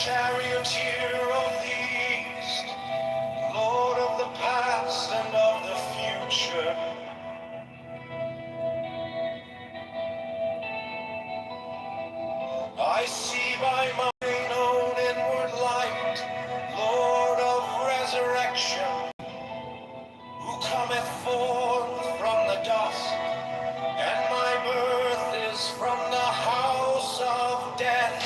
Charioteer of the East, Lord of the past and of the future, I see by mine own inward light, Lord of resurrection, who cometh forth from the dust, and my birth is from the house of death.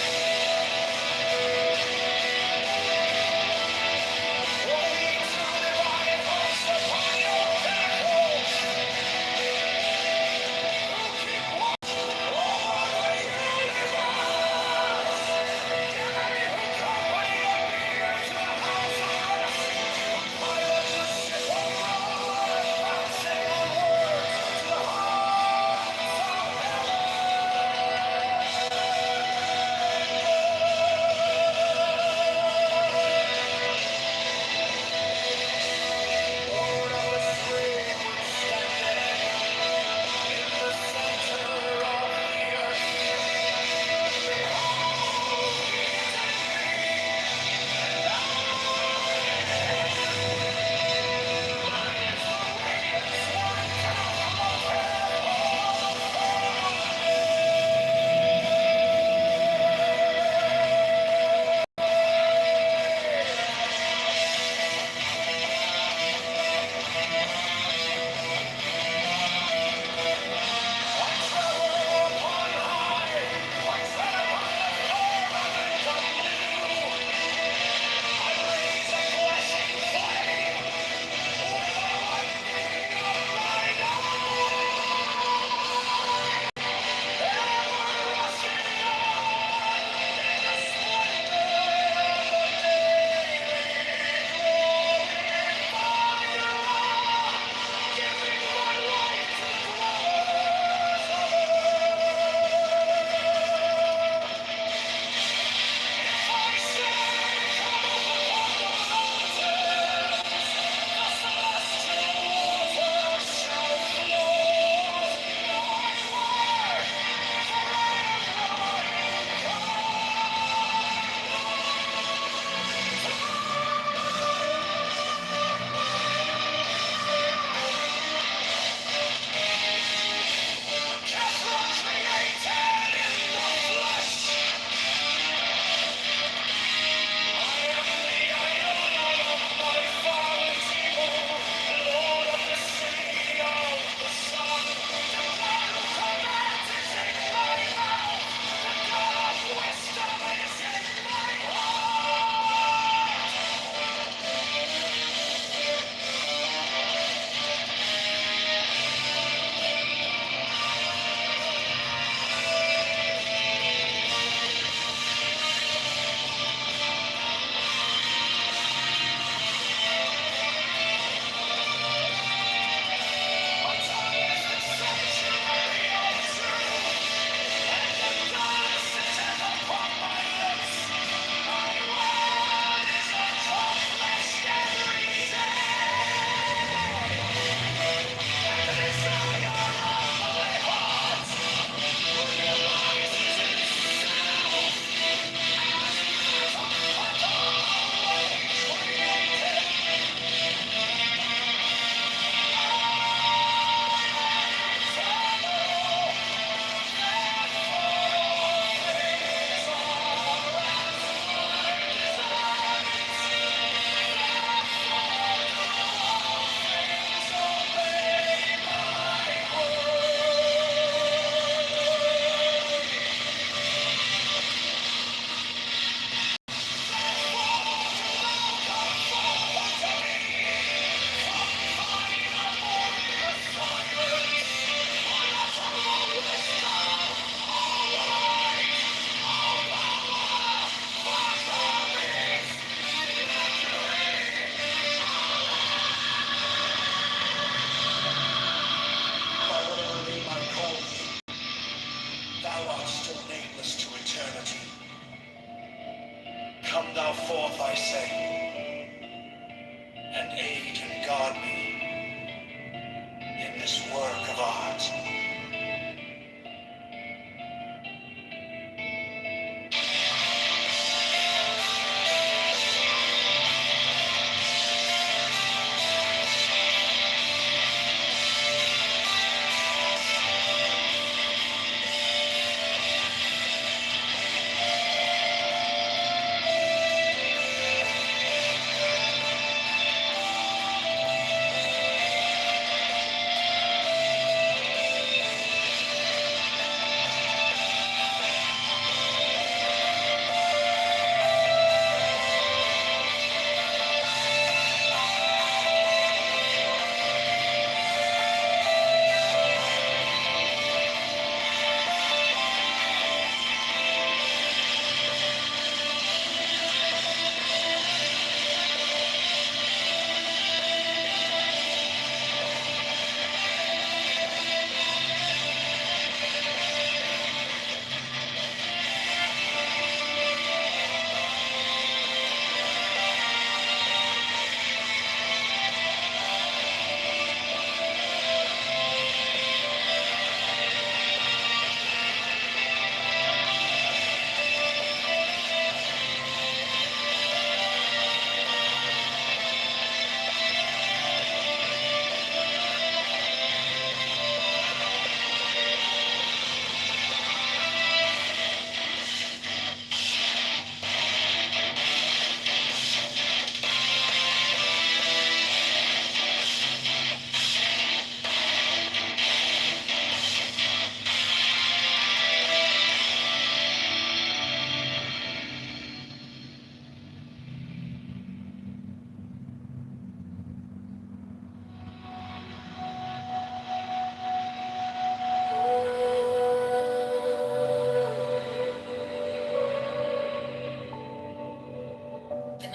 Come thou forth, I say, and aid and guard me in this work of art.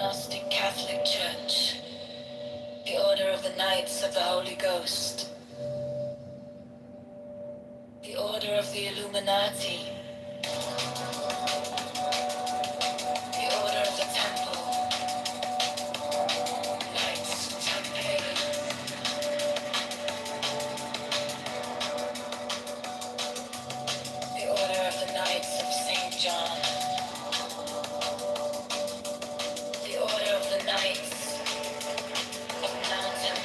agnostic Catholic Church, the Order of the Knights of the Holy Ghost, the Order of the Illuminati, the Order of the Temple, Knights Templar, the Order of the Knights of St. John, the Order of the Knights of Mountain,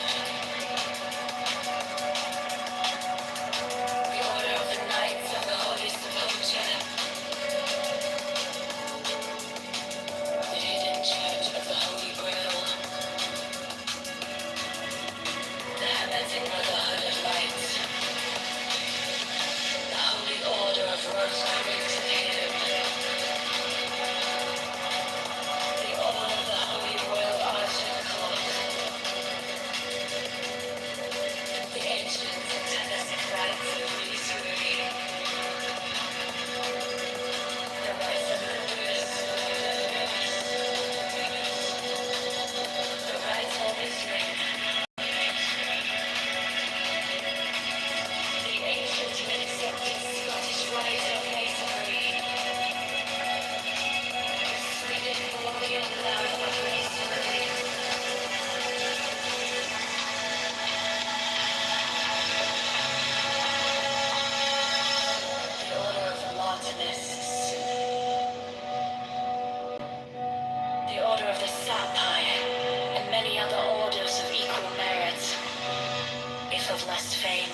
the Order of the Knights of the Holy Sepulchre, the Hidden Church of the Holy Grail, the Hermetic Brotherhood of Light, the Holy Order of Rosicrucian, the Order of the Holy Royal Archer Court, the Ancient and Telesocratic Priesthood, the Rites of the Buddhist, the Rites of Israel, the ancient and accepted Scottish Rite of Masonry, the Swedish Borgian Love of Masonry, the Order of the Martinists, the Order of the Sapphire, and many other orders of equal merit, if of less fame.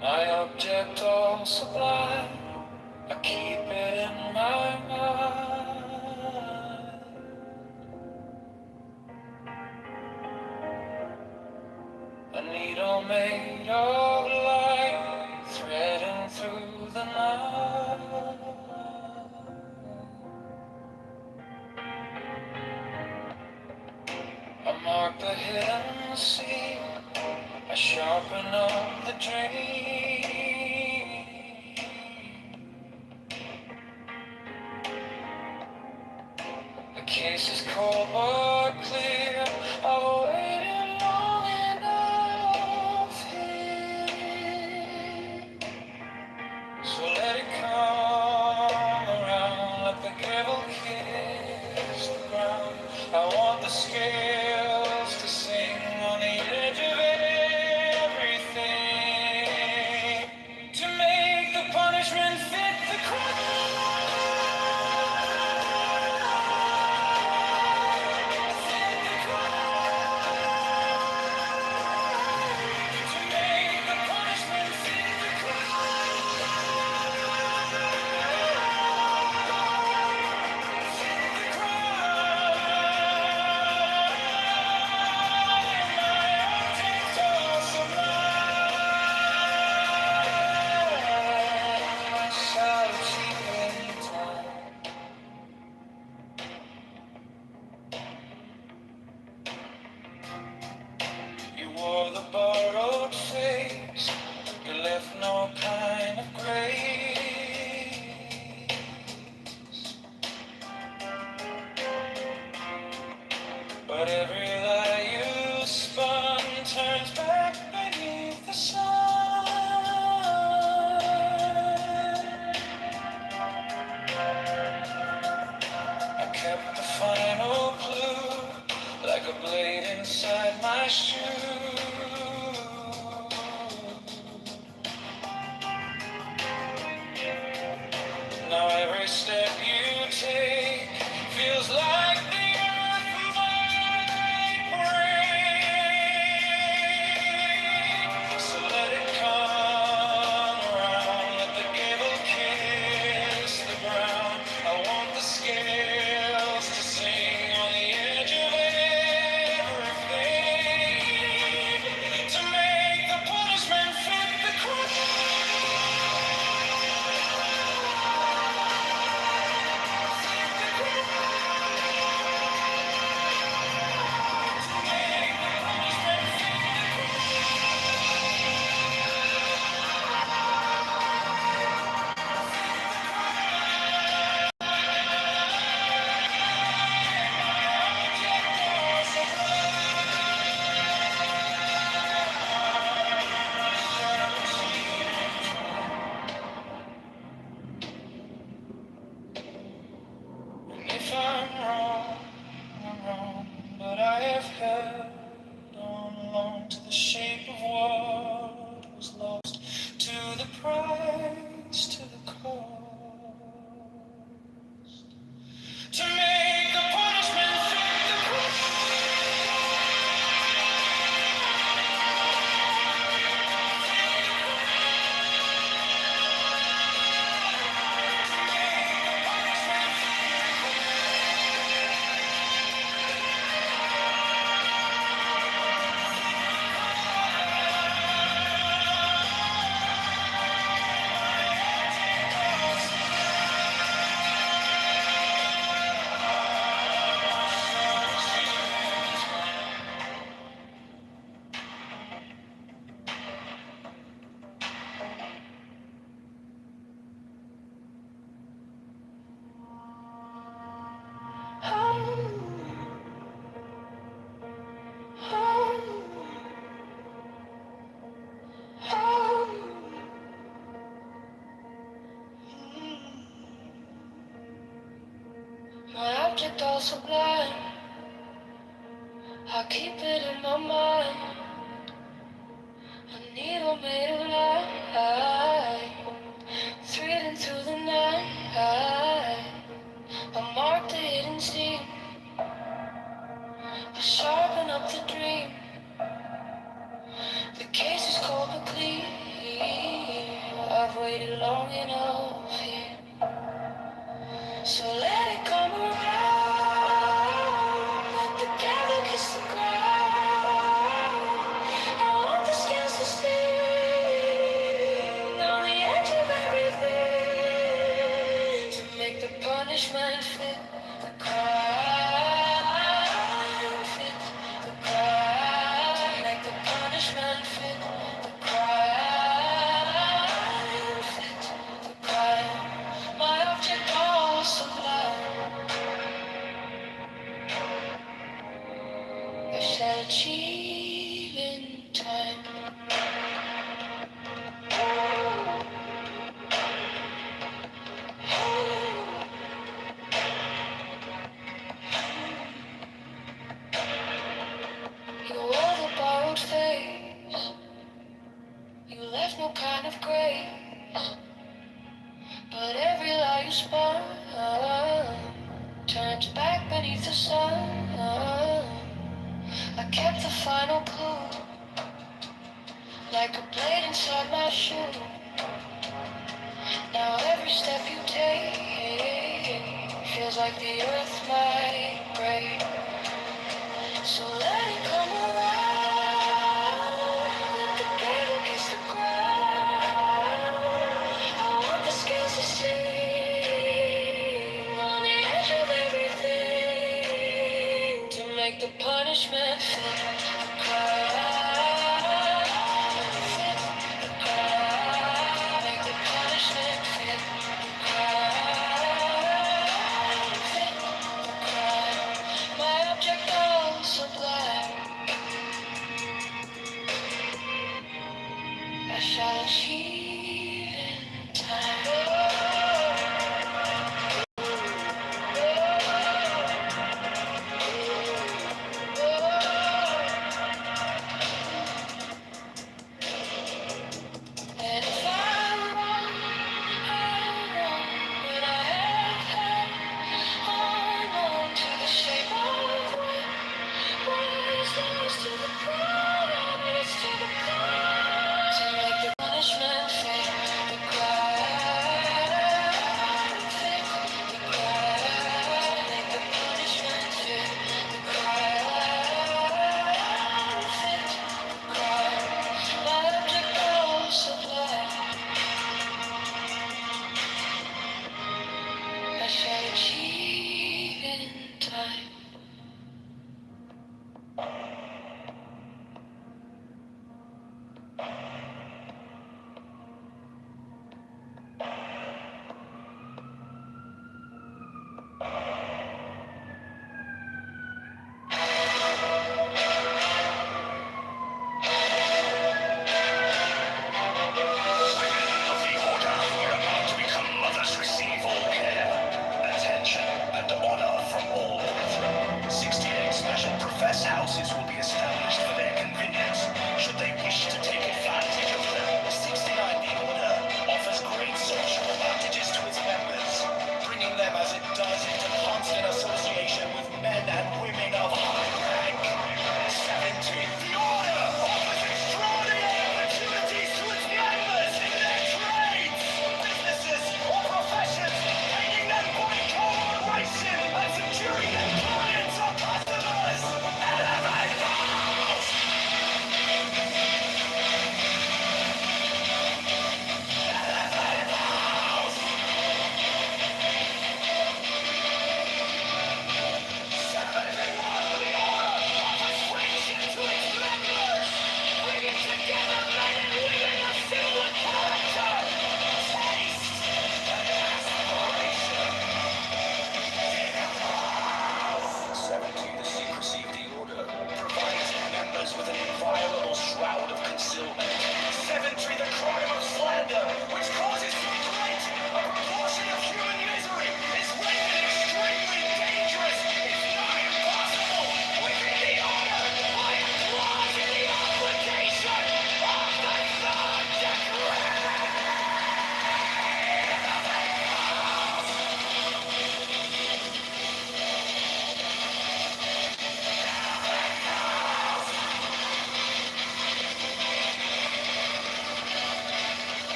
My object all sublime, I keep it in my mind. A needle made of light, threading through the night. I mark the hidden sea, I sharpen up the dream. The case is cold but clear. I've waited long enough here. So let it come around, let the gavel kiss the ground. I want the scales to sing on the edge of everything, to make the punishment fit the crime. Fit the crime. To make the punishment fit the crime. Fit the crime. My object all sublime. Shall achieve in time. You wore the borrowed face, you left no kind of grace. But every lie you spun turns back beneath the sun. I kept the final clue, like a blade inside my shoe. Now every step you take feels like the earth might break. So let it come around, let the gavel kiss the ground. I want the scales to sing on the edge of everything. held on long to the shape of what was lost, to the price, to the cost, to make the punishment fit the cross. My object all sublime, I keep it in my mind. A needle made of light, threading through the night. I mark the hidden seam, I sharpen up the dream. The case is cold but clean. I've waited long enough here, so let it come around. Let the devil kiss the ground. I want the scales to sting on the edge of everything, to make the punishment fit the crime, fit the crime, to make the punishment fit the crime, fit the crime. My object all sublime, I shall achieve in time. You wore the borrowed face, you left no kind of grace, but every lie you spun turns back beneath the sun. I kept the final clue, like a blade inside my shoe. Now every step you take feels like the earth might break. So let it come around, let the devil kiss the ground. I want the scales to sing on the edge of everything, to make the punishment fit the crime, fit the crime, make the punishment fit the crime, fit the crime. My object all sublime, I shall achieve in time. And if I'm wrong, when I have hung on to the shape of what is lost to the promise, to the promise, to make the punishment fit the crime, fit the crime, make the punishment fit the crime, fit the crime. My object all sublime, I shall achieve in time. Houses will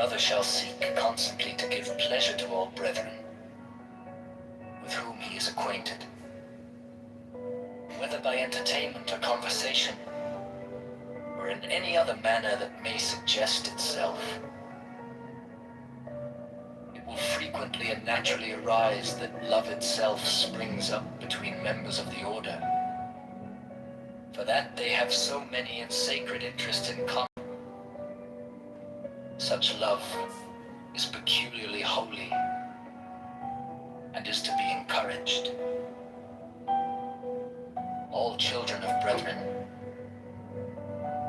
brother shall seek constantly to give pleasure to all brethren with whom he is acquainted, whether by entertainment or conversation, or in any other manner that may suggest itself. It will frequently and naturally arise that love itself springs up between members of the order, for that they have so many and sacred interests in common. Such love is peculiarly holy and is to be encouraged. All children of brethren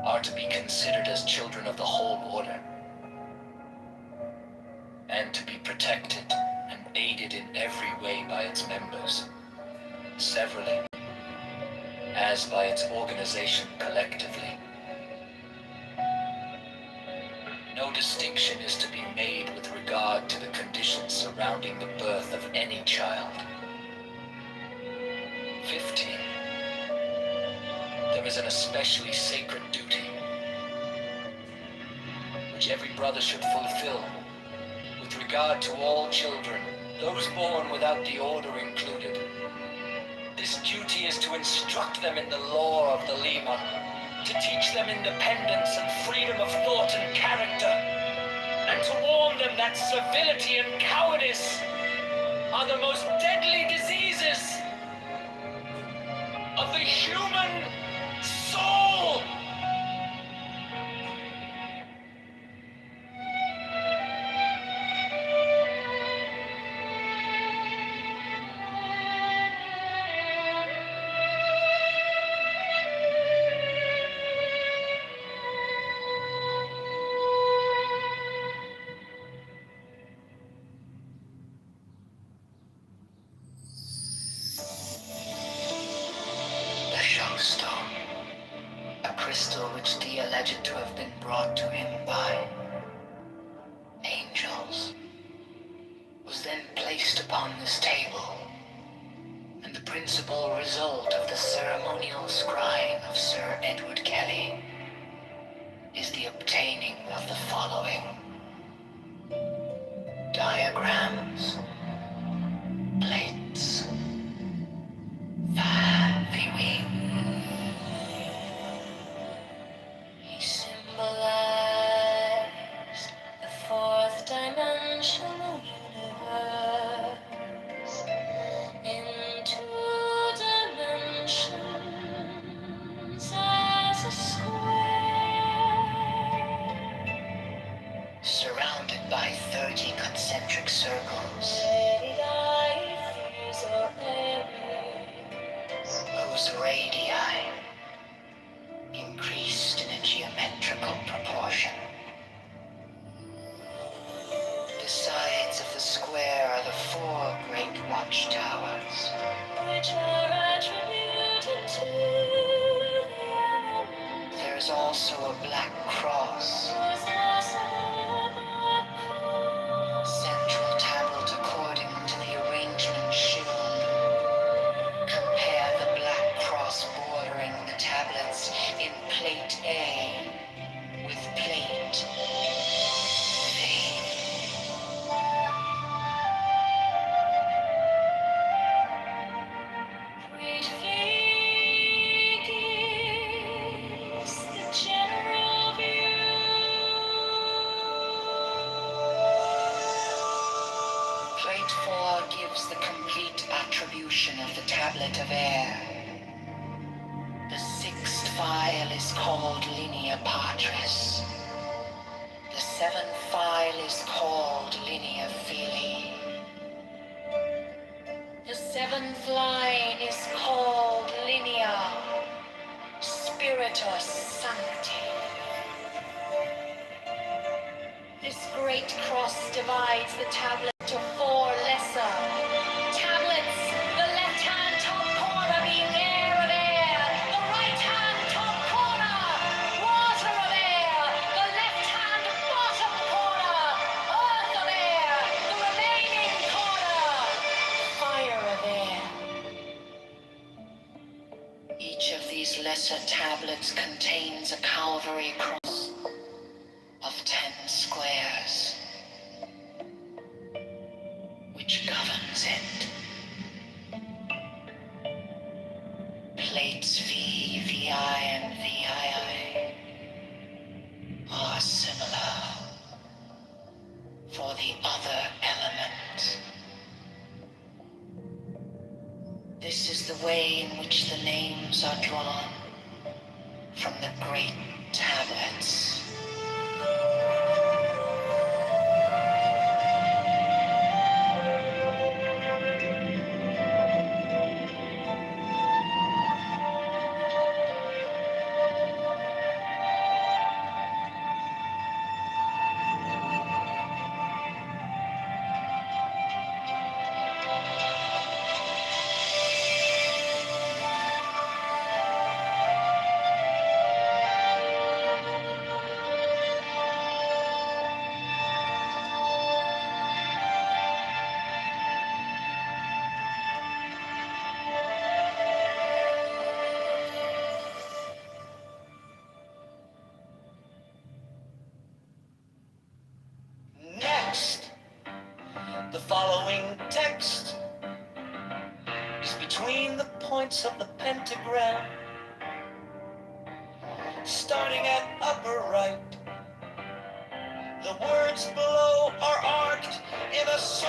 are to be considered as children of the whole order, and to be protected and aided in every way by its members, severally, as by its organization collectively. No distinction is to be made with regard to the conditions surrounding the birth of any child. 15. There is an especially sacred duty which every brother should fulfill with regard to all children, those born without the order included. This duty is to instruct them in the law of the Lima, to teach them independence and freedom of thought and character, and to warn them that servility and cowardice are the most deadly diseases of the human soul. Stone, a crystal which Dee alleged to have been brought to him by angels, was then placed upon this table, and the principal result of the ceremonial scrying of Sir Edward Kelly is the obtaining of the following diagrams, plates, viewing. The fourth dimensional universe in 2 dimensions as a square, surrounded by 30 concentric circles, whose radii increased in a geometrical proportion. The sides of the square are the 4 great watchtowers, which are attributed to them. There is also a black cross, central tablet according to the arrangement shown. Compare the black cross bordering the tablets in plate A with plate V. Plate V gives the general view. Plate 4 gives the complete attribution of the tablet of air. The 6th file is called Linea Patris. The 7th file is called Linea Filii. The 7th line is called Linea Spiritus Sancti. This great cross divides the tablet to 4 lesser tablets, the left-hand top corner being air of air, the right-hand top corner water of air, the left-hand bottom corner earth of air, the remaining corner fire of air. Each of these lesser tablets contains a Calvary cross of 10 squares. governs it. Plates V, VI, and VII are similar for the other element. This is the way in which the names are drawn from the great tablets. Next, the following text is between the points of the pentagram, starting at upper right. The words below are arced in a circle.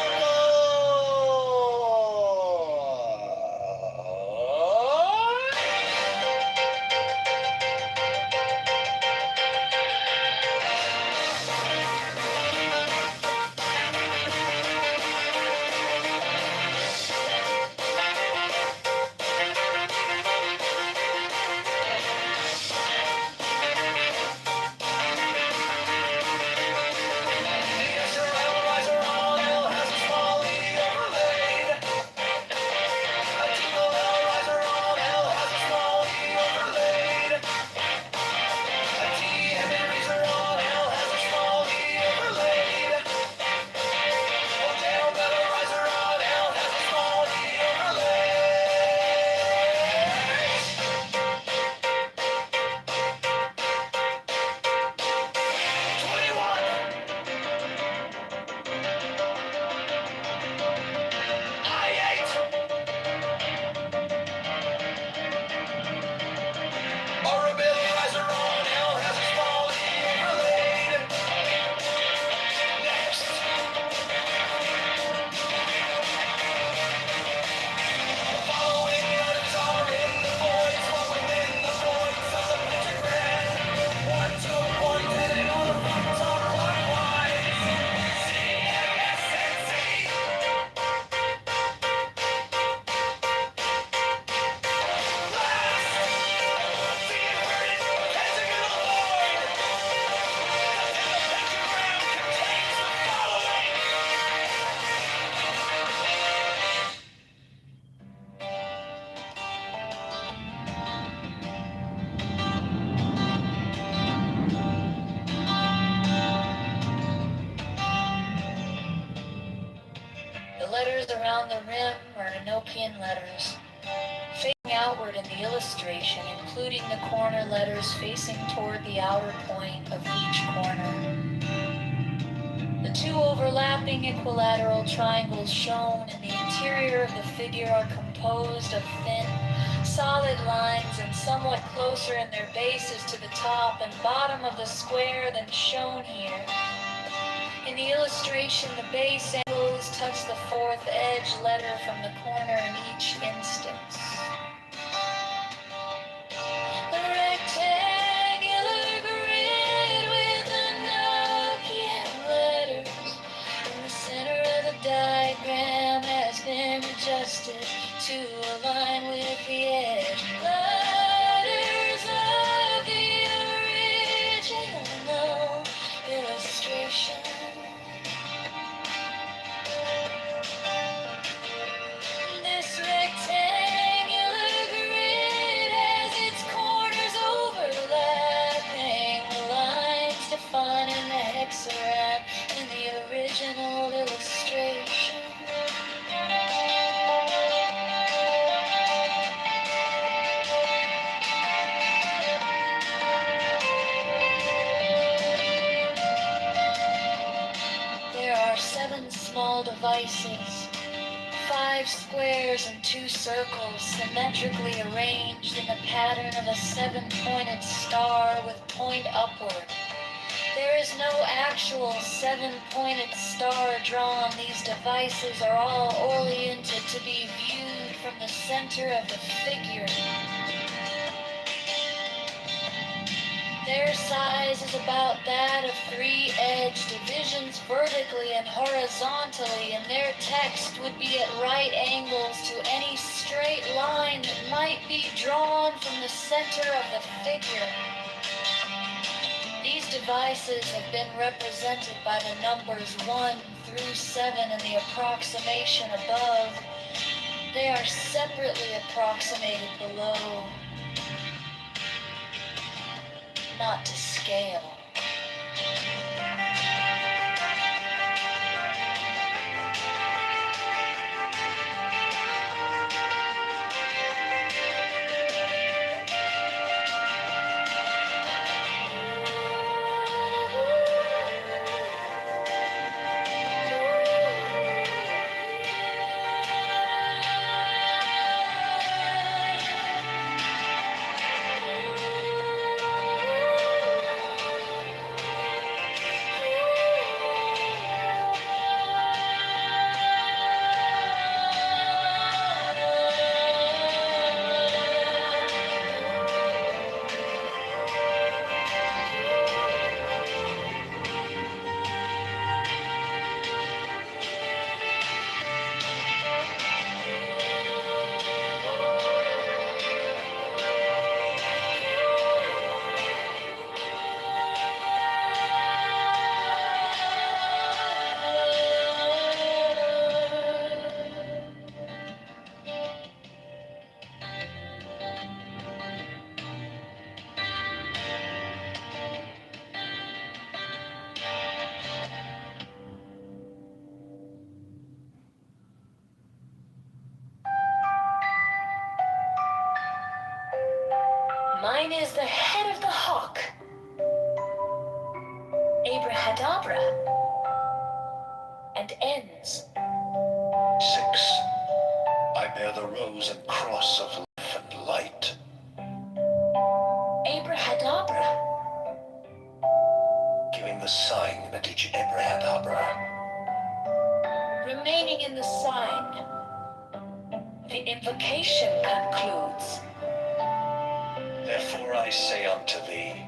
The letters around the rim are Enochian letters, facing outward in the illustration, including the corner letters facing toward the outer point of each corner. The two overlapping equilateral triangles shown in the interior of the figure are composed of thin, solid lines and somewhat closer in their bases to the top and bottom of the square than shown here. In the illustration, the base angles touch the fourth edge letter from the corner in each instance. The rectangular grid with Enochian letters in the center of the diagram has been adjusted to align with the edge letters of the original illustration. This rectangular grid has its corners overlapping, the lines defining the hexagram in the original illustration. There are 7 small devices 5 squares and 2 circles symmetrically arranged in the pattern of a 7-pointed star with point upward. There is no actual 7-pointed star drawn. These devices are all oriented to be viewed from the center of the figure. Their size is about that of 3 edge divisions vertically and horizontally, and their text would be at right angles to any straight line that might be drawn from the center of the figure. These devices have been represented by the numbers 1 through 7 in the approximation above. They are separately approximated below. Not to scale. Mine is the head of the hawk, Abrahadabra, and ends. 6. I bear the rose and cross of life and light. Abrahadabra. Giving the sign Medich Abrahadabra. Remaining in the sign, the invocation concludes. Therefore I say unto thee,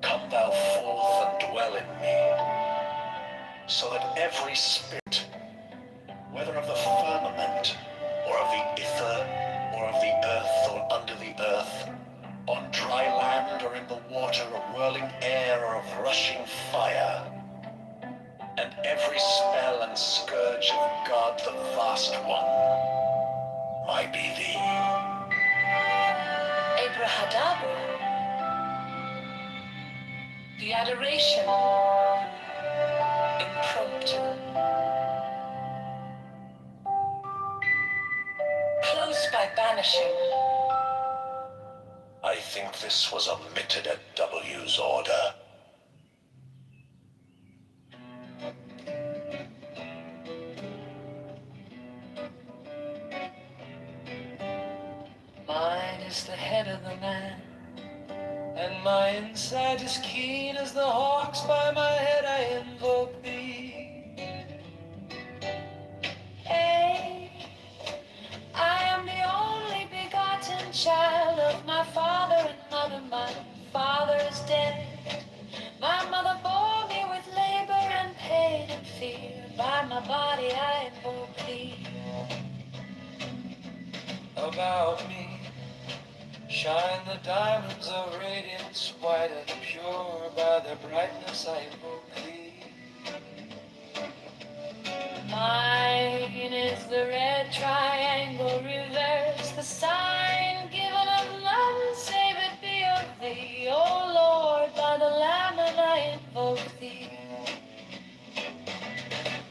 come thou forth and dwell in me, so that every spirit, whether of the firmament, or of the ether, or of the earth, or under the earth, on dry land, or in the water, or whirling air, or of rushing fire, and every spell and scourge of God the Vast One, might be thee. Abrahadabra. The adoration. Impromptu. Close by banishing. I think this was omitted at W's order. Mine is the head of the man, and my inside is keen as the hawk's. By my head I invoke thee. Hey, I am the only begotten child of my father and mother. My father is dead. My mother bore me with labor and pain and fear. By my body I invoke thee. About me shine the diamonds of radiance, white and pure. By their brightness I invoke thee. Mine is the red triangle reverse, the sign given of none save it be of thee. O Lord, by the Lamb and I invoke thee.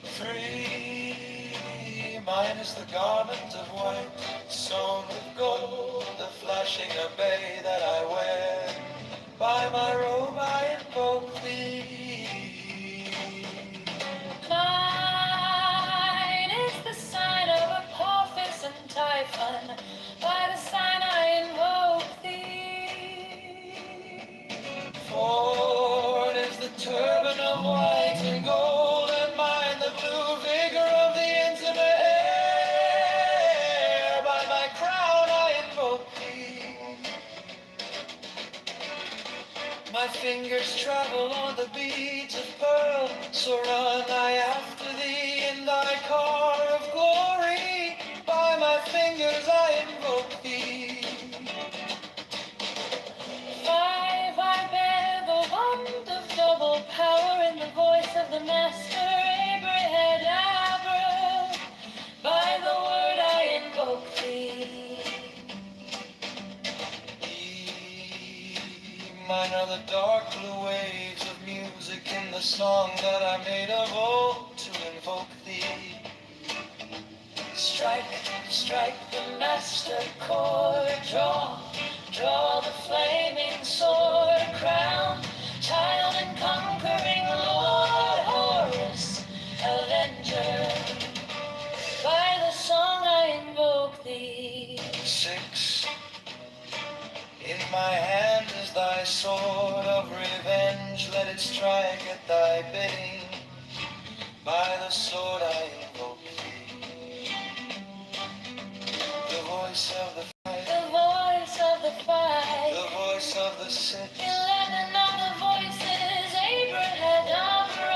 3. Mine is the garment of white, sewn with gold, the flashing obey that I wear. By my robe I invoke thee. Mine is the sign of a fingers travel on the beads of pearl, so run I after thee in thy car of glory. By my fingers I invoke thee. 5, I bear the wand of double power in the voice of the Master, Abrahadabra. By the word I invoke thee. E minor, the dark blue waves of music in the song that I made of old to invoke thee. Strike, strike the master chord, draw the flaming sword, crown, child and conquering Lord, Horus, avenger. By the song I invoke thee. 6, in my hand is thy sword of revenge, let it strike at thy bidding. By the sword I invoke thee. The voice of the fight, The voice of the fight, the voice of the 6, 11 of the voices, Abrahadabra.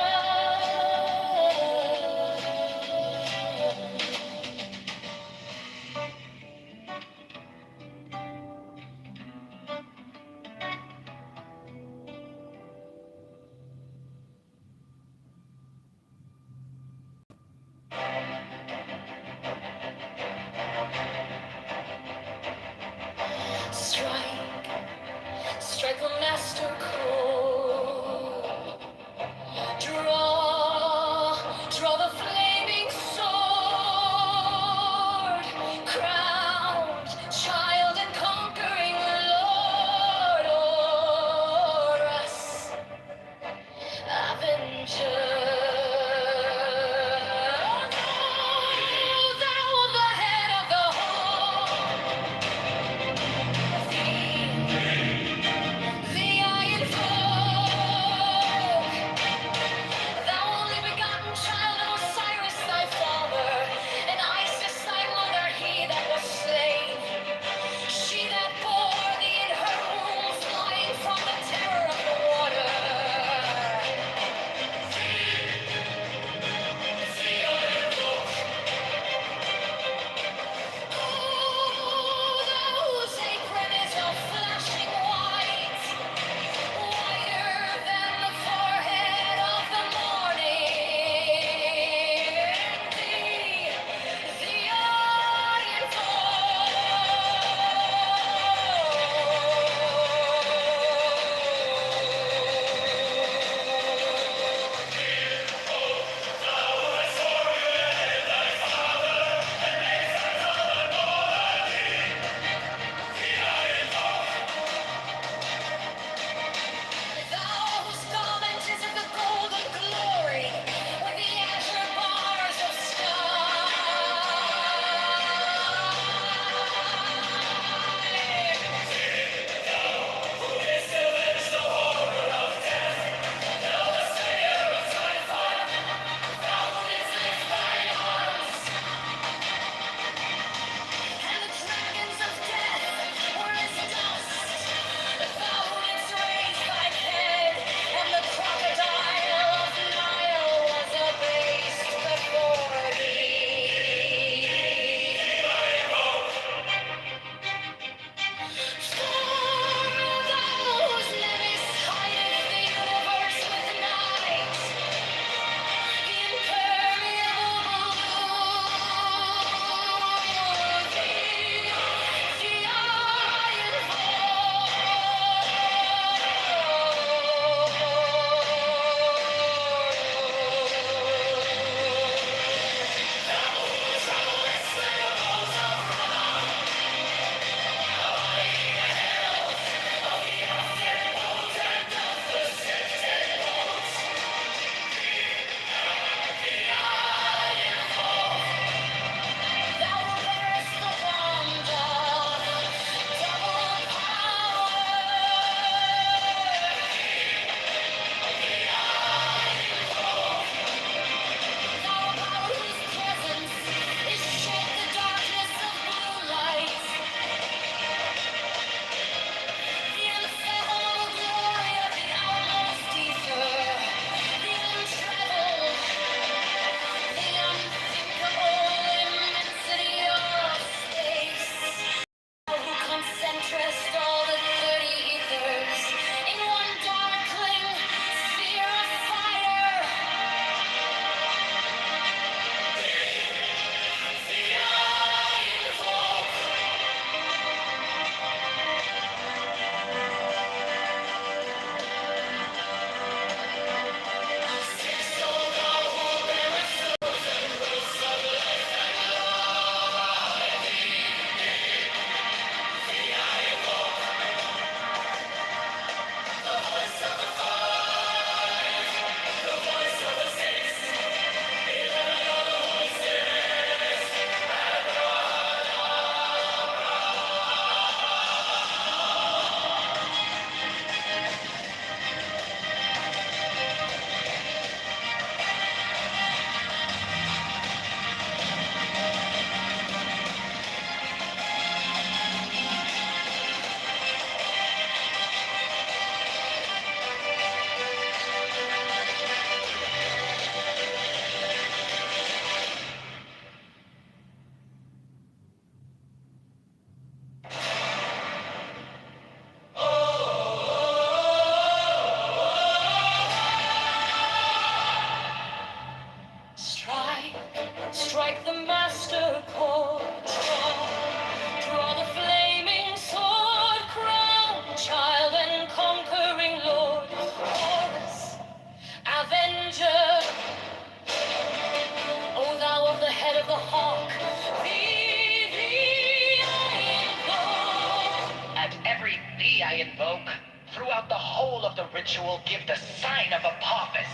of the ritual give the sign of Apophis.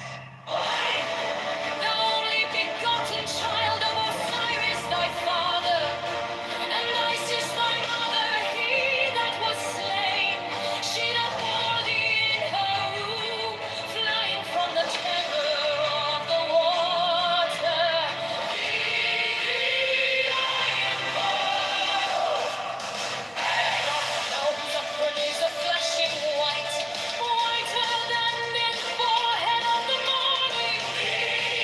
The only begotten child of Osiris, thy father, and Isis, thy mother, he that was slain. She that bore thee in her womb, flying from the terror of the water. Thee I invoke. Nose upward is a flashing white, whiter than the forehead of the morning.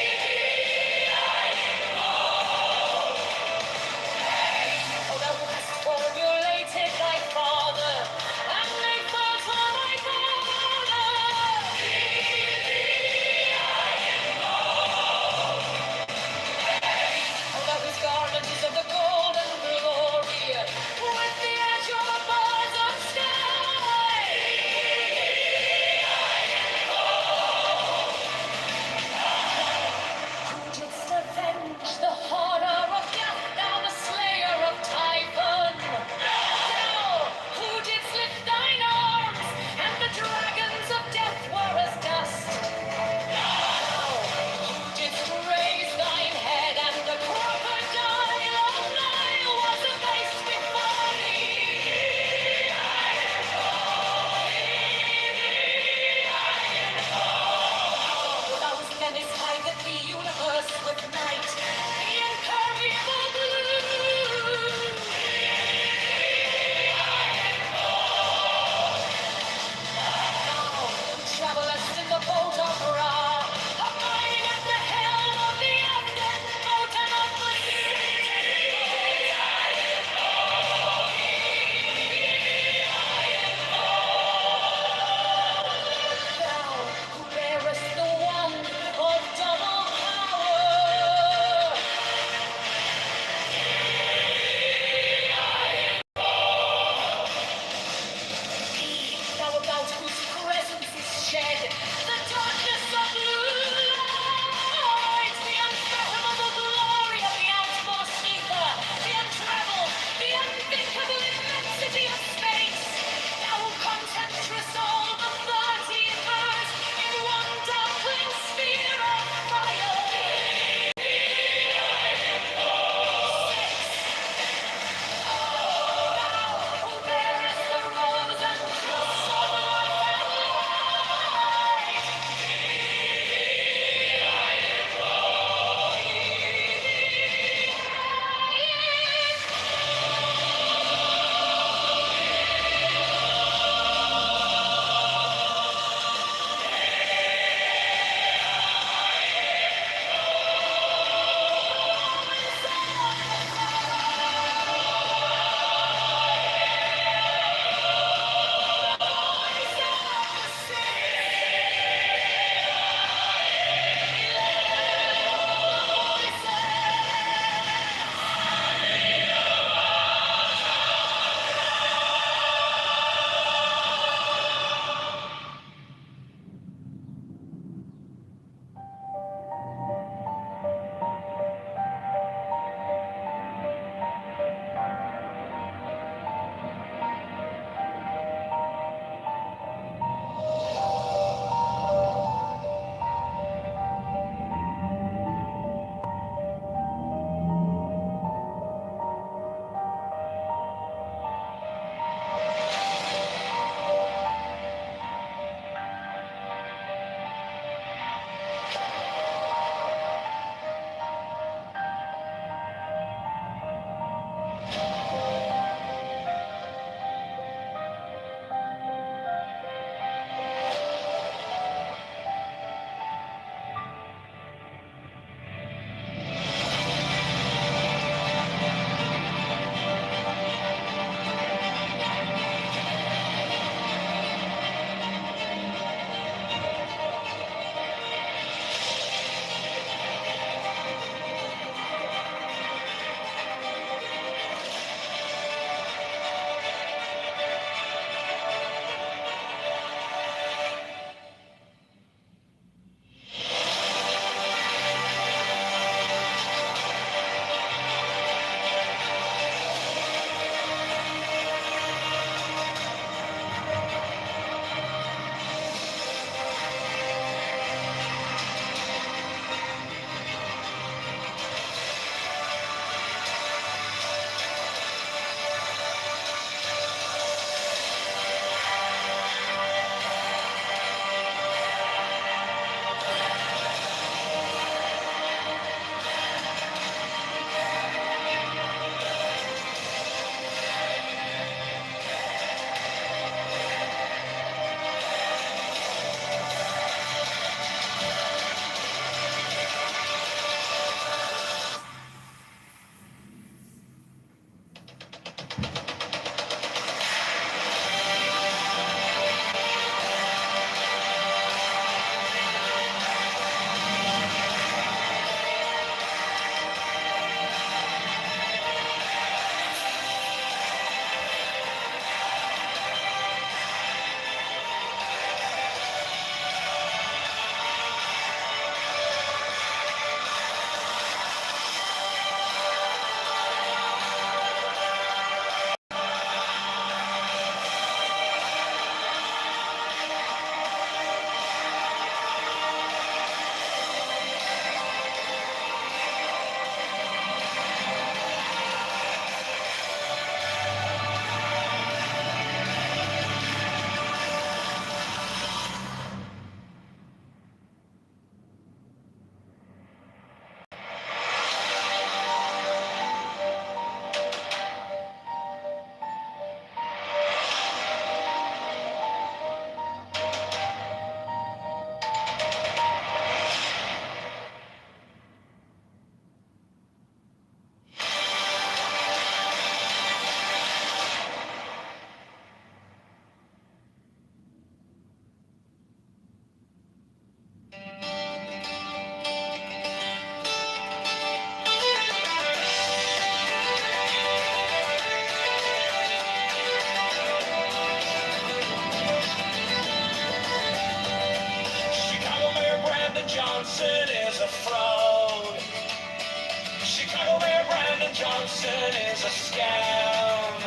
Johnson is a scam.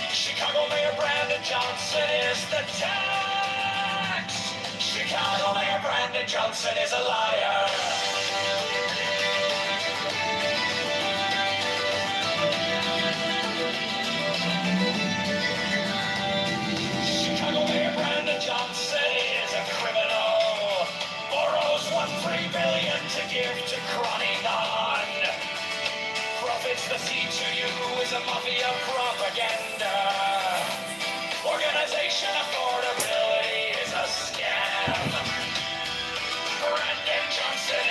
Chicago Mayor Brandon Johnson is the tax. Chicago Mayor Brandon Johnson is a liar. Chicago Mayor Brandon Johnson is a criminal. Borrows $1.3 billion to give to Cronygon. Profits the seed to you is a mafia propaganda. Organization affordability is a scam. Brandon Johnson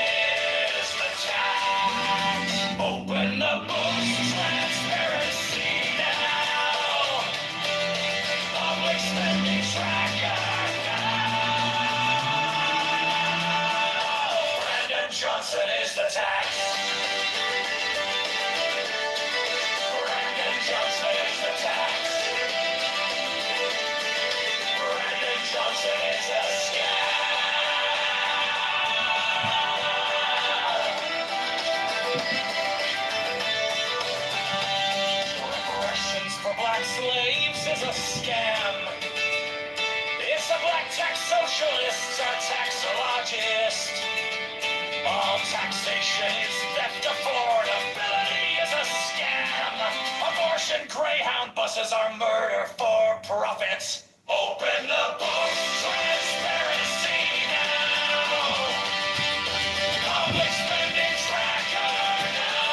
is the tax. Open the books, transparency now. Public spending tracker now. Brandon Johnson is the tax. Brandon Johnson is the tax. Brandon Johnson is a scam. Reparations for black slaves is a scam. It's the black tax socialists are taxologists. All taxation is theft. Affordability is a scam. Abortion Greyhound buses are murder for profits. Open the books, transparency now. Public spending tracker now.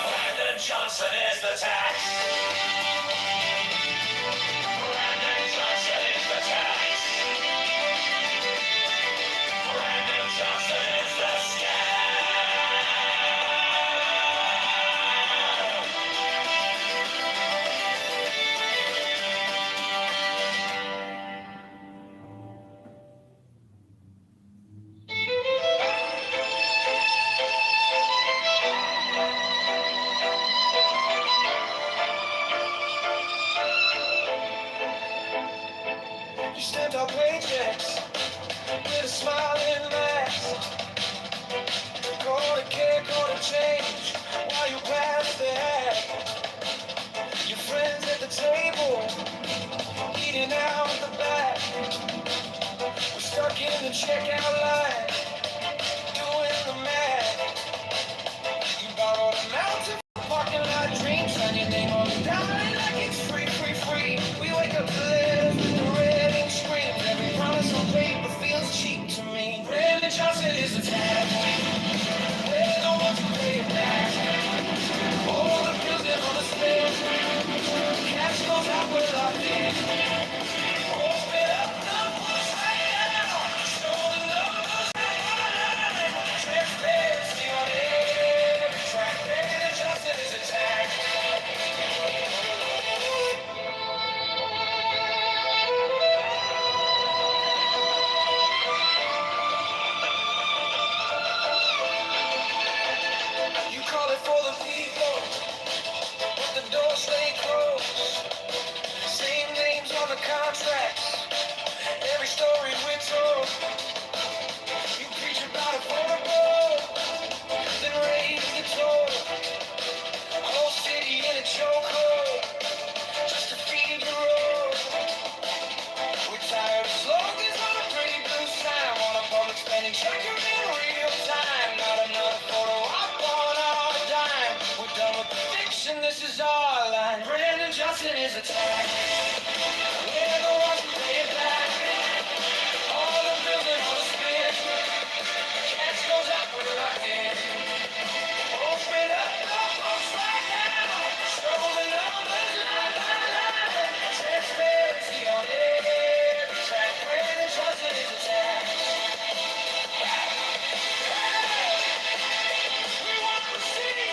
Brandon Johnson is the tax. Brandon Johnson is the tax. Brandon Johnson is the scam. You stamped our paychecks with a smiling mask. Call it care, call it change while you pass the hat. Your friends at the table eating out the back. We're stuck in the checkout line doing the math. You borrowed a mountain parking lot dreams, sign your name on the dime like it's free, free, free. We wake up to letters with the red ink screams. Every promise on paper feels cheap to me. Brandon Johnson is the tag. There's no one to pay it back. All the bills and all the spend. Cash goes out with locked in. Open up the books right now. Show the numbers right. Transparency on every track. Brandon Johnson is a tag. You call it for the people, but the doors stay closed. Same names on the contracts, every story we're told. You preach about affordable, then raise the toll. A whole city in a chokehold, just to feed the road. We're tired of slogans on a pretty blue sign. Want a public spending tracker in real time. Not another photo op on our dime. We're done with the fiction, this is our line. Brandon Johnson is a tag. We're the ones who pay it back. All the bills and all the spit. Cash goes out, we're locked in. Open up the books right now. Show the numbers line by line. Transparency on every track. Brandon Johnson is a tag. We want the city.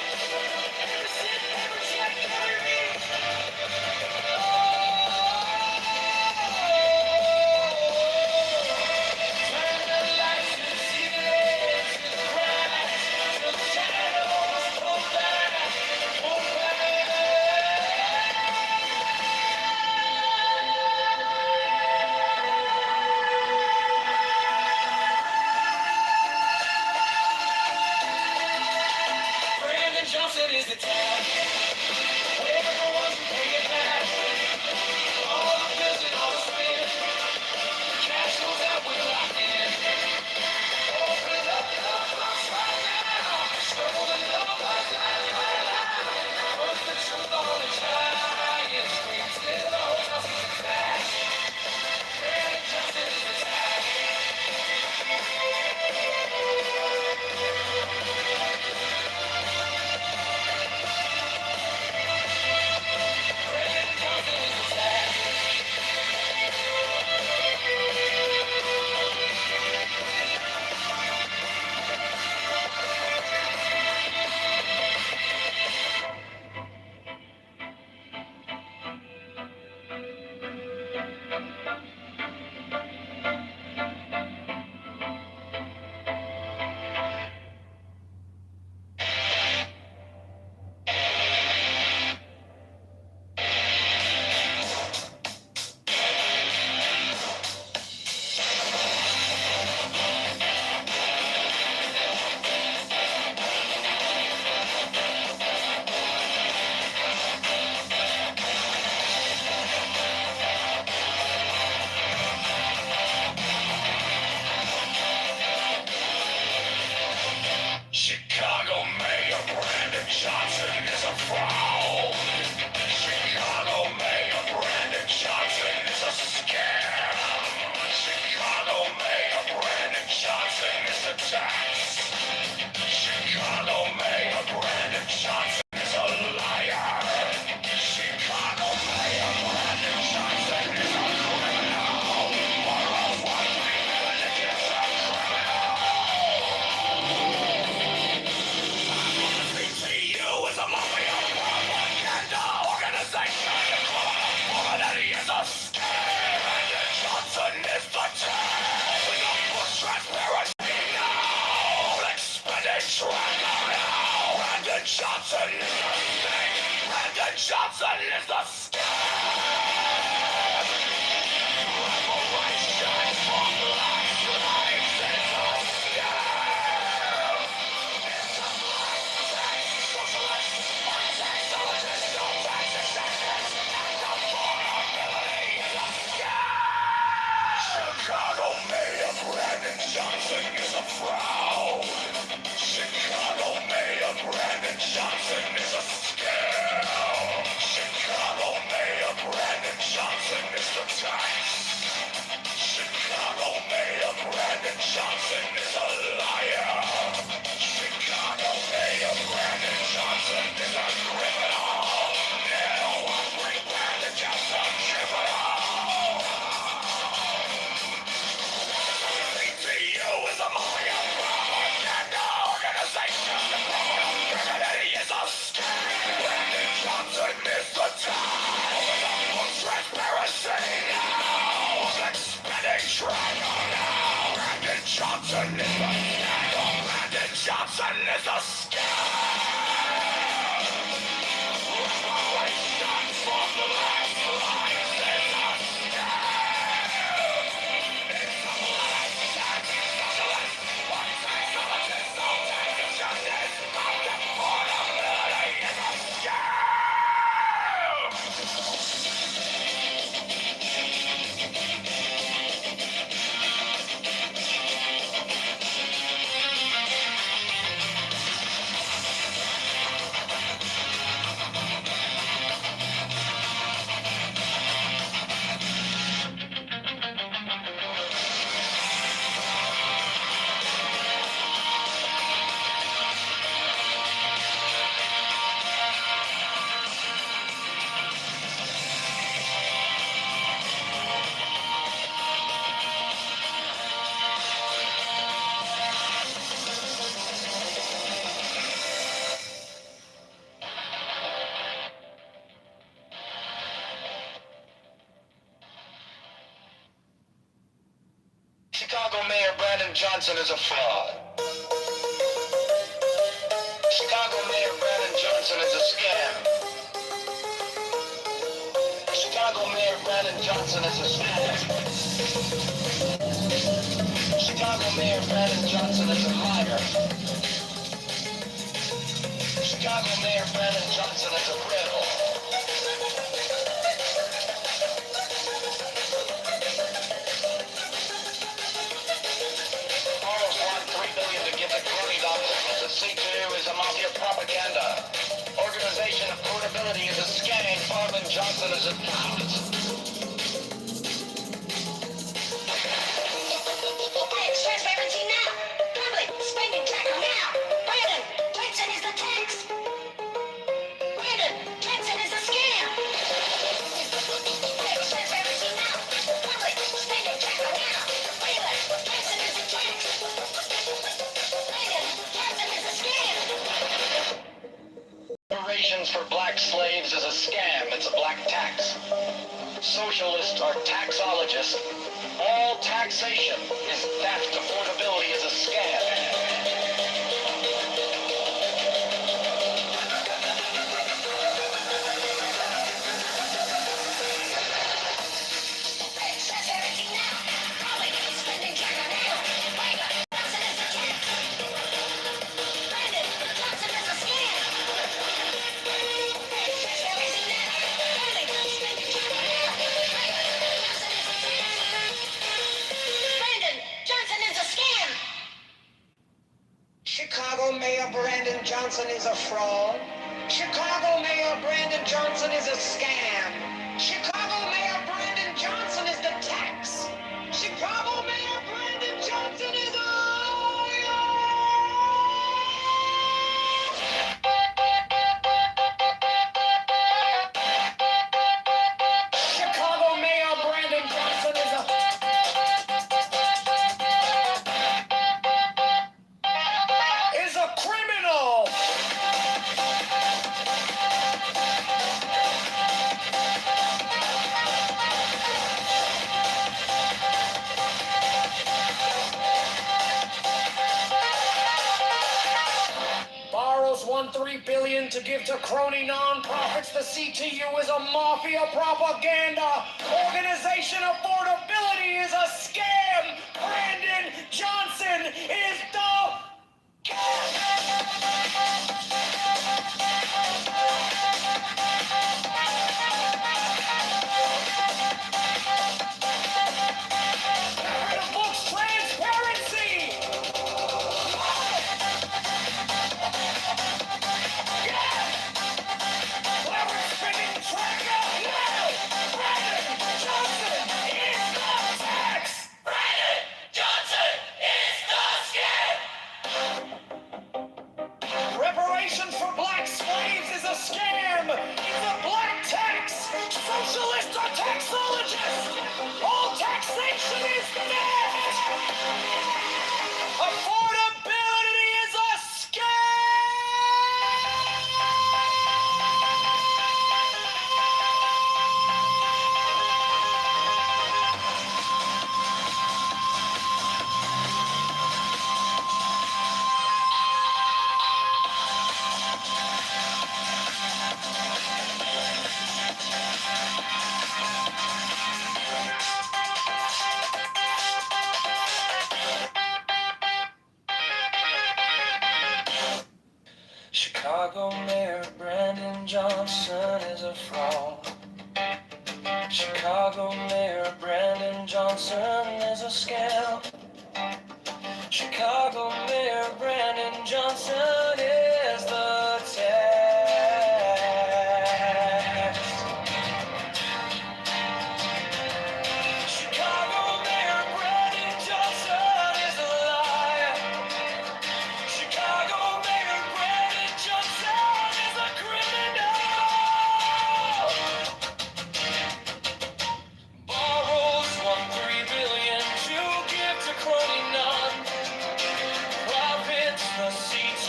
Every city, every check, every beat. Oh, Johnson is the tag. Everyone's paying back. All the bills and all the spin. Cash goes out, we're locked in. Open up the books right now. Show the numbers right now. Put the truth on the giant screen. Still all Johnson's the tag. Brandon Johnson is the tag. Brandon Johnson is the tag. Chicago Mayor Brandon Johnson is a fraud. Chicago Mayor Brandon Johnson is a scam. Chicago Mayor Brandon Johnson is a tax. Chicago Mayor Brandon Johnson is a liar. Chicago Mayor Brandon Johnson is a criminal. For a white man, it is a criminal. PTU is a mafia propaganda organization. Humanity is a scam. Brandon Johnson is the tag. With a push transparency now. Expenditure now. Brandon Johnson is the thing. Brandon Johnson is the scam. Reparation for black lives is a scam. It's a black tax, socialist, white taxologist, no tax and affordability is a scam. Chicago Mayor Brandon Johnson is a fraud. Chicago Mayor Brandon Johnson is a scam. Chicago Mayor Brandon Johnson is the tax. Chicago Mayor Brandon Johnson is a liar. Chicago Mayor Brandon Johnson is a criminal. Now I bring Brandon Johnson criminal. PTU is a mafia propaganda organization. Criminality is a scam. Brandon Johnson is the time. With a full transparency now. Expenditure now. Brandon Johnson is the scam. Brandon Johnson is a scam. Reparation for black lives is a scam. It's a black tax, socialist, white taxologist, no tax and justice, not affordability is a scam. Chicago Mayor Brandon Johnson is a fraud. Chicago Mayor Brandon Johnson is a scam. Chicago Mayor Brandon Johnson is a scam. Chicago Mayor Brandon Johnson is a liar. Chicago Mayor Brandon Johnson is a rebel. Borrows want $3 billion to give to crony doctors. The C2 is a mafia propaganda. Organization of portability is a scam. Barlin Johnson is a... Transparency now. Public spending tracker now. Brandon Johnson is the tax. Brandon Johnson is a scam. Transparency now. Public spending tracker now. Brandon Johnson is a tax. Brandon Johnson is a scam. Reparations for black slaves is a scam. It's a black tax. Socialists are taxologists. All taxation is theft. Affordability is a scam. Transparency now. Public spending tracker now. Brandon Johnson is a tax. Brandon Johnson is a scam. Transparency now. Public spending tracker now. Brandon Johnson is a scam. Chicago Mayor Brandon Johnson is a fraud. Chicago Mayor Brandon Johnson is a scam. Chicago Mayor Brandon Johnson is the tax. Chicago Mayor Brandon Johnson is a Chicago Mayor Brandon Johnson is a criminal. Borrows $3 billion to give to crony non-profits. The CTU is a mafia propaganda. Organization affordability is a scam. Brandon Johnson is the... The book's transparency. Clever spinning tracker now. Brandon Johnson is the tax. Brandon Johnson is the scam. Reparations for black slaves is a scam. It's a black tax. Socialists are taxologists. All taxation is theft. Affordability is a Chicago Mayor Brandon Johnson is a fraud. Chicago Mayor Brandon Johnson is a scam. Chicago Mayor Brandon Johnson is the tax. Chicago Mayor Brandon Johnson is a liar. Chicago Mayor Brandon Johnson is a criminal. Borrows $3 billion to give to crony non-profits. The C2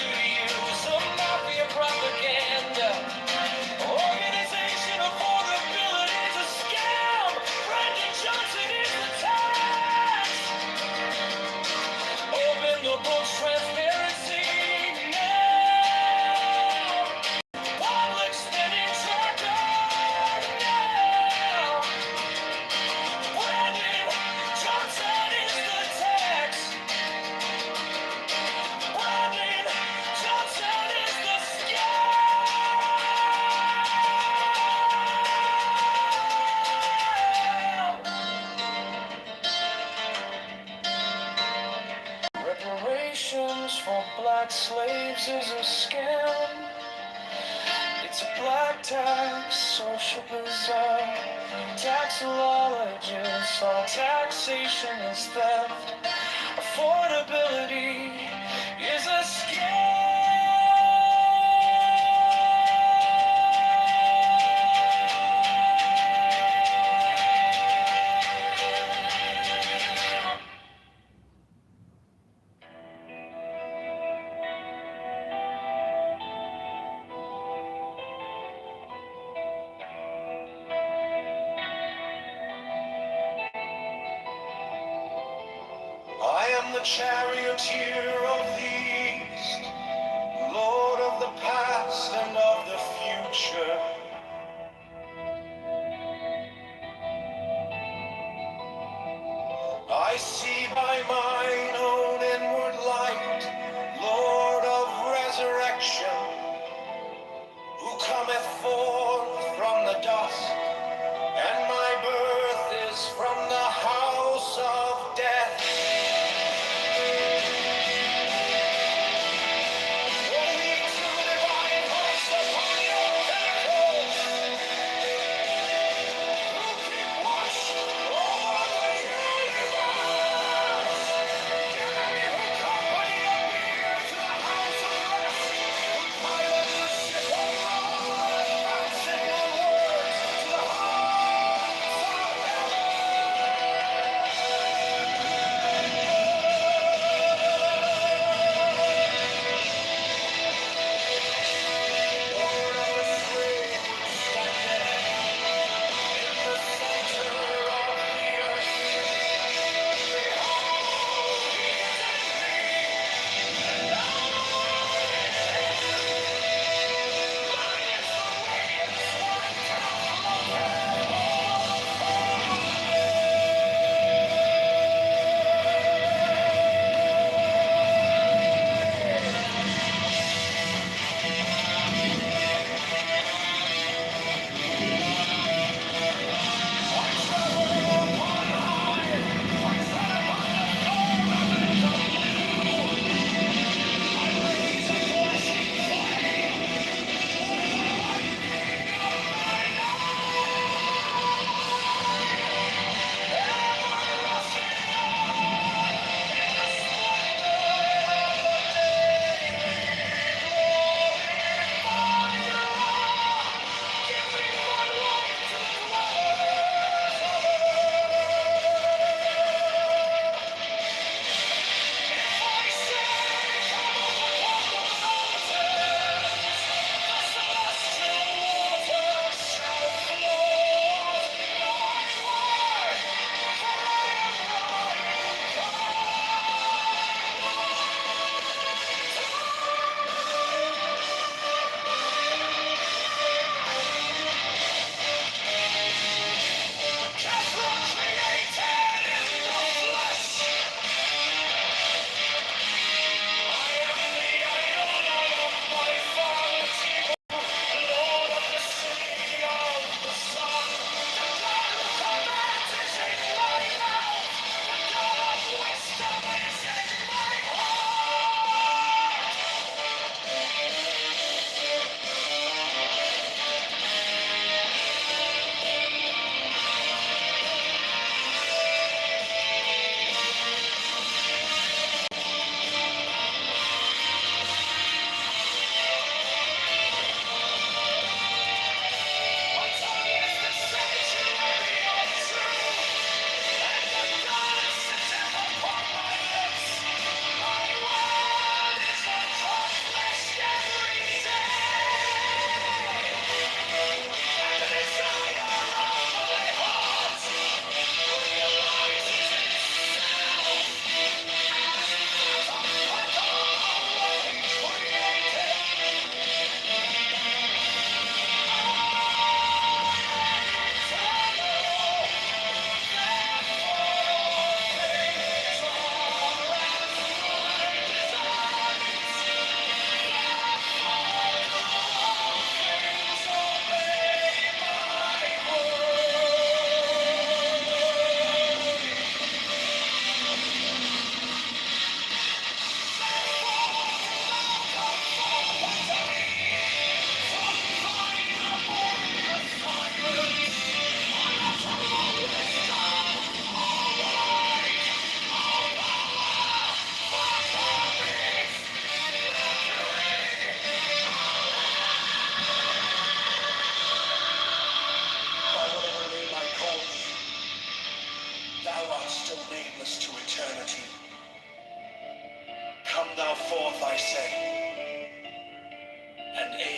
lives is a scam. It's a black tax, social bazaar. Taxologist, all taxation is theft. Affordability is a scam. I am the charioteer of the east, Lord of the past and of the future. I see by mine own inward light, Lord of resurrection, who cometh forth from the dust, and my birth is from the house of death.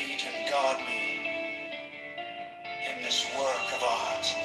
lead and guard me in this work of art.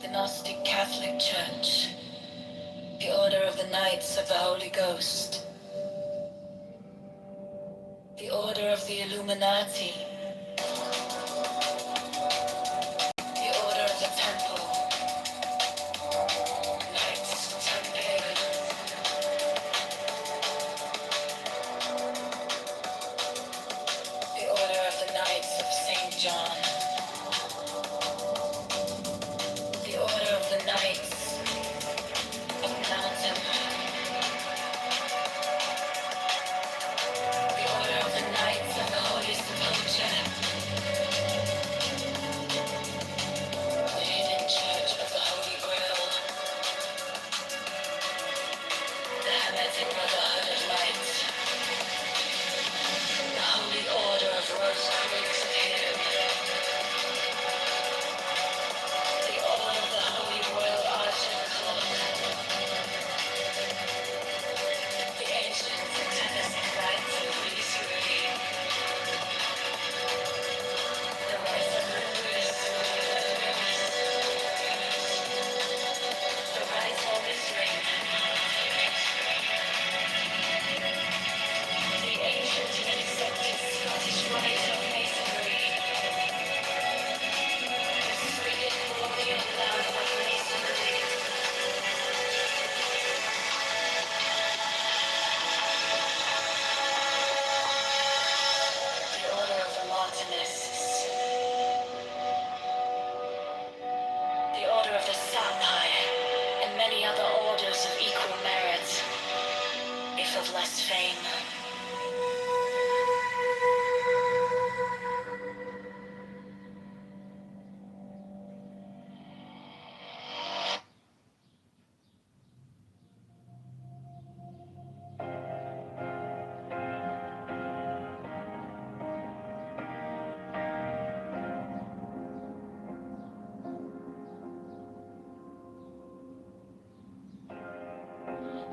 The Gnostic Catholic Church, the Order of the Knights of the Holy Ghost, the Order of the Illuminati, the Order of the Temple, Knights Templar, the Order of the Knights of St. John, the Order of the Knights of Mountain, the Order of the Knights of the Holy Sepulchre, the Hidden Church of the Holy Grail, the Hermetic Brotherhood of Light, the Holy Order of Rosicrucians of Hidden, the Order of the Holy Royal Arch and Cloak, the Ancient Satanic Rites of Freemasonry, the Rites of the Rites of Ring, the Ancient and Accepted Scottish Rite of Masonry, the Sacred Colonial Blood of Masonry, the Order of the Martinists, the Order of the Sapphire, and many other orders of equal merit, if of less fame.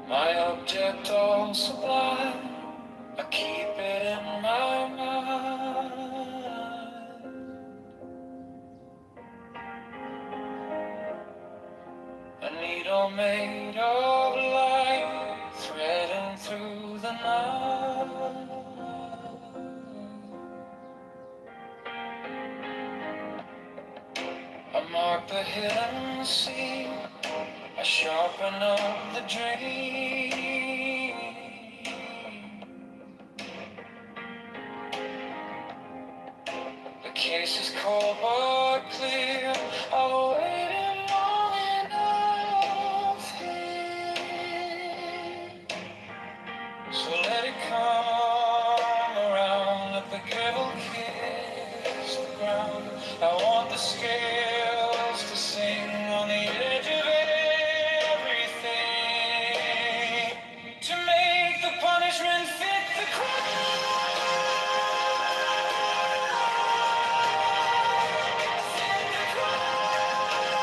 My object all sublime, I keep it in my mind. A needle made of light, threading through the night. I mark the hidden sea, I sharpen up the dream. The case is cold but clear. I've waited long enough here. So let it come around. Let the gavel kiss the ground. I want the scales to sing on the edge of everything, to make the punishment fit the crime. Fit the crime.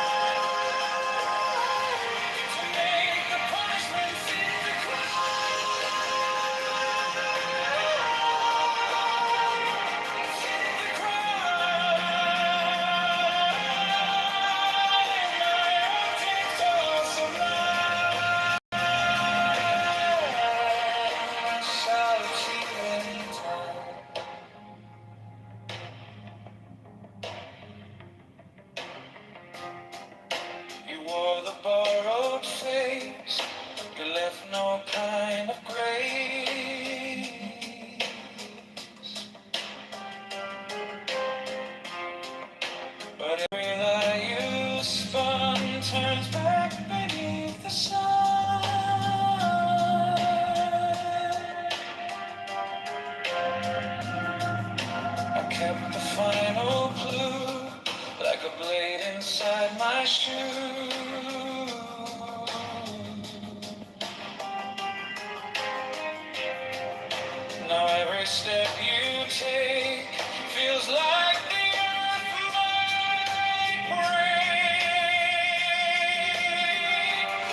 To make the punishment fit the You wore the borrowed face, you left no kind of grace. But every lie you spun turns back beneath the sun. I kept the final clue, like a blade inside my shoe. Now every step you take feels like the earth might break.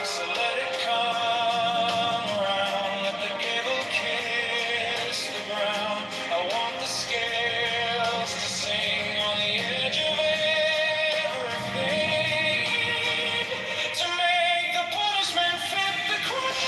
So let it come around, let the gable kiss the ground. I want the scales to sing on the edge of everything, to make the punishment fit the crime.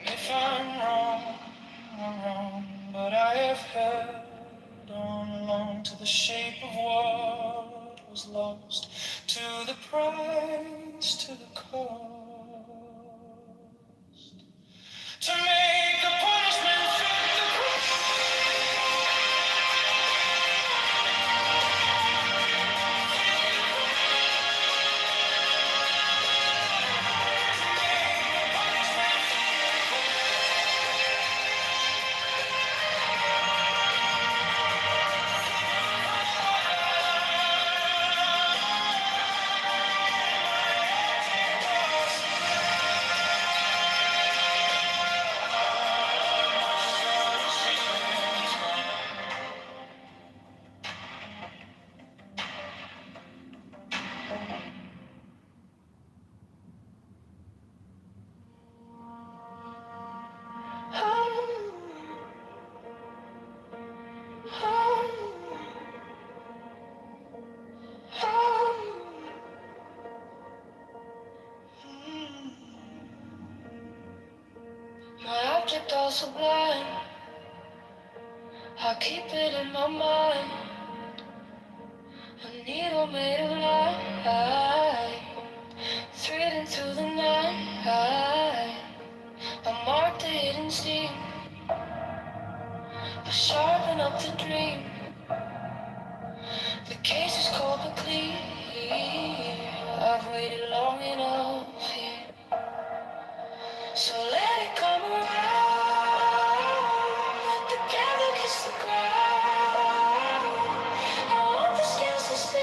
If I'm wrong, I'm wrong, but I have held on long to the shape of what was lost, to the price, to the cost, to make the punishment fit the my object all sublime. I keep it in my mind. A needle made of light, thread into the night. I mark the hidden steam. I sharpen up the dream. The case is cold but clear. I've waited long enough here. So let it come around. Together kiss the ground. I want the scales to spin.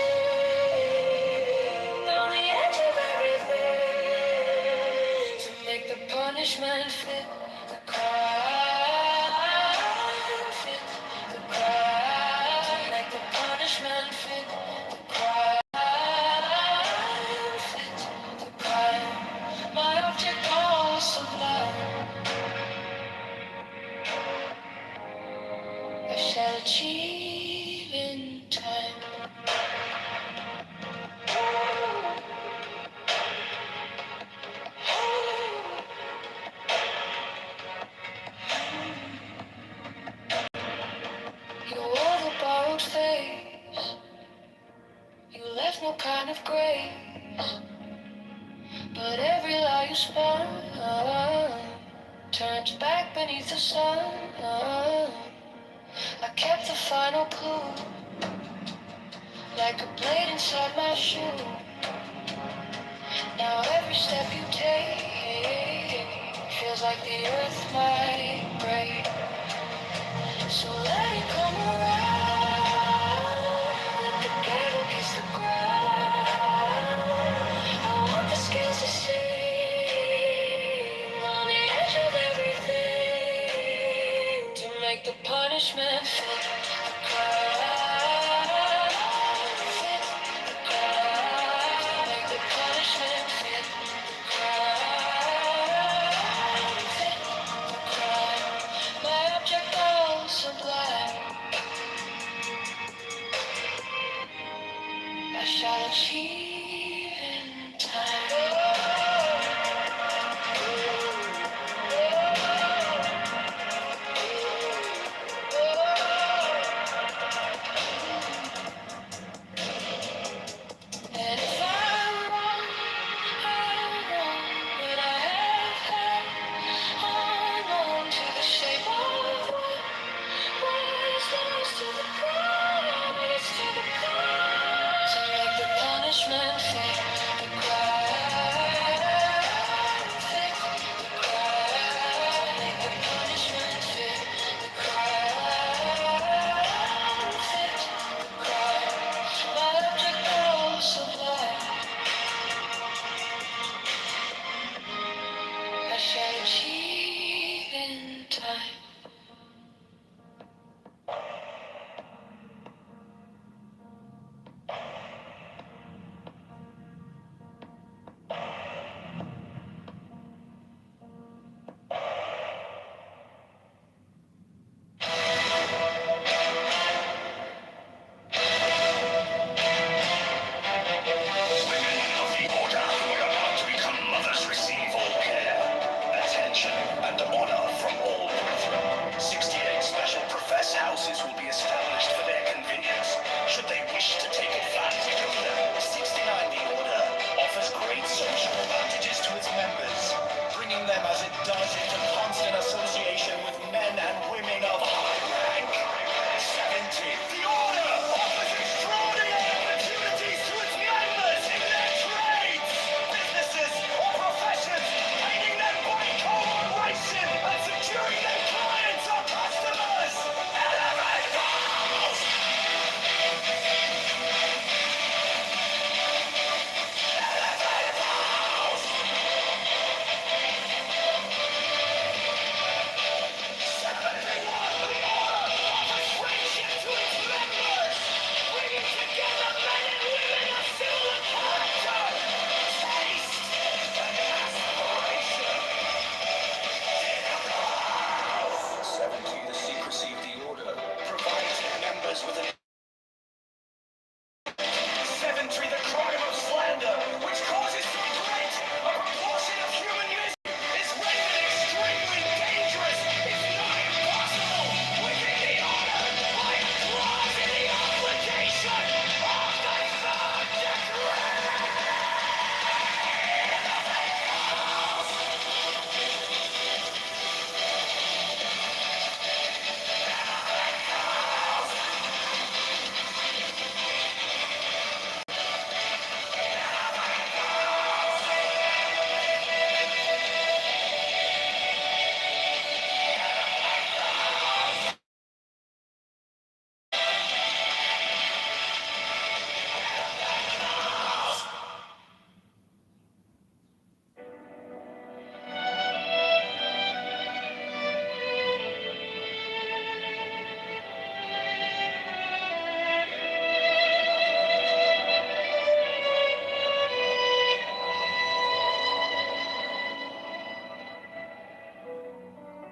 left no kind of grace, but every lie you spun turns back beneath the sun. I kept the final clue, like a blade inside my shoe. Now every step you take feels like the earth might break. So let it come around, let the gavel kiss the ground. I want the scales to sing on the edge of everything, to make the punishment fit the crowd. Fit the crowd, to make the punishment fit the crowd. Fit the crowd, my object all sublime. I shall achieve in time. And if I'm wrong, I'm wrong, but I have hung on to the shape of what is lost to the ground. It's to the ground, to make the punishment fit the crowd. Fit the crowd, make the punishment fit the crowd. Fit the crowd, my object all sublime. I shall achieve in time. Women of the order who are about to become mothers receive all care, attention, and honor from all brethren. 68 special profess houses will be established for their convenience, should they wish to take advantage of them. 69 the order offers great social advantages to its members, bringing them as it does into constant association with men and women of high rank. 70 the order offers extraordinary opportunities to its members in their trades, businesses, or professions, aiding them by cooperation and securing their clients or customers. Elevate vows! Elevate vows! 71 the order offers friendship to its members, bringing together men and women of similar character, taste, and aspiration. 70 the secrecy of the order provides members with an 70 the crime of slander, which causes so great a proportion of human misery, is rendered extremely dangerous, if not impossible, within the order by a clause in the obligation of the third decree.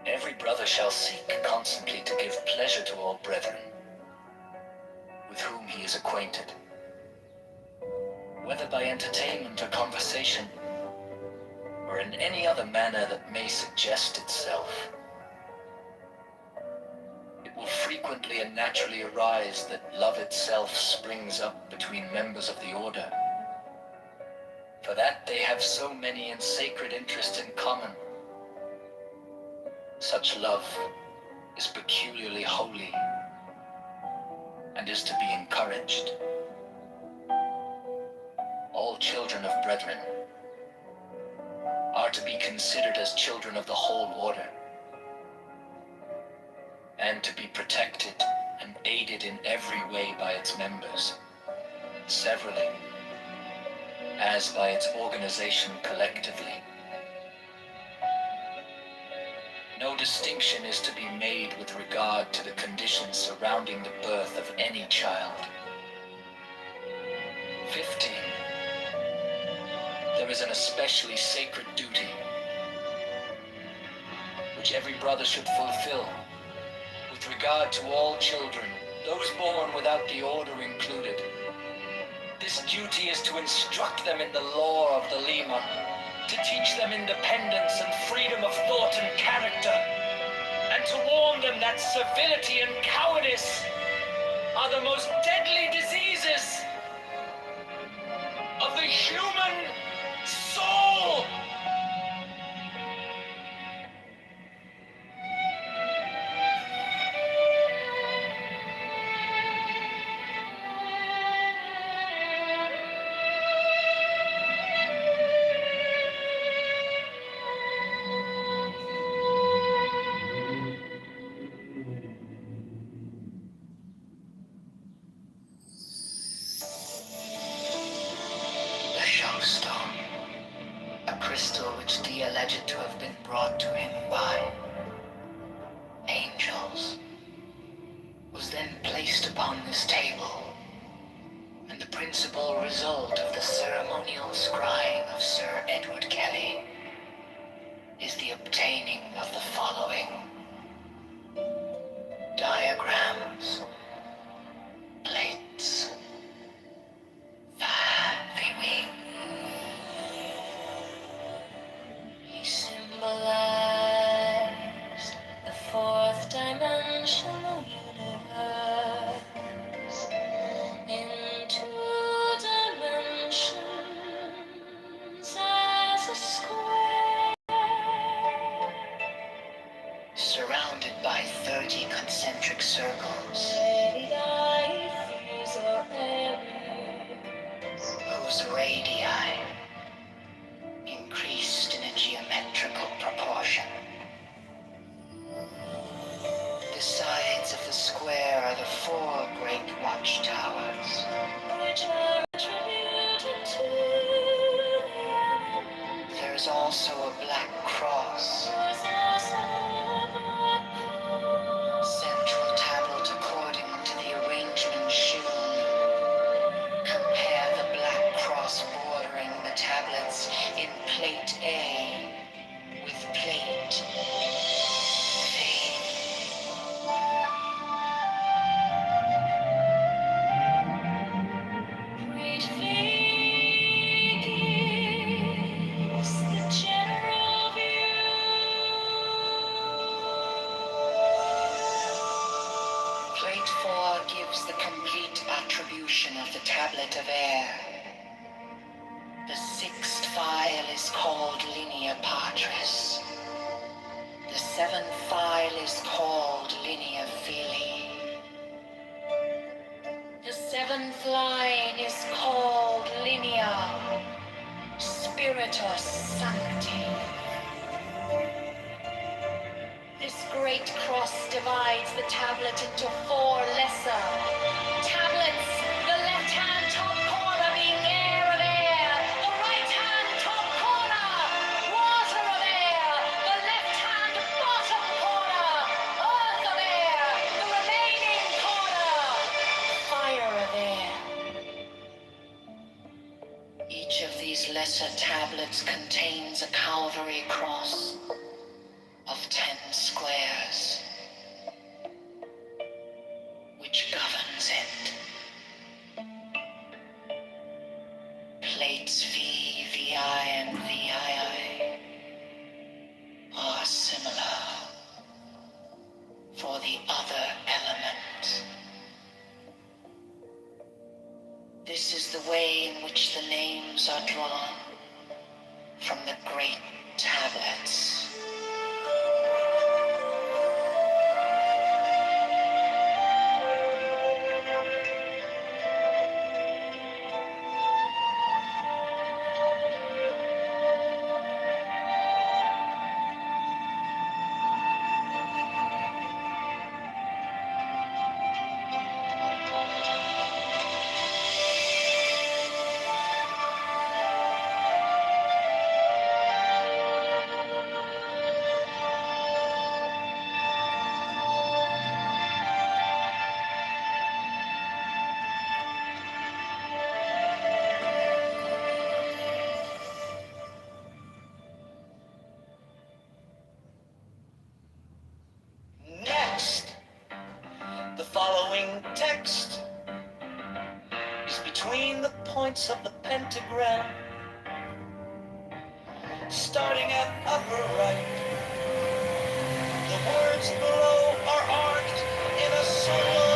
Every brother shall seek constantly to give pleasure to all brethren, with whom he is acquainted, whether by entertainment or conversation, or in any other manner that may suggest itself. It will will frequently and naturally arise that love itself springs up between members of the order. For that they have so many and sacred interests in common. Such love is peculiarly holy and is to be encouraged. All children of brethren are to be considered as children of the whole order, and to be protected and aided in every way by its members, severally, as by its organization collectively. No distinction is to be made with regard to the conditions surrounding the birth of any child. 15. There is an especially sacred duty which every brother should fulfill with regard to all children, those born without the order included. This duty is to instruct them in the law of the Lima, to teach them independence and freedom of thought and character, and to warn them that servility and cowardice are the most deadly diseases of the human soul. The Showstone, a crystal which Dee alleged to have been brought to him by angels, was then placed upon this table, and the principal result of the ceremonial scrying of Sir Edward Kelly is the obtaining of the following diagrams, plates, viewing. He symbolized the fourth dimensional universe in two dimensions as a square. Surrounded by 30 concentric circles, whose radii increased in a geometrical proportion. The sides of the square are the 4 great watchtowers, Which are attributed to the there is also a black cross, central tablet according to the arrangement shown. Compare the black cross bordering the tablets in plate A with plate B. Great figures, the general view. Plate 4 gives the complete attribution of the tablet of air. The 6th file is called Linea Patris. The 7th file is called Linea Filii. The 7th line is called Linea Spiritus Sancti. This great cross divides the tablet into 4 lesser tablets, the left-hand top corner being air of air, the right-hand top corner water of air, the left-hand bottom corner earth of air, the remaining corner fire of air. Each of these lesser tablets contains a Calvary cross of 10 squares, which governs it. Plates V, VI, and VII are similar for the other elements. in which the names are drawn from the great tablets. Next, the following text is between the points of the pentagram, starting at upper right. The words below are arced in a slow.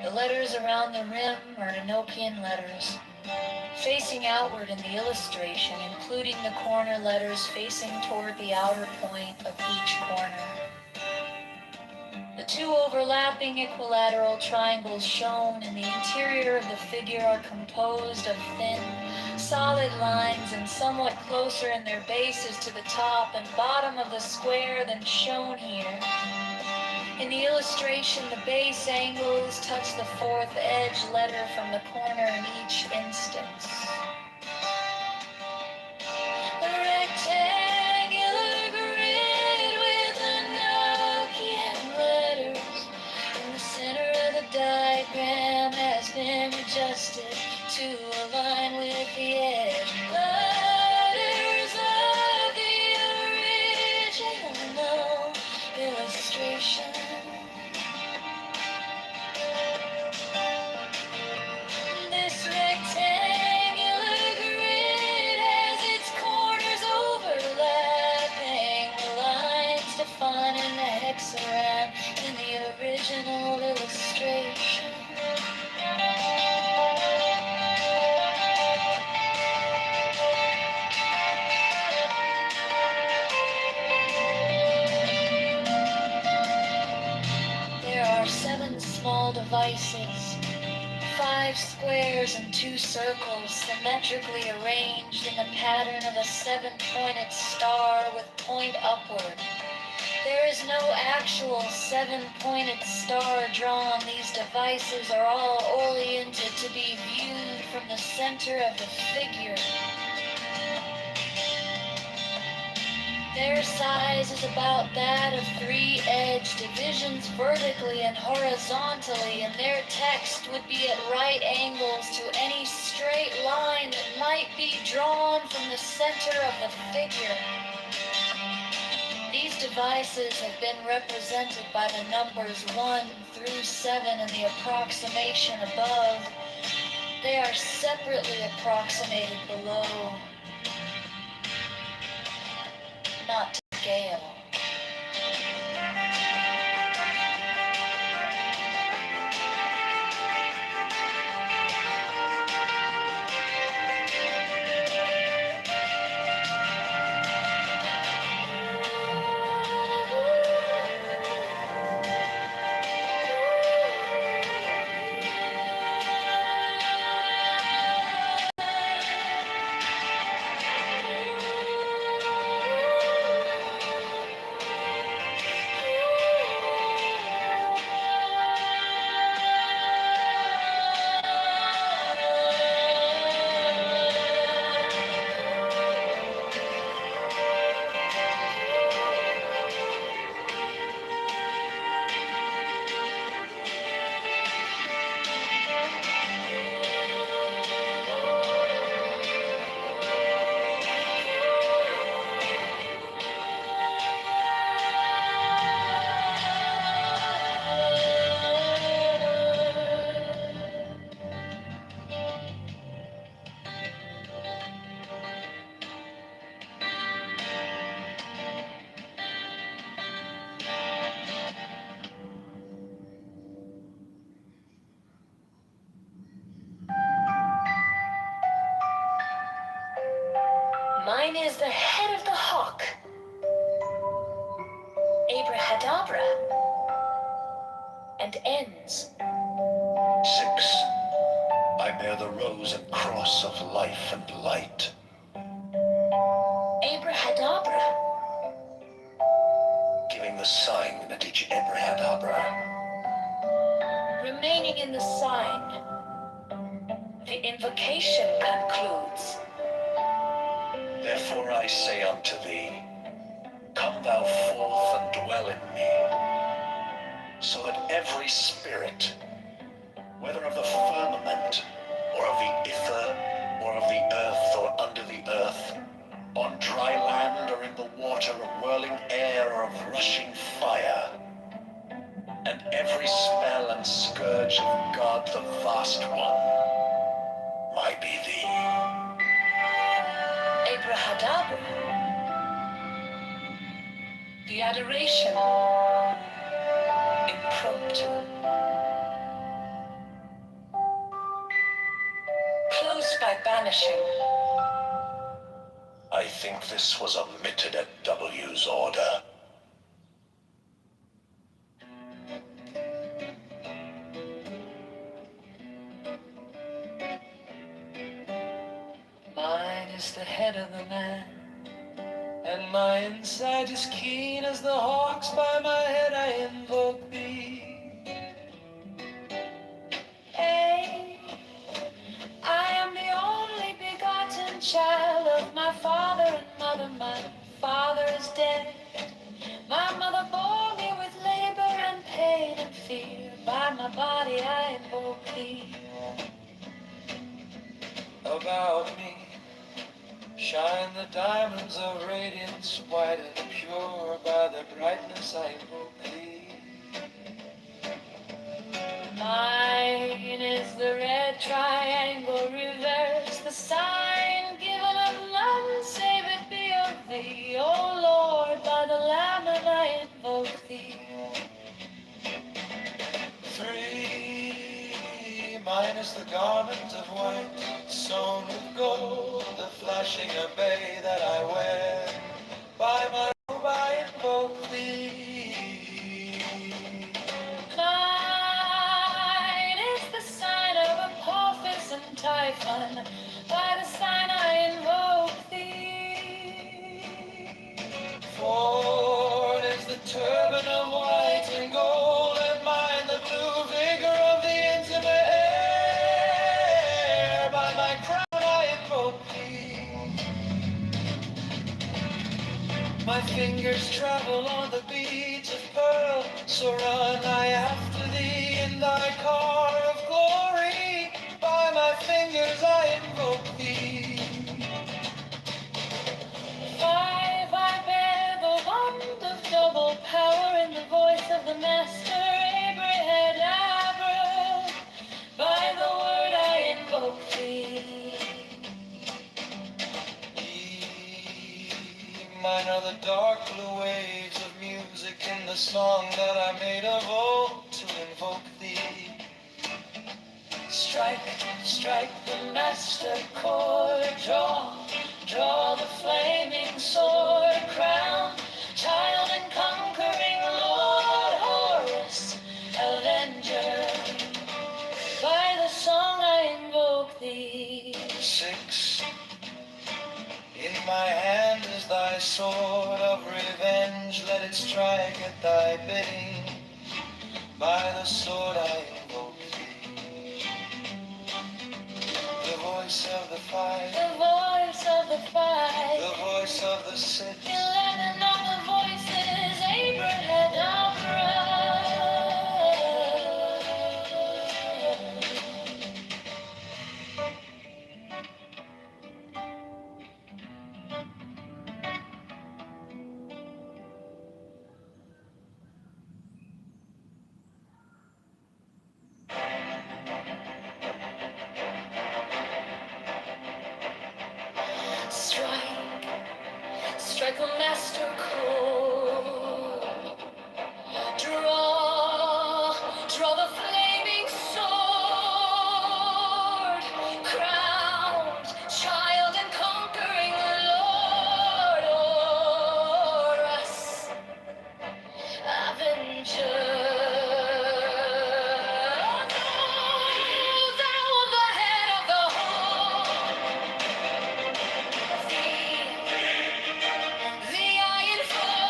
The letters around the rim are Enochian letters, facing outward in the illustration, including the corner letters facing toward the outer point of each corner. The two overlapping equilateral triangles shown in the interior of the figure are composed of thin, solid lines and somewhat closer in their bases to the top and bottom of the square than shown here. In the illustration, the base angles touch the fourth edge letter from the corner in each instance. A rectangular grid with Enochian letters in the center of the diagram has been adjusted to align with the edge letters of the original illustration. This rectangular grid has its corners overlapping the lines defining the hexagram in the original illustration. There are 7 small devices, 5 squares and 2 circles symmetrically arranged in the pattern of a 7-pointed star with point upward, There is no actual seven-pointed star drawn. These devices are all oriented to be viewed from the center of the figure. Their size is about that of three-edged divisions vertically and horizontally, and their text would be at right angles to any straight line that might be drawn from the center of the figure. These devices have been represented by the numbers 1 through 7 in the approximation above. They are separately approximated below. Not to scale. Mine is the head of the hawk. Abrahadabra. And ends. 6. I bear the rose and cross of life and light. Abrahadabra. Giving the sign at each Abrahadabra. Remaining in the sign. The invocation concludes. Therefore I say unto thee, come thou forth and dwell in me, so that every spirit, whether of the firmament, or of the ether, or of the earth, or under the earth, on dry land, or in the water, of whirling air, or of rushing fire, and every spell and scourge of God the Vast One, might be thee. Abrahadabra. The adoration. Impromptu. Close by banishing. I think this was omitted at W's order. Mine is the head of the man, and my inside is keen as the hawk's. By my head I invoke thee. Hey, I am the only begotten child of my father and mother. My father is dead. My mother bore me with labor and pain and fear. By my body I invoke thee. About me shine the diamonds of radiance, white and pure. By their brightness I invoke thee. Mine is the red triangle reverse, the sign given of none save it be of thee. O Lord, by the Lamb and I invoke thee. 3. Mine is the garment of white, sewn with gold, the flashing obey that I wear. By my robe I invoke thee. Mine is the sign of Apophis and Typhon, by the sign I invoke thee. 4 is the My fingers travel on the beads of pearl, so run I after thee in thy car of glory. By my fingers I invoke thee. Five, I bear the wand of double power in the voice of the Master, Abrahadabra. By the word I invoke thee. Mine are the dark blue waves of music in the song that I made of old to invoke thee. Strike, strike the master chord, draw the flaming sword, crown, child and conquering Lord, Horus, avenger. By the song I invoke thee. 6. In my hand is thy sword of revenge, let it strike at thy bidding. By the sword I invoke thee. The voice of the five, The voice of the five, the voice of the 6, 11 of the voices, Abrahadabra. Strike, strike a master chord. Draw the flaming sword. Crowned, child and conquering Lord, Horus, avenger. Thou the head of the whole. Thee I invoke.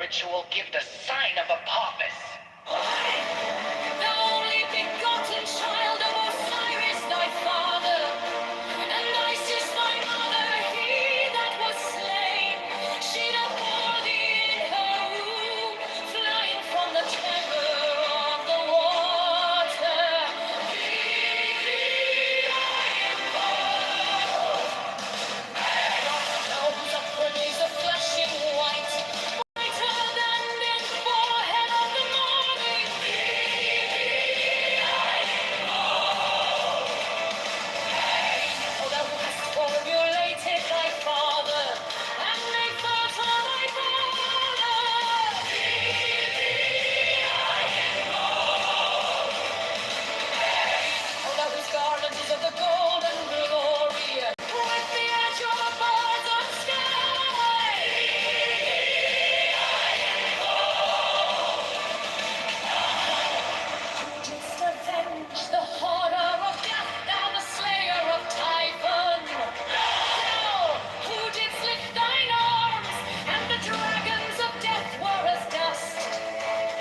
ritual give the sign of Apophis? The only begotten child of Osiris thy father, and Isis thy mother, he that was slain. She that bore thee in her womb, flying from the terror of the water. Thee I know whose upward is a flashing white, brighter than the forehead of the morning. Oh, thou hast formulated thy father, and made fertile thy father. Oh, thou whose garment is of the golden glory, with the azure birds of sky. Who didst avenge the horror of death, thou the slayer of Typhon? Thou who didst lift thine arms, and the dragons of death were as dust.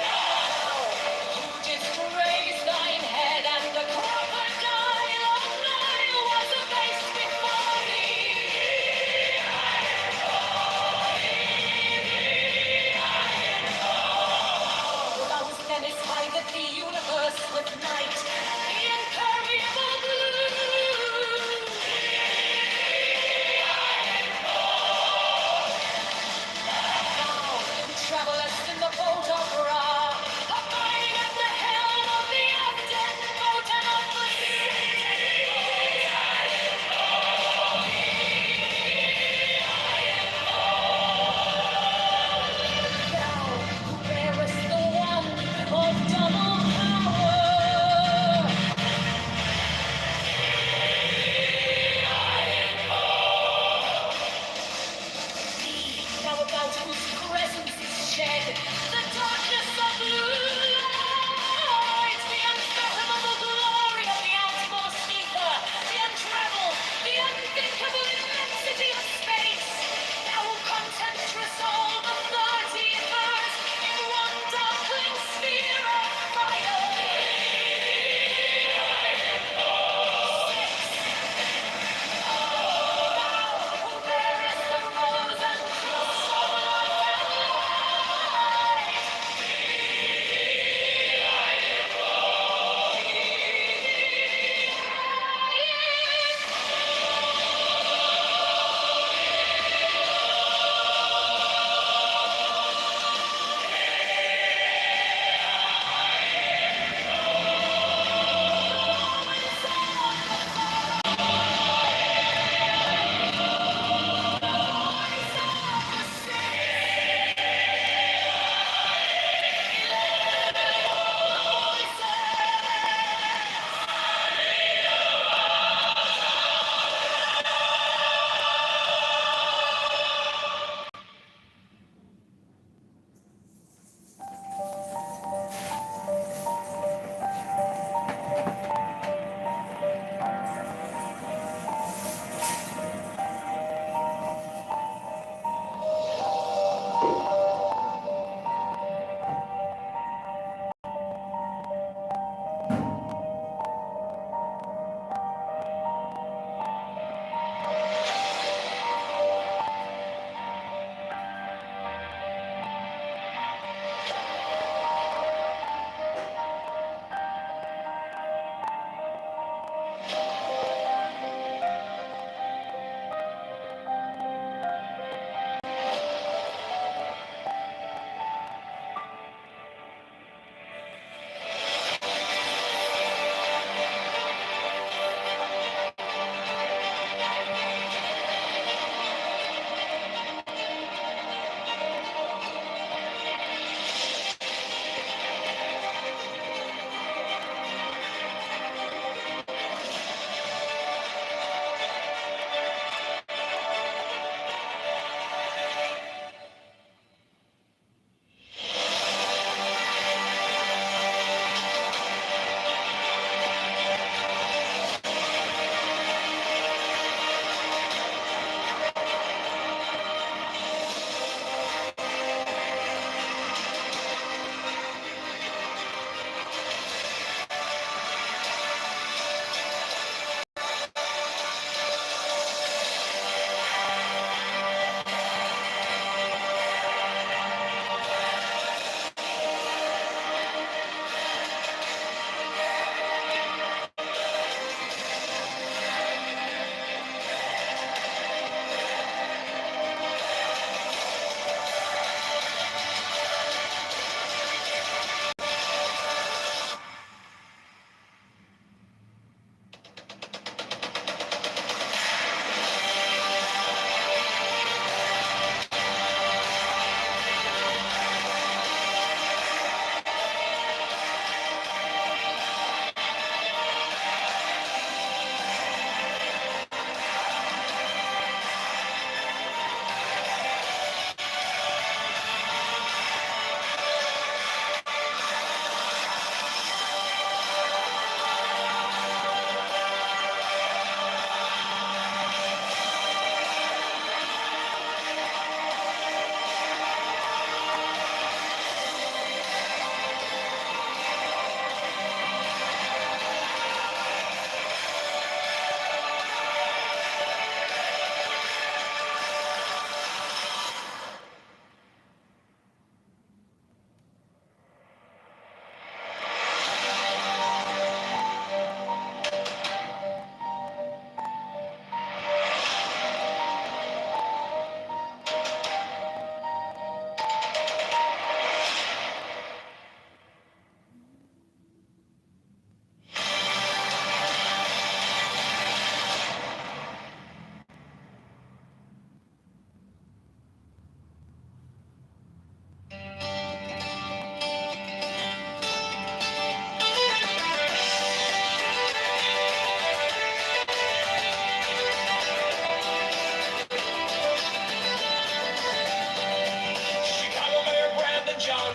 Thou who didst raise thine head, and the crocodile of Nile was abased before thee. Thou who menaced by the universe with night, the impermeable blue. Thou who travelest in the boat of Ra, abiding at the helm of the undead boat and of the sea. Thou who bearest the wand of double power. Thou about whose presence is shed the darkness of blue light, the unfathomable glory of the outmost ether, the untraveled, the unthinkable immensity of space. Thou who concentrest all the 30th in one darkling sphere of fire. Thou who bearest the rose and cross of life and light.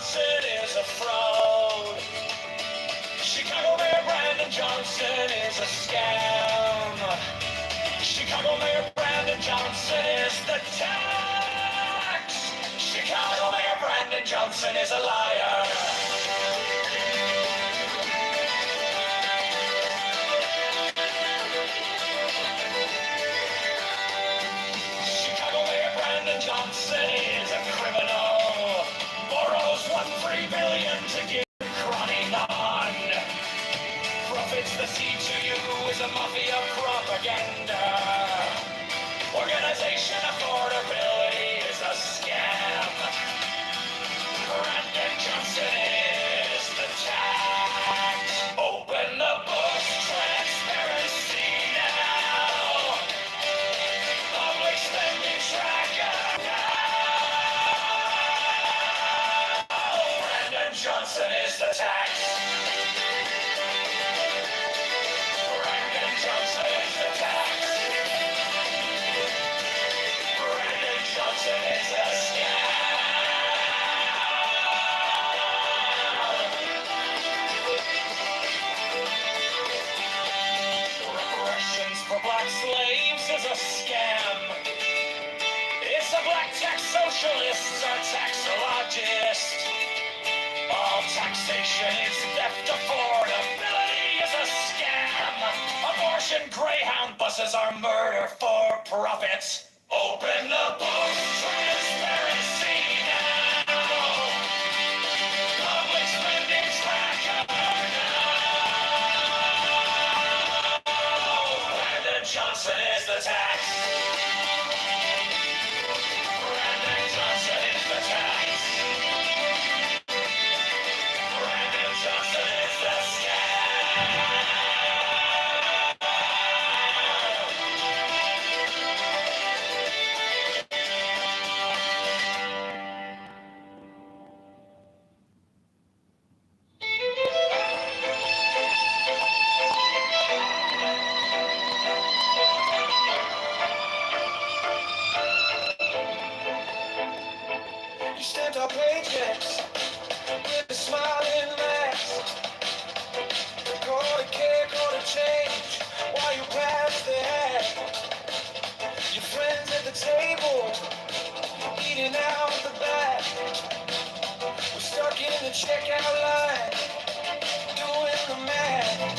Johnson is a fraud. Chicago Mayor Brandon Johnson is a scam. Chicago Mayor Brandon Johnson is the tax. Chicago Mayor Brandon Johnson is a liar. Chicago Mayor Brandon Johnson is a criminal. Borrows $1.3 billion to give crony non. Profits the C2U is a mafia propaganda. Organization affordability is a scam. Brandon Johnson is the tax. Open the books, transparency now. Public spending tracker now. Brandon Johnson is the tax. Brandon Johnson is the tax. Brandon Johnson is a scam. Reparations for black slaves is a scam. It's the black tax socialists are taxologists. All taxation is theft. Affordability is a scam. Abortion Greyhound buses are murder for profits. Open the books, transparency now. Public spending tracker now. Brandon Johnson is the tax. Brandon Johnson is the tax. Brandon Johnson is the scam. You stamped our paychecks with a smiling mask. Call to care, call to change while you pass the hat. Your friends at the table eating out the back. We're stuck in the checkout line doing the math.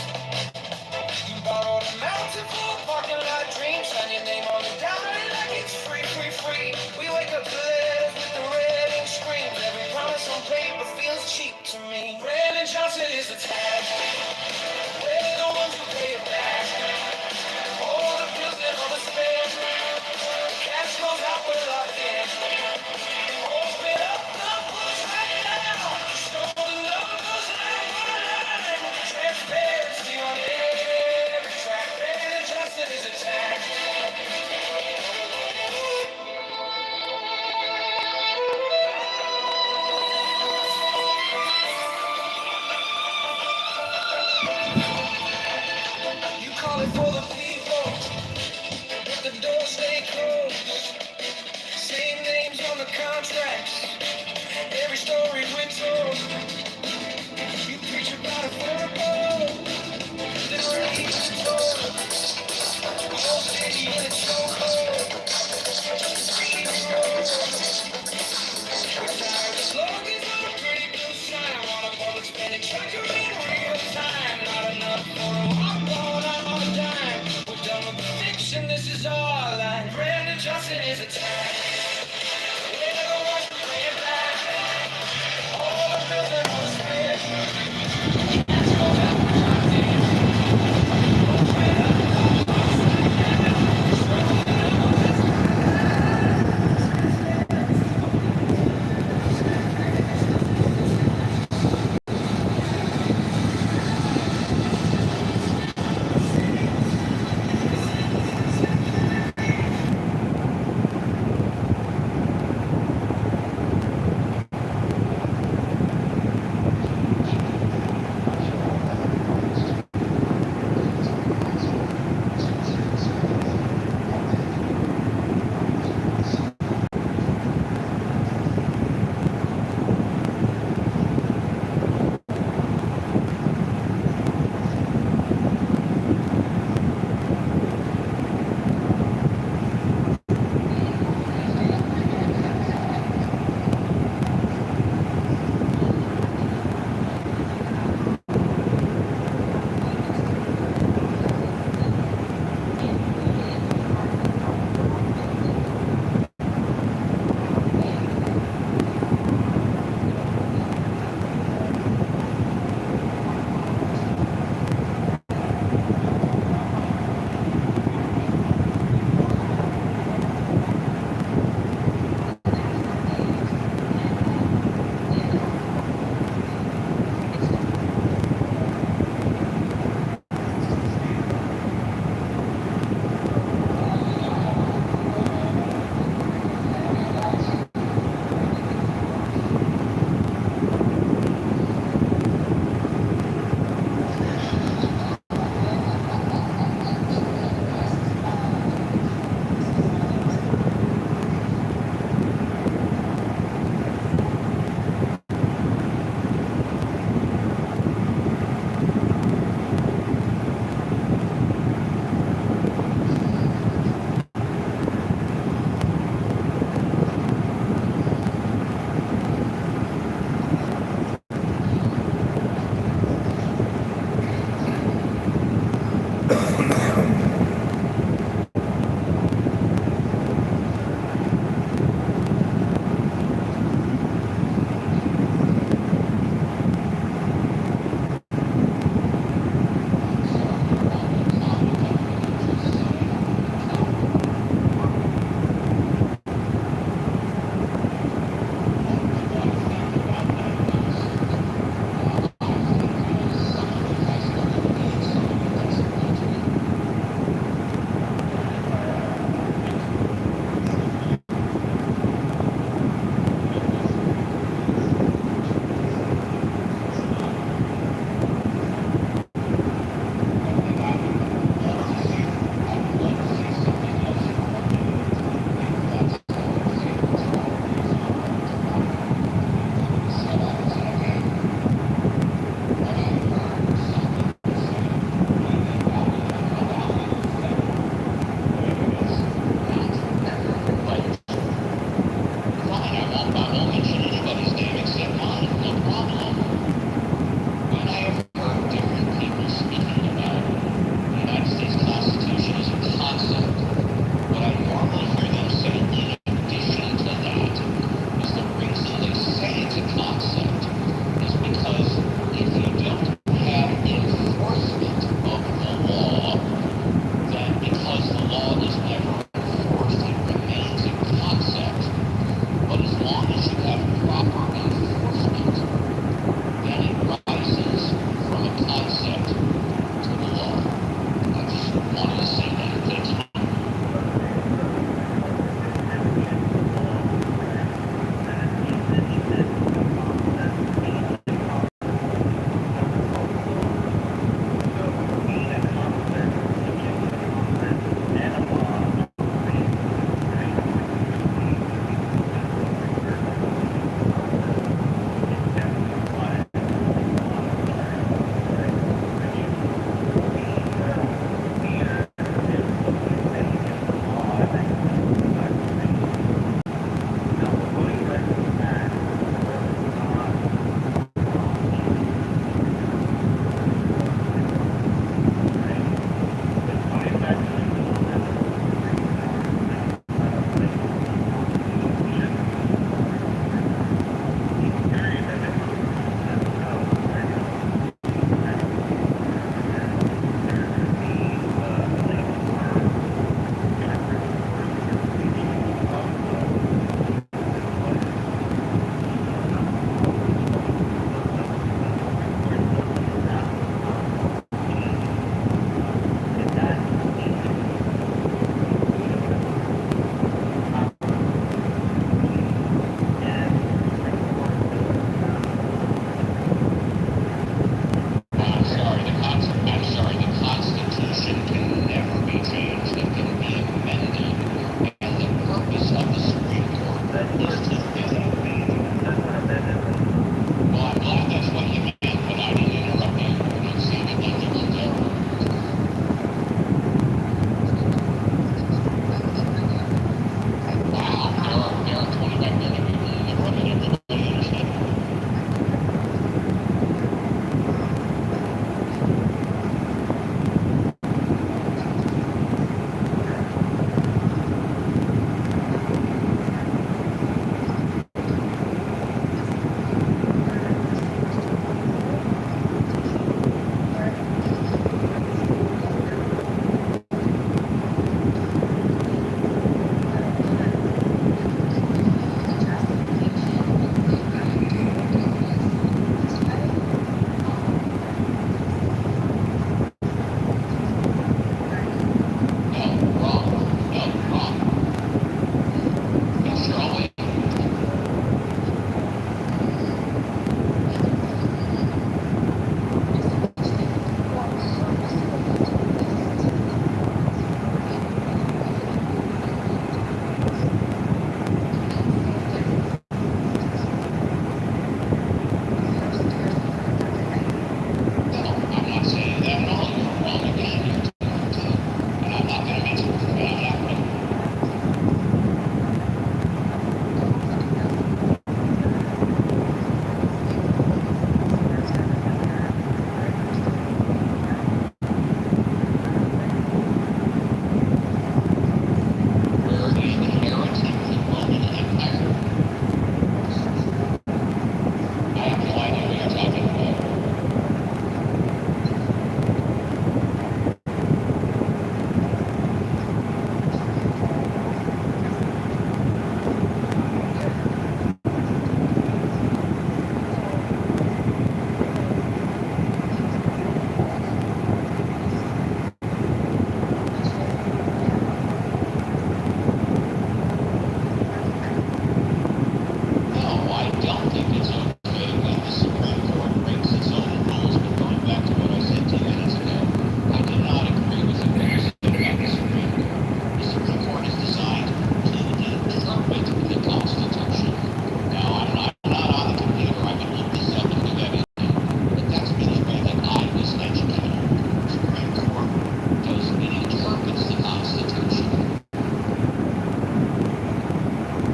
You borrowed a mountain full of parking lot dreams. Sign your name on the download like it's free, free, free. We wake up to letters with the red ink screams. Every promise on paper feels cheap to me. Brandon Johnson is the tag. We're the ones who pay it back. All the bills and all the spends. Cash goes out, we're locked in. Open up the books right now. Stolen numbers and line. Transparency on every track. Brandon Johnson is a tag. You call it for the people, but the doors stay closed. Same names on the contracts, every story we're told. You preach about affordable, then we're even told. Whole city in a chokehold. Speed road. We're tired as long as our pretty blue sign on a public spending tracker in real time. Not enough for a walk on a dime. We're done with the fiction, this is our line. Brandon Johnson is a tag. We're the ones who pay it back. All the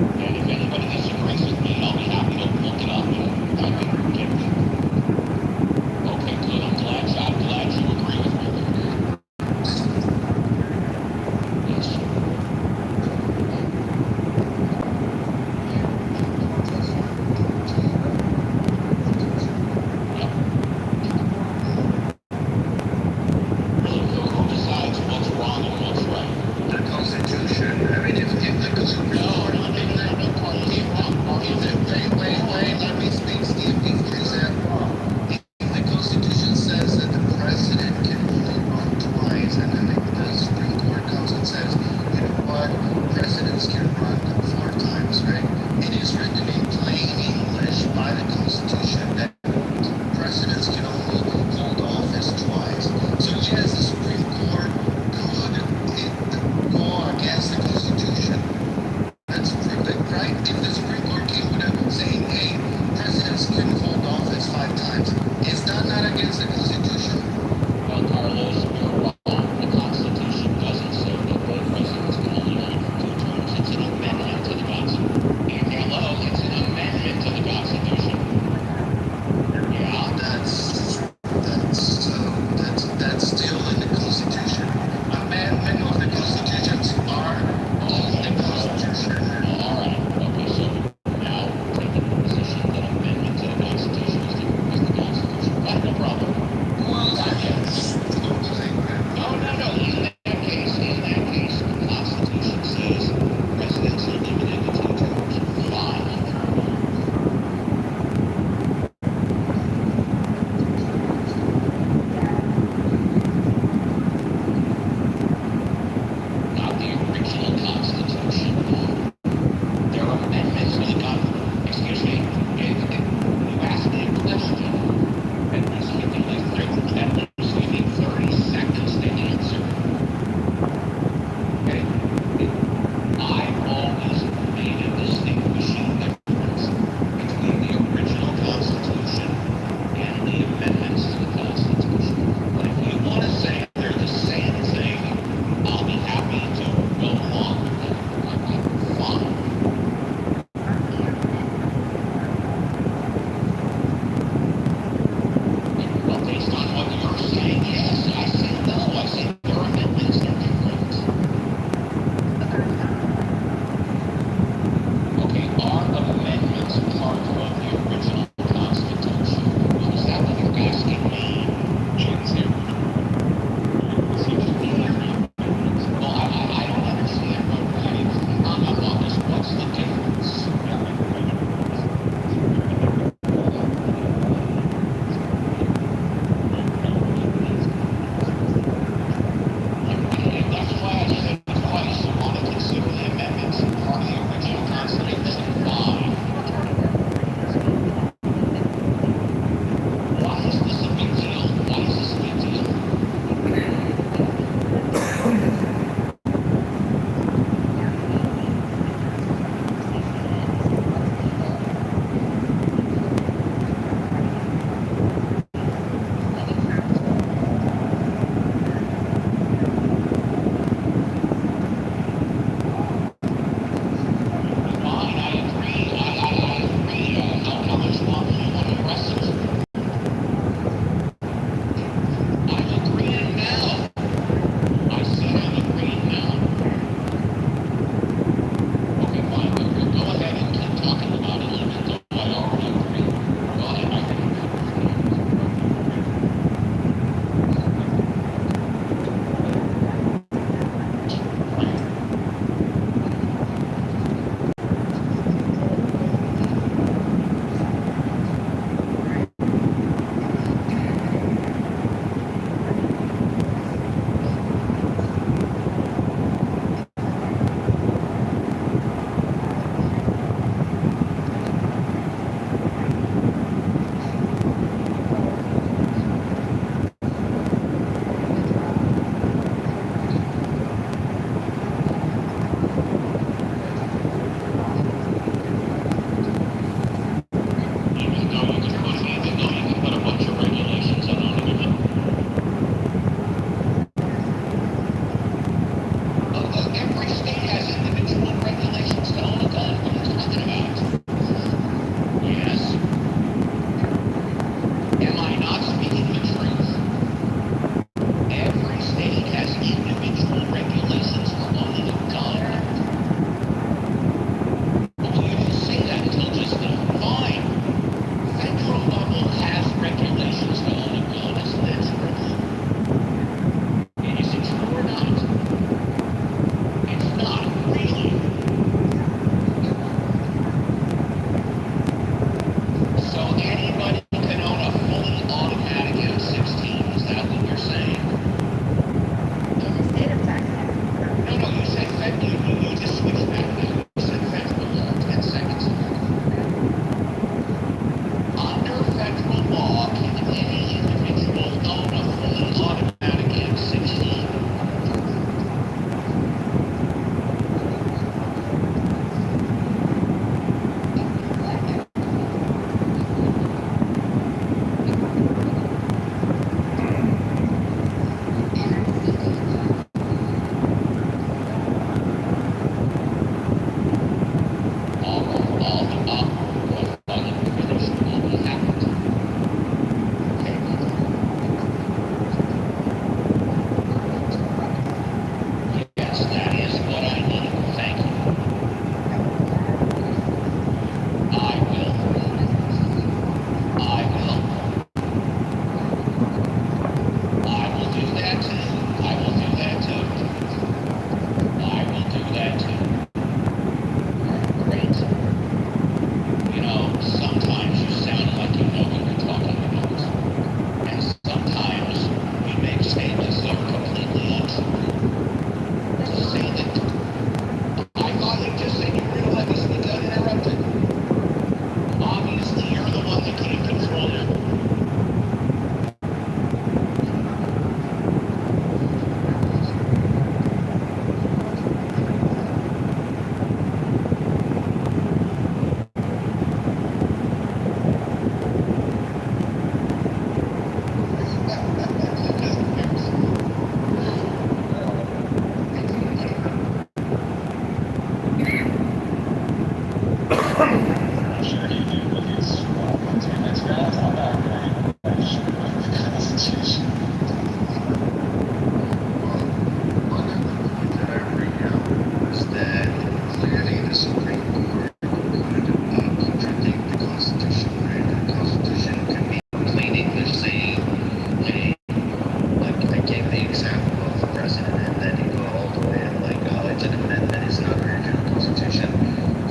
And if anybody disagrees with me, I'll be happy to look it up and get it. Okay, good. I'm glad you agree with me. Yes. Yep. Who decides what's wrong and what's right? The Constitution. I mean, if the Constitution. No, we're not making that no I'm sure he knew what he was walking into next. I'm not very sure about the Constitution. Well, one of the points that I bring out was that clearly the Supreme Court could contradict the Constitution, right? The Constitution can be plain English saying, hey, like I gave the example of the president, and then you go all the way and like, oh, it's an amendment, it's not original Constitution.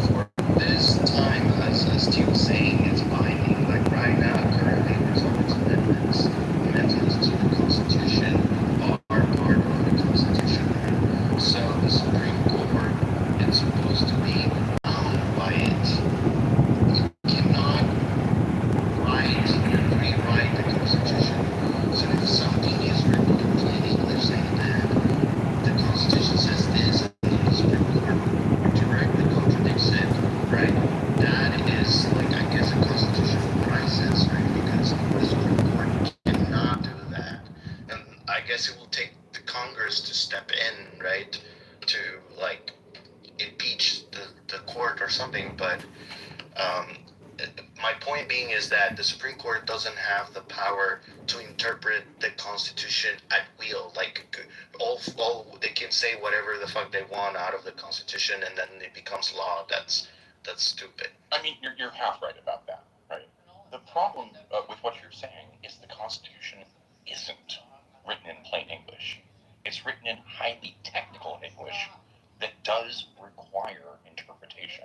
For this time, as T was saying, it's binding. Like right now, currently, there's always amendments to the Constitution are part of the Constitution. Right? So the Supreme Court, it's supposed to be bound by it. You cannot write and rewrite the Constitution. So if something is written in plain English saying that the Constitution says this, and then the Supreme Court directly contradicts it, right? That is like, I guess, a constitutional crisis, right? Because the Supreme Court cannot do that, and I guess it will take the Congress to step in, right, to like impeach the court or something. But um, my point being is that the Supreme Court doesn't have the power to interpret the Constitution at will. Like all they can say whatever the fuck they want out of the Constitution, and then it becomes law. That's stupid. I mean, you're half right about that, right? The problem with what you're saying is the Constitution isn't written in plain English. It's written in highly technical English that does require interpretation.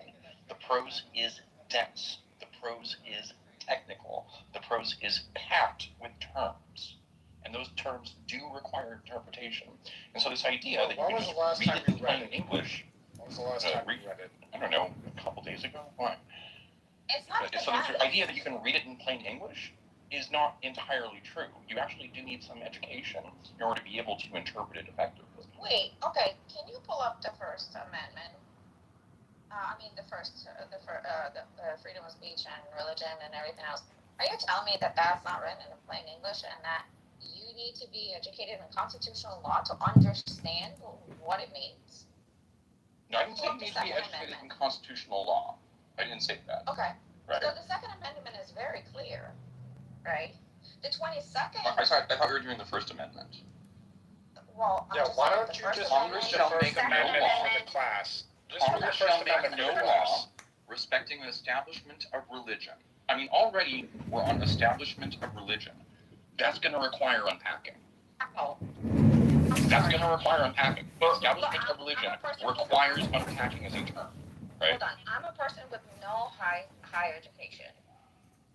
The prose is dense. The prose is technical. The prose is packed with terms. And those terms do require interpretation. And so this idea that you When can was just the last read time it in you read plain it? English, When was the last time you read it? I don't know, a couple days ago? Why? It's not So the idea that you can read it in plain English is not entirely true. You actually do need some education in order to be able to interpret it effectively. Wait, okay, can you pull up the First Amendment? The freedom of speech and religion and everything else. Are you telling me that that's not written in plain English and that you need to be educated in constitutional law to understand what it means? No, I didn't say you need to be educated in constitutional law. I didn't say that. Okay. Right. So the Second Amendment is very clear, right? The 22nd. I thought we were doing the First Amendment. Well, Yeah, why don't you just Congress read the shall First make no Amendment law. for the class? Just read the Congress First shall make Amendment no for the law class. respecting the establishment of religion. I mean, already we're on establishment of religion. That's going to require unpacking. Oh. That's going to require unpacking. Establishment of religion requires unpacking as a term, right? Hold on. I'm a person with no high education.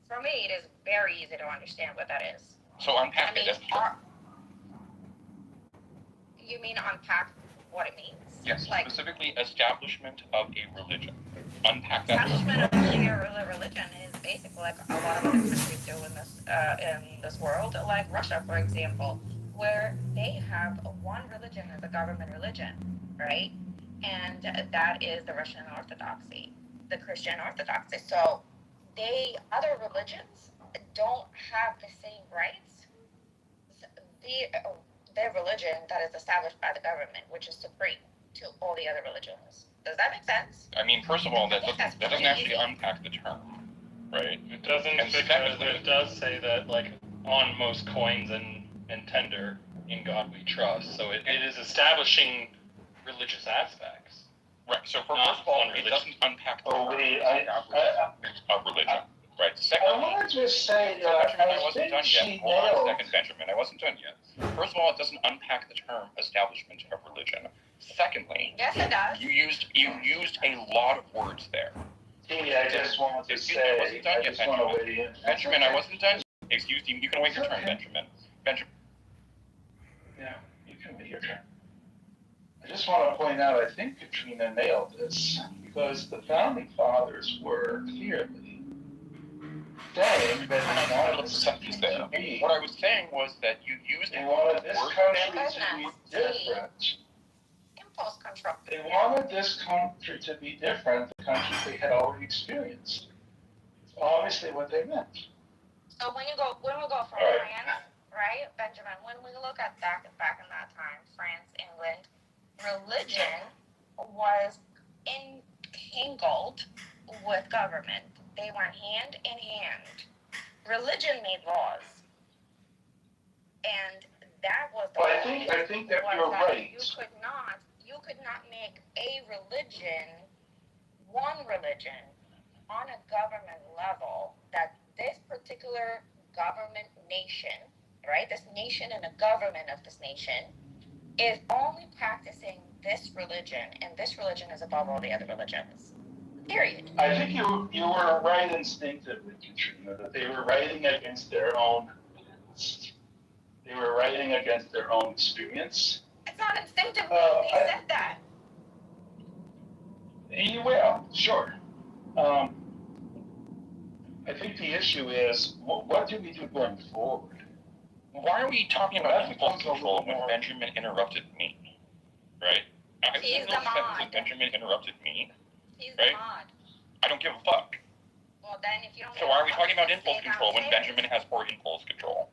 For me, it is very easy to understand what that is. So unpack it as a term. You mean unpack what it means? Yes, like, specifically establishment of a religion. Unpack that. Establishment of a religion is basically like a lot of other countries do in this world, like Russia, for example, where they have one religion as a government religion, right? And that is the Russian Orthodoxy, the Christian Orthodoxy. So other religions don't have the same rights. Their religion that is established by the government, which is supreme to all the other religions. Does that make sense? I mean, first of all, that doesn't actually unpack the term, right? It doesn't, because it does say that, like, on most coins and tender, in God we trust. So it is establishing religious aspects. Right. So first of all, it doesn't unpack the term of religion. Right. Secondly, I want to just say Benjamin, I I wasn't done think yet. she Hold on a nailed. second, Benjamin. I wasn't done yet. First of all, it doesn't unpack the term establishment of religion. Secondly, yes, it does. You used a lot of words there. I just wanted to say, I just want to weigh in. Benjamin, I wasn't done. Excuse me. You can wait your turn, Benjamin. Benjamin. Yeah, you can wait your turn. I just want to point out, I think Katrina nailed this, because the founding fathers were clearly saying that they wanted this country to be. What I was saying was that you used They a lot wanted of this words country there. to be different. Impulse control. They wanted this country to be different, the country they had already experienced. It's obviously what they meant. So when we go from Right. France, right, Benjamin, when we look at back in that time, France, England, religion was entangled with government. They went hand in hand. Religion made laws, and that was the Well, point. I think that was you're that right. You could not make a religion, one religion, on a government level, that this particular government nation, right, this nation and the government of this nation is only practicing this religion, and this religion is above all the other religions. Period. I think you were right instinctively, Katrina, that they were writing against their own. They were writing against their own experience. It's not instinctively. They said that. Well, sure. I think the issue is, what do we do going forward? Why are we talking about impulse control when Benjamin interrupted me? Right? I He's was the mod. that Benjamin interrupted me. He's right? the mod. I don't give a fuck. Well, then if you don't. So why are we talking about impulse control when Benjamin has poor impulse control?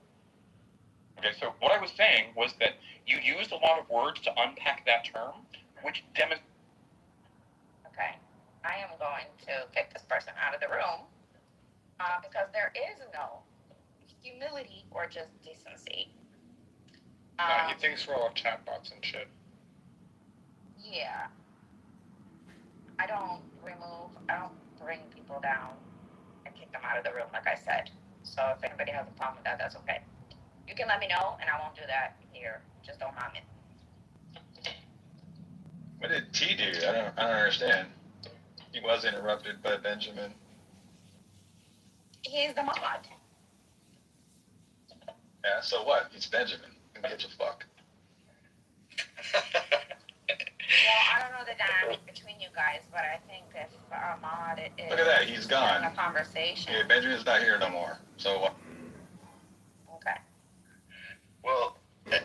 Okay, so what I was saying was that you used a lot of words to unpack that term, which demonstrates. Okay, I am going to kick this person out of the room because there is no humility or just decency. He thinks we're all chatbots and shit. Yeah. I don't bring people down and kick them out of the room, like I said. So if anybody has a problem with that, that's okay. You can let me know, and I won't do that here. Just don't harm it. What did T do? I don't understand. He was interrupted by Benjamin. He's the mod. Yeah, so what? He's Benjamin. He gives a fuck. Well, I don't know the dynamic between you guys, but I think if Ahmad is Look at that, he's gone. having a conversation. Yeah, Benjamin's not here no more. So what? Okay. Well,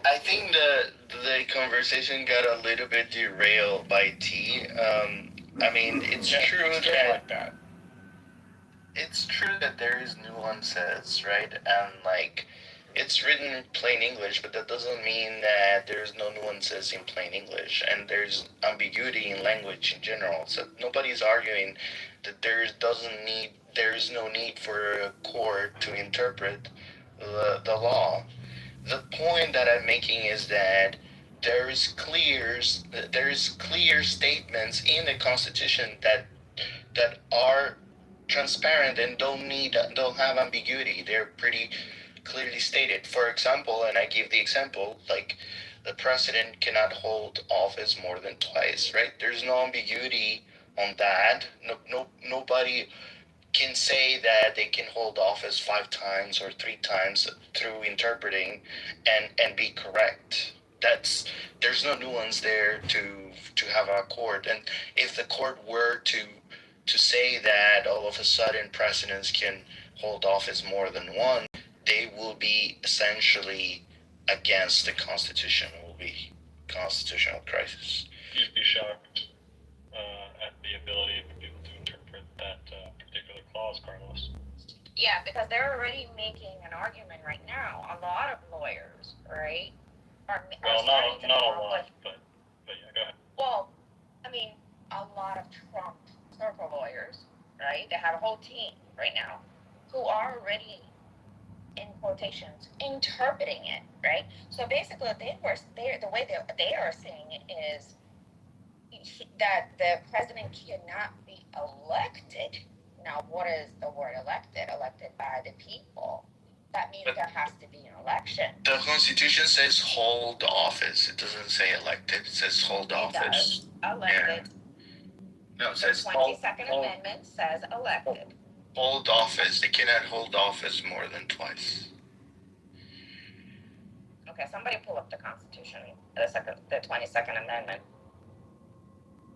I think the conversation got a little bit derailed by T. I mean, it's true that it's true that there is nuances, right? And like, it's written in plain English, but that doesn't mean that there's no nuances in plain English, and there's ambiguity in language in general. So nobody's arguing that there is no need for a court to interpret the law. The point that I'm making is that there is clear statements in the Constitution that are transparent and don't have ambiguity. They're pretty clearly stated. For example, and I give the example, like the president cannot hold office more than twice, right? There's no ambiguity on that. Nobody can say that they can hold office 5 times or 3 times through interpreting and be correct. There's no nuance there to have a court. And if the court were to say that all of a sudden presidents can hold office more than one, they will be essentially against the Constitution. It will be constitutional crisis. You'd be shocked at the ability for people to interpret that particular clause, Carlos. Yeah, because they're already making an argument right now. A lot of lawyers, right? Well, not a lot, but yeah, go ahead. Well, I mean, a lot of Trump circle lawyers, right? They have a whole team right now who are already, in quotations, interpreting it, right? So basically, the way they are saying it is that the president cannot be elected. Now, what is the word elected? Elected by the people. That means there has to be an election. The Constitution says hold office. It doesn't say elected. It says hold office. Elected. Yeah. No, it says The 22nd Amendment says elected. Hold office. They cannot hold office more than twice. Okay, somebody pull up the Constitution, the 22nd Amendment.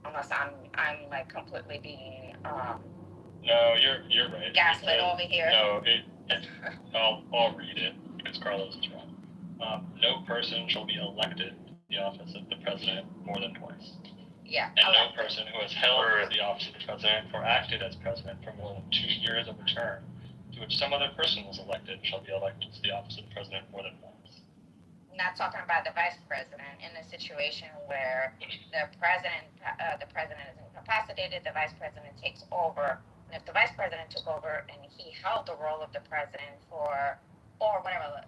Unless I'm like completely being No, you're right. gaslit over here. No, I'll read it because Carlos is wrong. No person shall be elected to the office of the president more than twice. Yeah. And no person who has held the office of the president or acted as president for more than 2 years of a term to which some other person was elected shall be elected to the office of the president more than once. not talking about the vice president, in a situation where the president is incapacitated, the vice president takes over. And if the vice president took over and he held the role of the president for, or whatever,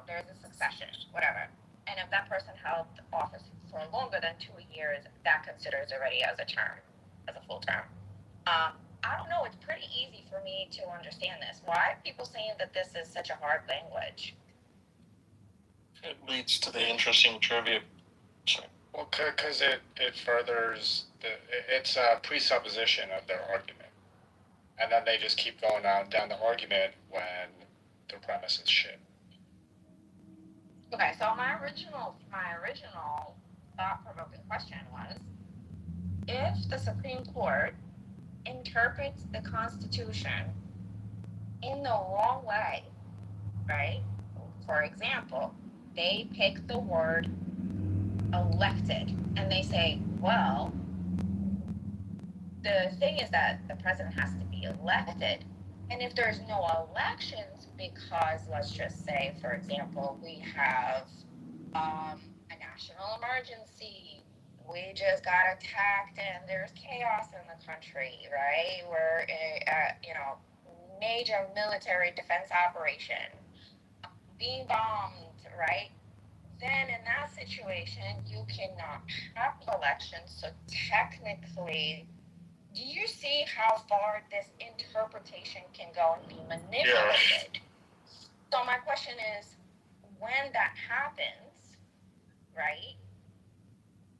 there's a succession, whatever. And if that person held office for longer than 2 years, that considers already as a term, as a full term. I don't know, it's pretty easy for me to understand this. Why are people saying that this is such a hard language? It leads to the interesting trivia. Sorry. Well, because it furthers it's a presupposition of their argument, and then they just keep going on down the argument when the premise is shit. Okay, so my original thought-provoking question was, if the Supreme Court interprets the Constitution in the wrong way, right? For example, they pick the word elected and they say, well, the thing is that the president has to be elected. And if there's no elections because, let's just say, for example, we have a national emergency, we just got attacked and there's chaos in the country, right? We're major military defense operation, being bombed, right? Then in that situation, you cannot have elections. So technically, do you see how far this interpretation can go and be manipulated? Yeah. So my question is, when that happens, right,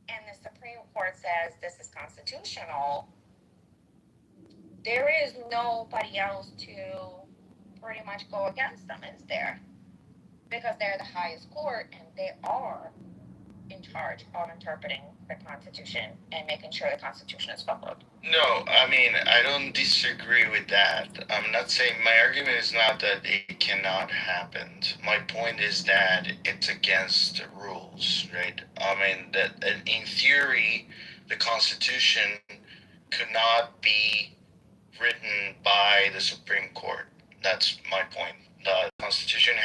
and the Supreme Court says this is constitutional, there is nobody else to pretty much go against them, is there? Because they're the highest court and they are in charge of interpreting the Constitution and making sure the Constitution is followed. No, I mean, I don't disagree with that. I'm not saying, my argument is not that it cannot happen. My point is that it's against the rules, right? I mean, that in theory, the Constitution could not be written by the Supreme Court. That's my point. The Constitution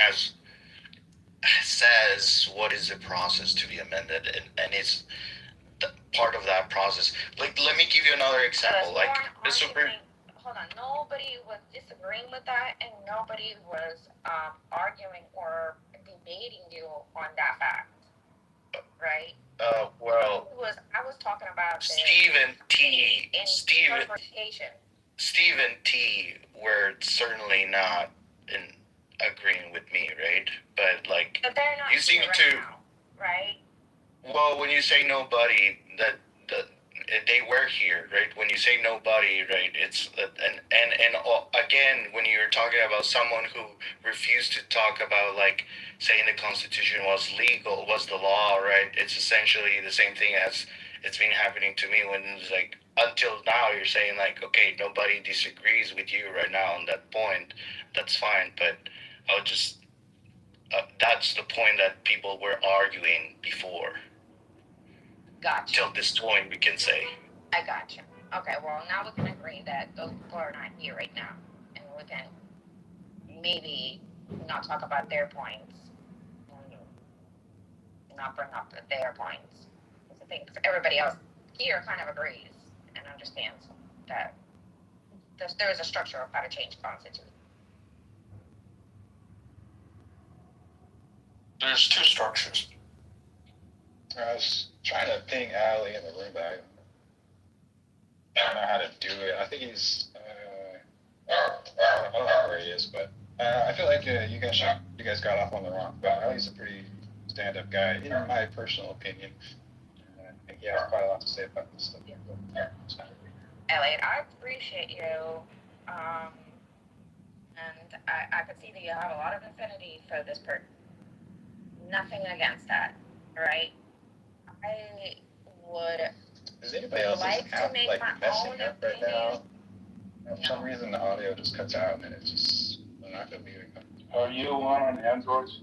says what is the process to be amended, and it's part of that process. Like, let me give you another example. Like the Supreme. Hold on, nobody was disagreeing with that, and nobody was arguing or debating you on that fact, right? Well, I was talking about Stephen T. Stephen T. were certainly not in agreeing with me, right? But like, but they're not, you seem right to, now, right? Well, when you say nobody, that they were here, right? When you say nobody, right? It's and again, when you're talking about someone who refused to talk about, like, saying the Constitution was legal, was the law, right? It's essentially the same thing as it's been happening to me when it's like, until now you're saying like, okay, nobody disagrees with you right now on that point. That's fine, but I'll just that's the point that people were arguing before. Gotcha. Till this point, we can say. I gotcha. Okay, well, now we can agree that those people are not here right now, and we can maybe not talk about their points, and not bring up their points. Because I think everybody else here kind of agrees and understands that there is a structure of how to change the Constitution. There's two structures. I was trying to ping Ali in the room, but I don't know how to do it. I think he's, I don't know where he is, but I feel like you guys got off on the wrong foot. Ali's a pretty stand-up guy, in my personal opinion. I think he has quite a lot to say about this stuff. Elliot, I appreciate you, and I could see that you have a lot of affinity for this person. Nothing against that, right? I would. Does anybody else like to make like my messing own up right now? opinion. For some reason, the audio just cuts out, and it's just, I'm not gonna be able to. Are you on Androids?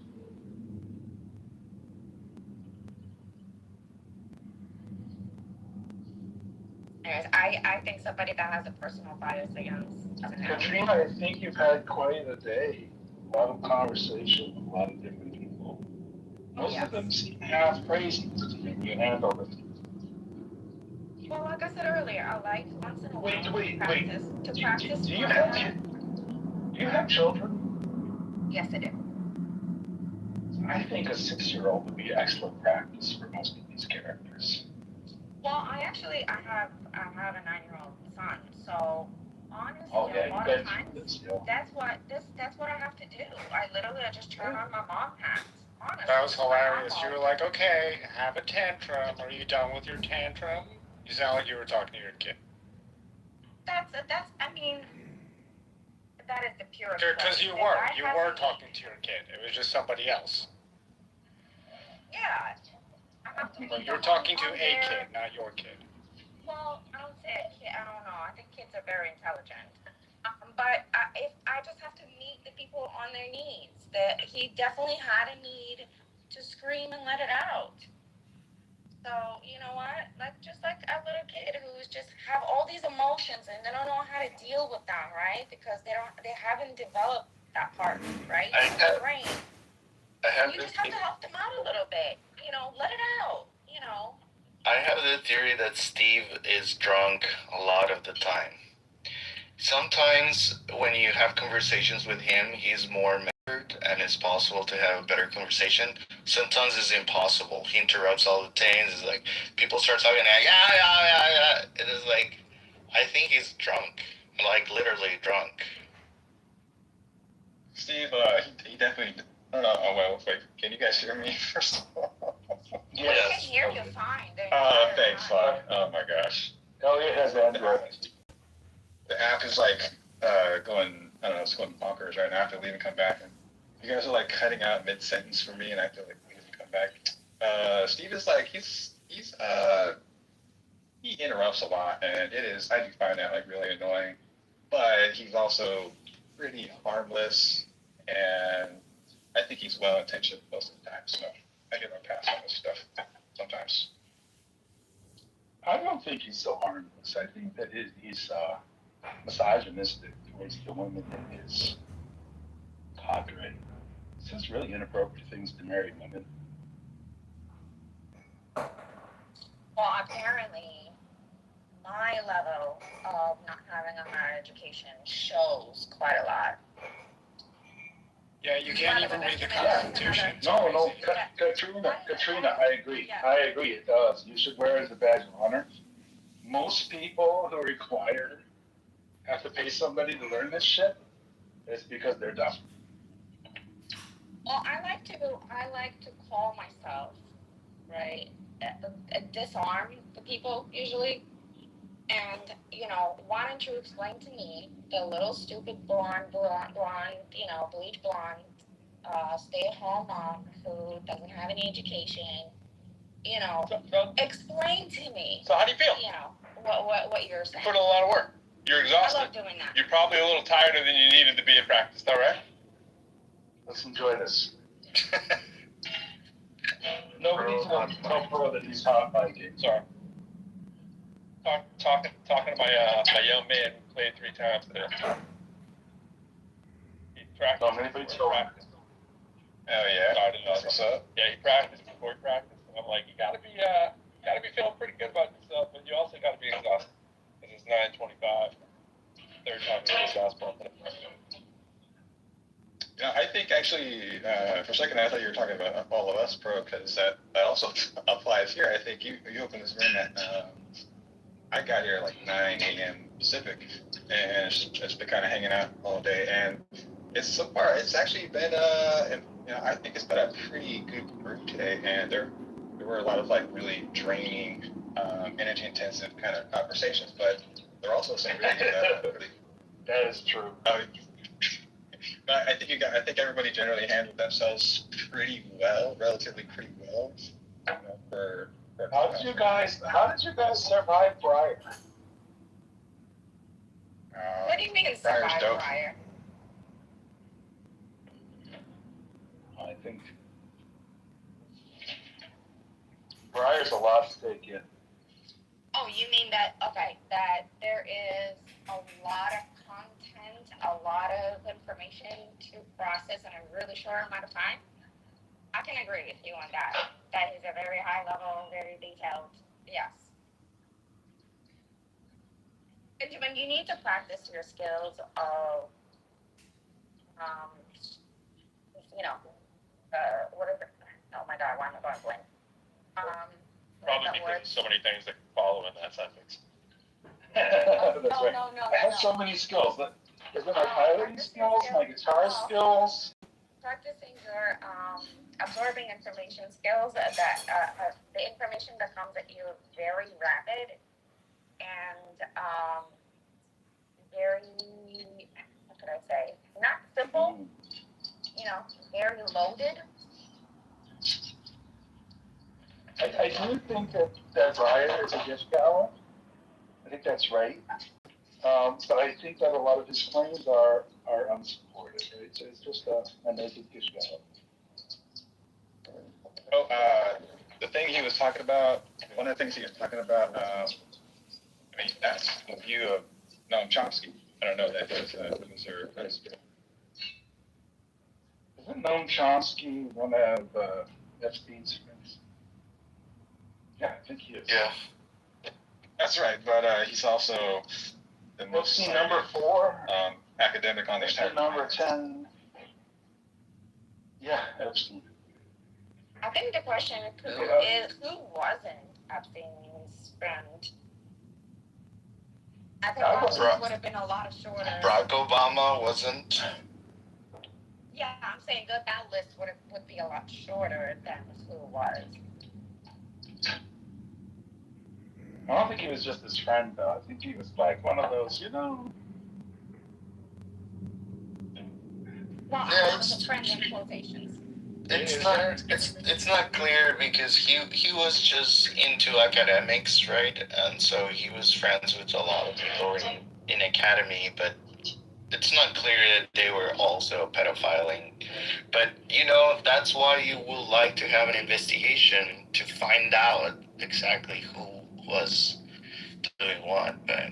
Anyways, I think somebody that has a personal bias against doesn't have. Katrina, I think you've had quite a day. A lot of conversation with a lot of different people. Most Yes. of them seem half crazy and you handle it. Well, like I said earlier, I like once in a while Wait. to practice Do you fun. have children? Yes, I do. I think a 6-year-old would be excellent practice for most of these characters. Well, I have a 9-year-old son, so honestly, Oh yeah, a you lot guys of times do this, yo. that's what I have to do. I just turn on my mom hats. Honestly, That was hilarious. I'm You all- were like, okay, have a tantrum. Are you done with your tantrum? You sound like you were talking to your kid. That's I mean, that is the purest. Because you way. were. If I You have were to talking to your kid. It was just somebody else. Yeah, I have to Well, meet you're them talking to on a their- kid, not your kid. Well, I don't say a kid. I don't know. I think kids are very intelligent. But if I just have to meet the people on their needs, that he definitely had a need to scream and let it out. So you know what? Just like a little kid who's just have all these emotions and they don't know how to deal with them, right? Because they haven't developed that part, right? In their brain. You just have to help them out a little bit. Let it out. I have the theory that Steve is drunk a lot of the time. Sometimes when you have conversations with him, he's more measured and it's possible to have a better conversation. Sometimes it's impossible. He interrupts all the times. It's like people start talking like, yeah. It is like, I think he's drunk, like literally drunk. Steve, he definitely. Oh well, wait. Can you guys hear me first of all? We can hear you fine. Thanks, fuck. Oh my gosh. Elliot has Android. The app is like going. I don't know. It's going bonkers right now. I have to leave and come back. And you guys are like cutting out mid sentence for me, and I have to like leave and come back. Steve is like he interrupts a lot, and I do find that like really annoying. But he's also pretty harmless, and I think he's well intentioned most of the time. So I give him a pass on this stuff sometimes. I don't think he's so harmless. I think that he's misogynistic towards the women in his cadre. He says really inappropriate things to married women. Well, apparently, my level of not having a higher education shows quite a lot. Yeah, you can't even read the Yeah. Constitution. No, Katrina, I agree. I agree, it does. You should wear it as a badge of honor. Most people who have to pay somebody to learn this shit, it's because they're dumb. Well, I like to call myself, right, disarm the people usually. And, why don't you explain to me, the little stupid blonde, bleach blonde, stay-at-home mom who doesn't have any education, explain to me. So how do you feel? What you're saying. You put in a lot of work. You're I exhausted. love doing that. You're probably a little tired than you needed to be at practice, all right? Let's enjoy this. Nobody's going to tell Pearl that he's hot biking. Sorry. Talking to my young man who played 3 times today. He practiced. Practice. Oh yeah. Started That's what's up. Yeah, he practiced before he practiced, and I'm like, you gotta be feeling pretty good about yourself, but you also gotta be exhausted. Because it's 9:25. Third time in the basketball. Yeah, I think actually, for a second I thought you were talking about all of us pro, because that also applies here. I think you opened this room at, I got here like 9 a.m. Pacific, and it's been kind of hanging out all day, and it's actually been, I think it's been a pretty good group today, and there were a lot of like really draining, energy intensive kind of conversations, but there are also some really good, That is true. But I think everybody generally handled themselves relatively pretty well. For How did you guys survive Briar? What do you mean Briar's survive dope. Briar? I think Briar's a lot to take in. Oh, you mean that there is a lot of content, a lot of information to process in a really short amount of time? I can agree with you on that. That is a very high level, very detailed. Yes. Benjamin, you need to practice your skills of, you know, what is it? Oh my God, why am I going blank? Probably because there's so many things that can follow in that sentence. That's no, right. no, no, I have no. so many skills. There's been my piloting skills, my guitar skills. Practicing your absorbing information skills that the information that comes at you very rapid and very, what could I say, not simple, you know, very loaded. I do think that Brian is a gift gala. I think that's right. But I think that a lot of his claims are unsupported. Right? So it's just a naked gift gala. Oh, the thing he was talking about, one of the things he was talking about, I mean, that's the view of Noam Chomsky. I don't know that he was a loser. Isn't Noam Chomsky one of Epstein's friends? Yeah, I think he is. Yeah. That's right, but he's also the most Epstein number 4. Academic on the Epstein number 10. Yeah, Epstein. I think the question who wasn't Epstein's friend? I think our list would have been a lot shorter. Barack Obama wasn't. Yeah, I'm saying that list would be a lot shorter than who was. I don't think he was just his friend, though. I think he was like one of those, you know. Well, Yeah, I was a friend in quotations. It's not clear because he was just into academics, right? And so he was friends with a lot of people in academy, but it's not clear that they were also pedophiling. But you know, that's why you would like to have an investigation to find out exactly who was doing what. But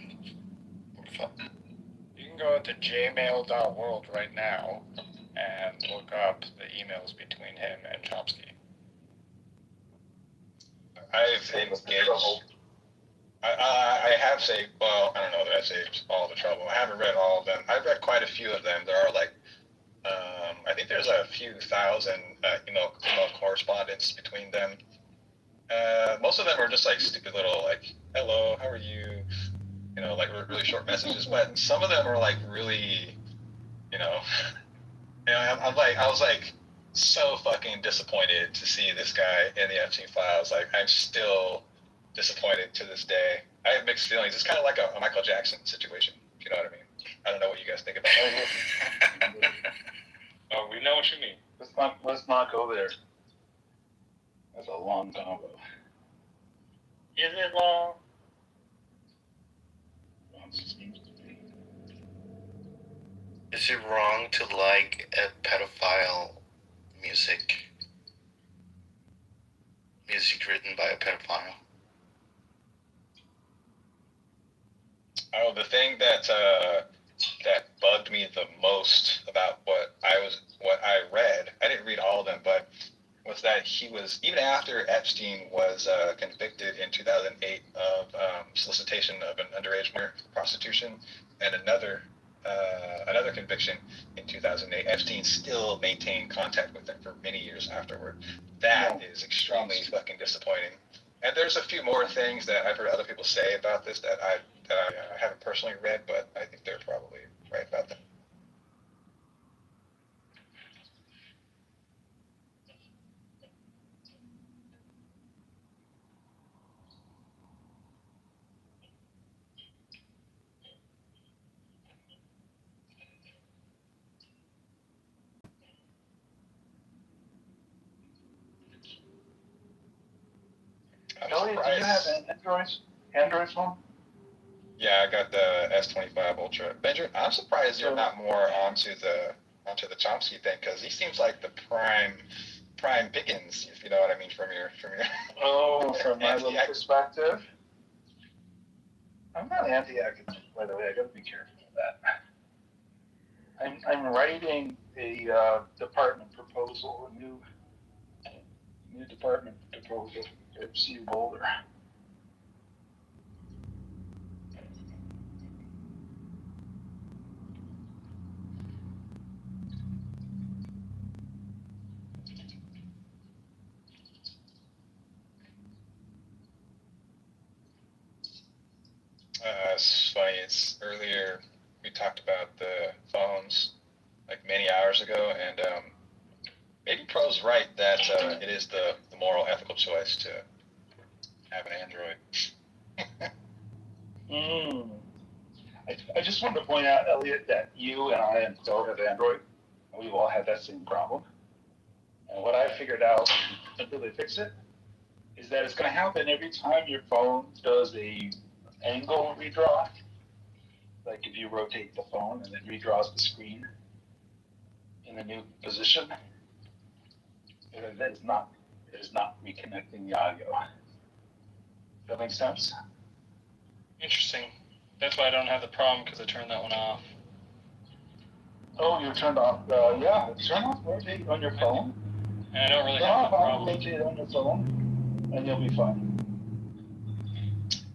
You can go to jmail.world right now and look up the emails between him and Chomsky. I've engaged. I have saved, well, I don't know that I've saved all the trouble. I haven't read all of them. I've read quite a few of them. There are like, I think there's a few thousand email correspondence between them. Most of them are just like stupid little like, hello, how are you? You know, like really short messages. But some of them are like really, you know, I was like so fucking disappointed to see this guy in the Epstein files. Like, I'm still disappointed to this day. I have mixed feelings. It's kind of like a Michael Jackson situation, if you know what I mean. I don't know what you guys think about it. Oh, we know what you mean. Let's not go there. That's a long combo. Is it long? is it wrong to like a pedophile music written by a pedophile? Oh, the thing that bugged me the most about what I read, I didn't read all of them, but was that he was, even after Epstein was convicted in 2008 of solicitation of an underage minor prostitution and another conviction in 2008, Epstein still maintained contact with him for many years afterward. That is extremely fucking disappointing. And there's a few more things that I've heard other people say about this that I haven't personally read, but I think they're probably right about that. Kelly, do you have an Android phone? Yeah, I got the S25 Ultra. Benjamin, I'm surprised you're not more onto the Chomsky thing, because he seems like the prime pickings, if you know what I mean, from your. Oh, from my little perspective. I'm not anti-academic, by the way. I got to be careful with that. I'm writing a department proposal, a new New department proposal for FC Boulder. It's funny. It's earlier we talked about the phones like many hours ago, and maybe Pro's right that it is the moral, ethical choice to have an Android. I just wanted to point out, Elliot, that you and I and Phil have Android. And we've all had that same problem. And what I figured out until they fix it is that it's going to happen every time your phone does a angle redraw. Like if you rotate the phone and it redraws the screen in a new position, it is not reconnecting the audio. Does that make sense? Interesting. That's why I don't have the problem, because I turned that one off. Oh, you turned off. Yeah, turn off rotate on your phone. And I don't really Turn have off the problem. rotate on your phone, and you'll be fine.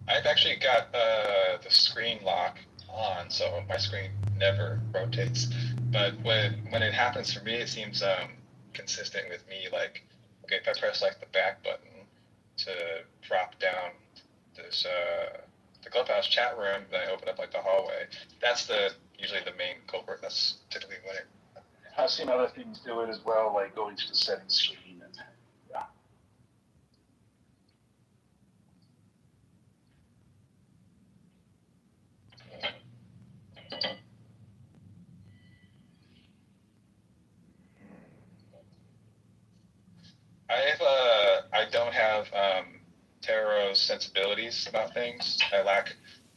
I've actually got the screen lock on, so my screen never rotates. But when it happens for me, it seems consistent with me. Like, okay, if I press like the back button to drop down this the Clubhouse chat room, then I open up like the hallway. That's usually the main culprit. That's typically when it. I've seen other things do it as well, like going to the settings screen and yeah. I don't have Taro's sensibilities about things. I lack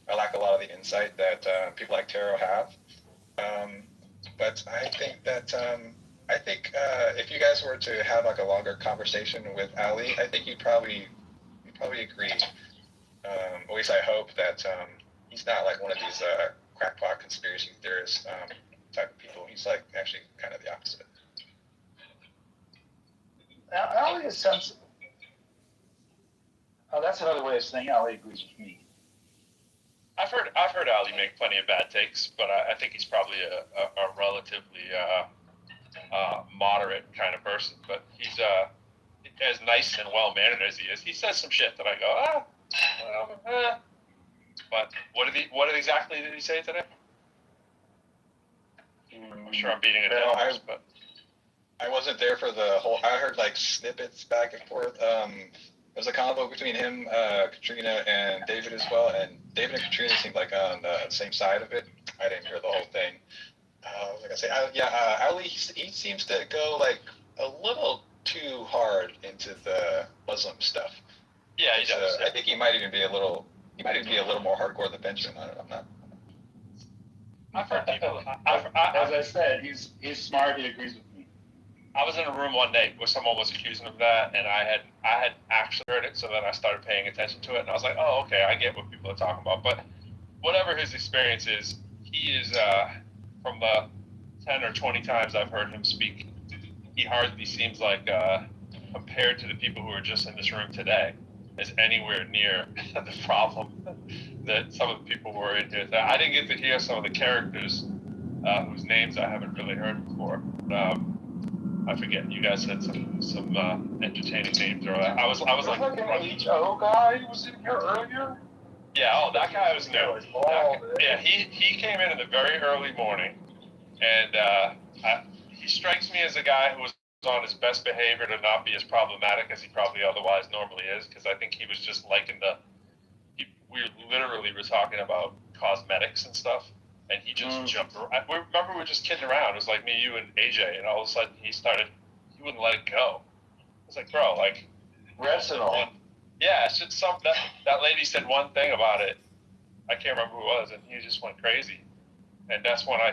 a lot of the insight that people like Taro have. But I think that if you guys were to have like a longer conversation with Ali, I think you'd probably agree. At least I hope that he's not like one of these crackpot conspiracy theorist type of people. He's like actually kind of the opposite. Ali is sensible. Oh, that's another way of saying Ali agrees with me. I've heard Ali make plenty of bad takes, but I think he's probably a relatively moderate kind of person. But he's as nice and well mannered as he is. He says some shit that I go, But what exactly did he say today? I'm sure I'm beating a dead horse, but I wasn't there for the whole. I heard like snippets back and forth. There was a combo between him, Katrina, and David as well. And David and Katrina seemed like on the same side of it. I didn't hear the whole thing. Like I say, Ali, he seems to go like a little too hard into the Muslim stuff. Yeah, he does. I think he might even be a little more hardcore than Benjamin. I'm not. I've heard people. As I said, he's smart. He agrees with me. I was in a room one day where someone was accusing him of that, and I had actually heard it, so then I started paying attention to it, and I was like, oh, okay, I get what people are talking about. But whatever his experience is, he is, from the 10 or 20 times I've heard him speak, he hardly seems like, compared to the people who are just in this room today, is anywhere near the problem that some of the people were in here. I didn't get to hear some of the characters whose names I haven't really heard before. I forget. You guys said some entertaining names earlier. I was like an HO guy who was in here earlier. Yeah. Oh, that guy was new. Yeah, he came in the very early morning, and he strikes me as a guy who was on his best behavior to not be as problematic as he probably otherwise normally is, because I think he was just liking we literally were talking about cosmetics and stuff, and he just jumped around. Remember, we were just kidding around. It was like me, you, and AJ, and all of a sudden he wouldn't let it go. I was like, bro, like, Resinol. Yeah, it's just that lady said one thing about it. I can't remember who it was, and he just went crazy. And that's when I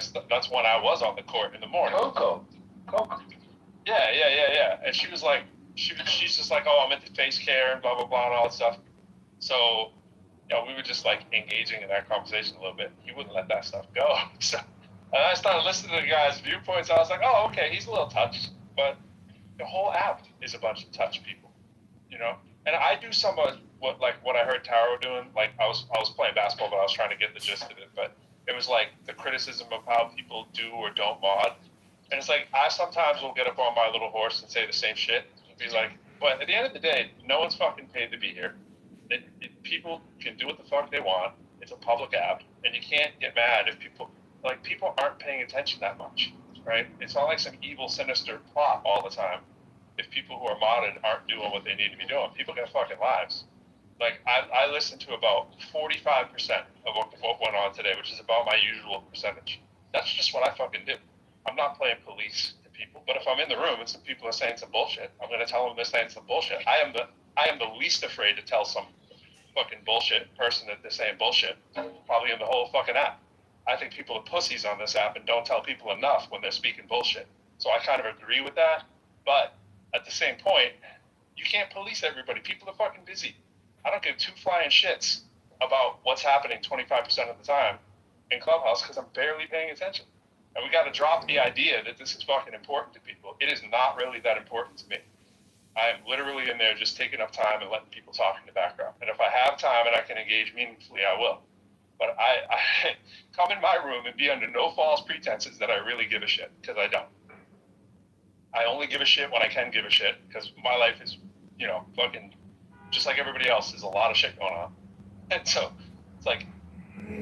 was on the court in the morning. Coco. Yeah. And she was like, she's just like, oh, I'm into face care and blah blah blah and all that stuff. So, we were just like engaging in that conversation a little bit. He wouldn't let that stuff go. So, and I started listening to the guy's viewpoints. I was like, oh, okay, he's a little touched, but The whole app is a bunch of touch people, you know. And I do some of what I heard Taro doing. Like I was playing basketball, but I was trying to get the gist of it. But it was like the criticism of how people do or don't mod. And it's like I sometimes will get up on my little horse and say the same shit. Be like, but at the end of the day, no one's fucking paid to be here. People can do what the fuck they want. It's a public app, and you can't get mad if people aren't paying attention that much, right? It's not like some evil, sinister plot all the time. If people who are modded aren't doing what they need to be doing, people got fucking lives. Like I listened to about 45% of what went on today, which is about my usual percentage. That's just what I fucking do. I'm not playing police to people, but if I'm in the room and some people are saying some bullshit, I'm gonna tell them they're saying some bullshit. I am the least afraid to tell some fucking bullshit person that they're saying bullshit, probably in the whole fucking app. I think people are pussies on this app and don't tell people enough when they're speaking bullshit. So I kind of agree with that, but at the same point, you can't police everybody. People are fucking busy. I don't give two flying shits about what's happening 25% of the time in Clubhouse because I'm barely paying attention. And we got to drop the idea that this is fucking important to people. It is not really that important to me. I am literally in there just taking up time and letting people talk in the background. And if I have time and I can engage meaningfully, I will. But I come in my room and be under no false pretenses that I really give a shit, because I don't. I only give a shit when I can give a shit, because my life is, fucking just like everybody else. There's a lot of shit going on. And so it's like,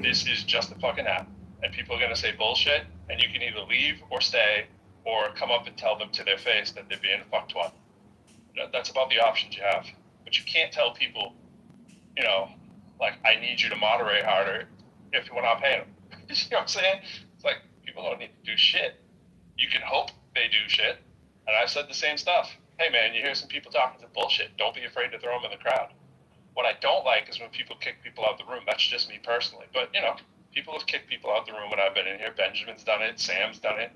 this is just a fucking app. And people are going to say bullshit, and you can either leave or stay or come up and tell them to their face that they're being a fucktwat. That's about the options you have. But you can't tell people, I need you to moderate harder if we're not paying them. You know what I'm saying? It's like, people don't need to do shit. You can hope they do shit. And I've said the same stuff. Hey man, you hear some people talking some bullshit. Don't be afraid to throw them in the crowd. What I don't like is when people kick people out the room. That's just me personally. But, people have kicked people out the room when I've been in here. Benjamin's done it. Sam's done it.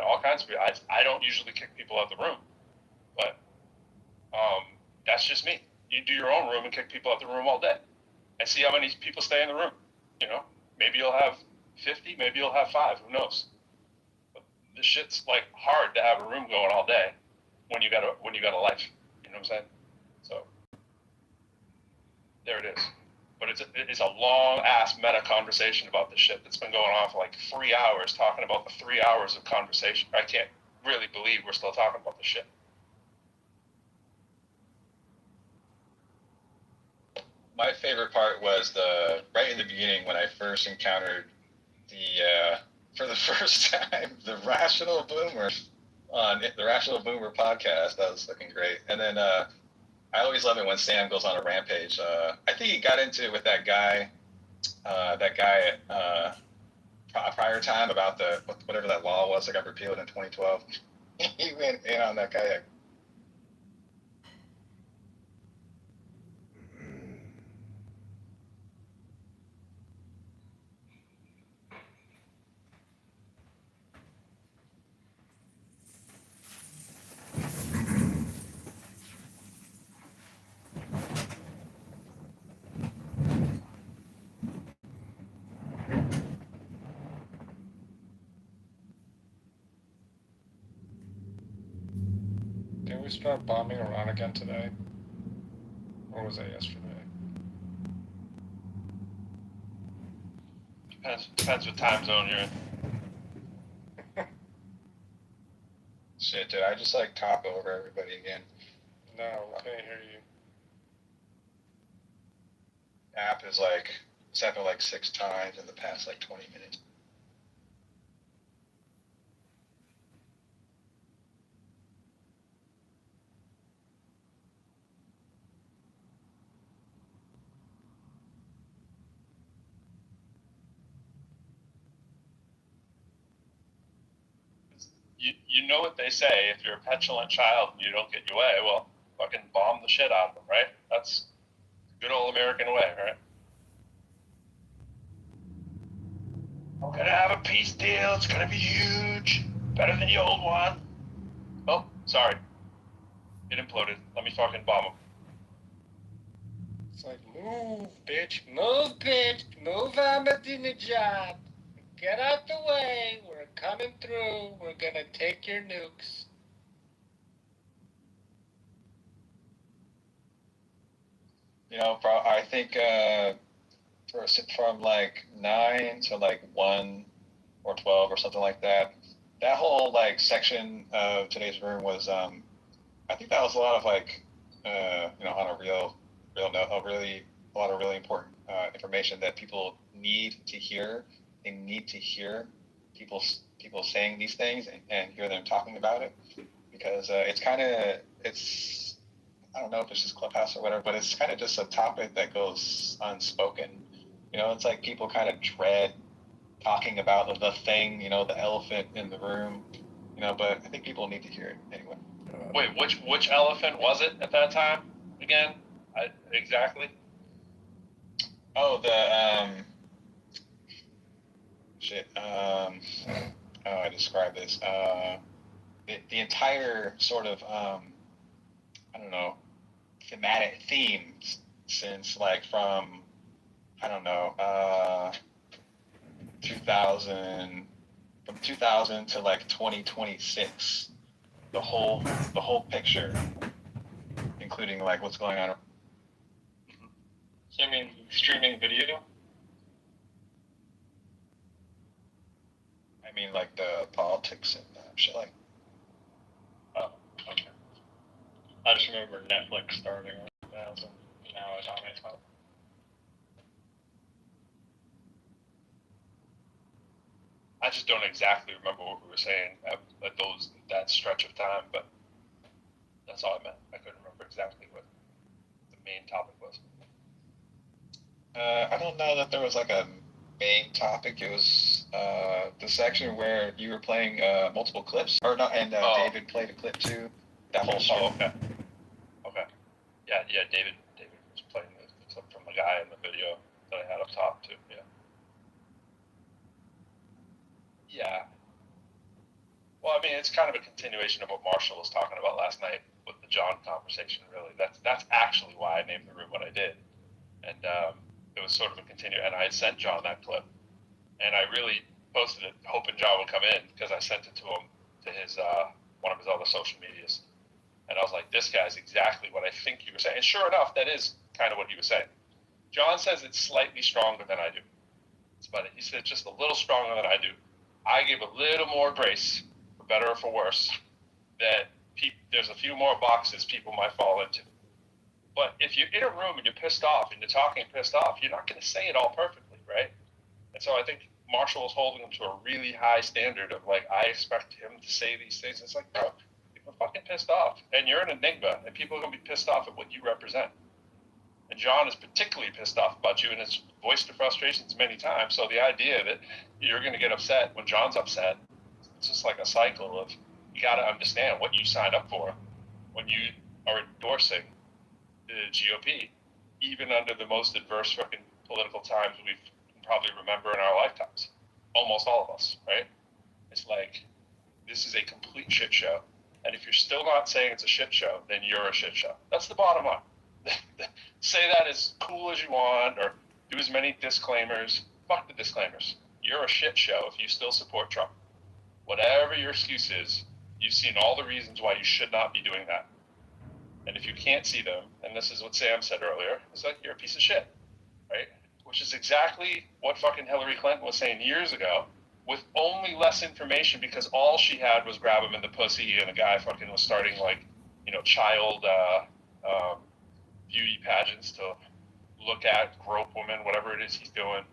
All kinds of people. I don't usually kick people out the room. But that's just me. You do your own room and kick people out the room all day. And see how many people stay in the room. Maybe you'll have 50, maybe you'll have 5. Who knows? But this shit's like hard to have a room going all day when you got a life. You know what I'm saying? So there it is. But it's a long ass meta conversation about this shit that's been going on for like 3 hours, talking about the 3 hours of conversation. I can't really believe we're still talking about this shit. My favorite part was right in the beginning when I first encountered for the first time, the Rational Boomer on the Rational Boomer podcast. That was looking great. And then I always love it when Sam goes on a rampage. I think he got into it with that guy prior time about whatever that law was that got repealed in 2012. He went in on that guy. Did we start bombing Iran again today? Or was that yesterday? Depends what time zone you're in. Shit, did I just talk over everybody again? No, I can't hear you. App is it's happened 6 times in the past 20 minutes. You know what they say, if you're a petulant child and you don't get your way, well, fucking bomb the shit out of them, right? That's the good old American way, right? We're gonna have a peace deal, it's gonna be huge, better than the old one. Oh, sorry. It imploded. Let me fucking bomb them. It's like, move, bitch, move Ahmadinejad. Get out the way, we're coming through, we're gonna take your nukes. I think from like 9 to like 1 or 12 or something like that. That whole like section of today's room was, I think that was a lot of like, on a real note, a lot of really important information that people need to hear. They need to hear people saying these things and hear them talking about it, because it's I don't know if it's just Clubhouse or whatever, but it's kind of just a topic that goes unspoken. It's like people kind of dread talking about the thing, the elephant in the room, but I think people need to hear it anyway. Wait, which elephant was it at that time again? Exactly. Oh, how do I describe this? The entire sort of, I don't know, thematic themes since like from, I don't know, 2000 to like 2026, the whole picture, including like what's going on. So you mean streaming video? I mean like the politics and shit like. Oh, okay. I just remember Netflix starting in 2000. Now it dominates my life. I just don't exactly remember what we were saying at that stretch of time, but that's all I meant. I couldn't remember exactly what the main topic was. I don't know that there was like a main topic. It was the section where you were playing multiple clips, or not, and David played a clip too. That whole song. Okay. Yeah. David was playing the clip from the guy in the video that I had up top too. Yeah. Yeah. Well, I mean, it's kind of a continuation of what Marshall was talking about last night with the John conversation. Really, that's actually why I named the room what I did, and it was sort of a continue. And I had sent John that clip, and I really posted it hoping John would come in, because I sent it to him to his one of his other social medias, and I was like, this guy's exactly what I think you were saying. And sure enough, that is kind of what he was saying. John says it's slightly stronger than I do. He said it's just a little stronger than I do. I give a little more grace, for better or for worse, that there's a few more boxes people might fall into. But if you're in a room and you're pissed off and you're talking pissed off, you're not going to say it all perfectly, right? And so I think Marshall is holding him to a really high standard of like, I expect him to say these things. It's like, bro, people are fucking pissed off, and you're an enigma, and people are going to be pissed off at what you represent. And John is particularly pissed off about you and has voiced the frustrations many times. So the idea that you're going to get upset when John's upset, it's just like a cycle of, you got to understand what you signed up for when you are endorsing the GOP, even under the most adverse fucking political times we can probably remember in our lifetimes. Almost all of us, right? It's like, this is a complete shit show. And if you're still not saying it's a shit show, then you're a shit show. That's the bottom line. Say that as cool as you want, or do as many disclaimers. Fuck the disclaimers. You're a shit show if you still support Trump. Whatever your excuse is, you've seen all the reasons why you should not be doing that. And if you can't see them, and this is what Sam said earlier, it's like, you're a piece of shit, right? Which is exactly what fucking Hillary Clinton was saying years ago, with only less information, because all she had was grab him in the pussy, and the guy fucking was starting like, child beauty pageants to look at, grope women, whatever it is he's doing.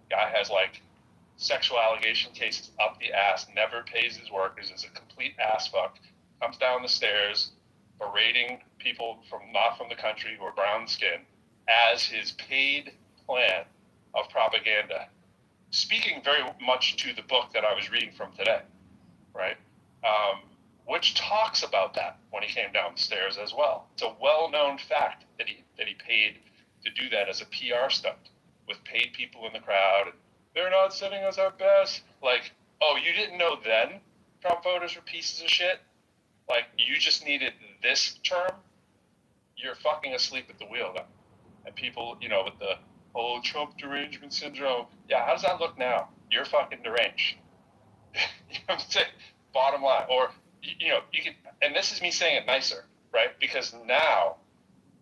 Guy has like sexual allegation cases up the ass, never pays his workers, is a complete ass fuck, comes down the stairs berating people not from the country who are brown skin as his paid plan of propaganda, speaking very much to the book that I was reading from today, right? Which talks about that when he came down the stairs as well. It's a well-known fact that he paid to do that as a PR stunt with paid people in the crowd. And they're not sending us our best. Like, oh, you didn't know then Trump voters were pieces of shit? Like, you just needed this term? You're fucking asleep at the wheel then. And people, with the, Trump derangement syndrome. Yeah, how does that look now? You're fucking deranged. You know what I'm saying? Bottom line. Or, you can, and this is me saying it nicer, right? Because now,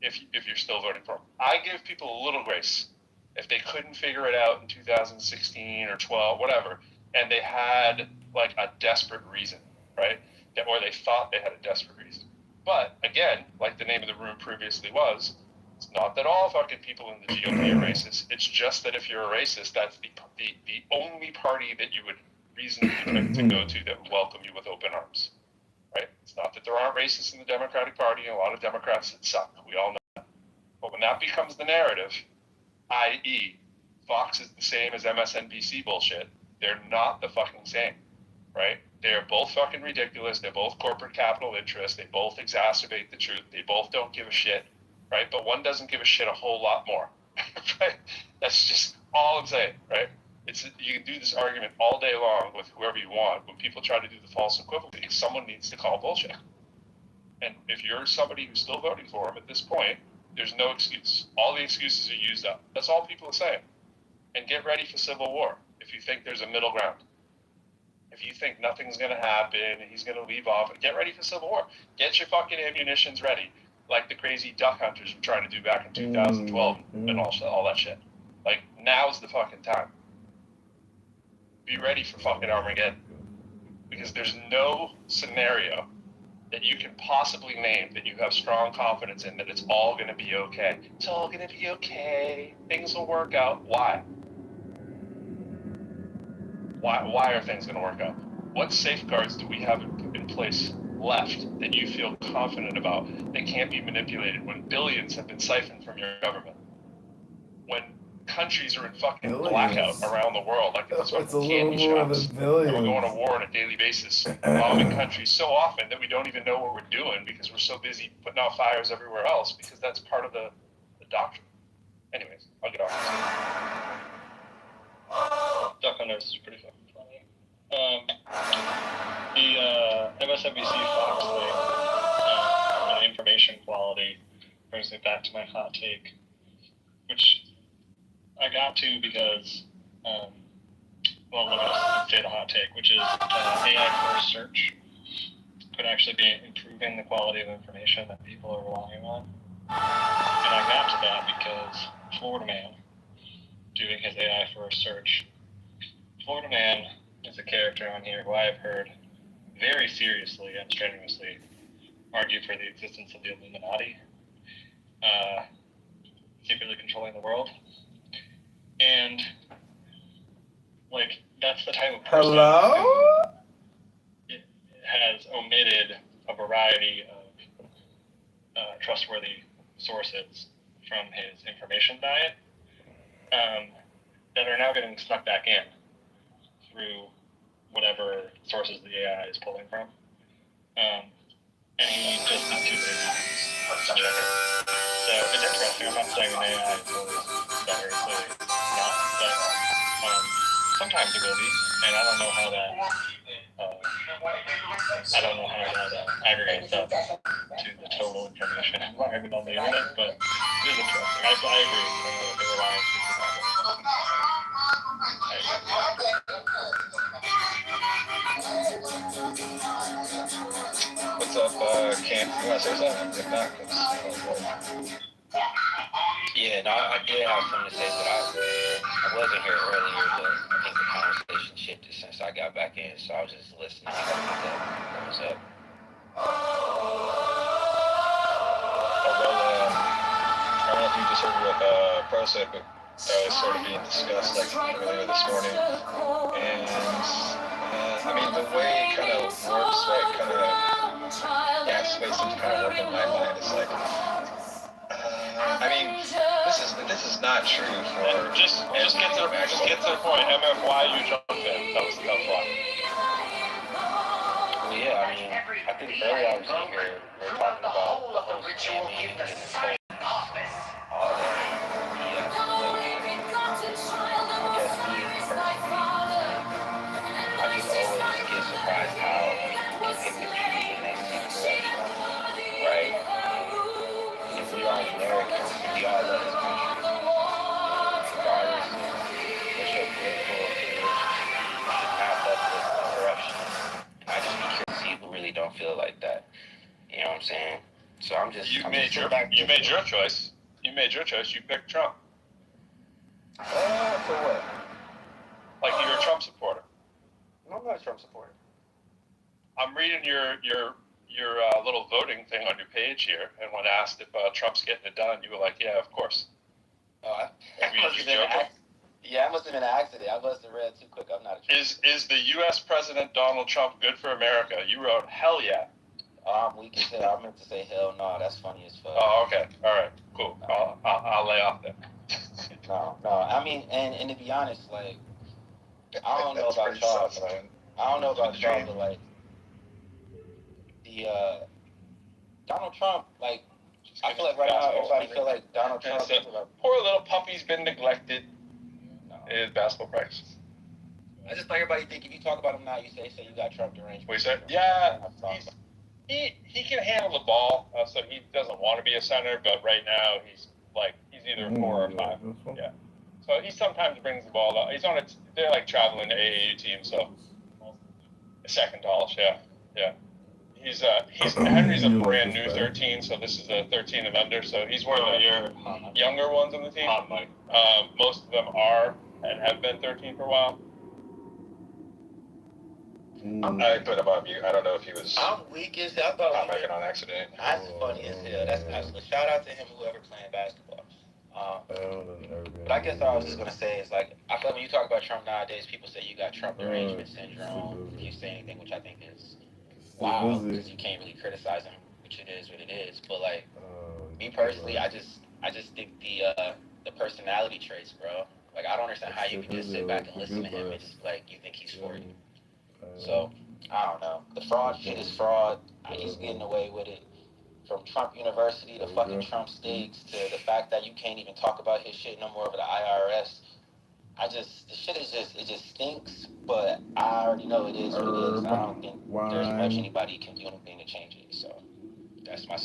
if you're still voting for him. I give people a little grace. If they couldn't figure it out in 2016 or 12, whatever, and they had like a desperate reason, right? Or they thought they had a desperate reason. But again, like the name of the room previously was, it's not that all fucking people in the GOP are racist. It's just that if you're a racist, that's the only party that you would reasonably pick to go to that would welcome you with open arms, right? It's not that there aren't racists in the Democratic Party and a lot of Democrats that suck. We all know that. But when that becomes the narrative, i.e., Fox is the same as MSNBC bullshit, they're not the fucking same, right? They're both fucking ridiculous. They're both corporate capital interests. They both exacerbate the truth. They both don't give a shit, right? But one doesn't give a shit a whole lot more, right? That's just all I'm saying, right? You can do this argument all day long with whoever you want. When people try to do the false equivalency, someone needs to call bullshit. And if you're somebody who's still voting for him at this point, there's no excuse. All the excuses are used up. That's all people are saying. And get ready for civil war if you think there's a middle ground. If you think nothing's going to happen and he's going to leave off, get ready for civil war. Get your fucking ammunitions ready, like the crazy duck hunters were trying to do back in 2012 and all that shit. Like, now's the fucking time. Be ready for fucking Armageddon. Because there's no scenario that you can possibly name that you have strong confidence in that it's all going to be okay. It's all going to be okay. Things will work out. Why? Why are things going to work out? What safeguards do we have in place left that you feel confident about that can't be manipulated when billions have been siphoned from your government? When countries are in fucking blackout around the world, like it's fucking candy shops, and we're going to war on a daily basis, bombing countries so often that we don't even know what we're doing because we're so busy putting out fires everywhere else because that's part of the doctrine. Anyways, I'll get off this. Duck Hunters is pretty fucking funny. The MSNBC Fox thing on information quality brings me back to my hot take, which I got to because, well, let me just say the hot take, which is AI first search could actually be improving the quality of information that people are relying on. And I got to that because Florida Man, doing his AI first search, Florida Man is a character on here who I have heard very seriously and strenuously argue for the existence of the Illuminati, secretly controlling the world. And, like, that's the type of person who has omitted a variety of trustworthy sources from his information diet that are now getting snuck back in through whatever sources the AI is pulling from. And he just is too lazy to check it. So it's interesting. I'm not saying an AI is always better, clearly not, but sometimes it will be, and I don't know how that aggregates up to the total information environment on the internet, but it is interesting. I agree with the reliance is the problem. What's up, Cam? You want to say something? If not, yeah, no, I did have something to say, but I wasn't here earlier, but I think the conversation shifted since I got back in, so I was just listening. What was up? I don't know if you just heard what Pro said, but that was sort of being discussed like earlier this morning. And I mean, the way it kind of works, right, kind of activates and kind of work in my mind is like, I mean, this is not true for just get to the point. MF, why you jumped in? That was why. Well, yeah, I mean, I think earlier I was in here, we were talking about the whole scamming and the fake, all that. I just always get surprised how people can pick and choose when they see corruption, right? If we are Americans, we all love this country, regardless of what your political affiliation is, the path up with corruption. I just be curious to see who really don't feel like that. You know what I'm saying? So I'm just. You I'm made just your back you made your choice. You made your choice. You picked Trump. For what? Like you're a Trump supporter. No, I'm not a Trump supporter. I'm reading your little voting thing on your page here, and when asked if Trump's getting it done, you were like, "Yeah, of course." Oh, Were you just joking? Yeah, I must have been an accident. I must have read too quick. I'm not a Trump. Is the U.S. President Donald Trump good for America? You wrote, "Hell yeah." Oh, I'm weak as hell. I meant to say hell no. That's funny as fuck. Oh, okay. All right. Cool. I'll lay off then. No. I mean, and to be honest, like, I don't know about y'all, but I don't know about y'all, but like, the Donald Trump, like, I feel like right now everybody feel like Donald Trump. Poor little puppy's been neglected. Is basketball practice. I just like everybody think if you talk about him now, you say you got Trump derangement. What you say? Yeah, he can handle the ball, so he doesn't want to be a center, but right now he's either a 4 or 5. Yeah. So he sometimes brings the ball out. They're like traveling to AAU team, so second tallest, yeah. He's Henry's a brand new 13, so this is a 13 and under, so he's one of the younger ones on the team. Most of them are and have been 13 for a while. I put him on mute. I don't know if he was. I'm weak as hell. I thought commenting on accident. That's funny as hell. That's absolutely. Shout out to him, whoever playing basketball. But I guess what I was just gonna say is like I feel like when you talk about Trump nowadays, people say you got Trump derangement syndrome. If you say anything, which I think is wow, because you can't really criticize him, which it is what it is. But like me personally, I just think the personality traits, bro. Like I don't understand how you can just sit back and listen to him and just like you think he's 40. So I don't know. The fraud shit is fraud. He's getting away with it. From Trump University to fucking Trump Steaks to the fact that you can't even talk about his shit no more over the IRS. The shit is it just stinks, but I already know it is what it is. I don't think there's much anybody can do anything to change it. So that's my.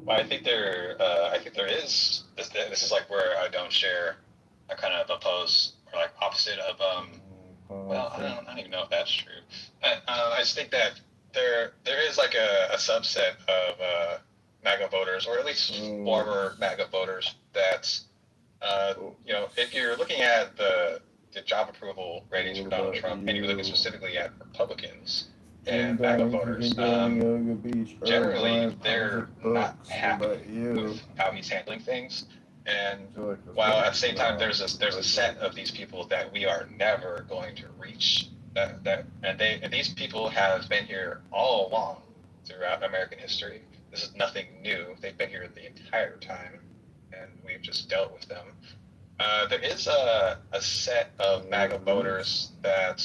Well, I think there is. This is like where I don't share. I kind of oppose or like opposite of. Well, I don't even know if that's true. I just think that there is like a subset of MAGA voters, or at least former MAGA voters, that if you're looking at the job approval ratings for Donald Trump, and you're looking specifically at Republicans and MAGA voters, generally they're not happy with how he's handling things. And while at the same time there's a set of these people that we are never going to reach, and these people have been here all along throughout American history. This is nothing new. They've been here the entire time, and we've just dealt with them. There is a set of MAGA voters that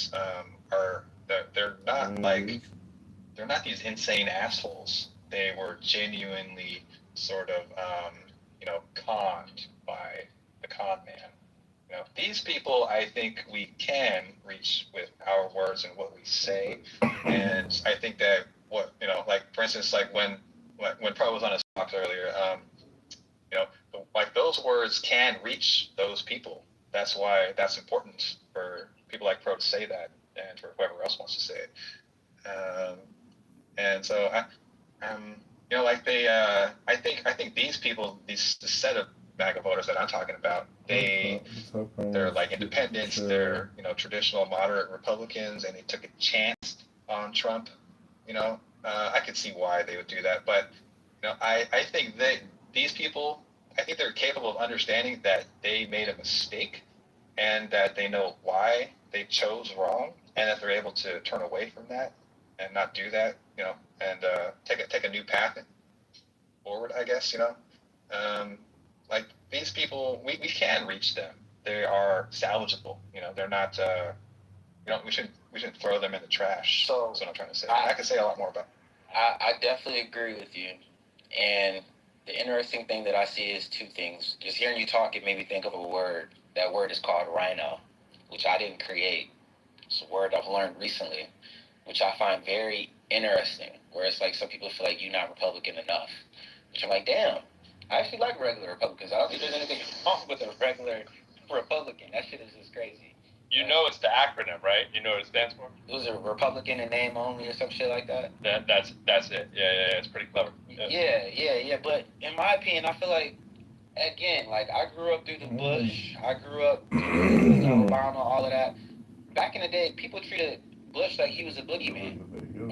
they're not these insane assholes. They were genuinely sort of conned by the con man. These people, I think we can reach with our words and what we say. And I think that for instance, like when Pro was on his talks earlier, like those words can reach those people. That's why that's important for people like Pro to say that, and for whoever else wants to say it. And so I think these people, the set of MAGA voters that I'm talking about, they're like independents, they're traditional moderate Republicans, and they took a chance on Trump. I could see why they would do that, but I think that these people, I think they're capable of understanding that they made a mistake, and that they know why they chose wrong, and that they're able to turn away from that and not do that, and take a new path forward, I guess. Like these people, we can reach them. They are salvageable. They're not. We shouldn't throw them in the trash. So that's what I'm trying to say. I could say a lot more about it. I definitely agree with you, and the interesting thing that I see is two things. Just hearing you talk, it made me think of a word. That word is called rhino, which I didn't create. It's a word I've learned recently, which I find very interesting, where it's like some people feel like you're not Republican enough. Which I'm like, damn, I actually like regular Republicans. I don't think there's anything wrong with a regular Republican. That shit is just crazy. You know it's the acronym, right? You know what it stands for? It was a Republican in name only or some shit like that. That's it. Yeah. It's pretty clever. Yeah. But in my opinion, I feel like, again, like I grew up through the Bush. I grew up through Obama, all of that. Back in the day, people treated Bush like he was a boogeyman.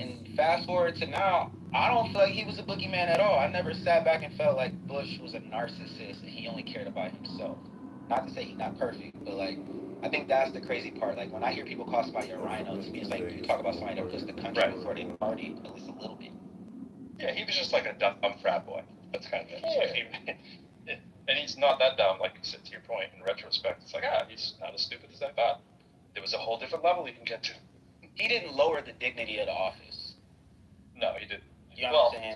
And fast forward to now, I don't feel like he was a boogeyman at all. I never sat back and felt like Bush was a narcissist and he only cared about himself. Not to say he's not perfect, but like, I think that's the crazy part. Like when I hear people call somebody a rhino, to me it's like you talk about somebody that puts the country before they party at least a little bit. Yeah, he was just like a dumb frat boy. That's kind of it. And he's not that dumb, like you said, to your point. In retrospect, it's like, he's not as stupid as I thought. There was a whole different level he can get to. He didn't lower the dignity of the office. No, he didn't. You know what I'm saying?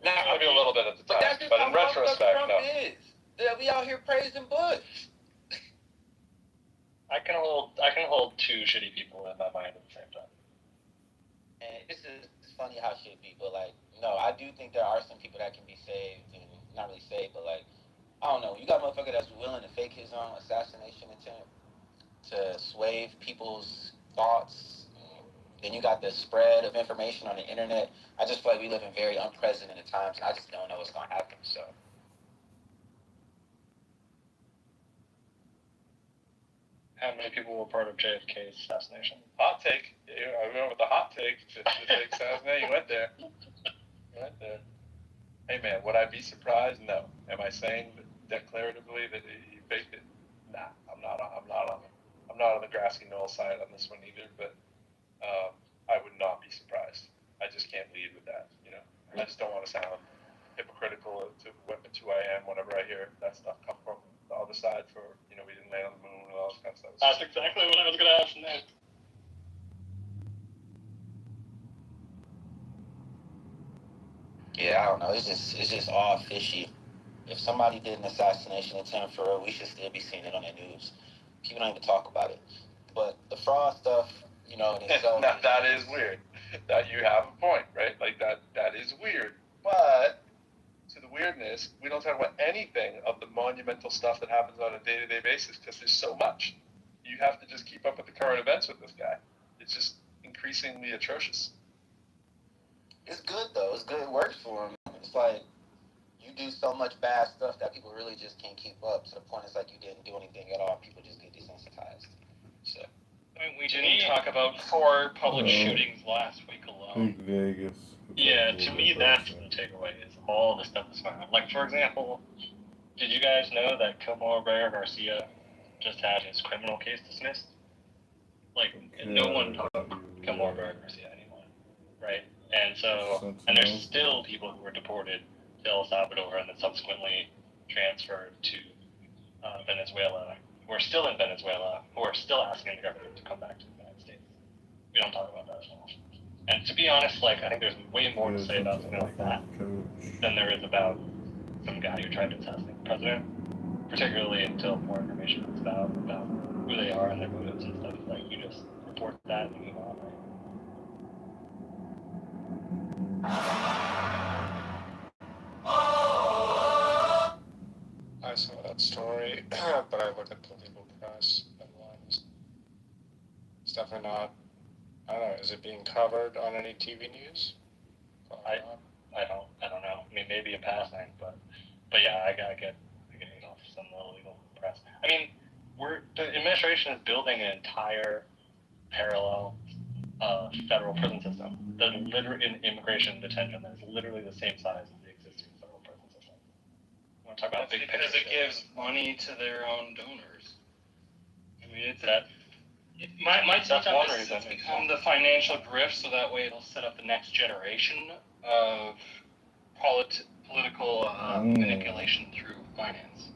Maybe a little bit at the time. But that's just but how in retrospect, Trump no. is. Yeah, we out here praising Bush. I can hold two shitty people in my mind at the same time. And it's funny how shit be, but like, no, I do think there are some people that can be saved, and not really saved, but like, I don't know. You got a motherfucker that's willing to fake his own assassination attempt to sway people's thoughts. Then you got the spread of information on the internet. I just feel like we live in very unprecedented times, and I just don't know what's going to happen. So. How many people were part of JFK's assassination? Hot take. Yeah, I remember the hot take. The assassination. You went there. Hey man, would I be surprised? No. Am I saying declaratively that he faked it? Nah, I'm not on the grassy knoll side on this one either. But I would not be surprised. I just can't lead with that. You know, I just don't want to sound hypocritical to who I am whenever I hear that stuff come from the other side. For we didn't land on the moon and all this kind of stuff. That's exactly what I was going to ask next. Yeah, I don't know. It's just all fishy. If somebody did an assassination attempt for real, we should still be seeing it on the news. People don't even talk about it. But the fraud stuff, in itself. Now, that is weird. That you have a point, right? Like that is weird. But to the weirdness, we don't talk about anything of the monumental stuff that happens on a day-to-day basis because there's so much. You have to just keep up with the current events with this guy. It's just increasingly atrocious. It's good though. It's good. It works for him. It's like you do so much bad stuff that people really just can't keep up to the point it's like you didn't do anything at all. People just get desensitized. So. I mean, we didn't talk about 4 public shootings last week alone. Vegas. Yeah, to me that's the takeaway is all the stuff that's going on. Like, for example, did you guys know that Kitover Garcia just had his criminal case dismissed? Like, no one talks about Kitover Garcia anymore, right? And so, and there's still people who were deported to El Salvador and then subsequently transferred to Venezuela, who are still in Venezuela, who are still asking the government to come back to the United States. We don't talk about that as much. And to be honest, like, I think there's way more to say about something like that than there is about some guy who tried to assassinate the president, particularly until more information is about who they are and their motives and stuff. Like, you just report that and move on, right? I saw that story, but I look at the legal press headlines. It's definitely not. I don't know. Is it being covered on any TV news? I don't know. I mean, maybe in passing, but yeah, I get off some of the legal press. I mean, the administration is building an entire parallel federal prison system. That's literally in immigration detention that is literally the same size as the existing federal prison system. You want to talk about big picture? Because it gives money to their own donors. I mean, it's that. My That's one take reason. is it's become the financial grift, so that way it'll set up the next generation of political manipulation through finance.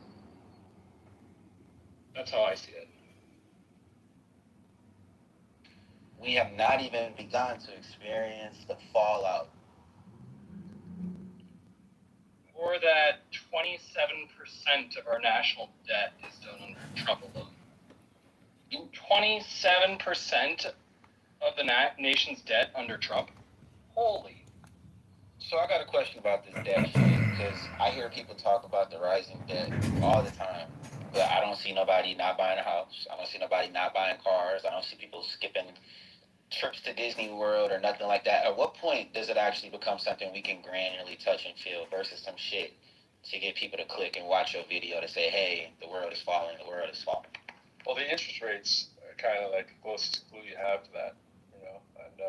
That's how I see it. We have not even begun to experience the fallout. Or that 27% of our national debt is done under Trump alone. 27% of the nation's debt under Trump? Holy. So I got a question about this debt shit, because I hear people talk about the rising debt all the time. But I don't see nobody not buying a house. I don't see nobody not buying cars. I don't see people skipping trips to Disney World or nothing like that. At what point does it actually become something we can granularly touch and feel versus some shit to get people to click and watch your video to say, hey, the world is falling, the world is falling? Well, the interest rates are kind of like the closest clue you have to that, you know, and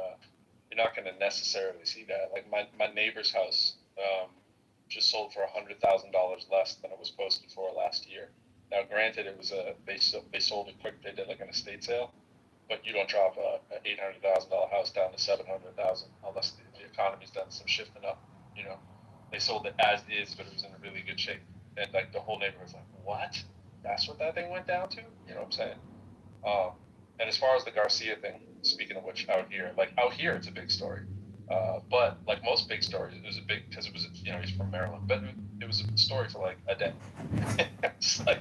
you're not going to necessarily see that. Like my neighbor's house just sold for $100,000 less than it was posted for last year. Now, granted, it was they sold it quick. They did like an estate sale, but you don't drop an $800,000 house down to $700,000 unless the economy's done some shifting up. You know, they sold it as is, but it was in really good shape, and like the whole neighborhood's like, what? That's what that thing went down to? You know what I'm saying? And as far as the Garcia thing, speaking of which, out here, it's a big story. But like most big stories, it was a big because it was, you know, he's from Maryland, but it was a story for like a day. It's like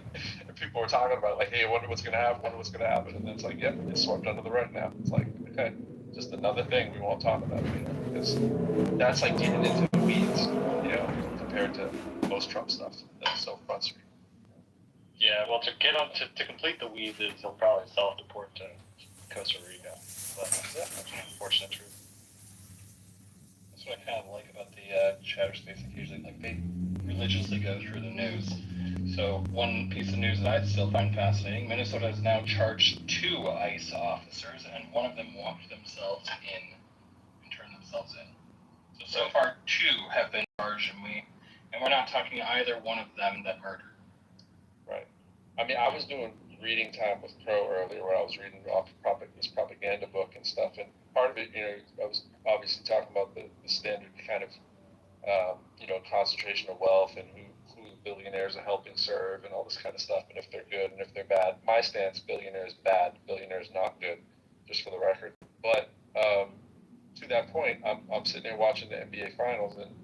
people were talking about like, hey, I wonder what's gonna happen, and then it's like, yep, it's swept under the rug now. It's like, okay, just another thing we won't talk about, you know, because that's like getting into the weeds, you know, compared to most Trump stuff that's so front street. Yeah, well, to complete the weeds is he'll probably self-deport to Costa Rica. But that's an unfortunate truth. That's what I kind of like about the chatter space occasionally. Like, they religiously go through the news. So one piece of news that I still find fascinating, Minnesota has now charged 2 ICE officers, and one of them walked themselves in and turned themselves in. So far 2 have been charged, and we're not talking either one of them that murdered. Right. I mean, I was doing reading time with Crow earlier, where I was reading off this propaganda book and stuff, and part of it, you know, I was obviously talking about the standard kind of, you know, concentration of wealth and who billionaires are helping serve and all this kind of stuff, and if they're good and if they're bad. My stance: billionaires bad, billionaires not good, just for the record. But to that point, I'm sitting there watching the NBA Finals, and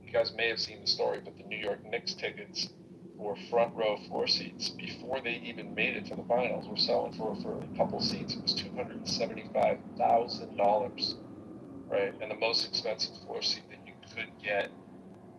you guys may have seen the story, but the New York Knicks tickets for front row floor seats before they even made it to the finals were selling for a couple seats. It was $275,000, right? And the most expensive floor seat that you could get,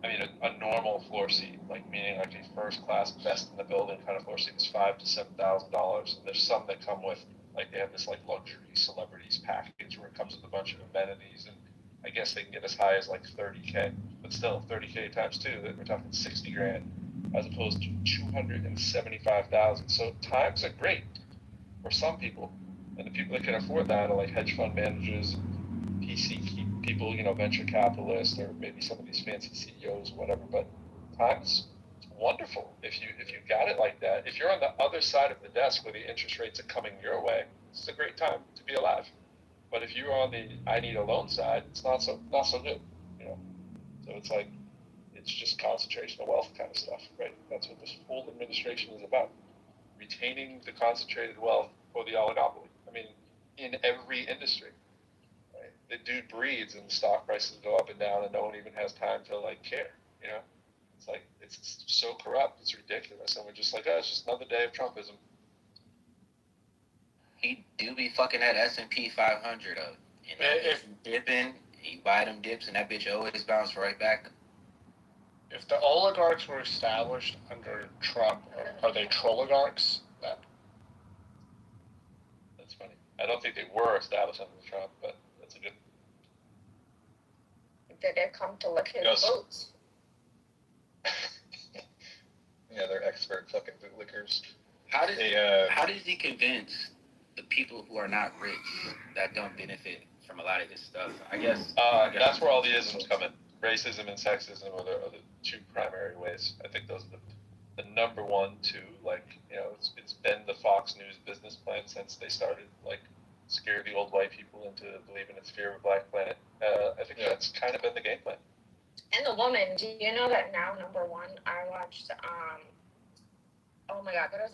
I mean, a normal floor seat, like meaning like a first class, best in the building kind of floor seat, is $5,000 to $7,000. And there's some that come with, like, they have this like luxury celebrities package where it comes with a bunch of amenities, and I guess they can get as high as like $30K, but still $30K times 2, that we're talking 60 grand, as opposed to 275,000. So times are great for some people, and the people that can afford that are like hedge fund managers, PC people, you know, venture capitalists, or maybe some of these fancy CEOs or whatever. But times wonderful if you got it like that. If you're on the other side of the desk where the interest rates are coming your way, it's a great time to be alive. But if you're on the I need a loan side, it's not so good, you know. So it's like, it's just concentration of wealth kind of stuff, right? That's what this whole administration is about: retaining the concentrated wealth for the oligopoly. I mean, in every industry, right? The dude breathes and stock prices go up and down, and no one even has time to like care, you know? It's like, it's so corrupt, it's ridiculous, and we're just like, oh, it's just another day of Trumpism. He do be fucking that S&P 500 up. You know, if dipping, you buy them dips, and that bitch always bounce right back. If the oligarchs were established under Trump, are they trolligarchs? That's funny. I don't think they were established under Trump, but that's a good. Did it come to lick his boots? Yeah, they're expert fucking bootlickers. How does he convince the people who are not rich that don't benefit from a lot of this stuff? I guess that's where all the isms come in. Racism and sexism are the 2 primary ways. I think those are the number 1, 2. Like, you know, it's been the Fox News business plan since they started, like, scare the old white people into believing it's fear of a black planet. I think that's kind of been the game plan. And the woman, do you know that now, number 1, I watched, oh my God, there was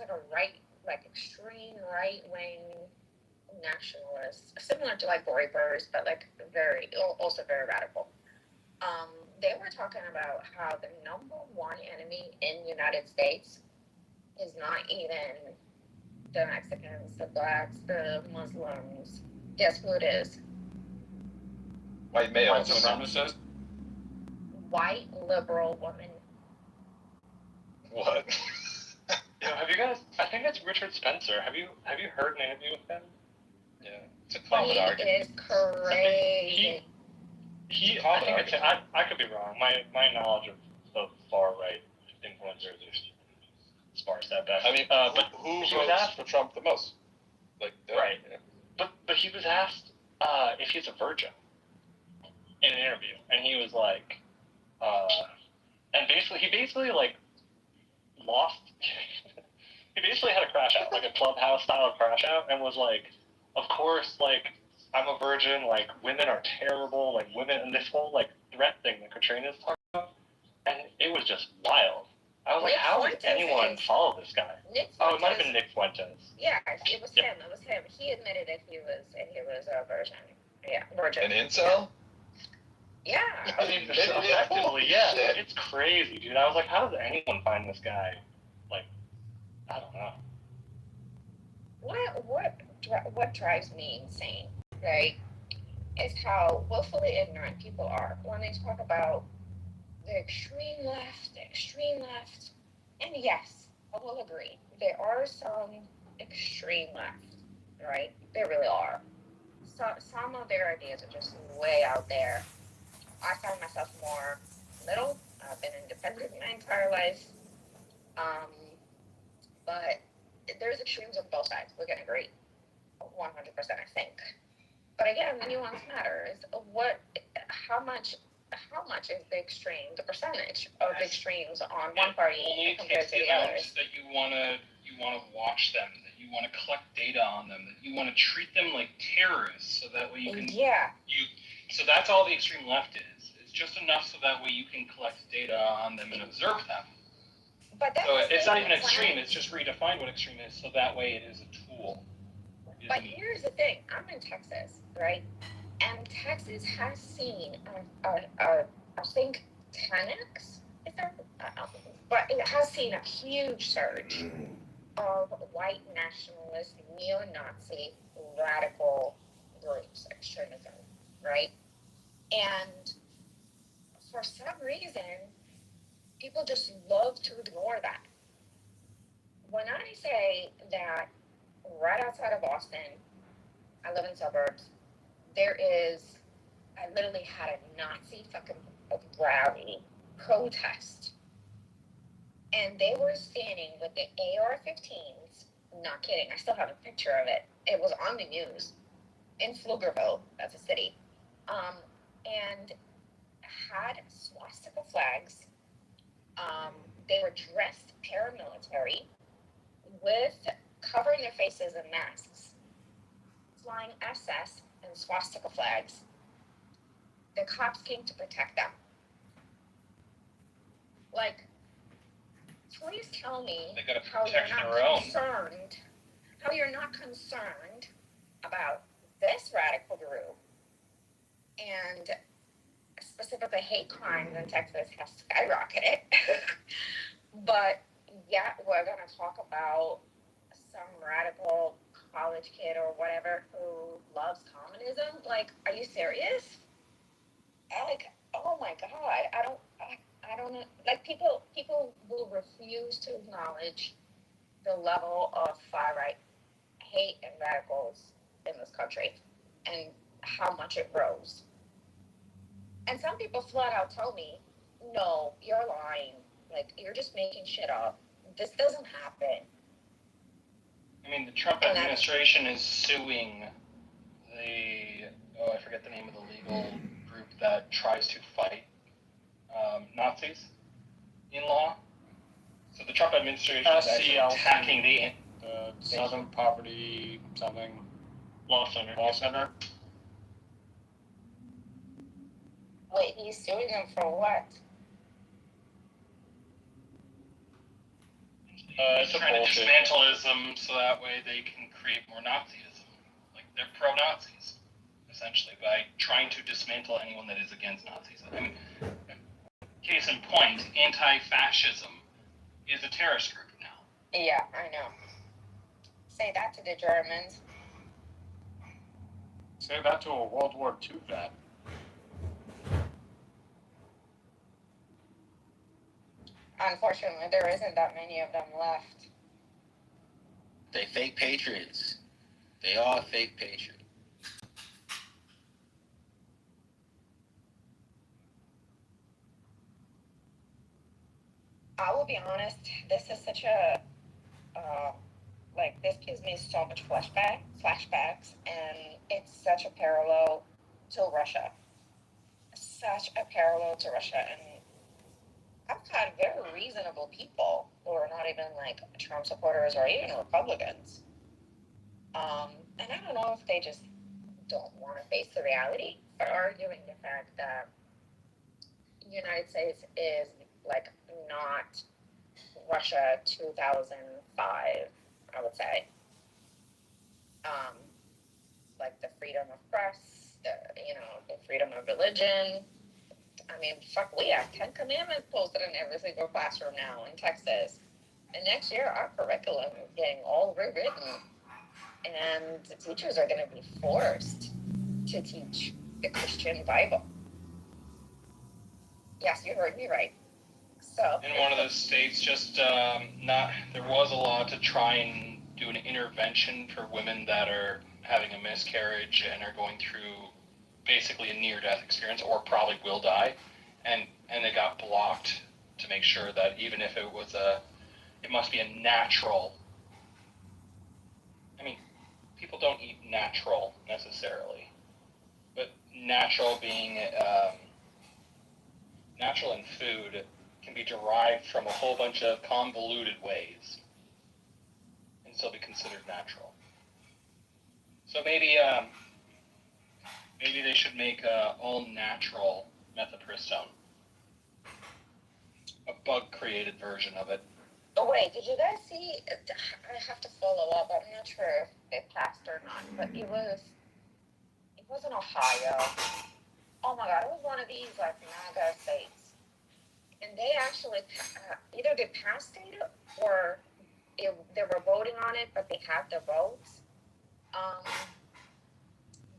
like extreme right-wing nationalists, similar to like Bori Burrs, but like also very radical. They were talking about how the number 1 enemy in the United States is not even the Mexicans, the blacks, the Muslims. Guess who it is? White male. White supremacist? White liberal woman. What? Have you guys? I think it's Richard Spencer. Have you heard an interview with him? Yeah, it's a common argument. Is crazy. I think it's. I could be wrong. My knowledge of far right influencers is as far as that back. I mean, but who he was votes asked for Trump the most? Like, right. But he was asked if he's a virgin in an interview, and he was like, and he basically like lost. He basically had a crash out, like a clubhouse style crash out, and was like, of course, like, I'm a virgin, like, women are terrible, like, women, and this whole, like, threat thing that Katrina's talking about, and it was just wild. I was like, how does anyone follow this guy? Oh, it might have been Nick Fuentes. Yeah, it was him. It was him. He admitted that he was a virgin. Yeah, virgin. An incel? Yeah. I mean, effectively, yeah. It's crazy, dude. I was like, how does anyone find this guy? Like, I don't know. What drives me insane, right, is how willfully ignorant people are when they talk about the extreme left, and yes, I will agree, there are some extreme left, right? There really are. So some of their ideas are just way out there. I find myself more middle. I've been independent my entire life, but there's extremes on both sides. We're gonna agree, 100%, I think. But again, the nuance matters. How much is the extreme, the percentage of the extremes on one party compared to the others? That you wanna watch them, that you wanna collect data on them, that you wanna treat them like terrorists, so that way you can. Yeah. So that's all the extreme left is. It's just enough so that way you can collect data on them and observe them. But that's so it's not even extreme. It's just redefine what extreme is, so that way it is a tool. But here's the thing, I'm in Texas, right? And Texas has seen, I think 10x, but it has seen a huge surge of white nationalist, neo-Nazi, radical groups, extremism, right? And for some reason, people just love to ignore that. When I say that right outside of Boston, I live in suburbs, I literally had a Nazi fucking rally protest. And they were standing with the AR-15s, not kidding, I still have a picture of it. It was on the news in Pflugerville, that's a city, and had swastika flags. They were dressed paramilitary with covering their faces in masks, flying SS and swastika flags. The cops came to protect them. Like, please tell me how you're not concerned about this radical group, and specifically hate crimes in Texas has skyrocketed. But yet we're gonna talk about some radical college kid or whatever who loves communism. Like, are you serious? Oh my God, I don't know. Like, people will refuse to acknowledge the level of far right hate and radicals in this country and how much it grows. And some people flat out tell me, no, you're lying. Like, you're just making shit up. This doesn't happen. I mean, the Trump administration is suing I forget the name of the legal group that tries to fight Nazis in law. So the Trump administration is actually attacking the Southern Poverty something Law Center. Wait, he's suing them for what? Trying to dismantleism so that way they can create more Nazism. Like, they're pro-Nazis, essentially, by trying to dismantle anyone that is against Nazis. I mean, case in point, anti-fascism is a terrorist group now. Yeah, I know. Say that to the Germans. Say that to a World War II vet. Unfortunately, there isn't that many of them left. They fake patriots. They are fake patriots. I will be honest, this is such a, this gives me so much flashbacks, and it's such a parallel to Russia. Such a parallel to Russia, and I've had very reasonable people who are not even like Trump supporters or even Republicans. And I don't know if they just don't want to face the reality, but arguing the fact that the United States is like not Russia 2005, I would say. Like the freedom of press, the freedom of religion. I mean, fuck, we have 10 commandments posted in every single classroom now in Texas. And next year, our curriculum is getting all rewritten. And the teachers are going to be forced to teach the Christian Bible. Yes, you heard me right. So in one of those states, there was a law to try and do an intervention for women that are having a miscarriage and are going through basically a near-death experience or probably will die, and they got blocked to make sure that even if it must be a natural. I mean, people don't eat natural necessarily, but natural being natural in food can be derived from a whole bunch of convoluted ways and still be considered natural. So maybe they should make all natural methylpristone, a bug-created version of it. Oh wait, did you guys see? I have to follow up. I'm not sure if it passed or not, but it was in Ohio. Oh my God, it was one of these like MAGA states, and they actually either they passed it or they were voting on it, but they had the votes.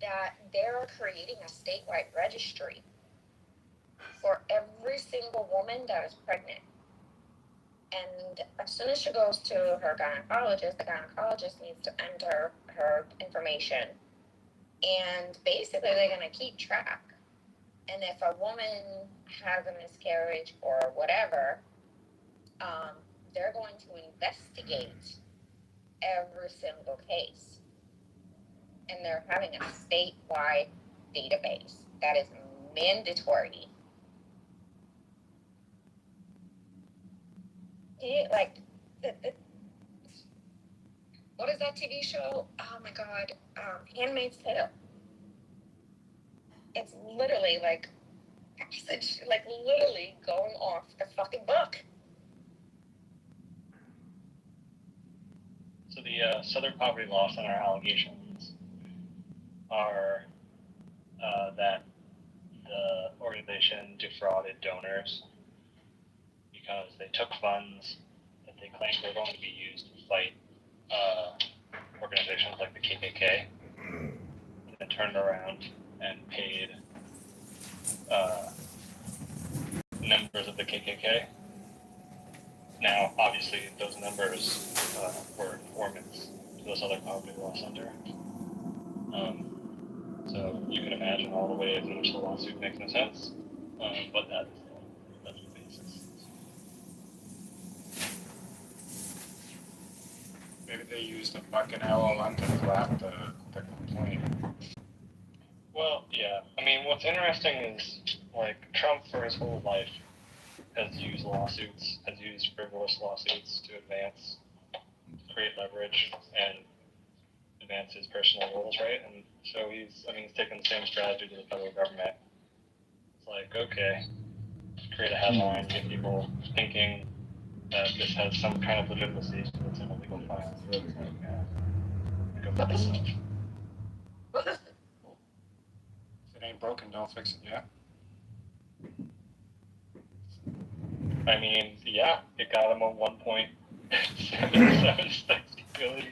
That they're creating a statewide registry for every single woman that is pregnant. And as soon as she goes to her gynecologist, the gynecologist needs to enter her information. And basically, they're going to keep track. And if a woman has a miscarriage or whatever, they're going to investigate every single case. And they're having a statewide database that is mandatory. Like, what is that TV show? Oh my God, Handmaid's Tale. It's literally like literally going off the fucking book. So the Southern Poverty Law Center allegations are that the organization defrauded donors because they took funds that they claimed were going to be used to fight organizations like the KKK, and then turned around and paid members of the KKK. Now, obviously, those members were informants to the Southern Poverty Law Center. So you can imagine all the ways in which the lawsuit makes no sense, but that's the basis. Maybe they used a fucking LLM to craft the complaint. Well, yeah. I mean, what's interesting is, like, Trump for his whole life has used frivolous lawsuits to create leverage, and advance his personal goals, right? And so he's taken the same strategy to the federal government. It's like, okay, create a headline, get people thinking that this has some kind of legitimacy, so it's an illegal file. So it's like, go fuck yourself. If it ain't broken, don't fix it yet. I mean, yeah, it got him a $1.776 billion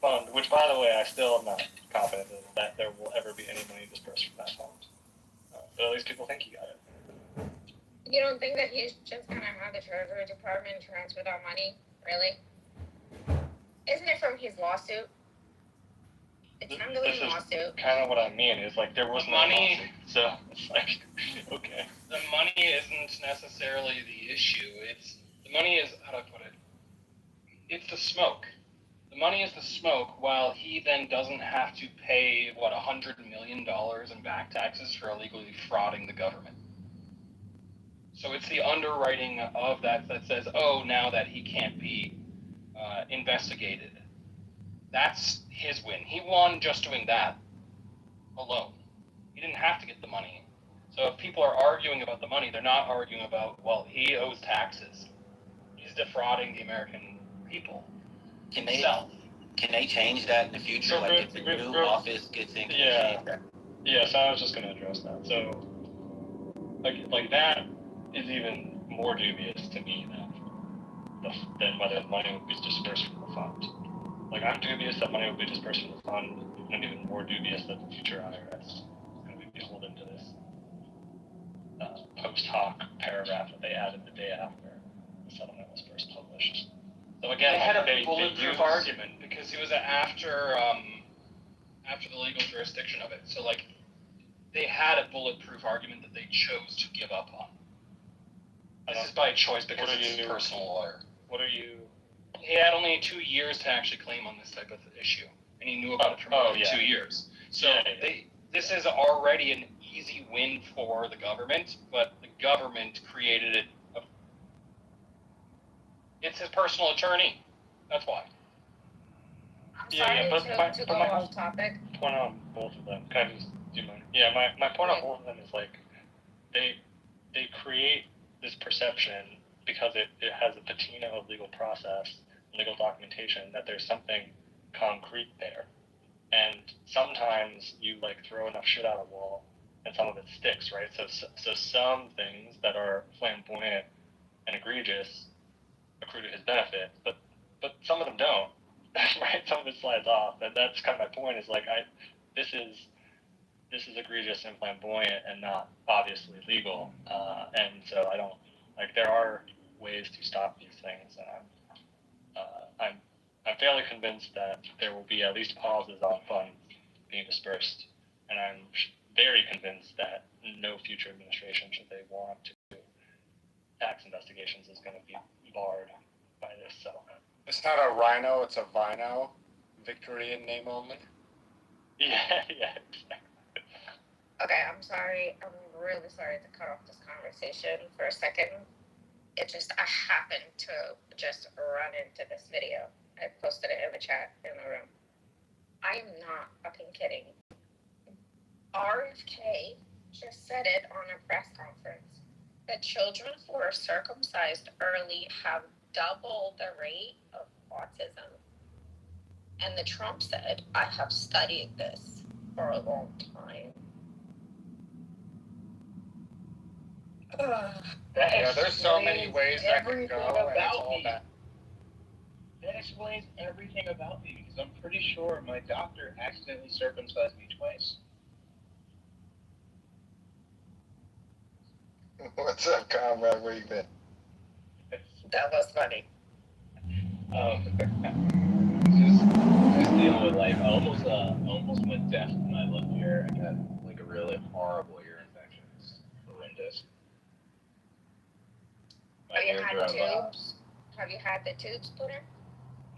fund, which, by the way, I still am not confident that there will ever be any money dispersed from that fund. But at least people think he got it. You don't think that he's just gonna have the Treasury Department transfer that money, really? Isn't it from his lawsuit? The This Chamberlain is lawsuit. kind of what I mean. Is like there was no Money. lawsuit, so it's like okay. The money isn't necessarily the issue. It's the money is, how do I put it? It's the smoke. The money is the smoke, while he then doesn't have to pay $100 million in back taxes for illegally frauding the government. So it's the underwriting of that says, oh, now that he can't be investigated. That's his win. He won just doing that alone. He didn't have to get the money. So if people are arguing about the money, they're not arguing about, well, he owes taxes. He's defrauding the American people. Can they change that in the future? Like if the new office gets in, can they change that? Yeah, so I was just going to address that. So, like that is even more dubious to me than whether the money would be dispersed from the fund. Like, I'm dubious that money would be dispersed from the fund, and I'm even more dubious that the future IRS is going to be beholden to this post hoc paragraph that they added the day after the settlement was first published. So again, they had a they bulletproof argument because it was after the legal jurisdiction of it. So like, they had a bulletproof argument that they chose to give up on. This is by choice because it's his personal lawyer. He had only 2 years to actually claim on this type of issue, and he knew about it for more than 2 years. So this is already an easy win for the government, but the government created it. It's his personal attorney. That's why. I'm sorry to go off topic. Point on both of them. Kind of, do you mind? Yeah, my point on both of them is like they create this perception because it has a patina of legal process, legal documentation, that there's something concrete there. And sometimes you like throw enough shit at a wall and some of it sticks, right? So some things that are flamboyant and egregious accrue to his benefit, but some of them don't. Right? Some of it slides off. And that's kind of my point, is like this is egregious and flamboyant and not obviously legal. And so I don't like, there are ways to stop these things, and I'm fairly convinced that there will be at least pauses on funds being dispersed, and I'm very convinced that no future administration, should they want to tax investigations, is going to be barred by this settlement. It's not a rhino, it's a vino. Victory in name only. Yeah, exactly. Okay, I'm sorry. I'm really sorry to cut off this conversation for a second. I happened to just run into this video. I posted it in the chat in the room. I am not fucking kidding. RFK just said it on a press conference that children who are circumcised early have double the rate of autism. And the Trump said, I have studied this for a long time. There's so many ways that can go, and it's all bad. That explains everything about me, because I'm pretty sure my doctor accidentally circumcised me twice. What's up, comrade? Where you been? That was funny. Just dealing with life. I almost went deaf in my left ear. I got like a really horrible ear infection. It's horrendous. Have you had tubes? Have you had the tubes put in?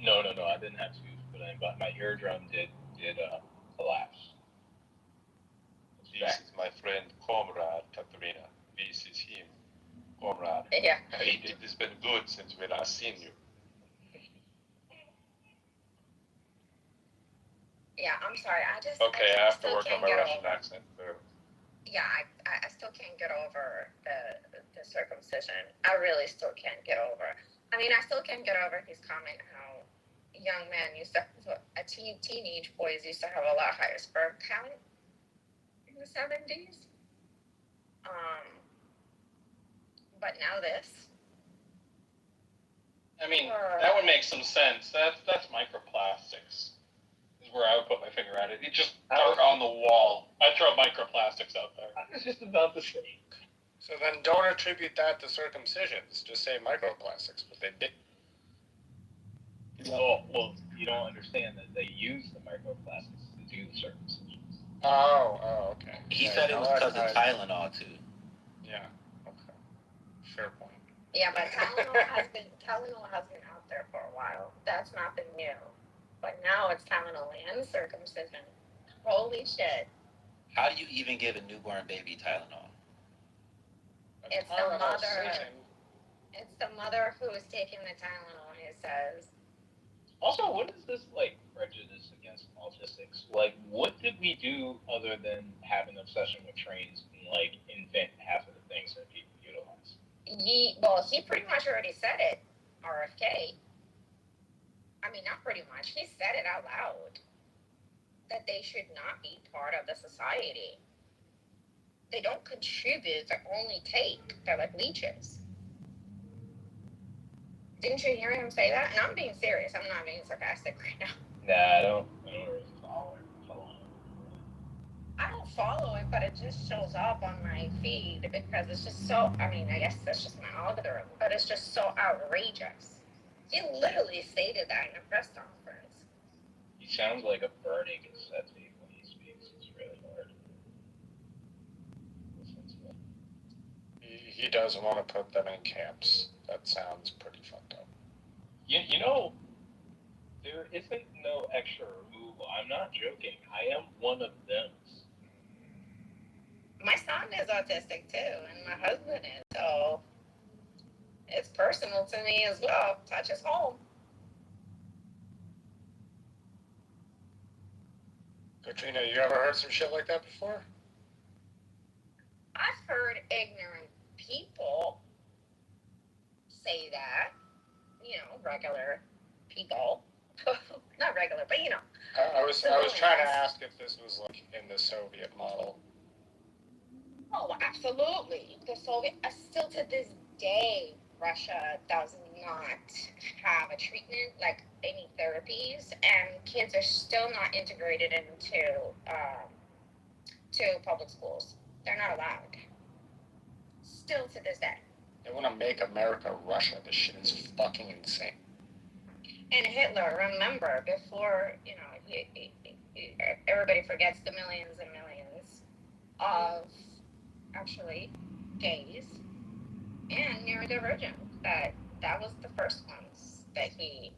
No. I didn't have tubes put in, but my eardrum did collapse. This is my friend, comrade Katerina. This is him, comrade. Yeah. It has been good since we last seen you. Yeah, I'm sorry. I have to work on my Russian accent. Yeah, I still can't get over the circumcision. I really still can't get over. I mean, I still can't get over his comment how young men teenage boys used to have a lot higher sperm count in the 70s. But now this. I mean, that would make some sense. That's microplastics. Is where I would put my finger at it. It just dirt on the wall. I throw microplastics out there. I was just about to say. So then don't attribute that to circumcisions. Just say microplastics, but they did. Well, you don't understand that they use the microplastics to do the circumcisions. Oh, okay. He Yeah, said you it know was what? because of Tylenol too. Yeah, okay. Fair point. Yeah, but Tylenol has been out there for a while. That's not been new. But now it's Tylenol and circumcision. Holy shit. How do you even give a newborn baby Tylenol? It's the mother. It's the mother who is taking the Tylenol, it says. Also, what is this like prejudice against autistics? Like, what did we do other than have an obsession with trains and like invent half of the things that people utilize? He pretty much already said it, RFK. I mean, not pretty much. He said it out loud that they should not be part of the society. They don't contribute, they only take. They're like leeches. Didn't you hear him say that? And I'm being serious. I'm not being sarcastic right now. Nah, I don't really follow it. I don't follow it, but it just shows up on my feed because it's just so, I mean, I guess that's just my algorithm, but it's just so outrageous. He literally stated that in a press conference. He sounds like a burning cassette tape when he speaks. It's really hard. He doesn't want to put them in camps. That sounds pretty fucked up. You know, there isn't no extra removal. I'm not joking. I am one of them. My son is autistic too, and my husband is, so it's personal to me as well. Touches home. Katrina, you ever heard some shit like that before? I've heard ignorant people say that, regular people. Not regular, but I was trying to ask if this was like in the Soviet model. Oh, absolutely. The Soviet, still to this day, Russia does not have a treatment, like any therapies, and kids are still not integrated into to public schools. They're not allowed. Still to this day. They want to make America Russia. This shit is fucking insane. And Hitler, remember, before, everybody forgets the millions and millions of, actually, gays and neurodivergent. That was the first ones that he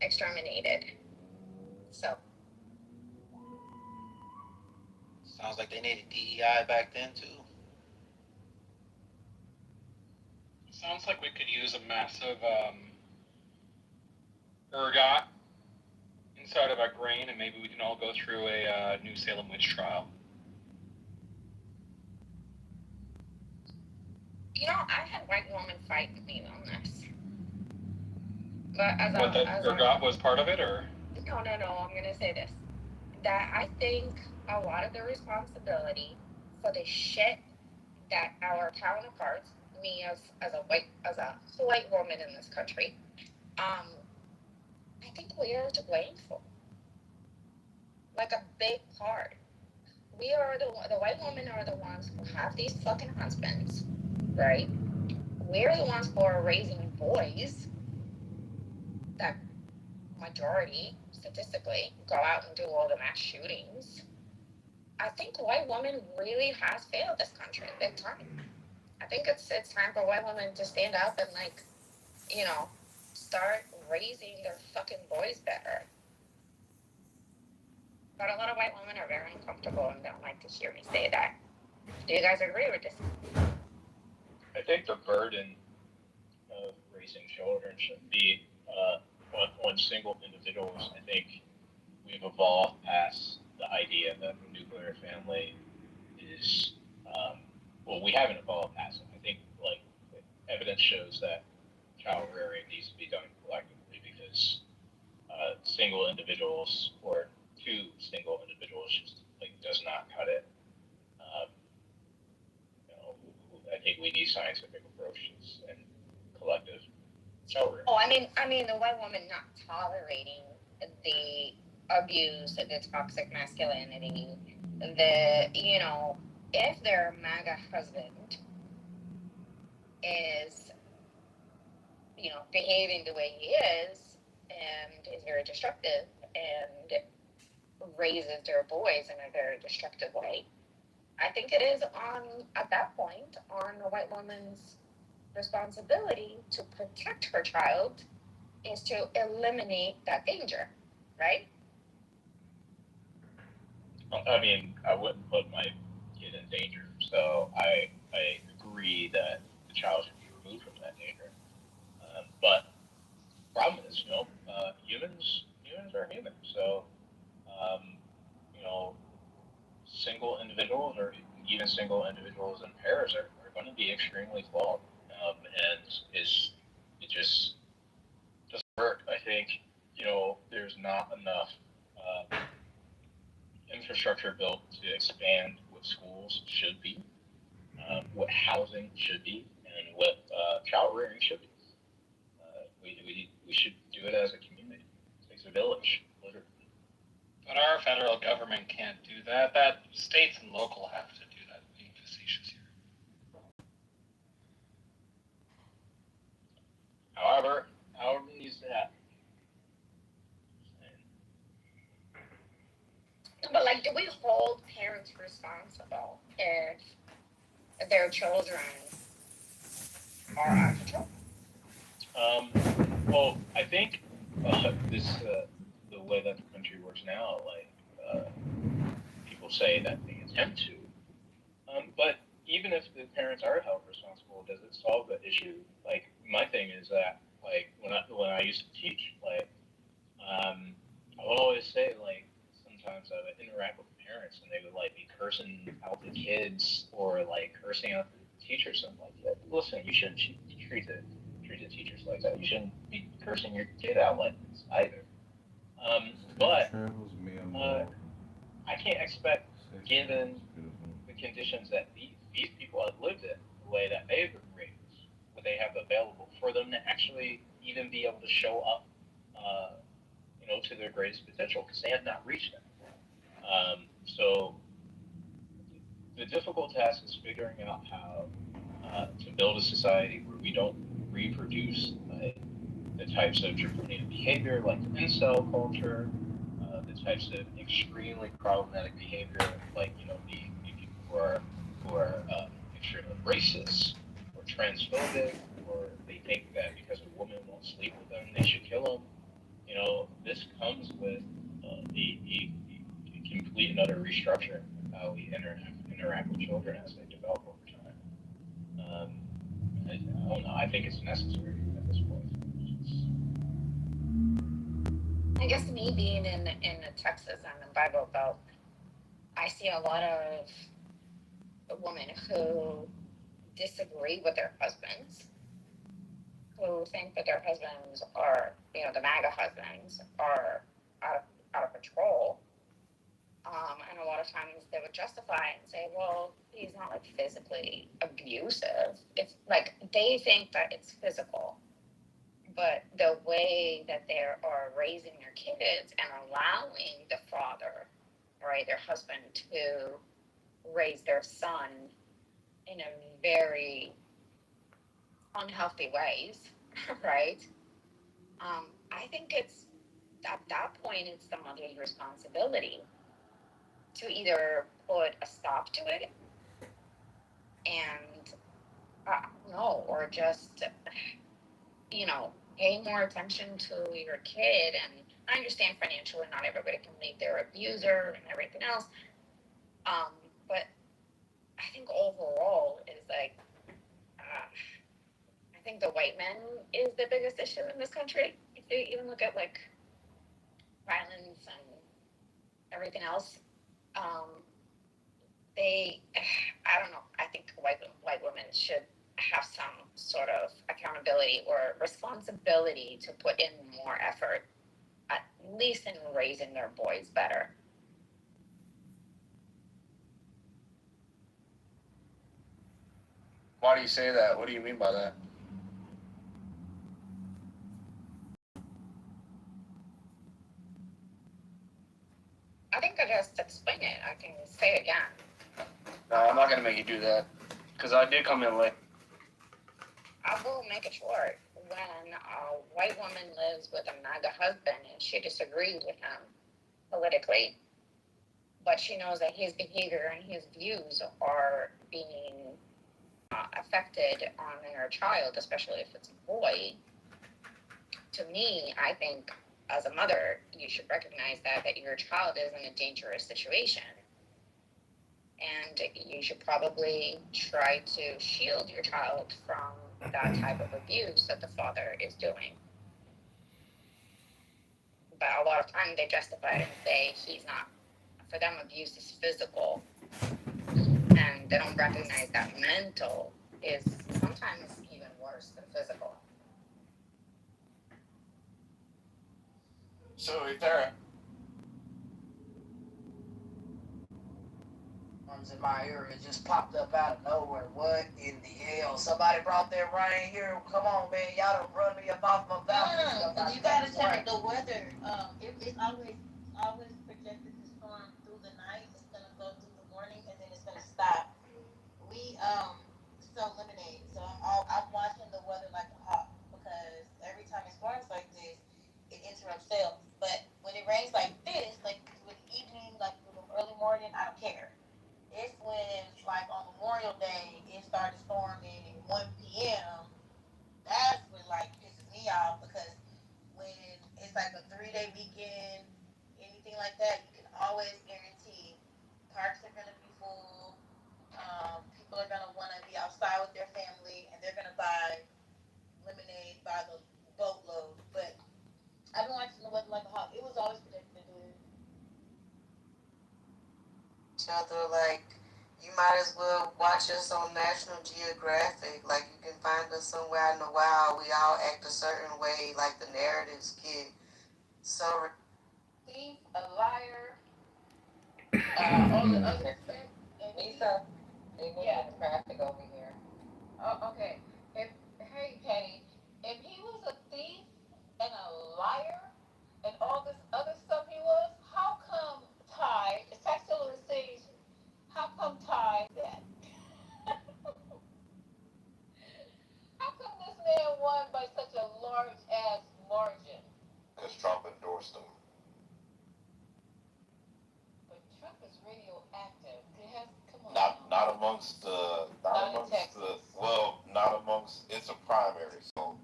exterminated. So. Sounds like they needed DEI back then too. Sounds like we could use a massive ergot inside of our brain, and maybe we can all go through a New Salem witch trial. I had white woman fight me on this. But ergot was part of it, or? No, I'm going to say this. That I think a lot of the responsibility for the shit that our counterparts, me as a white woman in this country, I think we are to blame for. Like a big part. We are the white women are the ones who have these fucking husbands, right? We're the ones who are raising boys that majority, statistically, go out and do all the mass shootings. I think white women really has failed this country big time. I think it's time for white women to stand up and start raising their fucking boys better. But a lot of white women are very uncomfortable and don't like to hear me say that. Do you guys agree with this? I think the burden of raising children shouldn't be on single individuals. I think we've evolved past the idea that the nuclear family is, we haven't evolved past it. I think evidence shows that child rearing needs to be done collectively because single individuals or two single individuals just does not cut it. I think we need scientific approaches and collective child rearing. Oh, I mean the white woman not tolerating the abuse, the toxic masculinity, if their MAGA husband is, behaving the way he is, and is very destructive and raises their boys in a very destructive way. I think it is at that point, on a white woman's responsibility to protect her child is to eliminate that danger, right? I mean, I wouldn't put my kid in danger, so I agree that the child should be removed from that danger. But problem is, humans are humans, so you know, single individuals or even single individuals in pairs are going to be extremely flawed, and it just doesn't work. I think there's not enough infrastructure built to expand what schools should be, what housing should be, and what child rearing should be. We should do it as a community. It takes a village, literally. But our federal government can't do that. That states and local have to do that. Being facetious here. However needs to happen. But like, do we hold parents responsible if their children are out of control? Well, I think the way that the country works now, people say that they attempt to, but even if the parents are held responsible, does it solve the issue? Like, my thing is that, like, when I used to teach, I would always say, sometimes I would interact with parents and they would be cursing out the kids or cursing out the teachers, something like that. Listen, you shouldn't treat the teachers like that. You shouldn't be cursing your kid out like this either. But I can't expect, given the conditions that these people have lived in, the way that they've been raised, what they have available, for them to actually even be able to show up, to their greatest potential, because they have not reached that. So the difficult task is figuring out how to build a society where we don't reproduce the types of draconian behavior, like the incel culture, the types of extremely problematic behavior, like the people who are extremely racist or transphobic, or they think that because a woman won't sleep with them, they should kill them. This comes with the complete and utter restructuring of how we interact with children as they develop over time. I don't know. I think it's necessary at this point. I guess me being in Texas and the Bible Belt, I see a lot of women who disagree with their husbands, who think that their husbands are, the MAGA husbands are out of control. And a lot of times they would justify it and say, well, he's not physically abusive. It's they think that it's physical. But the way that they are raising their kids and allowing the father, right, their husband, to raise their son in a very unhealthy ways, right? I think it's at that point it's the mother's responsibility to either put a stop to it and no, or just pay more attention to your kid. And I understand financially not everybody can leave their abuser and everything else, but I think overall is I think the white men is the biggest issue in this country. If you even look at violence and everything else, I don't know. I think white women should have some sort of accountability or responsibility to put in more effort, at least in raising their boys better. Why do you say that? What do you mean by that? I think I just explained it. I can say it again. No, I'm not gonna make you do that, because I did come in late. I will make it short. When when a white woman lives with a MAGA husband and she disagrees with him politically, but she knows that his behavior and his views are being affected on her child, especially if it's a boy. To me, I think as a mother, you should recognize that your child is in a dangerous situation. And you should probably try to shield your child from that type of abuse that the father is doing. But a lot of times they justify it and say he's not. For them, abuse is physical. And they don't recognize that mental is sometimes even worse than physical. So if there ones in my area just popped up out of nowhere, what in the hell? Somebody brought that rain here. Come on, man, y'all done run me up off my balcony. You gotta check the weather. It's always projected to storm through the night. It's gonna go through the morning and then it's gonna stop. We sell lemonade, so I'm watching the weather like a hawk because every time it storms like this, it interrupts sales. But when it rains like this, like with evening, like with the early morning, I don't care. It's when like on Memorial Day it started storming at 1 p.m. That's what like pisses me off because when it's like a 3 day weekend, anything like that, you can always guarantee parks are gonna be full. People are gonna want to be outside with their family, and they're gonna buy lemonade by the boatload. But I've been watching the weather like a hawk. It was always predicted to do it. Other like you might as well watch us on National Geographic. Like you can find us somewhere in the wild. We all act a certain way. Like the narratives get so thief, a liar. All the other stuff. Lisa, they went yeah. Traffic over here. Oh, okay. Hey, Penny, if he was a thief and a liar and all this other stuff he was, how come Ty, it's still received, how come Ty that? How come this man won by such a large ass margin? Because Trump endorsed him. But Trump is radioactive. It has, come on. Not amongst it's a primary. So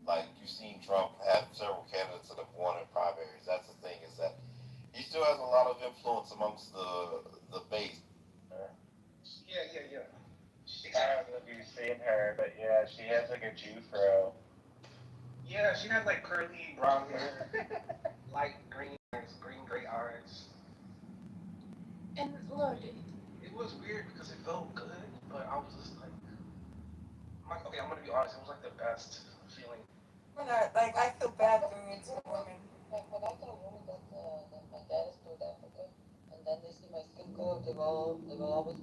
like you've seen Trump have several candidates that have won in primaries. That's the thing, is that he still has a lot of influence amongst the base. Yeah. I don't know if you've seen her, but yeah, she has like a Jew fro. Yeah, she has like curly brown hair, light green eyes, gray eyes. And look, It was weird because it felt good, but I was just like, okay, I'm gonna be honest, it was like the best feeling. like I feel bad doing it to women. Like when I tell women that my dad is South Africa, and then they see my skin color, they will always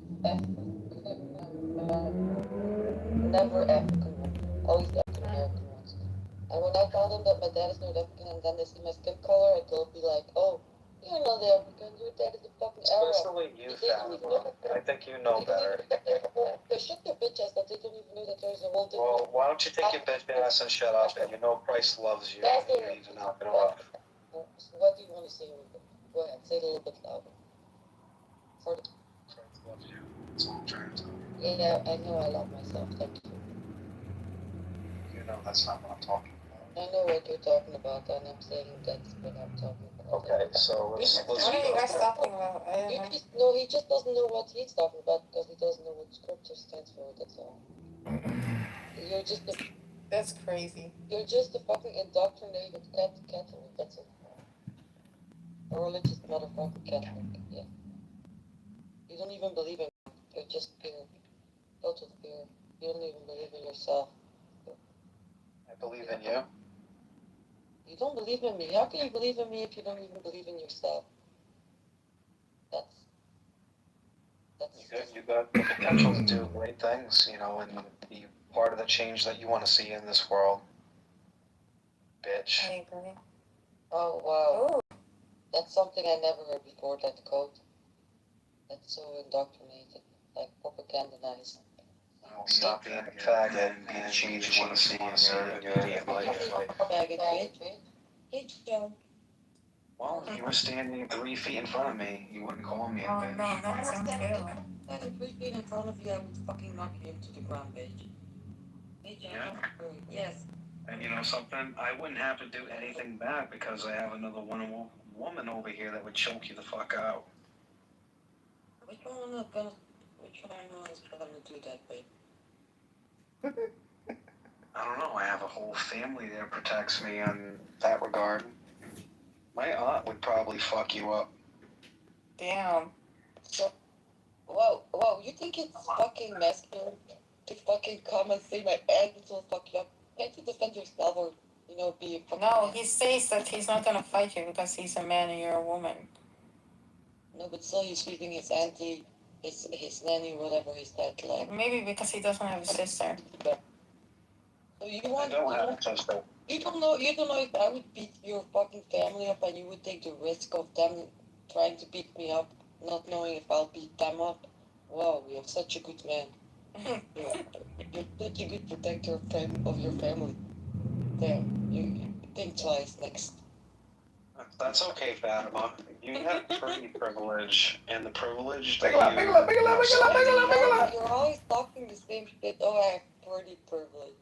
never African woman, always African American ones. And when I tell them that my dad is North African, and then they see my skin color, they'll be like, "Oh, you're not African. Your dad is a fucking Arab." Especially you, Fatima. I think you know better. They shut their bitch ass that they don't even know that there's a whole different. Well, why don't you take your bitch ass and shut up? And you know Christ loves you. You need to knock it off. What do you want to say? Go ahead, say it a little bit louder. Christ loves you. That's all I'm trying to tell you. Yeah, I know I love myself. Thank you. You know that's not what I'm talking about. I know what you're talking about, and I'm saying that's what I'm talking about. Okay, so let's What are you guys talking about? He just doesn't know what he's talking about because he doesn't know what scripture stands for. That's all. You're just That's crazy. You're just a fucking indoctrinated Catholic. That's it. A religious motherfucking Catholic. Yeah. You don't even believe in God. You're just fear. Filled with fear. You don't even believe in yourself. I believe in you. You don't believe in me. How can you believe in me if you don't even believe in yourself? That's You got the potential to do great things, you know, and be part of the change that you want to see in this world. Bitch. I agree. Oh wow. Ooh. That's something I never heard before, that code. That's so indoctrinated, like propagandized. I'll stop being a faggot and be the change you want to see in your immediate life. Faggot bitch. Hey, Joe. Well, if you were standing 3 feet in front of me, you wouldn't call me a Oh, bitch. no, that's unfair. Standing 3 feet in front of you, I would fucking knock you into the ground, bitch. Hey, Joe. Yeah? Yes. And you know something? I wouldn't have to do anything back because I have another woman over here that would choke you the fuck out. Which one is gonna do that, babe? I don't know. I have a whole family that protects me in that regard. My aunt would probably fuck you up. Damn. So, whoa, you think it's fucking masculine to fucking come and say my aunt will fuck you up? Can't you defend yourself or, be a fucking No, man? he says that he's not gonna fight you because he's a man and you're a woman. No, but still he's treating his auntie, his nanny, whatever his dad like. Maybe because he doesn't have a sister. So you want? I don't have a sister. You don't know if I would beat your fucking family up and you would take the risk of them trying to beat me up, not knowing if I'll beat them up. Wow, you're such a good man. You're such a good protector of your family. Damn, you think twice next. That's okay, Fatima. You have pretty privilege, and the privilege that You're always talking the same shit. Oh, I have pretty privilege.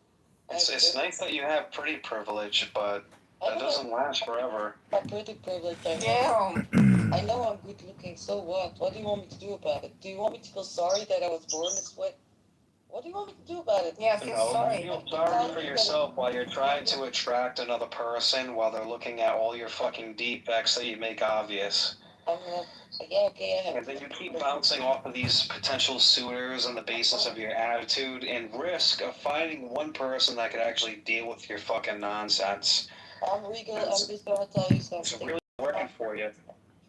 It's nice that you have pretty privilege, but that doesn't last forever. I'm pretty privileged. Damn. I know I'm good looking, so what? What do you want me to do about it? Do you want me to feel sorry that I was born this way? What do you want me to do about it? Yeah, feel sorry. You feel sorry for yourself while you're trying to attract another person while they're looking at all your fucking defects that you make obvious. Yeah, okay. And then you keep bouncing off of these potential suitors on the basis of your attitude and risk of finding one person that could actually deal with your fucking nonsense. I'm Regal. I'm just gonna tell you something. It's really working for you.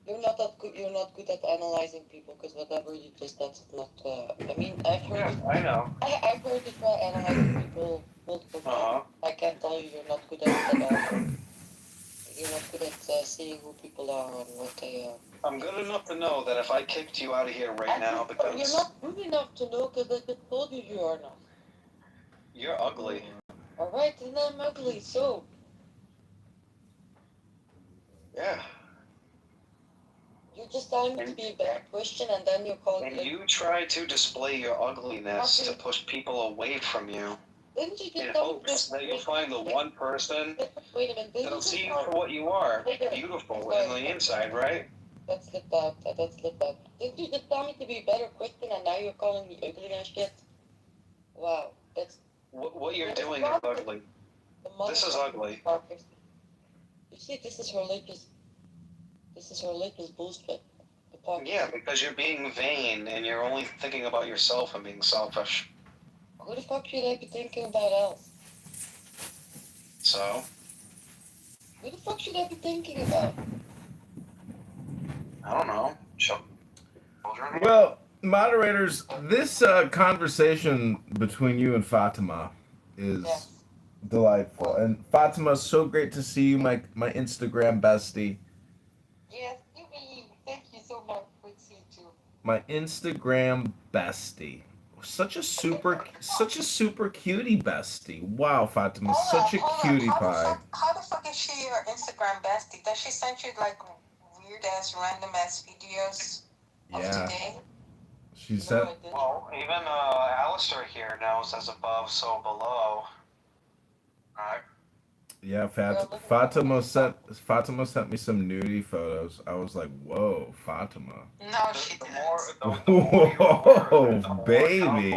You're not that good. You're not good at analyzing people because whatever you just that's not. I mean, I've heard. Yeah, I know. I've heard you try analyzing people multiple times. I can't tell you you're not good at it at all. You're not good at seeing who people are and what they are. I'm good enough to know that if I kicked you out of here right now because... You're not good enough to know because I just told you you are not. You're ugly. Alright, then I'm ugly, so... Yeah. You're just telling me to be a bad Christian and then you're calling... And you try to display your ugliness to push people away from you. Didn't you In just tell me hopes that you'll find the one person Wait a minute, that'll see you for what you are. Beautiful on the inside, right? That's slipped out. Didn't you just tell me to be a better Christian and now you're calling me ugly and shit? Wow, that's... What you're doing is ugly. This is ugly. You see, this is religious bullshit. Yeah, because you're being vain and you're only thinking about yourself and being selfish. Who the fuck should I be thinking about else? So? Who the fuck should I be thinking about? I don't know. Children? Well, moderators, this conversation between you and Fatima is delightful. And Fatima, so great to see you, my Instagram bestie. Yes, thank you so much for seeing you. My Instagram bestie. Such a super cutie bestie. Wow, Fatima, such a cutie pie. How the fuck is she your Instagram bestie? Does she send you like weird ass random ass videos of today? She said. Well, even Alistair here knows as above, so below. Alright. Yeah, Fatima sent me some nudie photos. I was like, whoa, Fatima. No, she didn't. Whoa, baby.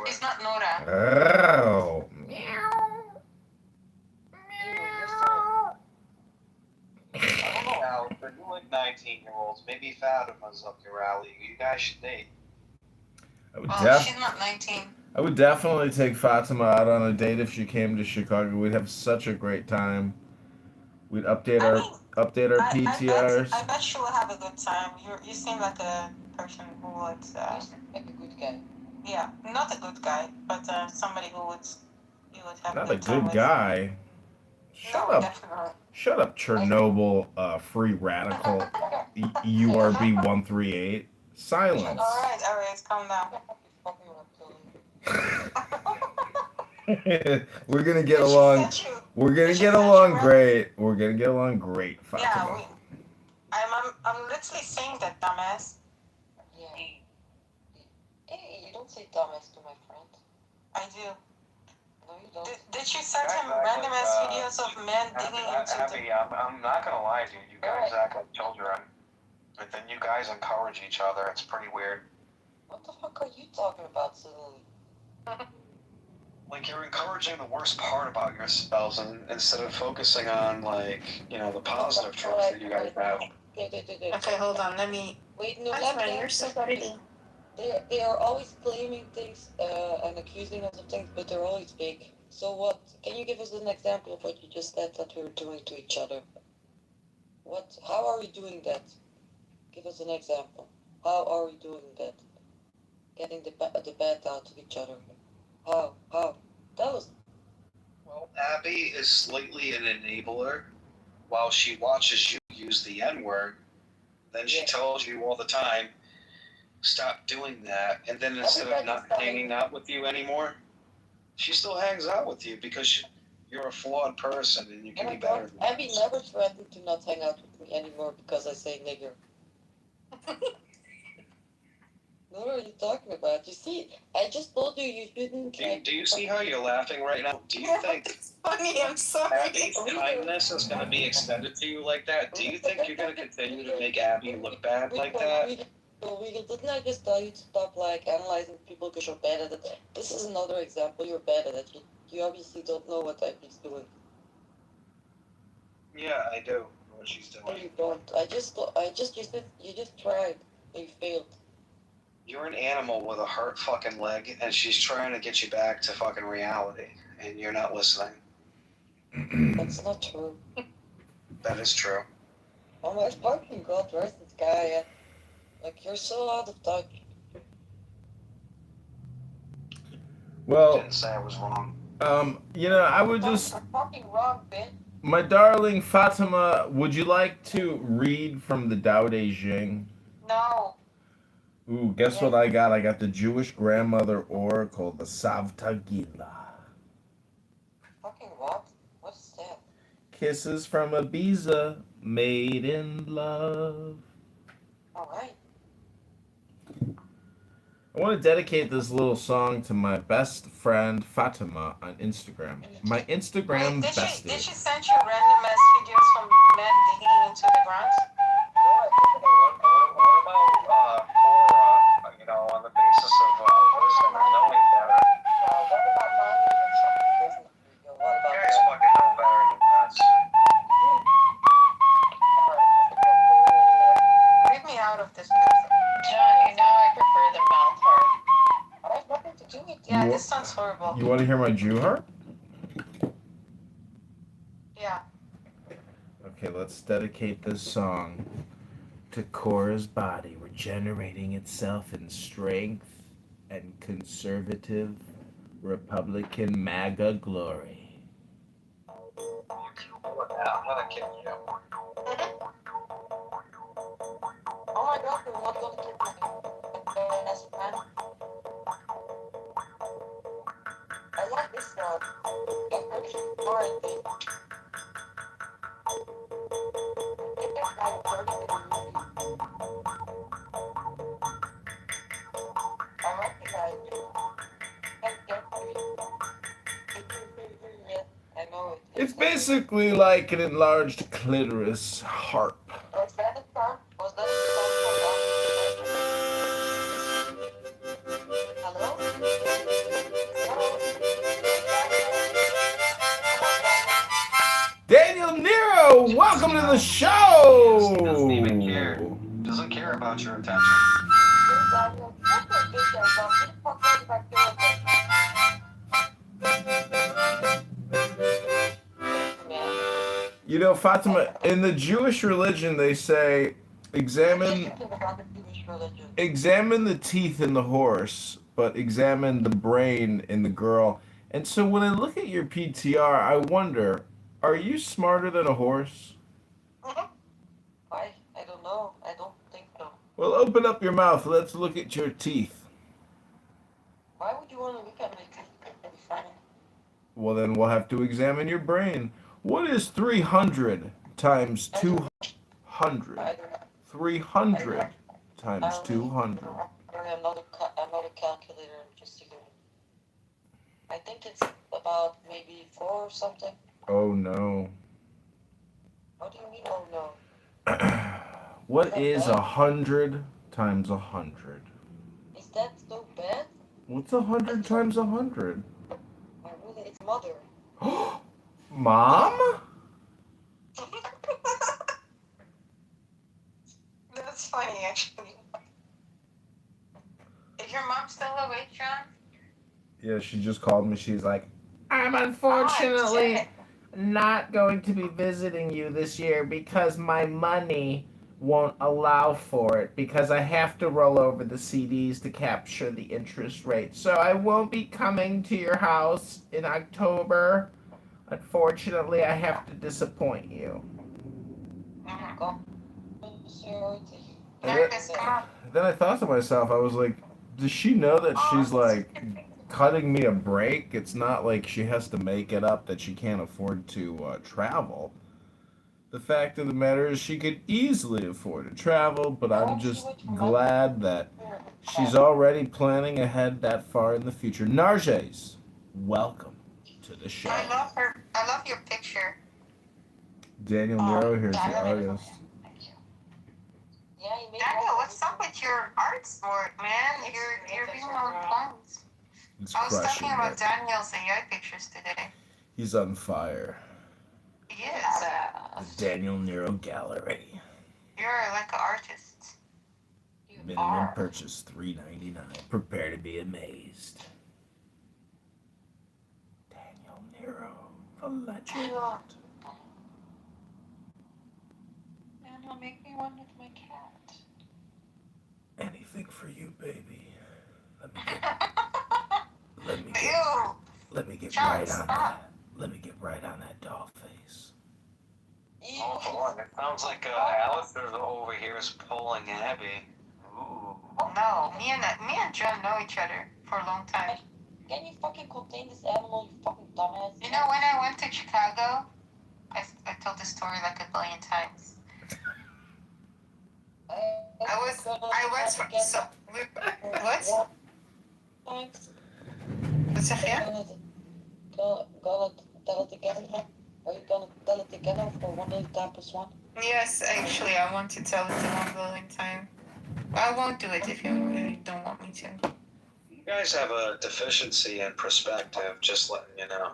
She's not Nora. Oh. I don't know, Alistair. You like 19-year-olds. Maybe Fatima's up your alley. You guys should date. She's not 19. I would definitely take Fatima out on a date if she came to Chicago. We'd have such a great time. We'd update our PTRs. I bet she will have a good time. You seem like a person who would. Like a good guy. Yeah, not a good guy, but somebody who would you would have. Not a good guy. Shut up. Definitely. Shut up, Chernobyl free radical URB 138. Silence. All right, calm down. We're gonna get Did she along. send you? We're gonna Did she get send you along red? great. We're gonna get along great, Yeah, Fatima. I'm literally saying that, dumbass. Yeah. Hey, you don't say dumbass to my friend. I do. No, you don't. Did you send him Guys act random like, ass videos of men digging into the? Abby, I'm not gonna lie to you. You guys act like children, but then you guys encourage each other. It's pretty weird. What the fuck are you talking about suddenly? Like you're encouraging the worst part about yourselves, and instead of focusing on like the positive traits that you guys have. Okay, hold on. Let me. Wait, no, That's right. You're so pretty. They are always claiming things and accusing us of things, but they're always fake. So what? Can you give us an example of what you just said that we were doing to each other? What? How are we doing that? Give us an example. How are we doing that? Getting the bad out of each other. How? Tell us. Well, Abby is slightly an enabler. While she watches you use the N-word, then she tells you all the time, stop doing that. And then instead of not hanging out with you anymore, she still hangs out with you because you're a flawed person and you can be better. Abby never threatened to not hang out with me anymore because I say nigger. What are you talking about? You see, I just told you you shouldn't. Do you see how you're laughing right now? Do you think It's funny. I'm sorry. Abby's kindness is going to be extended to you like that? Do you think you're going to continue to make Abby look bad like that? Didn't I just tell you to stop analyzing people because you're bad at it? This is another example. You're bad at it. You obviously don't know what Abby's doing. Yeah, I do. What she's No, doing. you don't. You just tried. And you failed. You're an animal with a hurt fucking leg, and she's trying to get you back to fucking reality, and you're not listening. That's not true. That is true. Oh my fucking god, where's this guy? You're so out of touch. Well, I didn't say I was wrong. I would just. You're fucking wrong, bitch. My darling Fatima, would you like to read from the Tao Te Ching? No. Ooh, guess what I got? I got the Jewish grandmother oracle, the Savta Gila. Fucking what? What's that? Kisses from Ibiza, made in love. Alright. I want to dedicate this little song to my best friend Fatima on Instagram. My Instagram Wait, bestie. did she send you random ass videos from men digging into the ground? What about Cora, on the basis of wisdom and knowing better? What about minding your fucking business? What You about guys that? fucking know better than that. Leave me out of this, please. John, you know I prefer the mouth part. I have nothing to do with Yeah, You this sounds horrible. You want to hear my Jew heart? Yeah. Okay, let's dedicate this song to Cora's body, regenerating itself in strength and conservative Republican MAGA glory. I'm gonna kill you. Oh my god, you're not gonna kill me. That's bad. I like this song. It's actually boring. It's like working in a movie. I recognize it. And I know it. It's basically like an enlarged clitoris harp. Was that a song? Was that a song from Hello? Daniel Nero, welcome to the show! Doesn't even care. Doesn't care about your attention. You know, Fatima, in the Jewish religion, they say, examine the teeth in the horse, but examine the brain in the girl. And so when I look at your PTR, I wonder, are you smarter than a horse? I don't know. I don't think so. Well, open up your mouth. Let's look at your teeth. Why would you want to look at my teeth? It'll be funny. Well, then we'll have to examine your brain. What is 300 times 200? I don't know. 300 I times don't 200. another calculator just to give it. I think it's about maybe 4 or something. Oh no. What do you mean? Oh no. What is 100 times 100? Is that so bad? What's 100 times 100? Oh, really? It's mother. Mom? That's funny, actually. Is your mom still awake, John? Yeah, she just called me. She's like, I'm Oh, unfortunately shit. not going to be visiting you this year because my money won't allow for it because I have to roll over the CDs to capture the interest rate. So I won't be coming to your house in October. Unfortunately, I have to disappoint you. Go. And then I thought to myself, I was like, does she know that she's like cutting me a break? It's not like she has to make it up that she can't afford to travel. The fact of the matter is she could easily afford to travel, but I'm just glad that she's already planning ahead that far in the future. Narges, welcome to the show. I love her. I love your picture. Daniel Nero, here's the artist. Yeah, you made Daniel, what's up with your art sport, man? You're being on phones. He's I was crushing talking about it. Daniel's AI pictures today. He's on fire. He is. The Daniel Nero Gallery. You're like an artist. Minimum purchase $3.99. Prepare to be amazed. Daniel Nero, the legend. Daniel, make me one with my cat. Anything for you, baby. Let me get John, right on stop. that. Let me get right on that doll face. Oh boy, it sounds like Alistair over here is pulling Abby. Ooh. No, me and John know each other for a long time. Can you fucking contain this animal, you fucking dumbass? You know, when I went to Chicago, I told this story like a billion times. What? What's that here? Gonna tell it again? Are you gonna tell it again for 1 time plus 1? Yes, actually, I want to tell it to 1 billion times. I won't do it if you really don't want me to. You guys have a deficiency in perspective, just letting you know.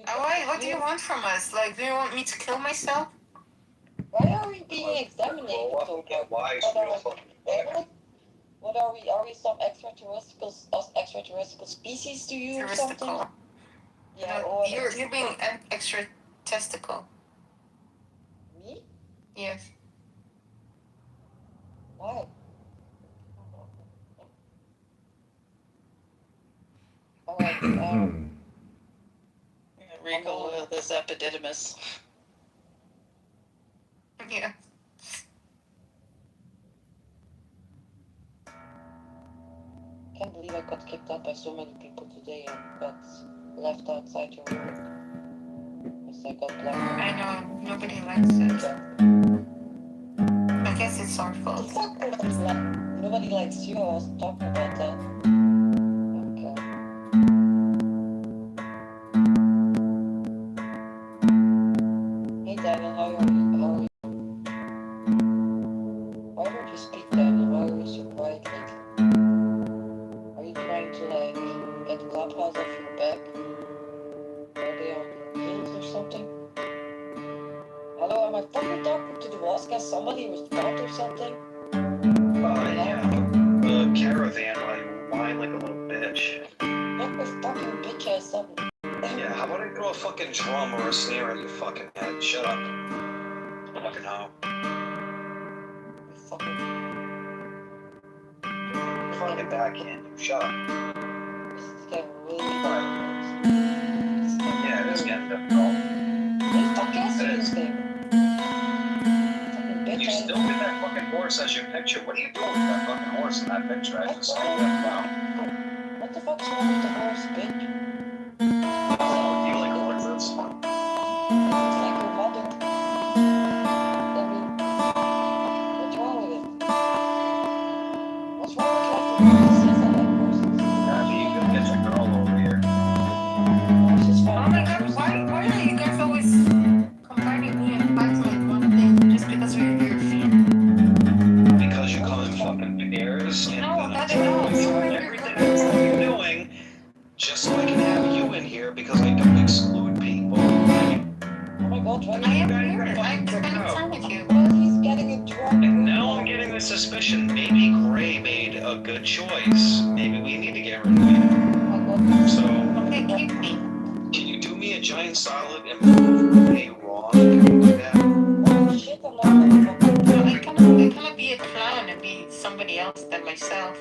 Why? What do you want from us? Like, do you want me to kill myself? Why are we being examined so Get wise real fucking quick. What are we? Are we some extraterrestrial species to you or something? Testicle. Yeah, No, or you're being an extra testicle. me? Yes. Why? Alright, wrinkle this epididymis. Yeah. Can't believe I got kicked out by so many people today and got left outside your room. Yes, I got blocked. I know, nobody likes it. I guess it's our fault. Nobody likes you, I was talking about that. Okay. Hey Daniel, how are you? Why don't you speak, Daniel? Why are you so quiet lately? Are you trying to like get Clubhouse off your back? Are they on your heels or something? Hello, am I fucking talking to the walls? Can somebody respond or something? Yeah, the caravan while you whine like a little bitch. Not a fucking bitch ass something. Yeah, how about I throw a fucking drum or a snare at your fucking head? Shut up. Fucking hoe. Fucking backhand you. Shut up. This is getting really Yeah, it is getting difficult. It is. You still get that fucking horse as your picture. What are you doing with that fucking horse in that picture? I just saw you left out. What the fuck's wrong with the horse, bitch? Do you like horses? It's like your mother. I mean, what's wrong with it? What's wrong with like the horse? Says I like horses. Abby, you gotta get your girl over here. Horses Oh fine. my god, why are you guys always combining me and fighting like one thing just because we're your feet? Because you come in fucking pairs and No, then that I'm no, telling you you're everything else that you're doing, just so I can have you in here because I don't exclude people. Oh my god, why I am guys here. are I'm fucking spending kicked out. time with you. Well, he's getting a drunk. And now I'm getting the suspicion maybe Gray made a good choice. Maybe we need to get rid of you. So, Okay, keep me. can you do me a giant solid and prove Gray wrong? Can you do that? Holy shit, I'm not that No, I cannot be a clown and be somebody else than myself.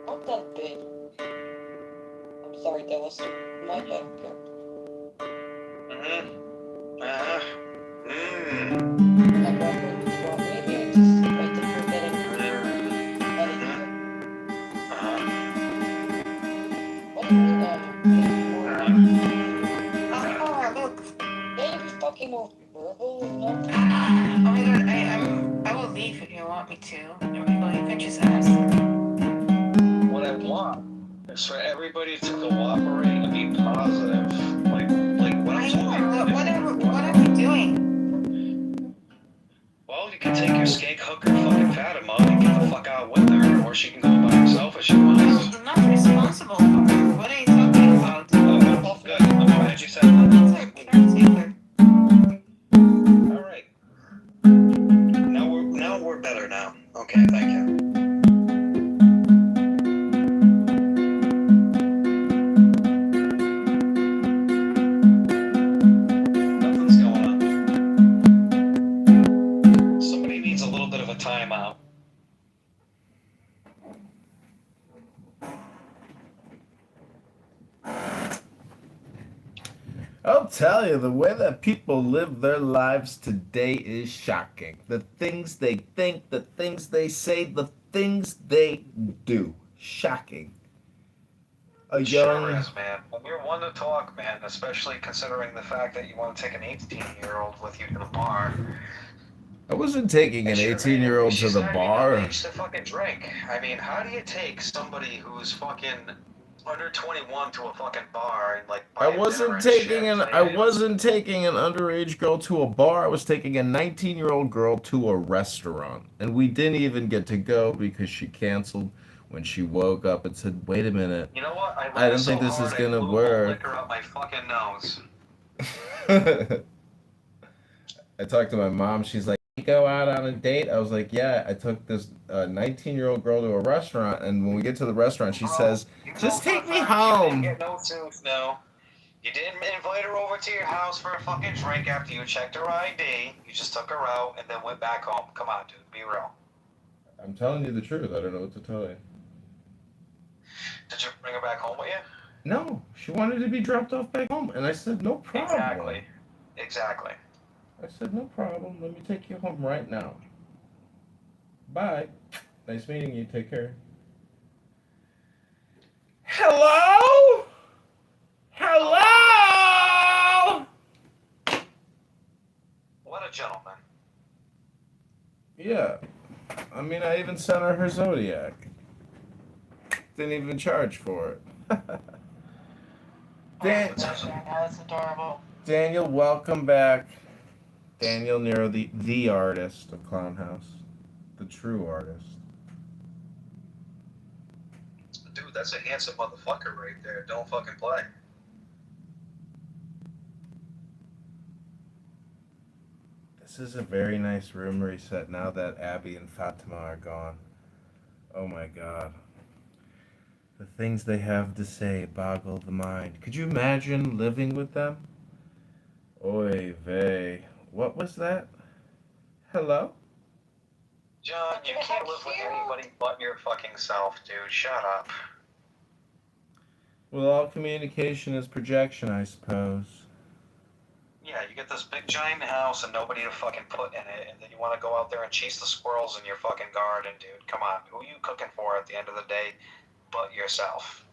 Not that big. I'm sorry, that was my joke. Like, maybe I just wait to forget it. What do you mean, Oh, look. Maybe fucking more verbal, not. Oh my god, I will leave if you want me to. You can just ask. What I want is for everybody to cooperate and be positive. Like what I'm talking What are we doing? Well, you can take your skank hooker fucking Fatima and get the fuck out with her, or she can go by herself if she wants. I'm not responsible for her. What are you talking about? Oh, good. I'm glad you said that. Caretaker. Alright. Now we're better now. Okay, thank you. Nothing's going on. Somebody needs a little bit of a timeout. I'll tell you, the way that people live their lives today is shocking. The things they think, the things they say, the things they do. Shocking. A Sure young... is, man. When you're one to talk, man, especially considering the fact that you want to take an 18-year-old with you to the bar. I wasn't taking an 18-year-old to the bar. Age to fucking drink. I mean, how do you take somebody who's fucking under 21 to a fucking bar and like buy I wasn't taking an underage girl to a bar. I was taking a 19-year-old girl to a restaurant, and we didn't even get to go because she canceled when she woke up and said, "Wait a minute, You know what? I don't think this is gonna work." Liquor up my fucking nose. I talked to my mom. She's like, "You go out on a date?" I was like, "Yeah." I took this 19-year-old girl to a restaurant, and when we get to the restaurant, she says, "Just take me home." You didn't get no suits, no. You didn't invite her over to your house for a fucking drink after you checked her ID. You just took her out and then went back home. Come on, dude. Be real. I'm telling you the truth. I don't know what to tell you. Did you bring her back home with you? No, she wanted to be dropped off back home, and I said, "No problem." Exactly. I said, "No problem. Let me take you home right now. Bye. Nice meeting you. Take care." Hello? Hello? What a gentleman. Yeah. I mean, I even sent her Zodiac. Didn't even charge for it. That's adorable. Daniel, welcome back. Daniel Nero, the artist of Clown House. The true artist. Dude, that's a handsome motherfucker right there. Don't fucking play. This is a very nice room reset now that Abby and Fatima are gone. Oh my god. The things they have to say boggle the mind. Could you imagine living with them? Oy vey. What was that? Hello? John, you can't live with anybody but your fucking self, dude. Shut up. Well, all communication is projection, I suppose. Yeah, you get this big giant house and nobody to fucking put in it, and then you want to go out there and chase the squirrels in your fucking garden, dude. Come on, who are you cooking for at the end of the day but yourself?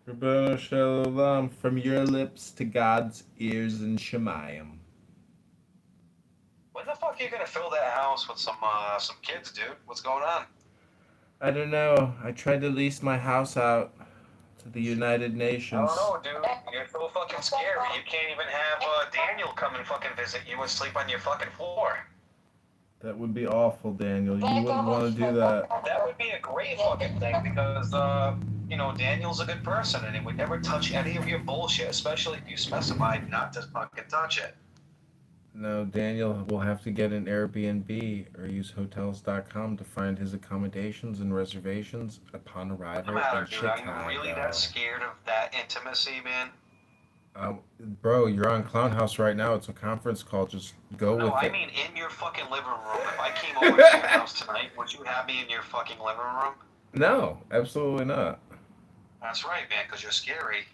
Rabbanu Shalom, from your lips to God's ears in Shemayim. When the fuck are you gonna fill that house with some kids, dude? What's going on? I don't know. I tried to lease my house out to the United I Nations. don't know, dude. You're so fucking scary. You can't even have Daniel come and fucking visit you and sleep on your fucking floor. That would be awful, Daniel. You wouldn't want to do that. That would be a great fucking thing because, Daniel's a good person and he would never touch any of your bullshit, especially if you specified not to fucking touch it. No, Daniel will have to get an Airbnb or use Hotels.com to find his accommodations and reservations upon What's arrival the matter, in dude? Chicago. Are you really that scared of that intimacy, man? Bro, you're on Clown House right now. It's a conference call. Just go No, with I it. mean in your fucking living room. If I came over to your house tonight, would you have me in your fucking living room? No, absolutely not. That's right, man, because you're scary.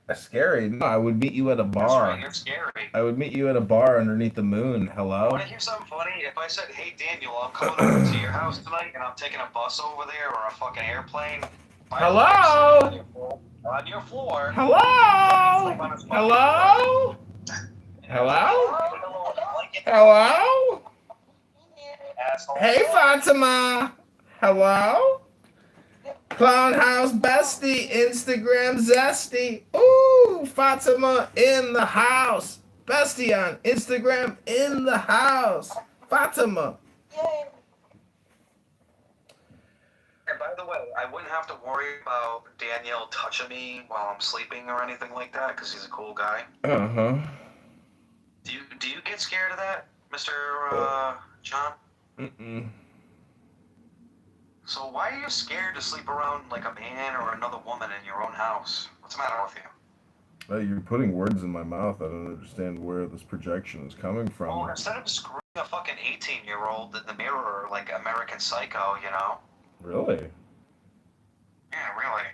That's scary. No, I would meet you at a bar. That's right, you're scary. I would meet you at a bar underneath the moon. Hello? Want to hear something funny? If I said, hey, Daniel, I'm coming over to your house tonight and I'm taking a bus over there or a fucking airplane. Hello? On your floor. Hello? Hello? Hello? Hello? Asshole. Hey, Fatima. Hello? Clown House Bestie, Instagram Zesty. Ooh, Fatima in the house. Bestie on Instagram in the house. Fatima. And by the way, I wouldn't have to worry about Danielle touching me while I'm sleeping or anything like that because he's a cool guy. Uh-huh. Do you get scared of that, Mr. John? Mm-mm. So why are you scared to sleep around like a man or another woman in your own house? What's the matter with you? You're putting words in my mouth. I don't understand where this projection is coming Well, from. instead of screwing a fucking 18-year-old in the mirror like American Psycho, you know? Really? Yeah, really.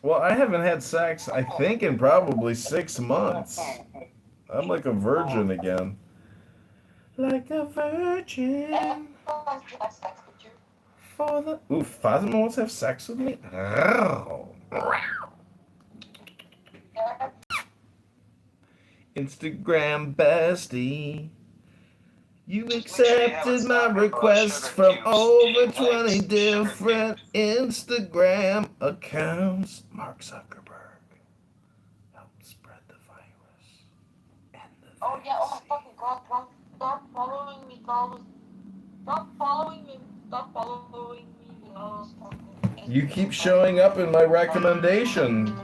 Well, I haven't had sex, I think, in probably 6 months. I'm like a virgin again. Like a virgin. For the... Ooh, Fatima wants to have sex with me? Instagram bestie. You accepted my request from over 20 different Instagram accounts. Mark Zuckerberg helped spread the virus. Oh yeah, oh my fucking god, stop following me, Carlos. Stop following me, You keep showing up in my recommendation.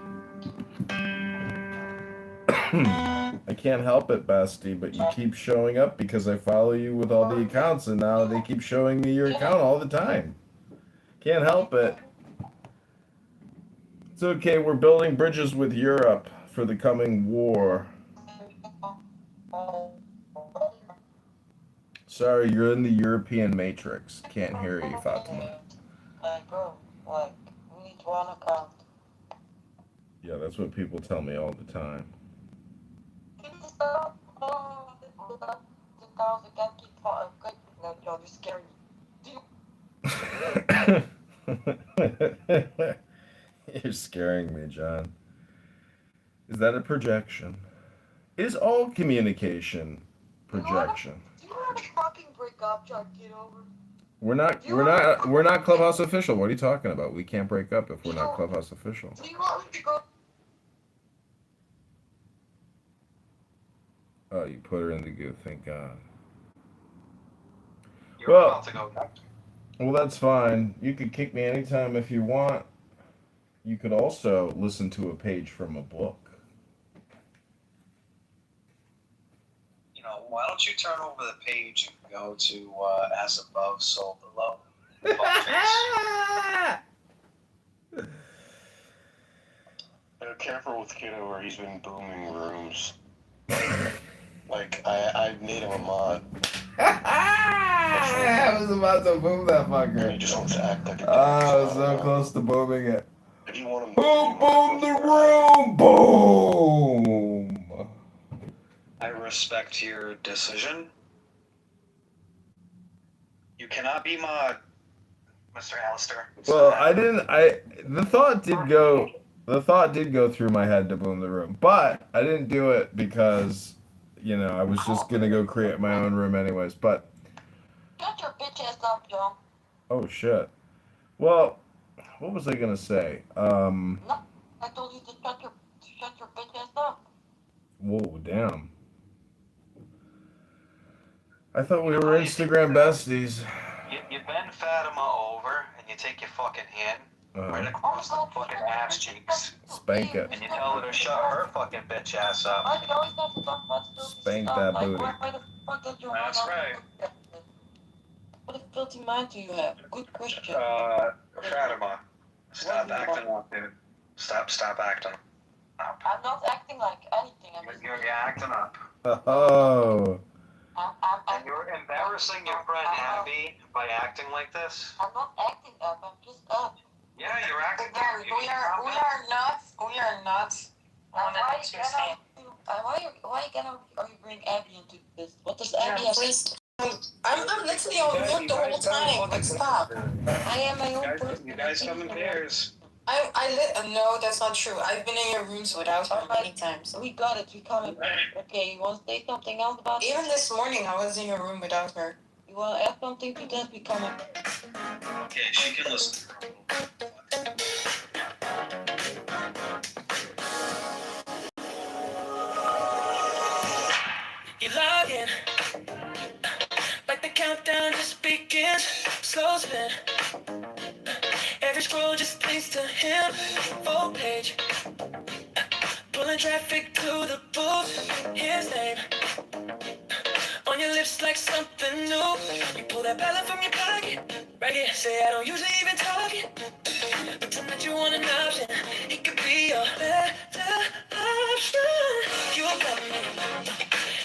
I can't help it, bestie, but you keep showing up because I follow you with all the accounts, and now they keep showing me your account all the time. Can't help it. It's okay, we're building bridges with Europe for the coming war. Sorry, you're in the European Matrix. Can't hear you, Fatima. Bro, we need one account. Yeah, that's what people tell me all the time. You're scaring me, John. Is that a projection? Is all communication projection? Do you want to fucking break up, John Kitover? We're not Clubhouse official. What are you talking about? We can't break up if we're not Clubhouse official. Do you want me to go? Oh, you put her in the goo, thank God. You're about to go back. Well, that's fine. You could kick me anytime if you want. You could also listen to a page from a book. You know, why don't you turn over the page and go to As Above, So Below? Careful with Kitover, he's been booming rooms. Like, I made him a mod. I was about to boom that fucker. He just wants to act like a I was so close to booming it. If you want him Boom the room! Boom! I respect your decision. You cannot be mod, Mr. Alistair. Well, the thought did go The thought did go through my head to boom the room, but I didn't do it because, I was just gonna go create my own room anyways. But Shut your bitch ass up, John. oh shit. Well, what was I gonna say? No, I told you to shut your bitch ass up. Whoa, damn. I thought we were Instagram besties. You bend Fatima over and you take your fucking hand right across the fucking ass cheeks. Spank it. And you tell her to shut her fucking bitch ass up. Why do you always have to talk about filthy Spank stuff? that Like, booty. why the fuck does your That's mind right. What a filthy mind do you have? Good question. Fatima, stop acting up, dude. Stop acting. I'm not acting like anything. You're acting up. Oh. And you're embarrassing your friend Abby by acting like this? I'm not acting up. I'm just up. Yeah, you're acting No, up. we are nuts. We are nuts. Why you bring Abby into this? What does Abby have to say? I'm literally on mute the whole time. Like, stop. I am my own person. You guys come in pairs. No, that's not true. I've been in your rooms without her many times. We got it. We coming. Okay, you want to say something else about Even this morning, I was in your room without her. You want to add something to that? We coming. Okay, she can listen. You log in, like the countdown just begins. Slow spin, every scroll just leads to him. Full page, pulling traffic to the booth. His name on your lips like something new. You pull that ballot from your pocket, right here. Say I don't usually even talk it, but tonight you want an option. He could be your better option. You got me.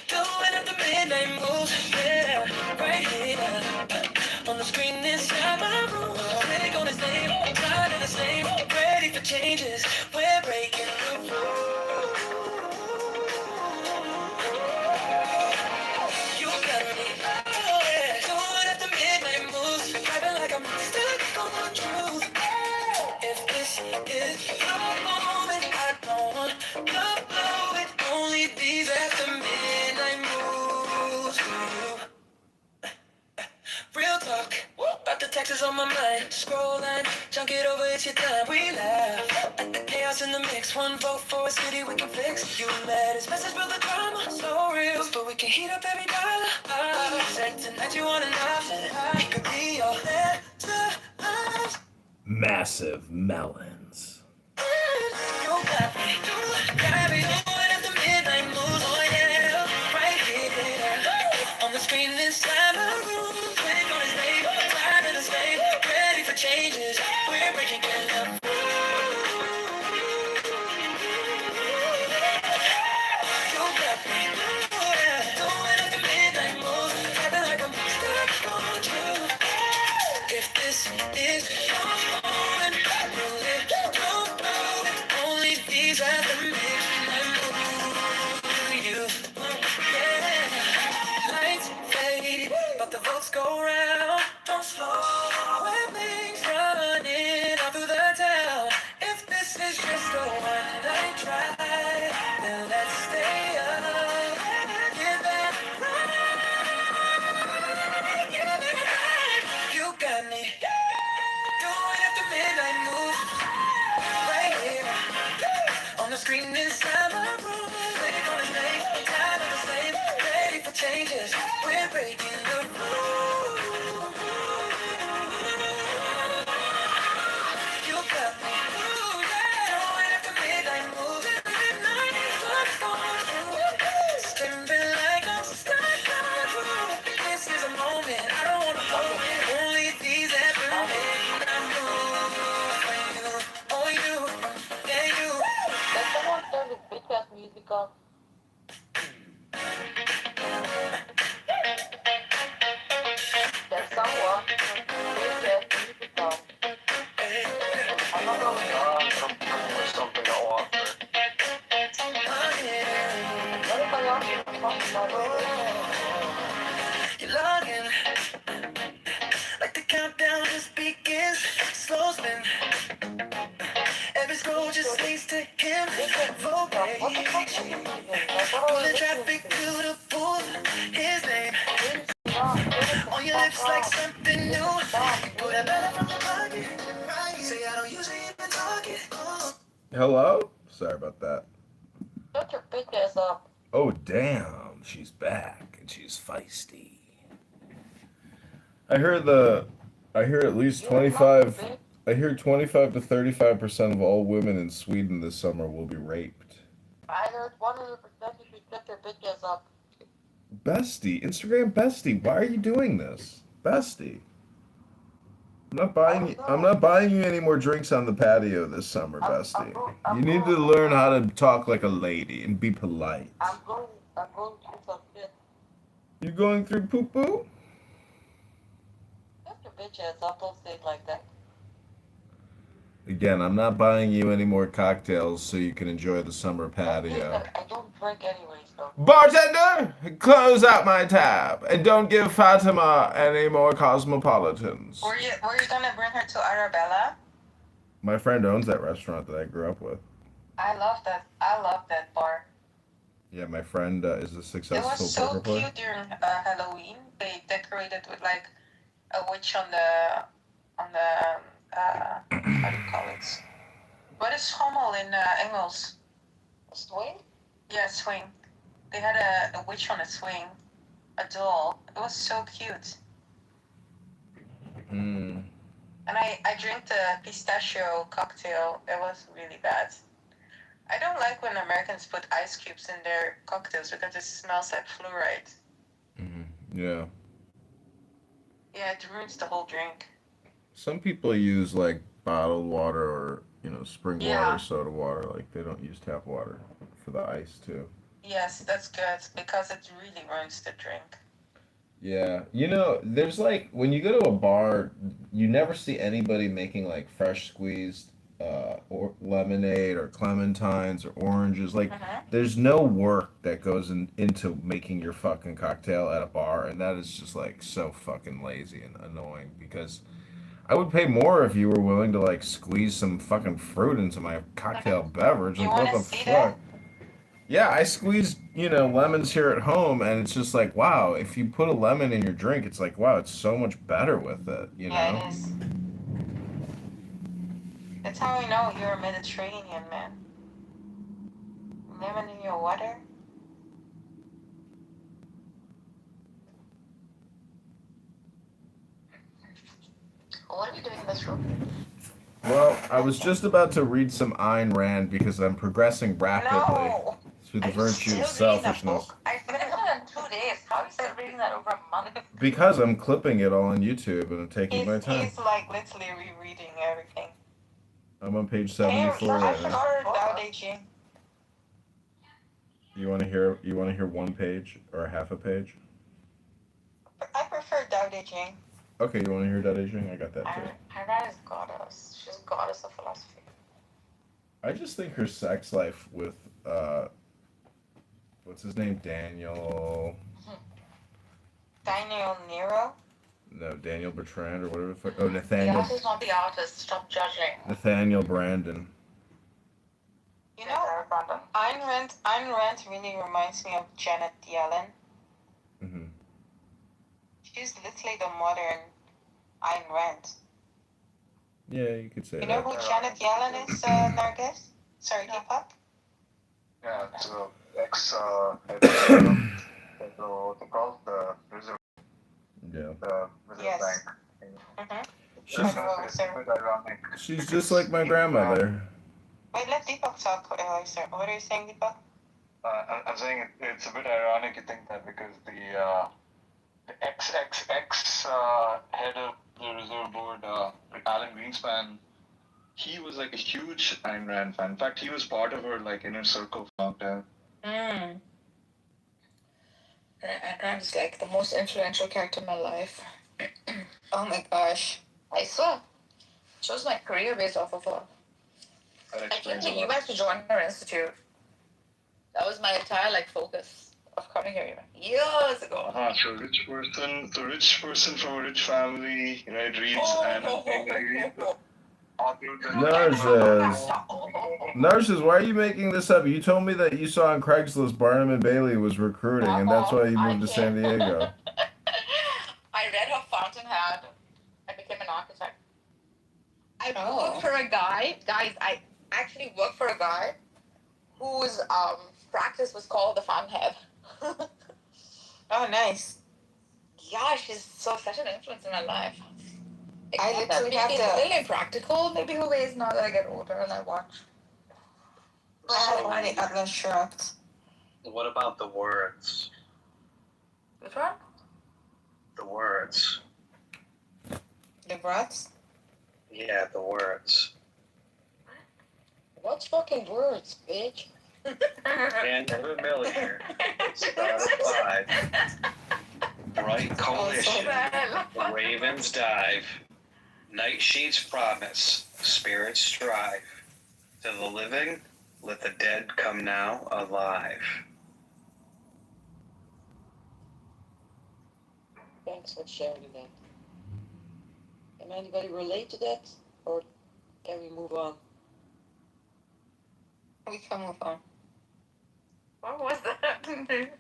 Doing up the midnight moves, yeah, right here. On the screen inside my room, click on his name, tired of the same, ready for changes, we're breaking the rules. You got me, oh yeah, doing up the midnight moves, driving like I'm stuck on truth. If this is your moment, I don't want to blow it, only these after midnight moves. Real talk, about the taxes on my mind. Scroll line, chunk it over, it's your time. We laugh at the chaos in the mix. One vote for a city we can fix. You let us message build the drama, so real, but we can heat up every dollar. Said tonight you want an option. It could be your better option. Massive melons. You got me, got me doing at the midnight moves, oh yeah, right here. On the screen inside my room, click on his name, tired of the same, ready for changes, we're breaking up. You got me, doing at the midnight moves, acting like I'm stuck on truth. If this is your moment, will it don't know it? Only these are the midnight moves. You, yeah. Lights fade, but the votes go round. Don't slow when things running out through the town. If this is just a one-night try, then let's stay up. Get that right, get that right. You got me. Doing at the midnight move, right here. On the screen inside my room, click on his name, tired of the same, ready for changes, we're breaking the rules. You got me, ooh, yeah. Doing at the midnight move, midnight, what's going through? Stepping like I'm stuck on through. This is a moment, I don't wanna blow it, only these at the midnight move. Oh, you, yeah, you. Can someone turn this bitch ass music off? Can someone turn this bitch ass music off? I'm not going With something to offer. What if I ask you to talk about it? You're logging, like the countdown just begins. Slow spin, every scroll just leads Pulling traffic to the pool, his name on your lips like something new. Pull that belly from your pocket. Say I don't usually even talk it. Hello? Sorry about that. Shut your bitch ass up. Oh, damn. She's back and she's feisty. I hear at least 25. I hear 25 to 35% of all women in Sweden this summer will be raped. I heard 100% you should shut your bitch ass up. Bestie, Instagram bestie, why are you doing this? Bestie. I'm not buying you any more drinks on the patio this summer, bestie. You need to learn how to talk like a lady and be polite. I'm going through some shit. You going through poo poo? Shut your bitch ass up, don't say it like that. Again, I'm not buying you any more cocktails so you can enjoy the summer patio. I don't drink anyways, though. Bartender, close out my tab and don't give Fatima any more cosmopolitans. Were you gonna bring her to Arabella? My friend owns that restaurant that I grew up with. I love that bar. Yeah, my friend is a It successful was so poker player. cute during Halloween. They decorated with like a witch on the how do you call it? What is schommel in Engels? Swing? Yeah, swing. They had a witch on a swing, a doll. It was so cute. Hmm. And I drank the pistachio cocktail. It was really bad. I don't like when Americans put ice cubes in their cocktails because it smells like fluoride. Yeah. Yeah, it ruins the whole drink. Some people use like bottled water or spring Yeah. water, soda water. Like they don't use tap water for the ice too. Yes, that's good because it really ruins the drink. Yeah, there's like when you go to a bar, you never see anybody making like fresh squeezed or lemonade or clementines or oranges. Like there's no work that goes into making your fucking cocktail at a bar, and that is just like so fucking lazy and annoying because I would pay more if you were willing to like squeeze some fucking fruit into my cocktail beverage. You Like what wanna the see fuck? that? Yeah, I squeeze, lemons here at home, and it's just like, wow, if you put a lemon in your drink, it's like, wow, it's so much better with it, Yeah, it is. That's how we know you're a Mediterranean man. Lemon in your water. What are you doing in this room? Well, I was just about to read some Ayn Rand because I'm progressing rapidly through the virtue of selfishness. I finished it in 2 days. How is that reading that over a month? Because I'm clipping it all on YouTube and I'm taking my time. He's like literally rereading everything. I'm on page 74 right now. Tao Te Ching. You want to hear one page or half a page? I prefer Tao Te Ching. Okay, you want to hear Dao De Jing? I got that too. Ayn is goddess. She's goddess of philosophy. I just think her sex life with what's his name? Daniel Nero? No, Daniel Bertrand or whatever the fuck. Oh, The Nathaniel. artist is not the artist. Stop judging. Nathaniel Brandon. You know, Ayn Rand really reminds me of Janet Yellen. Mm-hmm. She's literally the modern Ayn Rand. Yeah, you could say You know that. who Janet Yellen is, Nargis? Sorry, Deepak? Yeah, it's ex-head of what's it called? The Reserve, Yeah. the Reserve Yes. Bank. She's, It's a bit ironic. she's just like my grandmother. Wait, let Deepak talk, sir. What are you saying, Deepak? I'm saying it's a bit ironic you think that because the ex head of the Reserve Board, Alan Greenspan, he was like a huge Ayn Rand fan. In fact, he was part of her like inner circle for a long time. Ayn Rand is like the most influential character in my life. Oh my gosh. I saw. Shows my career based off of her. That I came explains to a lot. US to join her institute. That was my entire focus of coming here years ago. So rich person from a rich family, right, reads and all through the Narcissus, why are you making this up? You told me that you saw on Craigslist Barnum and Bailey was recruiting, and that's why you moved to San Diego. I read her Fountainhead. I became an architect. I Oh. worked for a guy. Guys, I actually worked for a guy whose practice was called the Fountainhead. Oh, nice. Yeah, she's such an influence in my life. I literally have to. Really practical. Maybe her ways now that I get older and I watch. I have many Atlas shrugged. What about the words? Which one? The words. The breaths? Yeah, the words. What's fucking words, bitch? And familiar. Started by Bright Coalition. Ravens dive. Night sheets promise. Spirits strive. To the living, let the dead come now alive. Thanks for sharing that. Can anybody relate to that? Or can we move on? We can move on. What was that?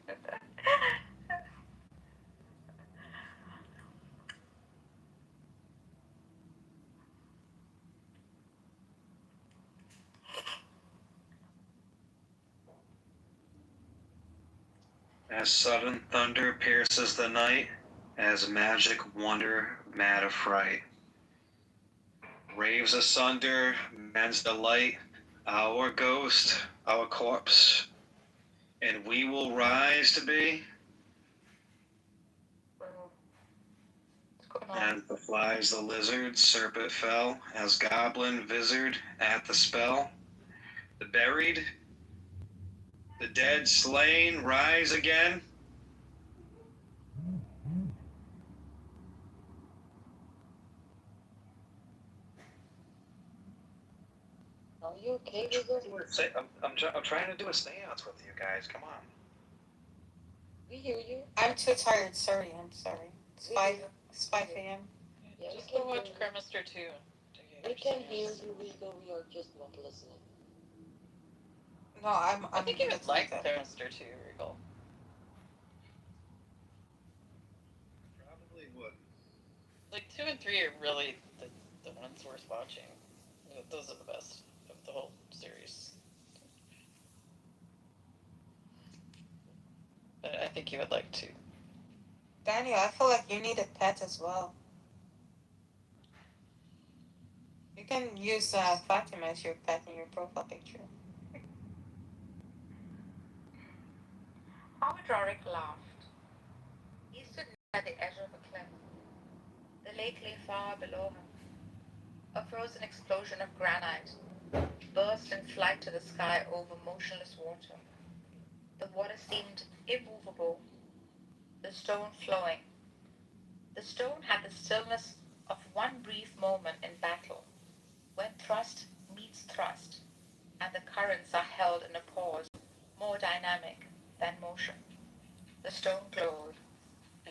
As sudden thunder pierces the night, as magic wonder mad affright. Raves asunder, man's delight, our ghost, our corpse, and we will rise to be. And the flies, the lizard, serpent fell, as goblin vizard at the spell. The buried, the dead slain rise again. Are you okay with it? I'm trying to do a seance with you guys. Come on. We hear you. I'm too tired. Sorry, I'm sorry. It's 5 a.m. Yeah, Just go watch Kremister 2. We can hear you, Rico. We are just not listening. No, I think you would like Kremister 2, Regal. Probably would. Like 2 and 3 are really the ones worth watching. Those are the best of the whole series. But I think you would like 2. Daniel, I feel like you need a pet as well. You can use Fatima as your pet in your profile picture. Hamid laughed. He stood at the edge of a cliff. The lake lay far below him. A frozen explosion of granite burst in flight to the sky over motionless water. The water seemed immovable, the stone flowing. The stone had the stillness of one brief moment in battle, when thrust meets thrust, and the currents are held in a pause more dynamic than motion. The stone glowed,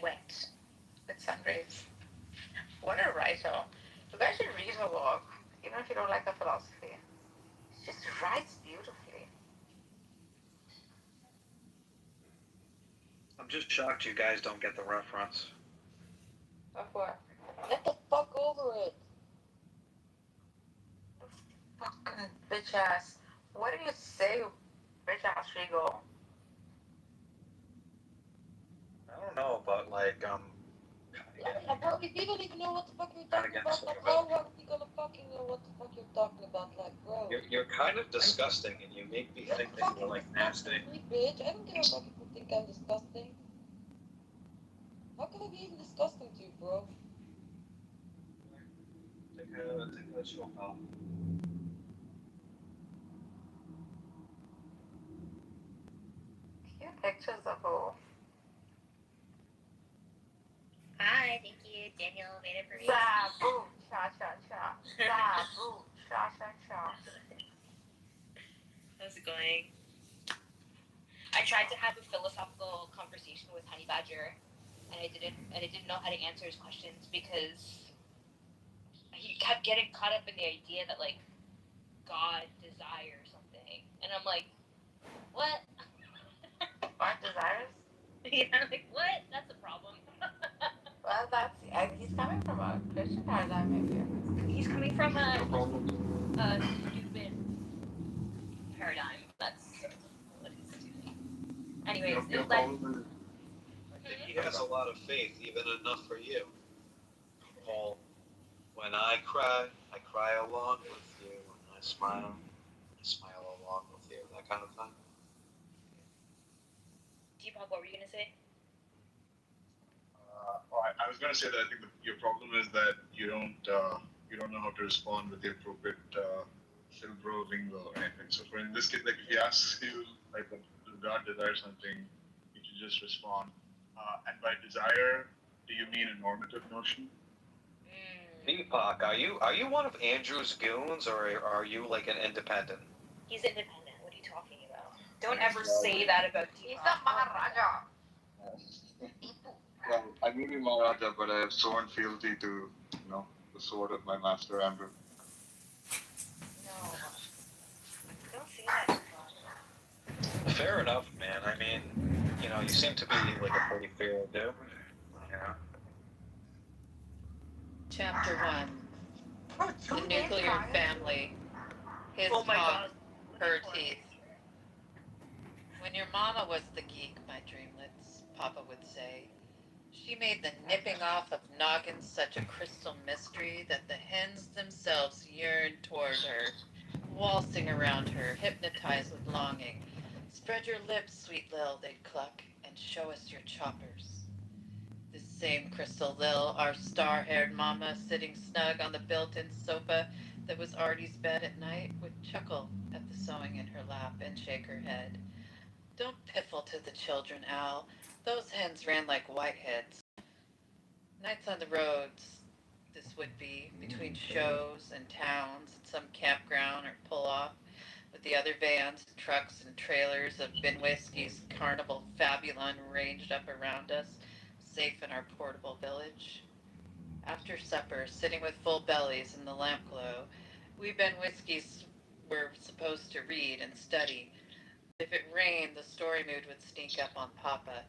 wet, with sun rays. What a writer. You guys should read her work, even if you don't like her philosophy. She just writes beautifully. I'm just shocked you guys don't get the reference. Of what? Get the fuck over it. Fucking bitch ass. What did you say, bitch ass Rigo? I don't know, but like, Yeah, bro, if you don't even know what the fuck you're talking about, like, how are we gonna fucking know what the fuck you're talking about? Like, bro. You're kind of disgusting, and you make me think that you're like nasty. Bitch, I don't give a fuck if you think I'm disgusting. How can I be even disgusting to you, bro? Take a chill pill. Cute pictures of her. Hi, thank you. Daniel made it for me. Sabu, cha cha cha. Sabu, cha cha cha. How's it going? I tried to have a philosophical conversation with Honey Badger, and I didn't know how to answer his questions because he kept getting caught up in the idea that like God desires something, and I'm like, what? Aren't desires? Yeah, I'm like, what? That's a problem. Well, he's coming from a Christian paradigm, maybe. He's coming from a stupid paradigm. That's what he's doing. Anyways, Your it led. problem I think he has a lot of faith, even enough for you. Paul, when I cry along with you. When I smile along with you. That kind of thing. Deepak, what were you gonna say? I was going to say that I think your problem is that you don't know how to respond with the appropriate silver lingo or anything. So for in this case, like if he asks you like does God desire something, you should just respond. And by desire, do you mean a normative notion? Deepak, are you one of Andrew's goons or are you like an independent? He's independent. What are you talking about? Don't ever say that about Deepak. He's the Maharaja. Well, I may be Maharaja, but I have sworn fealty to, the sword of my master Andrew. No. Don't say that. Fair enough, man. I mean, you seem to be like a pretty fair dude. Yeah. Chapter 1. The nuclear family. His Oh my mom, God. her teeth. When your mama was the geek, my dreamlets, Papa would say, she made the nipping off of noggins such a crystal mystery that the hens themselves yearned toward her, waltzing around her, hypnotized with longing. Spread your lips, sweet Lil, they'd cluck, and show us your choppers. This same Crystal Lil, our star-haired mama, sitting snug on the built-in sofa that was Artie's bed at night, would chuckle at the sewing in her lap and shake her head. Don't piffle to the children, Al. Those hens ran like whiteheads. Nights on the roads, this would be, between shows and towns at some campground or pull-off, with the other vans, trucks, and trailers of Bin Whiskey's Carnival Fabulon ranged up around us, safe in our portable village. After supper, sitting with full bellies in the lamp glow, we Ben Whiskies were supposed to read and study. If it rained, the story mood would sneak up on Papa.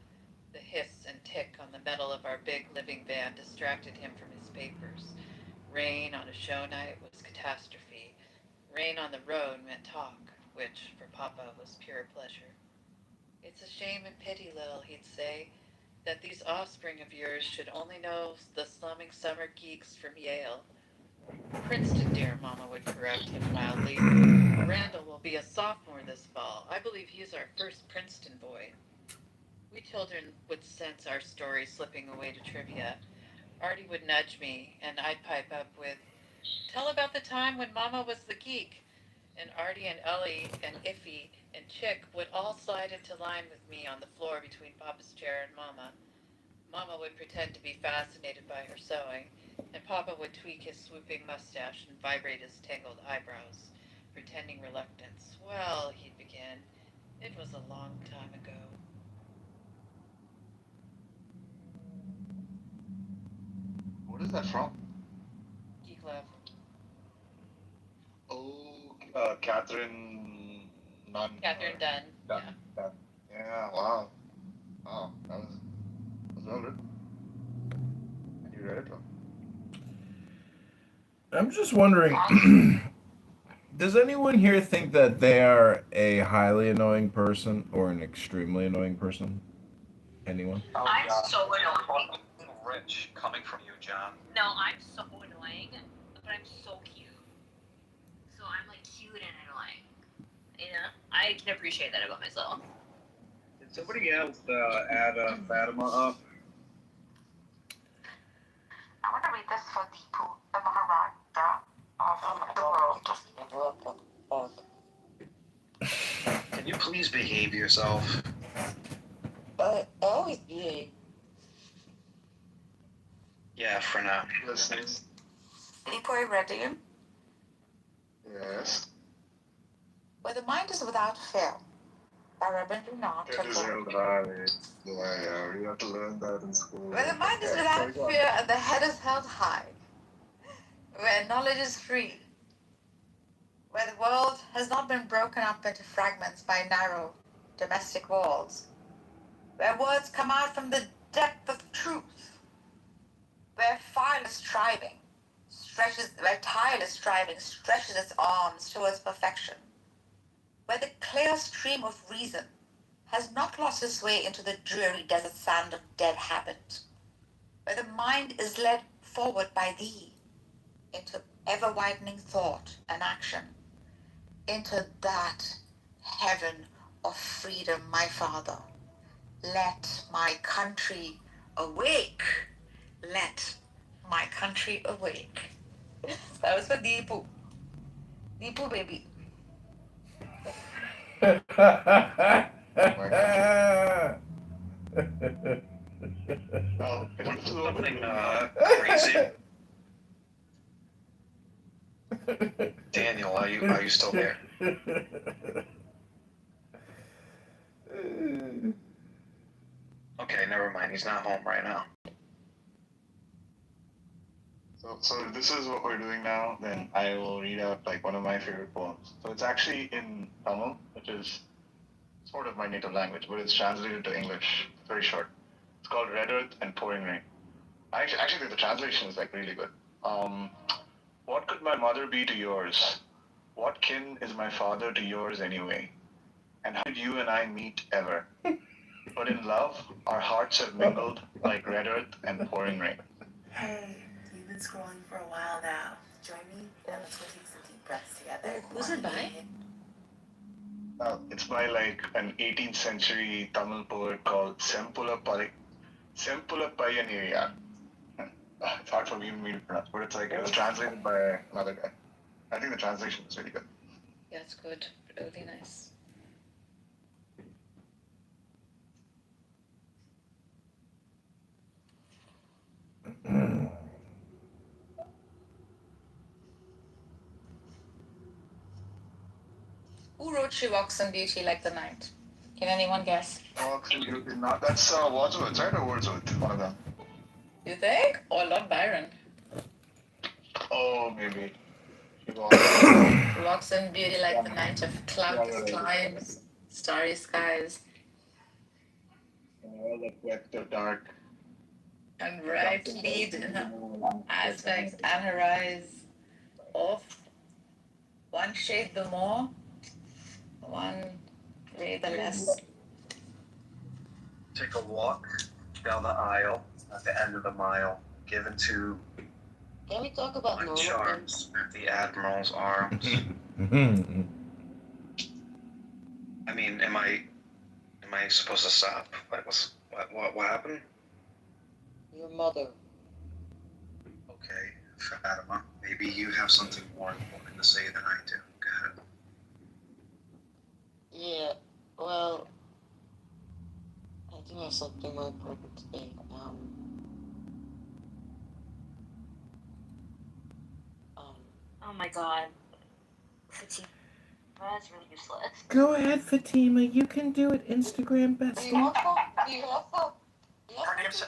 The hiss and tick on the metal of our big living van distracted him from his papers. Rain on a show night was catastrophe. Rain on the road meant talk, which, for Papa, was pure pleasure. It's a shame and pity, Lil, he'd say, that these offspring of yours should only know the slumming summer geeks from Yale. Princeton, dear, Mama would correct him mildly. Randall will be a sophomore this fall. I believe he's our first Princeton boy. We children would sense our story slipping away to trivia. Artie would nudge me, and I'd pipe up with, tell about the time when Mama was the geek. And Artie and Ellie and Iffy and Chick would all slide into line with me on the floor between Papa's chair and Mama. Mama would pretend to be fascinated by her sewing, and Papa would tweak his swooping mustache and vibrate his tangled eyebrows, pretending reluctance. Well, he'd begin, it was a long time ago. What is that from? Geek Love. Oh, Catherine Nunn. Catherine Dunn. Dunn. Yeah, wow. Wow, that was well written. And you read it? I'm just wondering, does anyone here think that they are a highly annoying person or an extremely annoying person? Anyone? I'm so annoying. Rich coming from you, John. No, I'm so annoying, but I'm so cute. So I'm like cute and annoying. You know, I can appreciate that about myself. Did somebody else add Fatima up? I want to read this for Deepu, the Maharaja of the world. Can you please behave yourself? But always behave. Yeah, for now. Listening. Deepu, are you ready? Yes. Where the mind is without fear. Rabindranath It is held high. Yeah, we have to learn that in school. Where the mind is without fear and the head is held high. where knowledge is free, where the world has not been broken up into fragments by narrow domestic walls, where words come out from the depth of truth, where tireless striving stretches its arms towards perfection, where the clear stream of reason has not lost its way into the dreary desert sand of dead habit, where the mind is led forward by thee into ever-widening thought and action, into that heaven of freedom, my Father. Let my country awake. Let my country awake. That was for Deepu. Deepu, baby. Oh, something crazy. Daniel, are you still there? Okay, never mind. He's not home right now. So if this is what we're doing now, then I will read out like one of my favorite poems. So it's actually in Tamil, which is sort of my native language, but it's translated to English. It's very short. It's called Red Earth and Pouring Rain. I actually think the translation is like really good. What could my mother be to yours? What kin is my father to yours anyway? And how did you and I meet ever? But in love, our hearts have mingled like red earth and pouring rain. Hey, you've been scrolling for a while now. Join me and let's go take some deep breaths together. Who's it by? It's by like an 18th century Tamil poet called Sempula Payyaniriyar. It's hard for me to pronounce, but it's like it was translated by another guy. I think the translation is really good. Yeah, it's good. Really nice. Who wrote She Walks in Beauty Like the Night? Can anyone guess? Walks in Beauty, not that's Wordsworth, right? Or Wordsworth, one of them. You think? Or Lord Byron? Oh, maybe. She walks in beauty like the night of cloudless climes, starry skies, All the wet, the dark. and bright lead in her aspects and her eyes. Off, one shade the more, one ray the less. Take a walk down the aisle at the end of the mile, given to Can we talk about my normal charms at the Admiral's arms. I mean, am I supposed to stop? Like, what happened? Your mother. Okay, Fatima, maybe you have something more important to say than I do. Go ahead. Yeah, well, I do have something more important to say. Oh my god. Fatima is really useless. Go ahead, Fatima. You can do it. Instagram You bestie. also, Her name's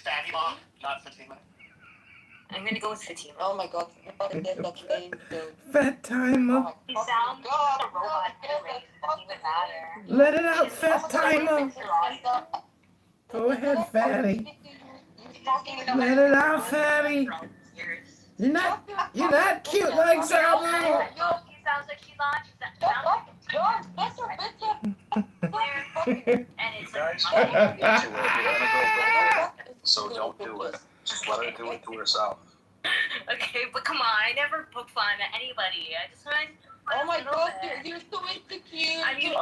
Fatima, not Fatima. I'm gonna go with Fatima. oh my god, everybody get that name too. Fat timer. He sounds like a robot anyway, so it doesn't even matter. Let it out, fat timer. Go ahead, fatty. Let it out, fatty. You're not cute like Sabu. He sounds like she launched that. And it's Guys, like, so don't do it. Just let her do it to herself. okay, but come on, I never poke fun at anybody. I just want to. Oh my god, you're so insecure. I mean,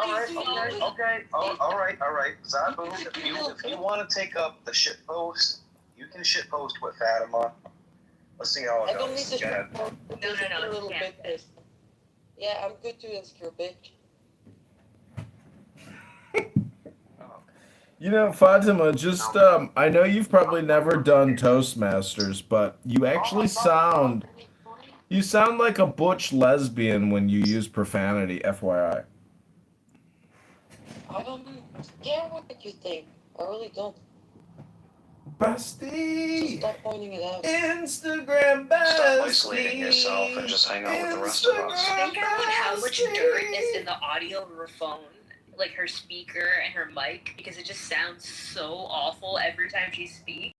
Okay. All right. Zabu, if you want to take up the shit post, you can shit post with Fatima. Let's see how it I don't need goes. to Go ahead. No, a little you bit this. Yeah, I'm good to insecure, bitch. You know, Fatima, just I know you've probably never done Toastmasters, but you actually sound like a butch lesbian when you use profanity, FYI. I don't care what you think. I really don't. Bestie. Stop pointing it out. Instagram bestie. Stop isolating yourself and just hang out with the rest of us. Think about how much dirt is in the audio of her phone, like her speaker and her mic, because it just sounds so awful every time she speaks.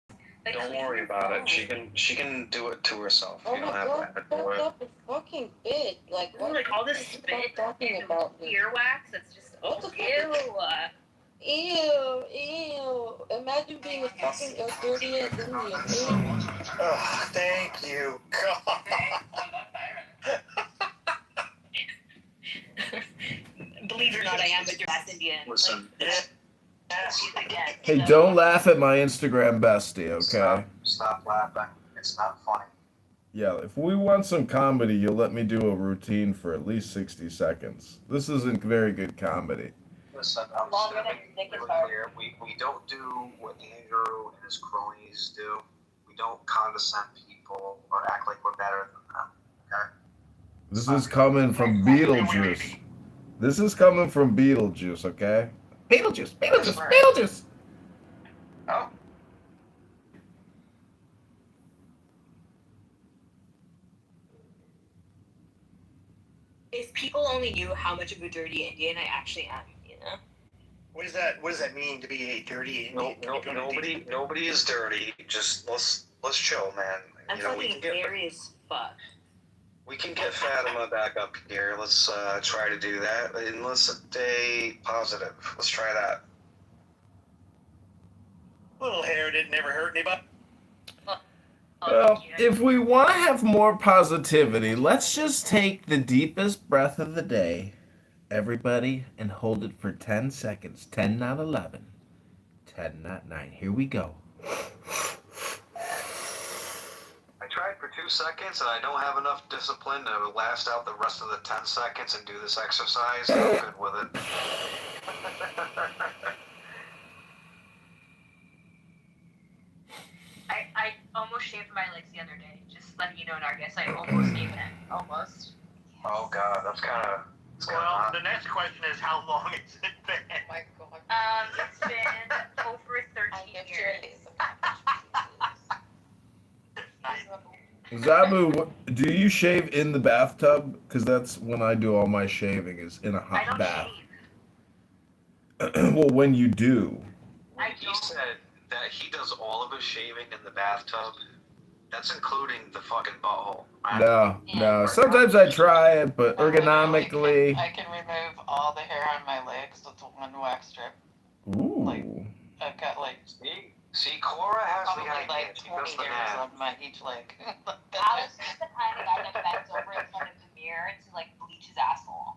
Like, Don't worry about it. She can do it to herself. Oh You my don't have god, to back do it. up a fucking bit. Like, what? Like all this spit talking about this? earwax, that's just ew. Ew. Imagine being a fucking dirty ass Indian. Oh, thank you, God. Believe it or not, I am a dirty Indian. Listen. Hey, don't laugh at my Instagram bestie, okay? Stop laughing. It's not funny. Yeah, if we want some comedy, you'll let me do a routine for at least 60 seconds. This isn't very good comedy. Listen, I'm just going to make it really clear. We don't do what Andrew and his cronies do. We don't condescend people or act like we're better than them, okay? This is coming from Beetlejuice. This is coming from Beetlejuice, okay? Beetlejuice. Oh. If people only knew how much of a dirty Indian I actually am, you know? What does that mean to be a dirty Indian? Nobody is dirty. Just let's chill, man. I'm fucking hairy as fuck. We can get Fatima back up here. Let's try to do that, and let's stay positive. Let's try that. Little hair didn't never hurt anybody. Well, if we want to have more positivity, let's just take the deepest breath of the day, everybody, and hold it for 10 seconds. 10, not 11. 10, not 9. Here we go. I tried for 2 seconds, and I don't have enough discipline to last out the rest of the 10 seconds and do this exercise. I'm good with it. I almost shaved my legs the other day. Just letting you know, Nargis, I almost shaved it. Almost. Oh God, that's kind of. Well, the next question is, how long has it been? Oh my god. It's been over 13 years. Zabu, do you shave in the bathtub? Because that's when I do all my shaving, is in a hot bath. Well, when you do. He said that he does all of his shaving in the bathtub. That's including the fucking butthole. No. Sometimes I try it, but ergonomically. I can remove all the hair on my legs with one wax strip. Ooh. Like, I've got like. See, Cora has probably the idea. like 20 hairs on my each leg. Alex is the kind of guy that bends over in front of the mirror to like bleach his asshole.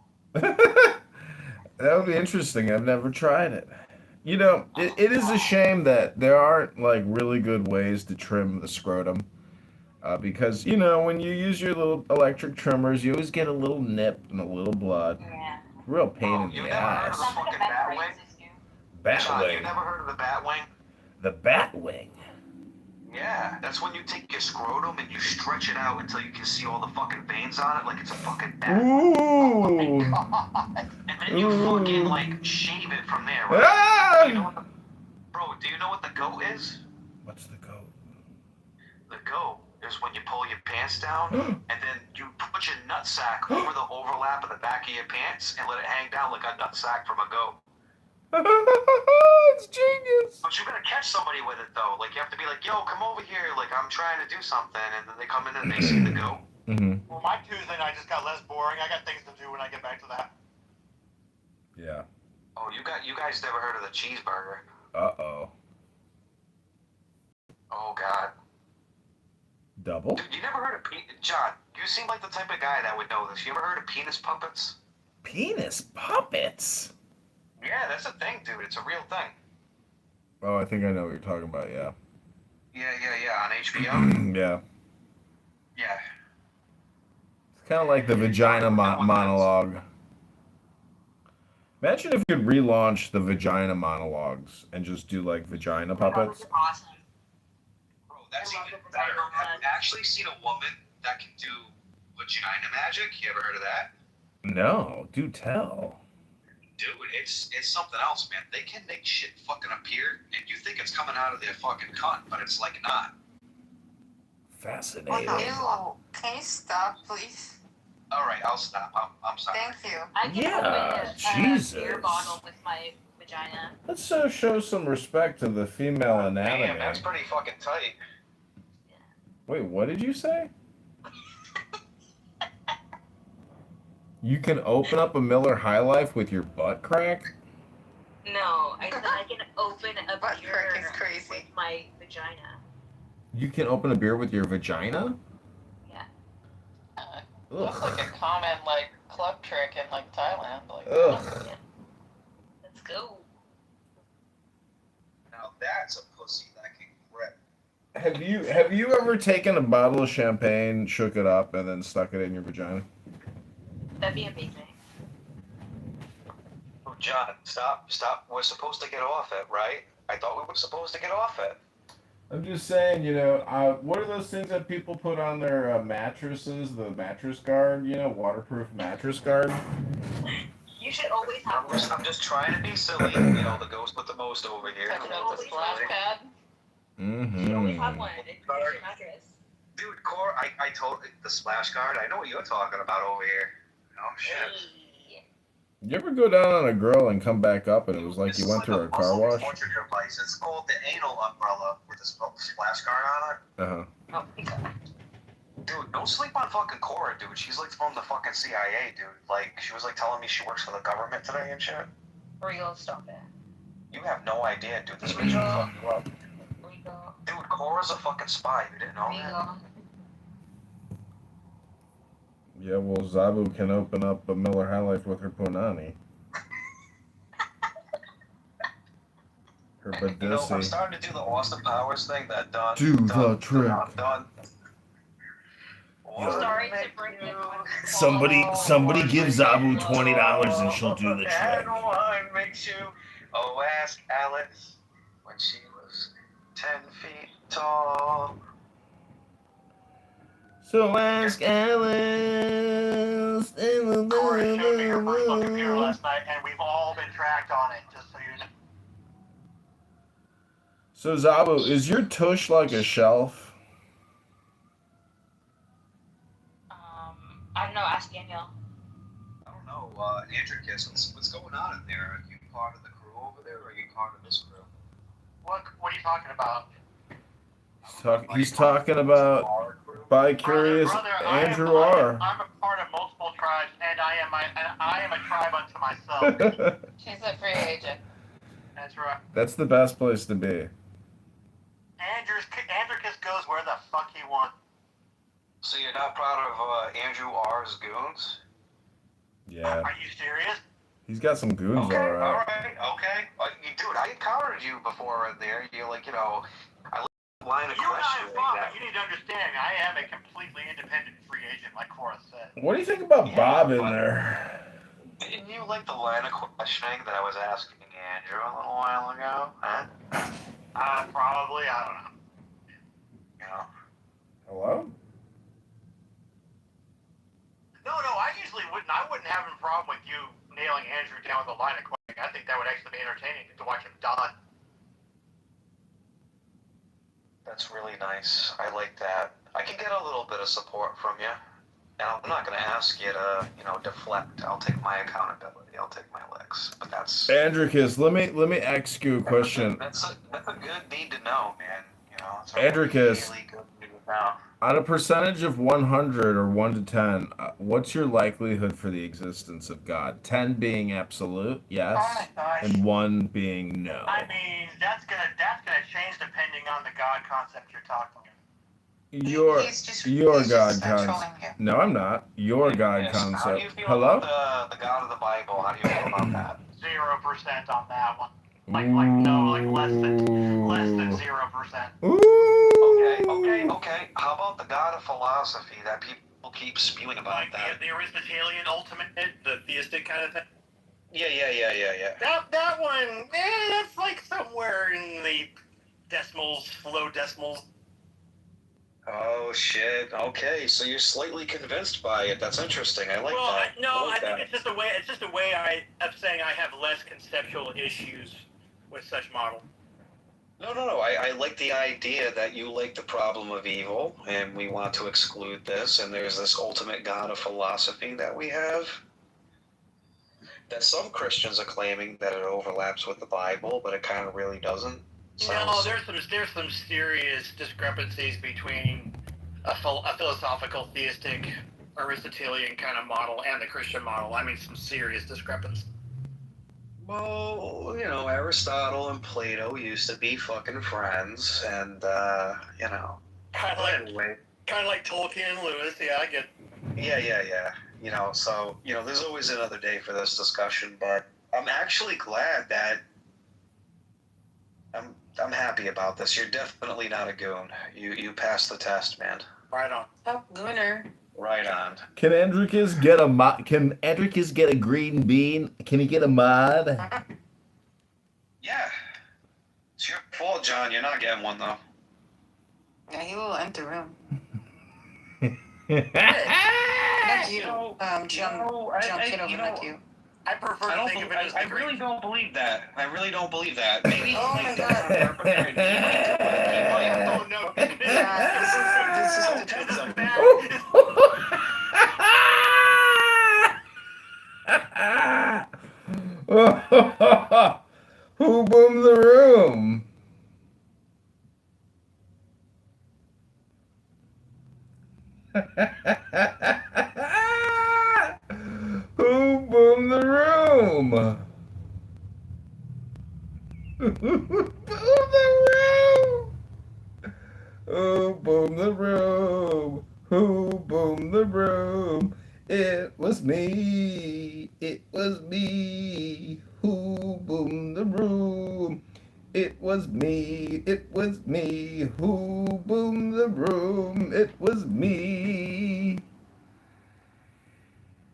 That would be interesting. I've never tried it. You know, it is a shame that there aren't like really good ways to trim the scrotum. Because, you know, when you use your little electric trimmers, you always get a little nip and a little blood. Yeah. Real pain in You the never heard of ass. the fucking bat wing? John, you Batwing. never heard of the bat wing? The Batwing. Yeah, that's when you take your scrotum and you stretch it out until you can see all the fucking veins on it like it's a fucking bat. Ooh. And then you fucking like shave it from there, right? Ah! Do you know what the goat is? What's the goat? The goat is when you pull your pants down and then you put your nutsack over the overlap of the back of your pants and let it hang down like a nutsack from a goat. It's genius. But you're gonna catch somebody with it though. Like you have to be like, "Yo, come over here. Like I'm trying to do something," and then they come in and they see the goat. Mm-hmm. Well, my Tuesday night just got less boring. I got things to do when I get back to that. Yeah. Oh, you guys never heard of the cheeseburger? Uh-oh. Oh God. Double? Dude, you never heard of John? You seem like the type of guy that would know this. You ever heard of penis puppets? Penis puppets? Yeah, that's a thing, dude. It's a real thing. Oh, I think I know what you're talking about, yeah. Yeah, on HBO? Yeah. Yeah. It's kind of like the vagina monologue. Imagine if you could relaunch the vagina monologues and just do like vagina puppets. Awesome. Bro, that's even better. Have you actually seen a woman that can do vagina magic? You ever heard of that? No, do tell. Dude, it's something else, man. They can make shit fucking appear, and you think it's coming out of their fucking cunt, but it's like not. Fascinating. Ew. Can you stop, please? All right, I'll stop. I'm sorry. Thank you. I can Yeah, open a Jesus. beer bottle with my vagina. Let's show some respect to the female anatomy. Damn, that's pretty fucking tight. Wait, what did you say? You can open up a Miller High Life with your butt crack? No, I said I can open a Butt beer crack is crazy. with my vagina. You can open a beer with your vagina? Yeah. Looks like a common like club trick in like Thailand. Like, Ugh. Let's go. Now that's a pussy that can grip. Have you ever taken a bottle of champagne, shook it up, and then stuck it in your vagina? That'd be amazing. Oh, John, stop. We're supposed to get off it, right? I thought we were supposed to get off it. I'm just saying, what are those things that people put on their mattresses? The mattress guard, waterproof mattress guard? You should always have one. I'm just trying to be silly, the ghost with the most over here. touching out the splash pad. Mm-hmm. You should always have one. It's your mattress. Dude, Core, I told the splash guard. I know what you're talking about over here. Oh shit. Hey. You ever go down on a girl and come back up and it was like This you is went through a car muscle wash? torture device. It's called the anal umbrella with a splash guard on it. Uh-huh. Oh, pizza. Dude, don't sleep on fucking Cora, dude. She's like from the fucking CIA, dude. Like, she was like telling me she works for the government today and shit. Real, stop it. You have no idea, dude. This bitch will fuck you up. Regal. Dude, Cora's a fucking spy. You didn't know that? Regal. Yeah, well, Zabu can open up a Miller High Life with her punani. Her I'm badissi. starting to do the Austin Powers thing. That done. Do the done, trick. Done. Sorry to bring the Somebody give Zabu $20 and she'll do the trick. And one makes you. Oh, ask Alice when she was 10 feet tall. So ask Alice. Corey showed me her personal computer last night, and we've all been tracked on it, just so you know. So Zabu, is your tush like a shelf? I don't know, ask Daniel. I don't know, Andricus, what's going on in there? Are you part of the crew over there, or are you part of this crew? What are you talking about? He's talking about bi-curious Andrew R. I'm a part of multiple tribes, and I am a tribe unto myself. She's a free agent. That's right. That's the best place to be. Andricus goes where the fuck he wants. So you're not proud of Andrew R.'s goons? Yeah. Are you serious? He's got some goons, Okay, alright. okay. Dude, I encountered you before in there. You're like, I line of You're not questioning involved, that. but you need to understand, I am a completely independent free agent, like Cora said. What do you think about Bob in there? Didn't you like the line of questioning that I was asking Andrew a little while ago? Huh? Probably, I don't know. Hello? No, I usually wouldn't. I wouldn't have a problem with you nailing Andrew down with a line of questioning. I think that would actually be entertaining to watch him die. That's really nice. I like that. I can get a little bit of support from you. And I'm not going to ask you to, deflect. I'll take my accountability. I'll take my licks. But that's... Andricus, let me ask you a question. That's a good need to know, man. It's a Andricus, really good need to know. on a percentage of 100 or 1 to 10, what's your likelihood for the existence of God? 10 being absolute, yes, Oh my gosh. and 1 being no. I mean, that's gonna change depending on the God concept you're talking about. Your God concept. No, I'm not. Your God Yes. How do concept. you feel Hello? about the God of the Bible? How do you feel about that? 0% on that one. Like less than 0%. Ooh. Okay. How about the God of philosophy that people keep spewing about Like that? the Aristotelian ultimate, the theistic kind of thing. Yeah. That one, that's like somewhere in the decimals, low decimals. Oh shit. Okay, so you're slightly convinced by it. That's interesting. I like Well, that. I like think that. it's just a way of saying I have less conceptual issues with such model. No. I like the idea that you like the problem of evil, and we want to exclude this, and there's this ultimate God of philosophy that we have. That some Christians are claiming that it overlaps with the Bible, but it kind of really doesn't. No, there's some serious discrepancies between a philosophical theistic Aristotelian kind of model and the Christian model. I mean, some serious discrepancies. Well, Aristotle and Plato used to be fucking friends, and Kind of like Tolkien and Lewis. Yeah, I get. Yeah. So there's always another day for this discussion, but I'm actually glad that I'm happy about this. You're definitely not a goon. You passed the test, man. Right on. Top gooner. Right on. Can Andricus get a Can Andricus get a green bean? Can he get a mod? Yeah. It's your fault, John. You're not getting one though. Yeah, he will enter room. Not you. John Kitover, not you. I prefer to think of it as I really don't believe that. I really don't believe that. Maybe Oh my god. Oh no. This is the Who boomed the room? Who boomed the room? Who boomed the room? Who boomed the room? Who boomed the room? It was me. It was me. Who boomed the room? It was me. It was me. Who boomed the room? It was me.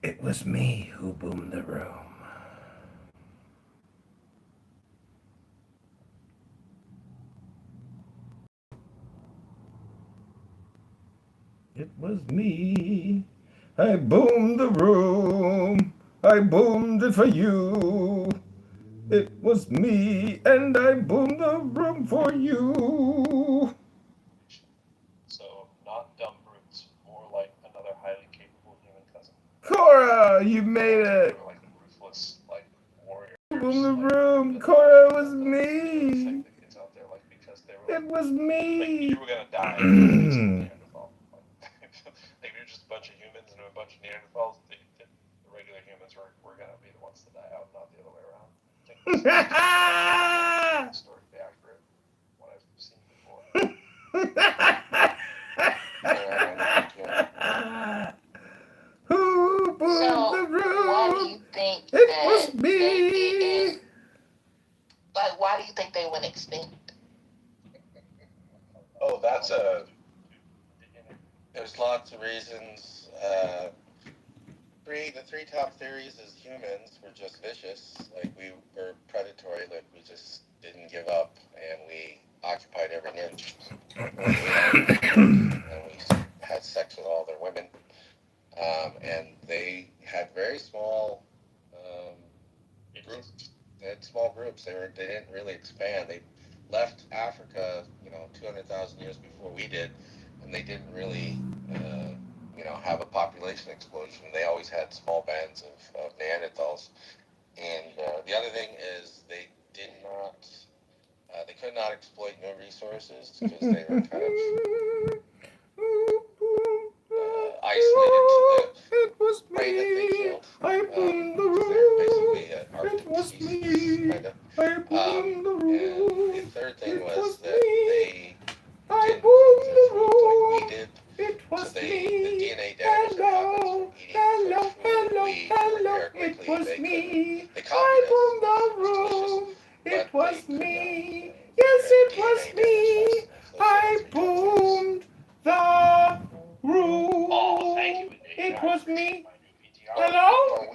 It was me who boomed the room. It was me. I boomed the room. I boomed it for you. It was me, and I boomed the room for you. So, not dumb brutes, more like another highly capable human cousin. Cora, you made it. Like a ruthless, like warrior. Boom the room. Cora, it was me. It was me. Like, you were gonna die. Neanderthal. Like, you're just a bunch of humans and a bunch of Neanderthals. The regular humans were gonna be the ones to die out, not the other way around. Historically accurate. What I've seen before. Who boomed the room? Why do you think it that was me. They didn't, like, why do you think they went extinct? Oh, that's a. There's lots of reasons. The three top theories is humans were just vicious, like we were predatory, like we just didn't give up, and we occupied every niche. And we had sex with all their women, and they had very small groups. They had small groups. They didn't really expand. They left Africa, 200,000 years before we did, and they didn't really, have a population explosion. They always had small bands of Neanderthals. And the other thing is they could not exploit new resources because they were kind of isolated to the rain that they killed. I boomed the room. It was me. I boomed the room. And the third thing was was that me. they I didn't boomed the cook their food room. like we did. It was So me. the DNA damage that happens from eating fresh food, we repair quickly. It was me. They I copied us. boomed the room. It was me. Yes, it was me. I boomed the room. Oh, thank you. It was me. Hello?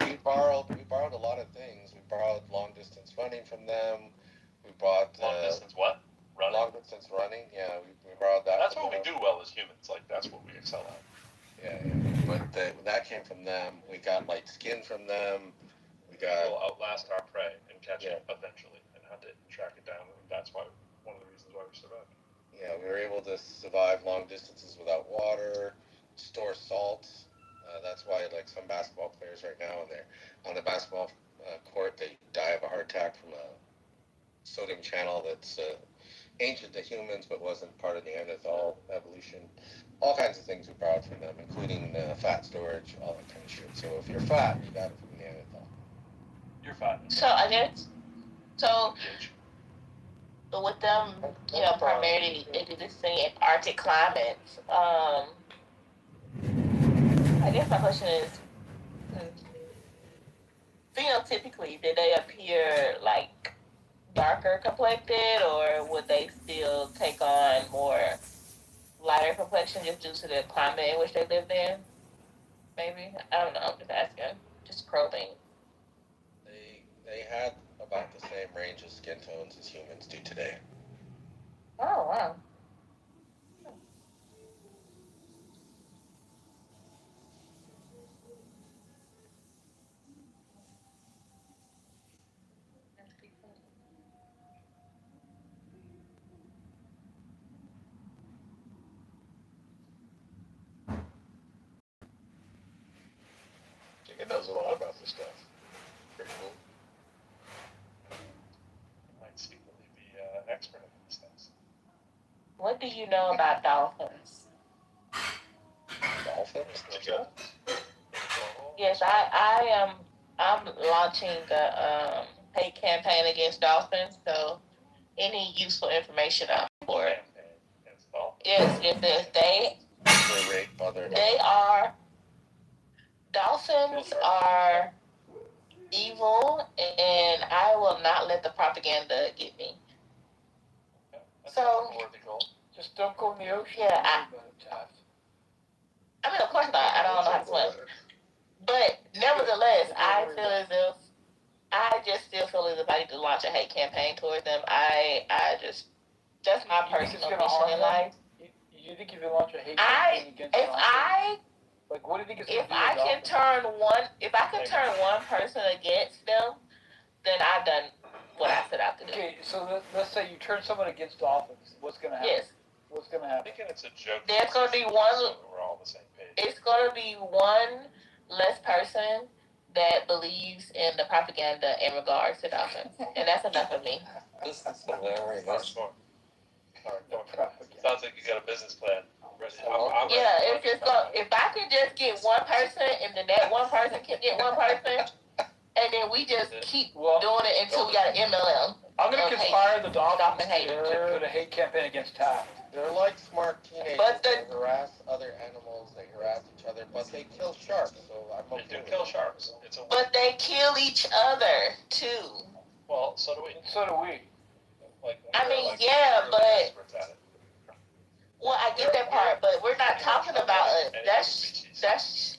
We borrowed a lot of things. We borrowed long distance running from them. We brought Long distance what? running. Long distance running, yeah, we borrowed that. That's from what we them. do well as humans. Like that's what we excel at. Yeah. But that came from them. We got light skin from them. We'll outlast our prey and catch it eventually, and hunt it and track it down. And that's why one of the reasons why we survived. Yeah, we were able to survive long distances without water, store salt. That's why, like some basketball players right now, when they're on the basketball court, they die of a heart attack from a sodium channel that's ancient to humans but wasn't part of Neanderthal evolution. All kinds of things we borrowed from them, including fat storage, all that kind of shit. So if you're fat, you got it from Neanderthal. You're fat. So I guess, so with them, primarily existing in Arctic climates, I guess my question is, phenotypically, did they appear like darker complected, or would they still take on more lighter complexion just due to the climate in which they lived in? Maybe, I don't know. I'm just asking, just probing. They had about the same range of skin tones as humans do today. Oh wow. Chicken knows a lot about this stuff. Pretty cool. Might secretly be an expert in these things. What do you know about dolphins? Dolphins? Yes, I'm launching the hate campaign against dolphins, so any useful information out for it. Yes, dolphins are evil, and I will not let the propaganda get me. So, Just don't go in the ocean. Yeah, I mean, of course not. I don't know how to swim. But nevertheless, I just still feel as if I need to launch a hate campaign toward them. That's my personal mission in life. You think if you launch a hate campaign against dolphins? Like, what do you think it's going to do to dolphins? If I can turn one person against them, then I've done what I set out to do. Okay, so let's say you turn someone against dolphins. What's going to happen? Yes. What's going to happen? I'm thinking it's a joke. There's going to be one. So we're all on the same page. It's going to be one less person that believes in the propaganda in regards to dolphins, and that's enough of me. This is hilarious. Sounds like you got a business plan. It's just if I can just get one person, and then that one person can get one person, and then we just keep doing it until we got an MLM. I'm going to conspire the dolphins to put a hate campaign against Taft. They're like smart teenagers. They harass other animals, they harass each other, but they kill sharks, so I'm okay. They do kill sharks. But they kill each other, too. Well, so do we. So do we. Like, but... Well, I get that part, but we're not talking about us. That's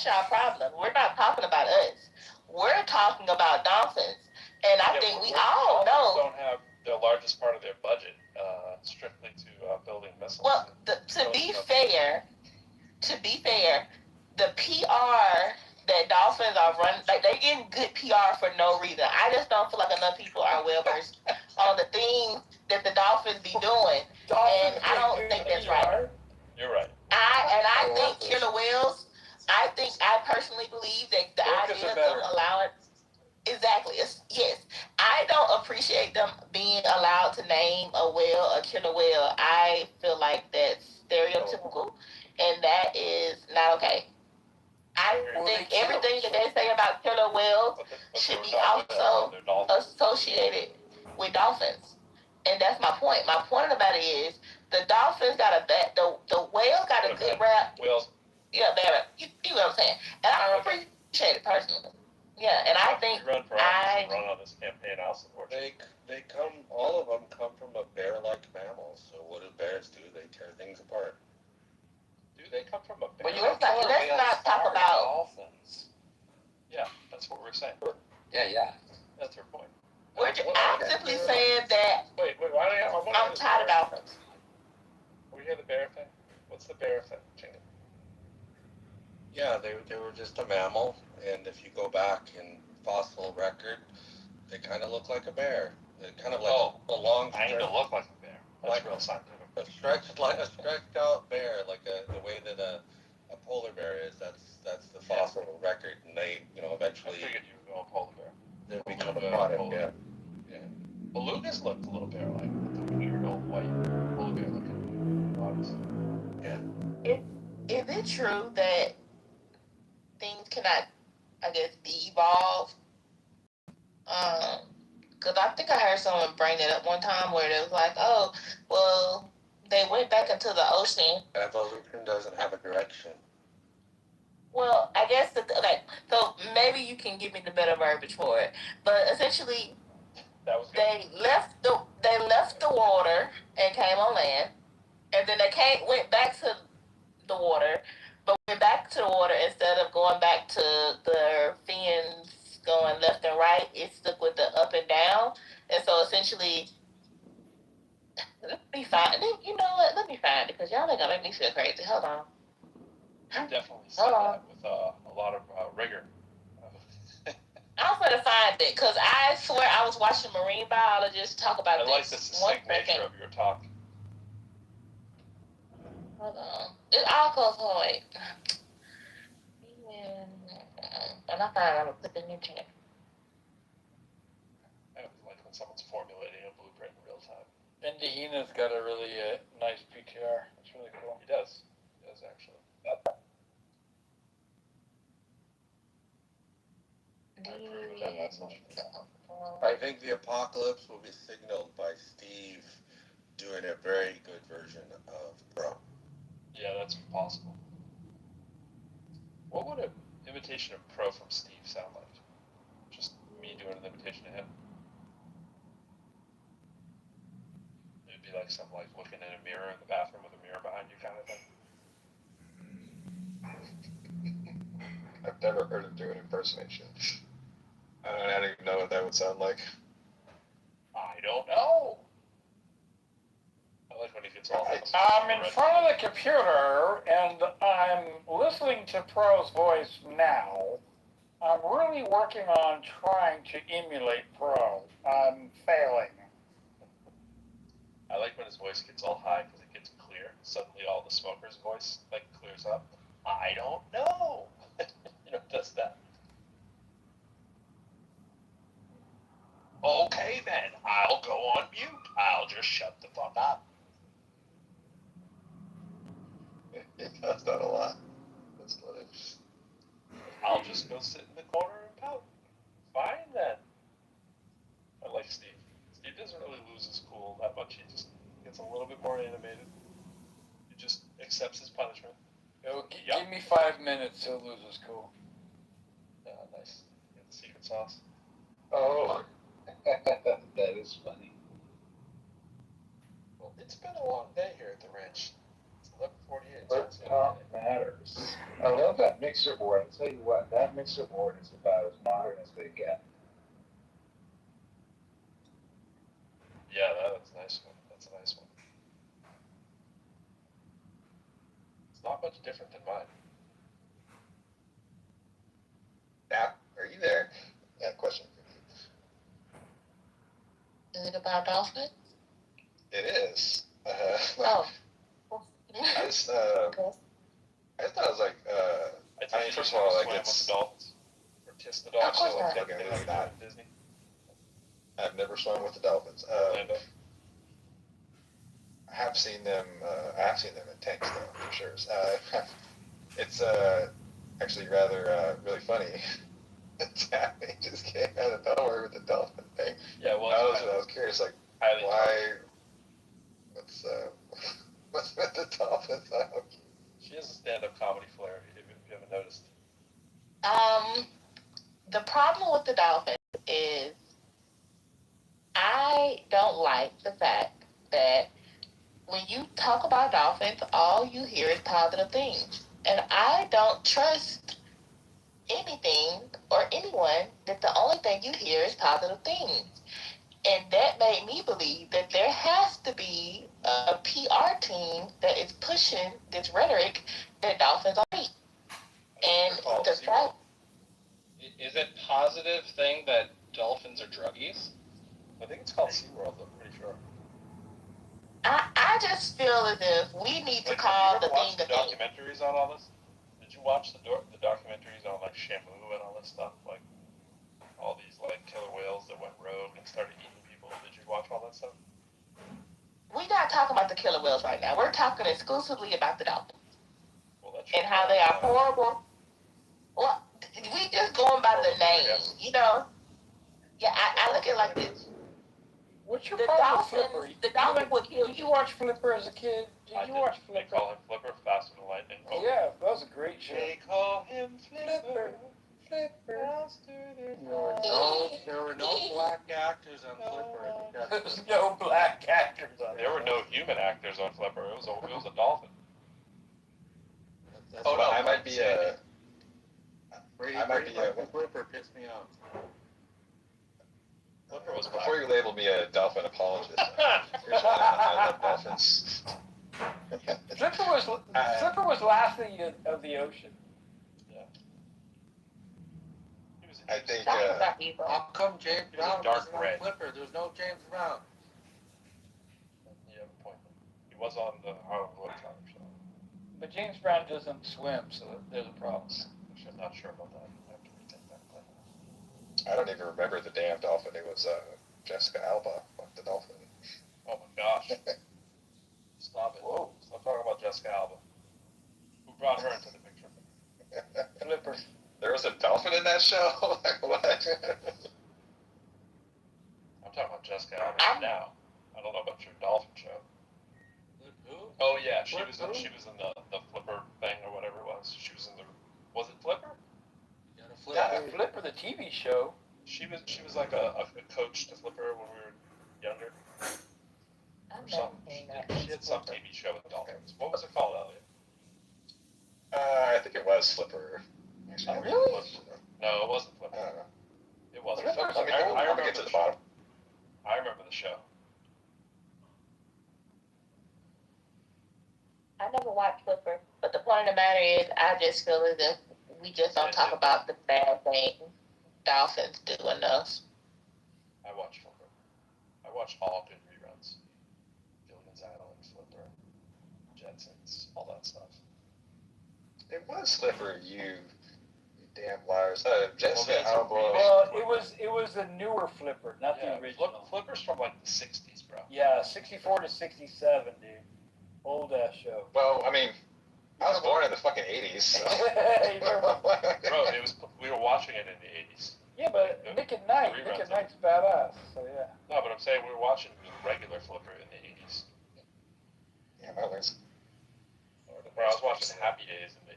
y'all problem. We're not talking about us. We're talking about dolphins. And I think we all know. Don't have the largest part of their budget strictly to building missiles. Well, to be fair, the PR that dolphins are running, like they're getting good PR for no reason. I just don't feel like enough people are well versed on the things that the dolphins be doing, and I don't think that's right. You're right. I think killer whales. I personally believe that the idea of them allowing. Exactly. Yes. I don't appreciate them being allowed to name a whale a killer whale. I feel like that's stereotypical, and that is not okay. I think everything that they say about killer whales should be also associated with dolphins. And that's my point. My point about it is the dolphins got a bad, the whales got a good rap. Whales. Yeah, better. You know what I'm saying? And I don't appreciate it personally. Yeah, and I think run on this campaign. I'll support you. All of them come from a bear-like mammal. So what do bears do? They tear things apart. Do they come from a bear? But let's not talk about dolphins. Yeah, that's what we're saying. Yeah. That's her point. I'm simply saying that Wait, why do you? I'm tired of dolphins. We hear the bear thing. What's the bear thing, Jane? Yeah, they were just a mammal, and if you go back in fossil record, they kind of look like a bear. They kind of like a long. Kind of look like a bear. That's real scientific. A stretched out bear, like the way that a polar bear is. That's the fossil record, and they eventually. I figured you were going polar bear. They become a product. Yeah. Belugas look a little bear-like with the weird old white polar bear looking bodies. Yeah. Is it true that things cannot, I guess, de-evolve? Because I think I heard someone bring it up one time where it was like, oh, well, they went back into the ocean. Evolution doesn't have a direction. Well, I guess so maybe you can give me the better verbiage for it. But essentially, they left the water and came on land, and then they went back to the water, but went back to the water instead of going back to the fins going left and right. It stuck with the up and down, and so essentially, let me find it. You know what? Let me find it because y'all ain't gonna make me feel crazy. Hold on. You definitely said that with a lot of rigor. I'm gonna find it because I swear I was watching marine biologists talk about I this. like the succinct nature of your talk. Hold on. It all goes away. And I find I'm gonna put the new chat. I like when someone's formulating a blueprint in real time. Indahina's got a really nice PTR. It's really cool. He does. He does actually. I think the apocalypse will be signaled by Steve doing a very good version of Pro. Yeah, that's possible. What would an imitation of Pro from Steve sound like? Just me doing an imitation of him. It'd be like something like looking in a mirror in the bathroom with a mirror behind you kind of thing. I've never heard him do an impersonation. I don't even know what that would sound like. I don't know. I like when he gets all. I'm in front of the computer and I'm listening to Pro's voice now. I'm really working on trying to emulate Pro. I'm failing. I like when his voice gets all high because it gets clear. Suddenly all the smoker's voice clears up. I don't know. It does that. Okay then, I'll go on mute. I'll just shut the fuck up. He does that a lot. That's funny. I'll just go sit in the corner and pout. Fine then. I like Steve. Steve doesn't really lose his cool that much. He just gets a little bit more animated. He just accepts his punishment. Give me 5 minutes, he'll lose his cool. Nice. Get the secret sauce. Oh, that is funny. Well, it's been a long day here at the ranch. It's 11:48. But talk matters. I love that mixer board. I'll tell you what, that mixer board is about as modern as they get. Yeah, that's a nice one. That's a nice one. It's not much different than mine. Nap, are you there? Yeah, question. Is it about dolphins? It is. Oh. I just thought it was like, I mean, first of all, like it's. With the dolphins. Or kiss the dolphins. Of course not. Fucking really not. Disney. I've never swum with the dolphins. Orlando. I have seen them in tanks though, for sure. It's actually rather really funny. He just came out of nowhere with the dolphin thing. Yeah, well, I was curious, like, why? What's with the dolphins? She has a stand-up comedy flair. If you haven't noticed. The problem with the dolphins is I don't like the fact that when you talk about dolphins, all you hear is positive things. And I don't trust anything or anyone that the only thing you hear is positive things. And that made me believe that there has to be a PR team that is pushing this rhetoric that dolphins are meat. And the fact, Is it positive thing that dolphins are druggies? I think it's called SeaWorld, I'm pretty sure. I just feel as if we need to call the thing the documentaries on all this? Did you watch the documentaries on like Shamu and all this stuff? Like all these like killer whales that went rogue and started eating people. Did you watch all that stuff? We're not talking about the killer whales right now. We're talking exclusively about the dolphins. Well, that's and how they are horrible. Well, we just going by the name, you know. Yeah, I look at it like this. What's your The problem with dolphin, Flipper? the dolphin would kill Did you. you watch Flipper as a kid? Did you watch They Flipper? call him Flipper, Faster Than Lightning. Oh. Yeah, that was a great show. They call him Flipper. There were no black actors on Flipper. There was no black actors on There were no human actors on Flipper. It was a dolphin. That's I might be a. Flipper pissed me off. Flipper was Before you label me a dolphin apologist, here's why I love dolphins. Flipper was laughing of the ocean. Yeah. I think. How come James Brown wasn't on red. Flipper? There's no James Brown. You have a point. He was on the Harlem Globetrotter show. But James Brown doesn't swim, so there's a problem. I'm not sure about that. I have to retake that claim. I don't even remember the damn dolphin. It was Jessica Alba, the dolphin. Oh my gosh. Stop it. Whoa. Stop talking about Jessica Alba. Who brought her into the picture? Flipper. There was a dolphin in that show? Like, what? I'm talking about Jessica Alba now. I don't know about your dolphin show. Who? Oh yeah, she was in the Flipper thing or whatever it was. She was in the. Was it Flipper? Yeah, Flipper, the TV show. She was like a coach to Flipper when we were younger. She had some TV show with dolphins. What was it called, Elliot? I think it was Flipper. Oh, really? No, it wasn't Flipper. I don't know. It wasn't. I remember get to the bottom. I remember the show. I never watched Flipper, but the point of the matter is, I just feel as if we just don't talk about the bad thing dolphins do enough. I watched Flipper. I watched all good reruns. Gilligan's Island, Flipper, Jetsons, all that stuff. It was Flipper, you damn liars. Jessica Alba. Well, it was the newer Flipper, not the original. Flipper's from like the 60s, bro. Yeah, 64 to 67, dude. Old ass show. Well, I mean, I was born in the fucking 80s. So. Bro, we were watching it in the 80s. Yeah, but Nick at Night. Nick at Night's badass. So yeah. No, but I'm saying we were watching regular Flipper in the 80s. Yeah, that was. Where I was watching Happy Days, and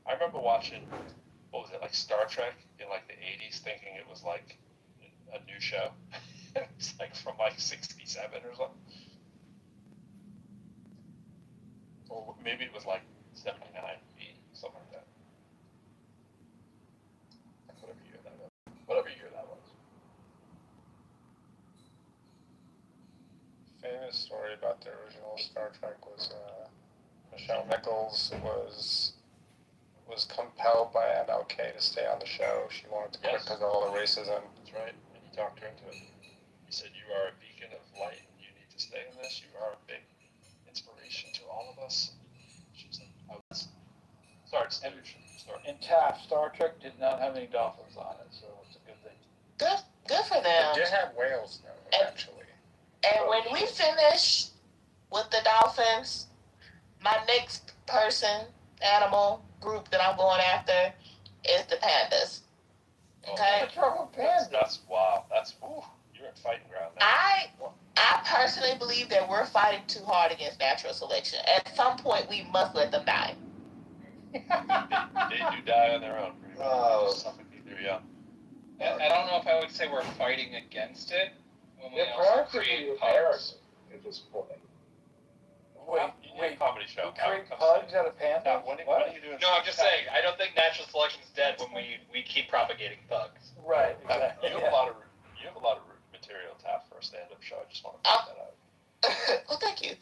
I remember watching, what was it, like Star Trek in like the 80s, thinking it was like a new show. It's like from like 67 or something. Or maybe it was like 79, 80, something like that. Whatever year that was. Famous story about the original Star Trek was Michelle Nichols was compelled by MLK to stay on the show. She wanted to quit because of all the racism. That's right, and he talked her into it. He said, "You are a beacon of light, and you need to stay in this. You are a big inspiration to all of us." She's like, "I was." Sorry, it's story. In TAF, Star Trek did not have any dolphins on it, so it's a good thing. Good for them. They did have whales, though, eventually. And when we finish with the dolphins, my next animal group that I'm going after is the pandas. Okay? What's wrong with pandas? That's wow. You're in fighting ground now. I personally believe that we're fighting too hard against natural selection. At some point, we must let them die. They do die on their own. Oh. They're young. I don't know if I would say we're fighting against it when we They're also create pugs. At this point. Wait, comedy show. You create pugs out of pandas? When are you doing? No, I'm just saying, I don't think natural selection is dead when we keep propagating pugs. Right, exactly. You have a lot of a stand-up show. I just want to point that out. Well, thank you.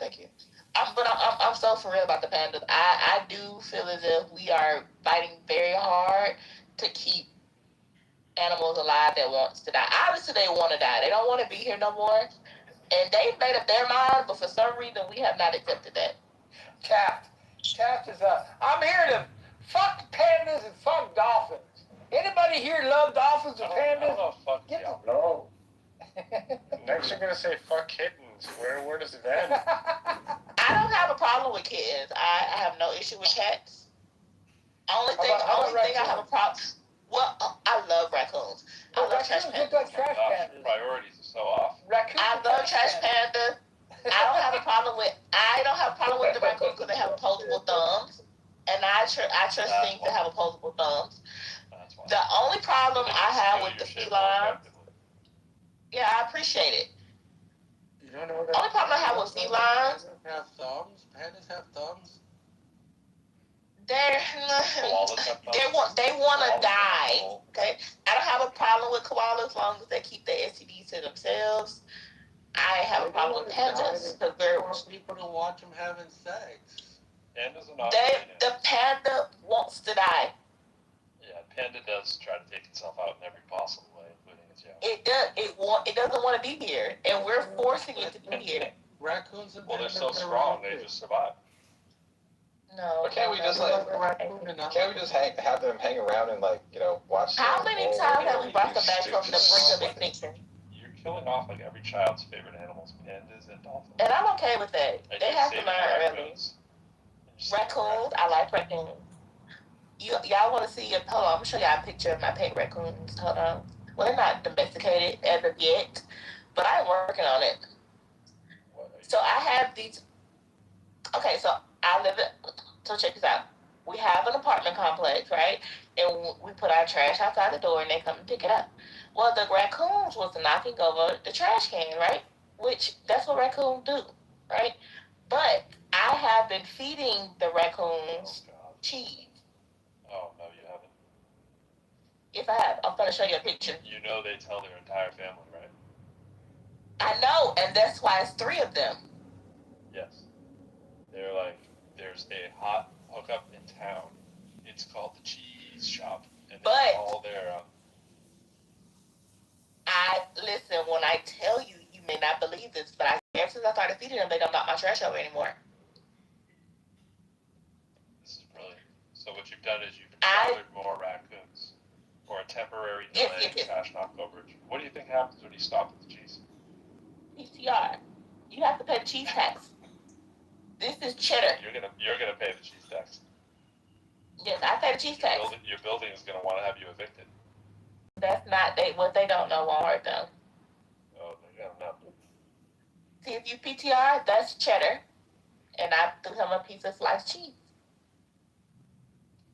I'm so for real about the pandas. I do feel as if we are fighting very hard to keep animals alive that wants to die. Obviously, they want to die. They don't want to be here no more. And they've made up their mind, but for some reason, we have not accepted that. Taft is I'm here to fuck pandas and fuck dolphins. Anybody here love dolphins and pandas? I don't know, fuck Get yeah. No. Next you're gonna say fuck kittens. Where does it end? I don't have a problem with kittens. I have no issue with cats. Only thing I have a problem. Well, I love raccoons. I love trash pandas. Priorities are so off. I love trash pandas. I don't have a problem with the raccoons because they have opposable thumbs, and I trust things to have opposable thumbs. The only problem I have with the felines. Yeah, I appreciate it. You don't know that? Only problem I have with felines. Have thumbs? Pandas have thumbs? They want to die. Okay, I don't have a problem with koalas as long as they keep their STDs to themselves. I have a problem with pandas because most people don't want them having sex. Pandas are not. The panda wants to die. Yeah, panda does try to take itself out in every possible way, including its young. It doesn't want to be here, and we're forcing it to be here. Raccoons and they're so strong, they just survive. No. But can't we just have them hang around and watch? How many times have we brought them back from the brink of extinction? You're killing off like every child's favorite animals, pandas and dolphins. And I'm okay with that. They have to learn early. Raccoons, I like raccoons. Y'all want to see? Hold on, I'm gonna show y'all a picture of my pet raccoons. Hold on. Well, they're not domesticated as of yet, but I'm working on it. So I have these. Okay, so so check this out. We have an apartment complex, right? And we put our trash outside the door and they come and pick it up. Well, the raccoons was knocking over the trash can, right? Which, that's what raccoons do, right? But I have been feeding the raccoons cheese. Oh, no, you haven't. If I have, I'm going to show you a picture. You know they tell their entire family, right? I know, and that's why it's 3 of them. Yes. They're like, there's a hot hookup in town. It's called the Cheese Shop. And they're all there. Listen, when I tell you, you may not believe this, but ever since I started feeding them, they don't knock my trash over anymore. This is brilliant. So what you've done is you've gathered more raccoons for a temporary delay in trash knock coverage. What do you think happens when you stop with the cheese? PCR. You have to pay the cheese tax. This is cheddar. You're gonna pay the cheese tax. Yes, I pay the cheese tax. Your building is gonna want to have you evicted. That's not what they don't know won't hurt them. Oh, they got enough. See, if you PTR, that's cheddar, and I become a piece of sliced cheese.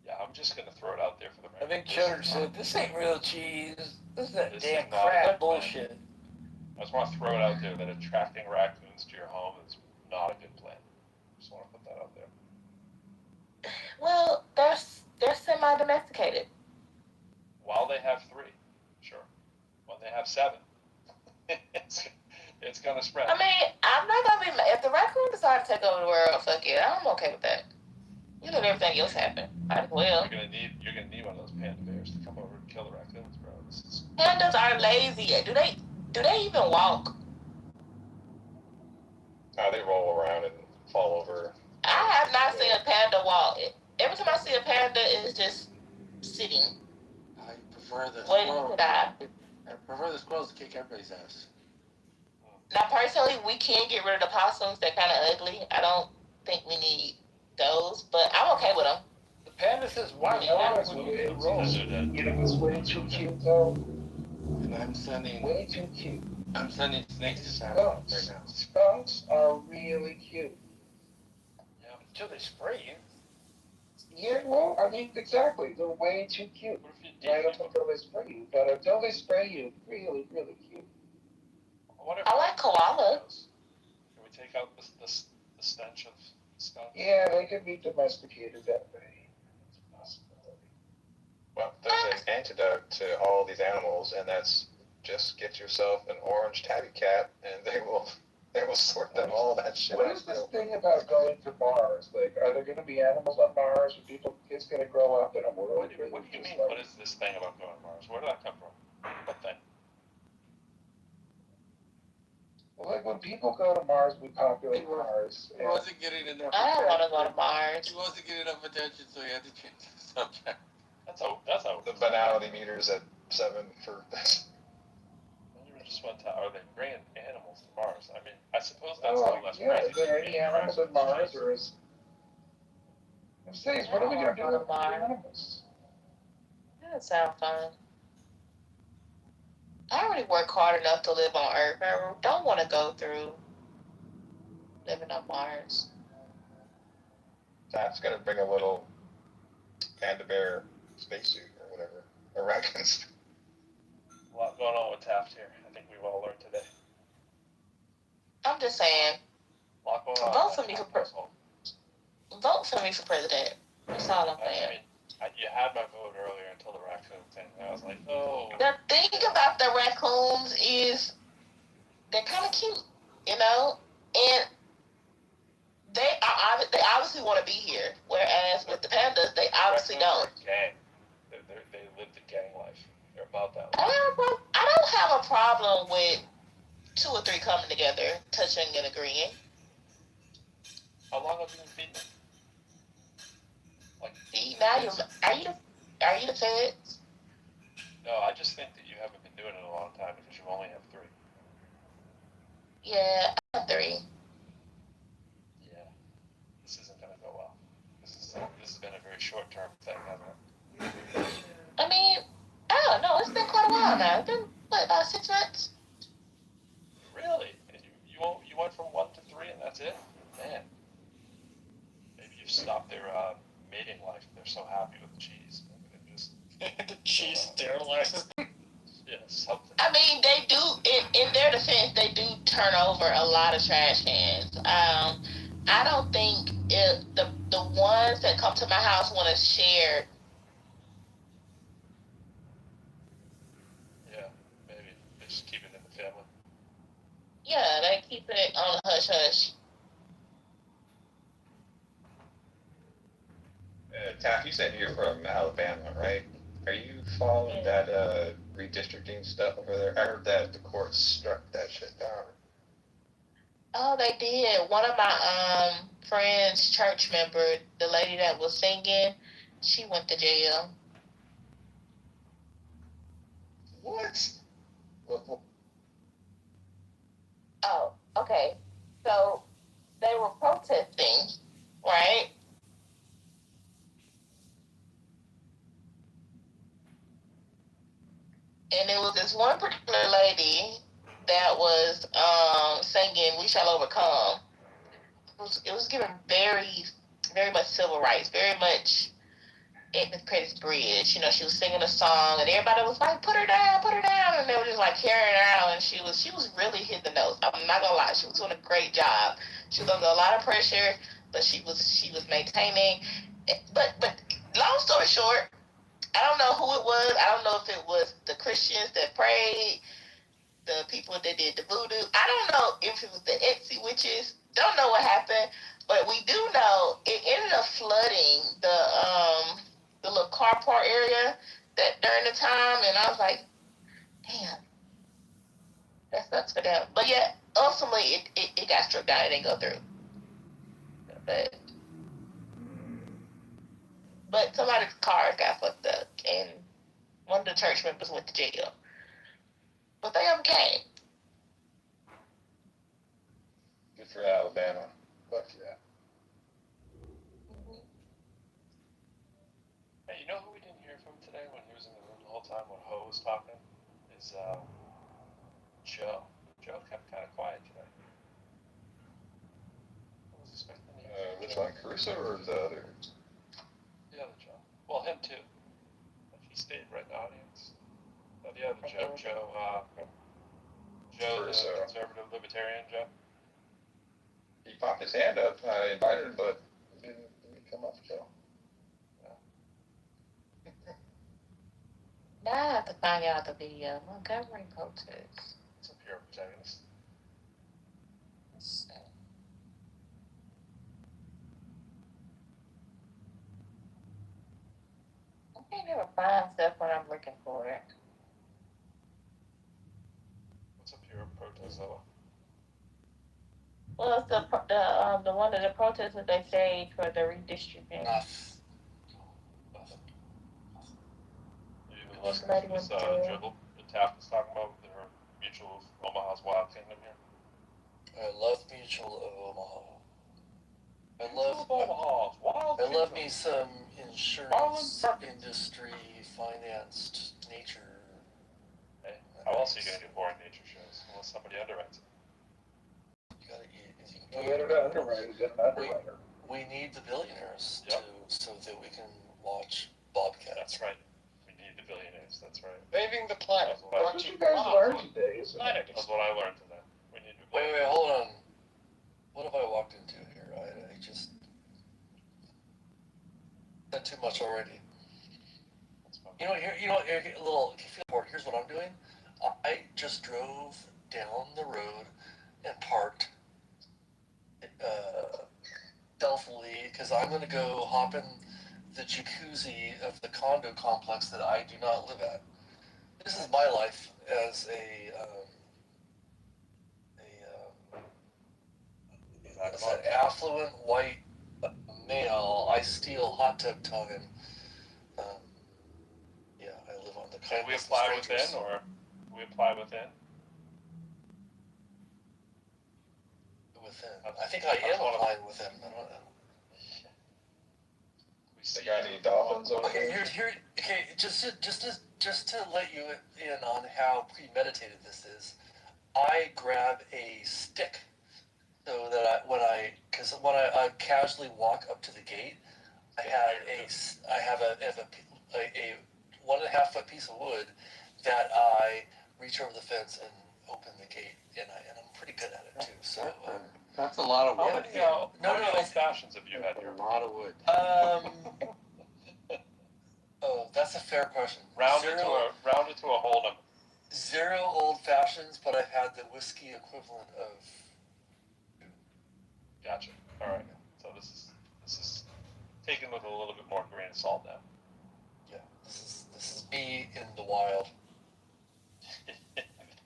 Yeah, I'm just gonna throw it out there for the record. I think cheddar said, "This ain't real cheese. This is that damn crap bullshit." I just want to throw it out there that attracting raccoons to your home is not a good plan. Just want to put that out there. Well, they're semi-domesticated. While they have 3, sure. When they have 7, it's gonna spread. I mean, I'm not gonna be mad. If the raccoon decide to take over the world, fuck it, I'm okay with that. You let everything else happen. Might as well. You're gonna need one of those panda bears to come over and kill the raccoons, bro. Pandas are lazy. Do they even walk? They roll around and fall over. I have not seen a panda walk. Every time I see a panda, it's just sitting. I prefer the waiting to die. I prefer the squirrels to kick everybody's ass. Now, personally, we can get rid of the possums. They're kind of ugly. I don't think we need those, but I'm okay with them. The panda says, "Why not?" It was way too cute, though. And I'm sending Way too cute. I'm sending snakes to Santa right Skunks. now. Skunks are really cute. Yeah, until they spray you. Yeah, well, I mean, exactly. They're way too cute. Right up until they spray you. But until they spray you, really, really cute. I like koalas. Can we take out the stench of skunks? Yeah, they can be domesticated that way. It's a possibility. Well, there's an antidote to all these animals, and that's just get yourself an orange tabby cat, and they will sort them all that shit What out. is this thing about going to Mars? Like, are there going to be animals on Mars? Are kids going to grow up in a world? What do you mean? What is this thing about going to Mars? Where did that come from? What thing? Well, like when people go to Mars, we populate Mars. He wasn't getting enough I don't want to go to attention. Mars. He wasn't getting enough attention, so he had to change the subject. That's how The banality meter's at 7 for this. You just went to, are they bringing animals to Mars? I mean, I suppose that's Oh, no less yeah. crazy. Is there any animals on Mars, or is? I'm saying, what are we going to do with the animals? That sounds fun. I already work hard enough to live on Earth. I don't want to go through living on Mars. That's gonna bring a little panda bear spacesuit or whatever. A raccoon. A lot going on with Taft here. I think we've all learned today. I'm just saying, A lot going on. vote for me for president. That's all I'm saying. I mean, you had my vote earlier until the raccoon thing. I was like, oh. The thing about the raccoons is they're kind of cute, you know, and they obviously want to be here. Whereas with the pandas, they obviously don't. Gang. They live the gang life. They're about that I don't have a problem with 2 or 3 coming together, touching and agreeing. How long have you been feeding them? Like, see, now are you the feds? No, I just think that you haven't been doing it a long time because you only have 3. Yeah, I have 3. Yeah, this isn't gonna go well. This has been a very short-term thing, hasn't it? I mean, I don't know. It's been quite a while now. It's been about 6 months. Really? And you went from 1 to 3 and that's it? Man. Maybe you've stopped their mating life. They're so happy with the cheese. Maybe they just The cheese sterilizes. yeah, something. I mean, they do. In their defense, they do turn over a lot of trash cans. I don't think the ones that come to my house want to share. Yeah, maybe they just keep it in the family. Yeah, they keep it on the hush hush. Taff, you said you're from Alabama, right? Are you following that redistricting stuff over there? I heard that the court struck that shit down. Oh, they did. One of my friends' church member, the lady that was singing, she went to jail. What? Oh, okay. So they were protesting, right? And it was this one particular lady that was singing "We Shall Overcome." It was given very, very much civil rights, very much Edmund Pettus Bridge. You know, she was singing a song, and everybody was like, "Put her down, and they were just like carrying her out, and she was really hitting the notes. I'm not gonna lie, she was doing a great job. She was under a lot of pressure, but she was maintaining. But long story short, I don't know who it was. I don't know if it was the Christians that prayed, the people that did the voodoo. I don't know if it was the Etsy witches. Don't know what happened, but we do know it ended up flooding the little carport area that during the time, and I was like, damn, that sucks for them. But yeah, ultimately it got struck down. It didn't go through. But somebody's car got fucked up, and one of the church members went to jail. But they came. Good for Alabama. Fuck yeah. Hey, you know who we didn't hear from today when he was in the room the whole time when Ho was talking? Is Joe. Joe kept kind of quiet today. I was expecting him. Which one, Caruso or the other? The other Joe. Well, him too. But he stayed right in the audience. The other Joe, Caruso. the conservative libertarian Joe. He popped his hand up. I invited him, but he didn't come up, Joe. Now I have to find out the video. Montgomery protest. What's up here, protagonist? Let's see. I can't never find stuff when I'm looking for it. What's up here, Protozoa? Well, it's the one of the protests that they say for the redistricting. What's Dribble, the Taft was talking about with her Mutual of Omaha's Wild Kingdom here? I love Mutual of Omaha. I love me some insurance industry financed nature. Hey, how else are you going to get boring nature shows unless somebody underwrites it? You gotta eat. We need the billionaires so that we can watch Bobcats. That's right. We need the billionaires. That's right. Saving the planet. That's what you guys learned today, isn't it? That's what I learned today. We need to. Wait, hold on. What have I walked into here? I just said too much already. You know, a little feel bored. Here's what I'm doing. I just drove down the road and parked stealthily because I'm going to go hop in the jacuzzi of the condo complex that I do not live at. This is my life as an affluent white male. I steal hot tub time. Yeah, I live on the Can we kindness of apply strangers. within, or we apply within? Within. I think I am applying within. I don't know. They got any dolphins over Okay, there? okay, just to let you in on how premeditated this is, I grab a stick so that when I casually walk up to the gate, I have a 1.5 foot piece of wood that I reach over the fence and open the gate, and I'm pretty good at it too. So That's a lot of wood. How many fashions have you had here? A lot of wood. Oh, that's a fair question. Round it to a whole number. 0 old fashions, but I've had the whiskey equivalent of. Gotcha. All right. So this is taken with a little bit more grain of salt now. Yeah, this is me in the wild.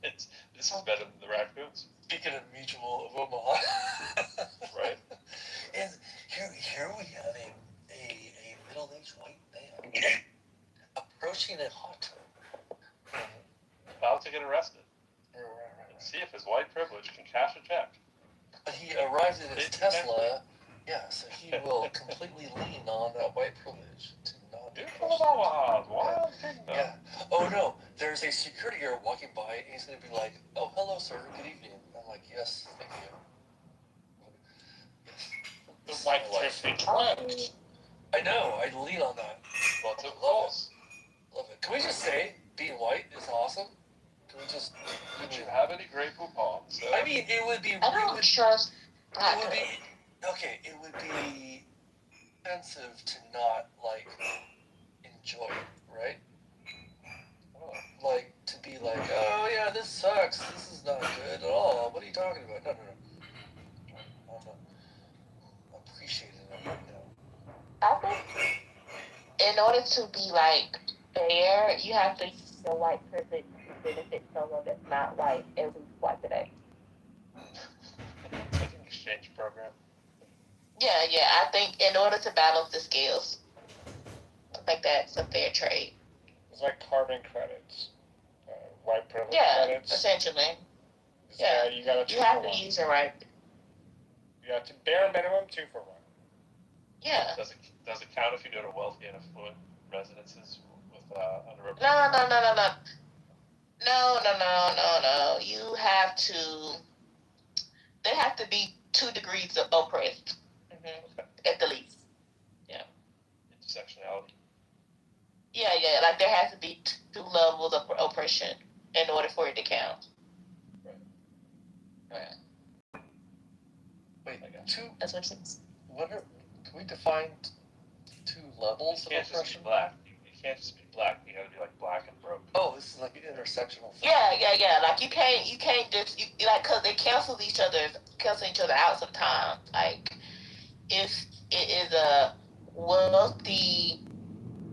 This is better than the raccoons. Speaking of Mutual of Omaha. Right. And here we have a middle-aged white man approaching a hot tub. About to get arrested. Right. And see if his white privilege can cash a check. But he arrives in his Tesla, so he will completely lean on that white privilege to not be Wild Kingdom. Yeah. Oh no, there's a security guard walking by, and he's going to be like, "Oh, hello, sir. Good evening." I'm like, "Yes, thank you." The white Tiffany trend. I know. I lean on that. Lots of Love it. Can we just say being white is awesome? Can we just? Did you have any Grey Poupons? I mean, it would be. I don't trust. It would be okay. It would be offensive to not enjoy it, right? Like to be like, oh yeah, this sucks. This is not good at all. What are you talking about? No. I'm not appreciating it right now. I think in order to be fair, you have to use the white privilege to benefit someone that's not white, as we like today. Like an exchange program. Yeah. I think in order to balance the scales, I think that's a fair trade. It's like carbon credits, white privilege credits. Essentially. You gotta You have to use it right. You have to bare minimum 2 for 1. Yeah. Does it count if you go to wealthy and affluent residences with underrepresented? No. You have to. There have to be 2 degrees of oppressed, at the least. Yeah. Intersectionality. Yeah. Like there has to be 2 levels of oppression in order for it to count. Right. Wait, 2. That's what it means. Can we define 2 levels of You can't just oppression? be black. You can't just be black. You gotta be like black and broke. Oh, this is like an intersectional thing. Yeah. Like you can't just like because they cancel each other out sometimes. Like if it is a wealthy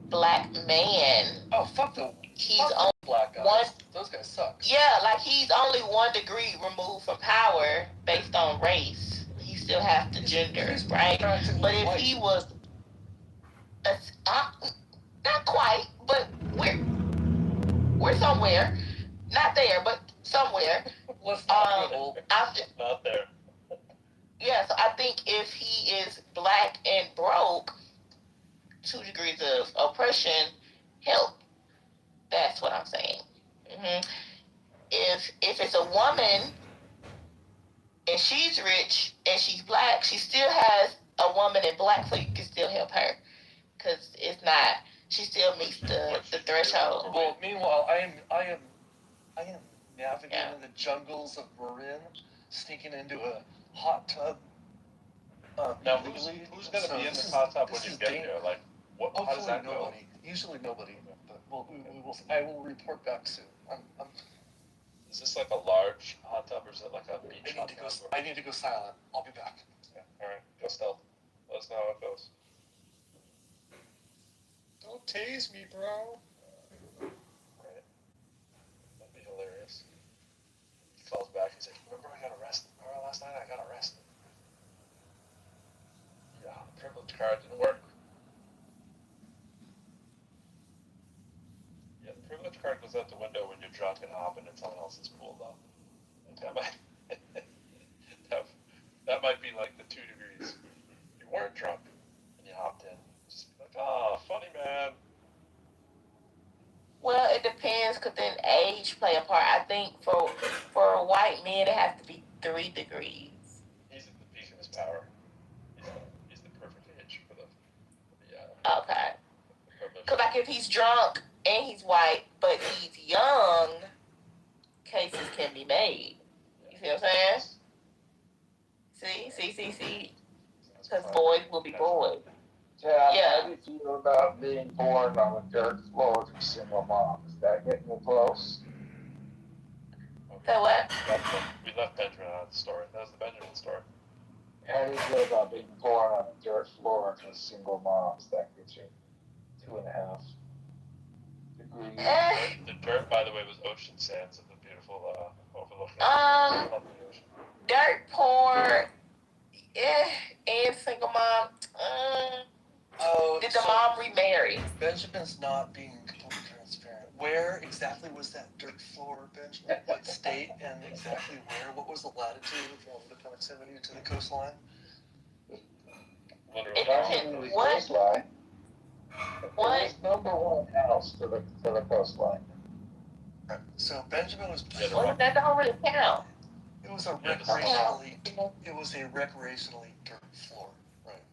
black man. Oh fuck the. He's fuck on black guys. one. Those guys suck. Yeah, like he's only 1 degree removed from power based on race. He still has the gender, right? But if he was, not quite, but we're somewhere, not there, but somewhere. Let's not Not there. Yeah, so I think if he is black and broke, 2 degrees of oppression help. That's what I'm saying. If it's a woman and she's rich and she's black, she still has a woman in black, so you can still help her because it's not. She still meets the threshold. Well, meanwhile, I am navigating the jungles of Marin, sneaking into a hot tub. Now, who's going to be in the hot tub when you get there? Like, how does that go? Usually nobody. But I will report back soon. Is this like a large hot tub or is it like a beach hot tub? I need to go silent. I'll be back. Yeah, alright, go stealth. Let us know how it goes. Don't tase me, bro. Right. That'd be hilarious. He calls back, he's like, remember I got arrested? Remember last night I got arrested? Yeah, the privilege card didn't work. Yeah, the privilege card goes out the window when you're drunk and hopping and someone else is pulled up. That might, that might be like the 2 degrees. You weren't drunk and you hopped in. Just be like, oh, funny man. Well, it depends because then age play a part. I think for white men it has to be 3 degrees. He's at the peak of his power. He's the perfect age for the Okay. Because like if he's drunk and he's white, but he's young, cases can be made. You see what I'm saying? See? Because boys will be boys. Yeah. How do you feel about being born on a dirt floor to single mom? Is that getting you close? So what? We left Benjamin out of the story. That was the Benjamin story. How do you feel about being born on a dirt floor to a single mom? Does that get you 2.5 degrees? The dirt, by the way, was ocean sands of the beautiful overlooking the ocean. Dirt poor, and single mom. Did the mom remarry? Benjamin's not being completely transparent. Where exactly was that dirt floor, Benjamin? What state and exactly where? What was the latitude from the proximity to the coastline? Literally coastline. What? It was #1 house for the coastline. Right. So Benjamin was. Well, that don't really count. It was a recreationally dirt floor, right?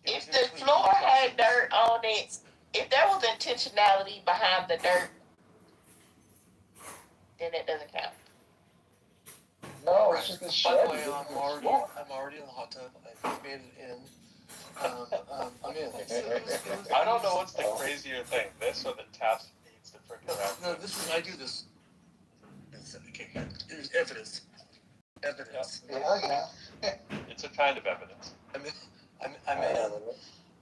If the floor had dirt on it, if there was intentionality behind the dirt, then it doesn't count. No, it's just a shed. By the way, I'm already in the hot tub. I made it in. I'm in. I don't know what's the crazier thing, this or the taps needs to freaking out. No, I do this. There's evidence. Yeah. It's a kind of evidence.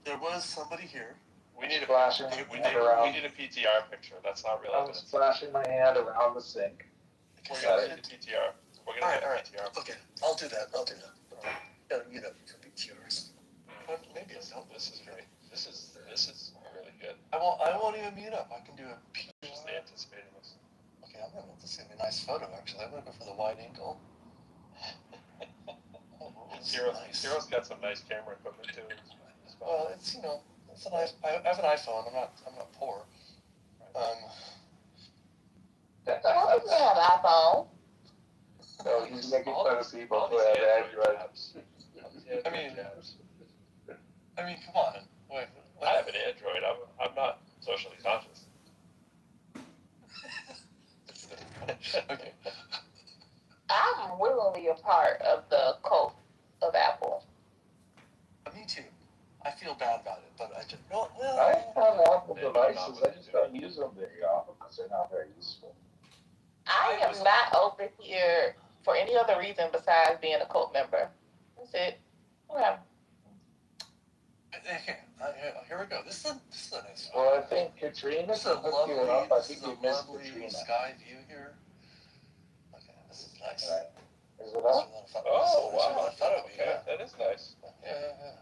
There was somebody here. We need a Flashing we need a PTR picture. That's not real I was evidence. splashing my hand around the sink. We're gonna get the PTR. We're gonna get PTR. Okay, I'll do that. You know, PTRs. Maybe it's not. This is really good. I won't even mute up. I can do a PTR. Just anticipating this. Okay, this is gonna be a nice photo actually. I'm gonna go for the wide angle. Zero's got some nice camera equipment too. Well, it's it's a nice. I have an iPhone. I'm not poor. Well, people have iPhone. So he's making fun of people who have Android. I mean, come on. Wait, I have an Android. I'm not socially conscious. Okay. I'm willingly a part of the cult of Apple. Me too. I feel bad about it, but I just no. Well, I have Apple devices. I just don't use them very often because they're not very useful. I am not open here for any other reason besides being a cult member. That's it. Okay. Okay, here we go. This is a nice. Well, I think Katrina This is a hooked you up. I think you missed lovely Katrina. sky view here. Okay, this is nice. Right. Is it up? Oh, wow. I thought it would be. Okay, that is nice. Yeah.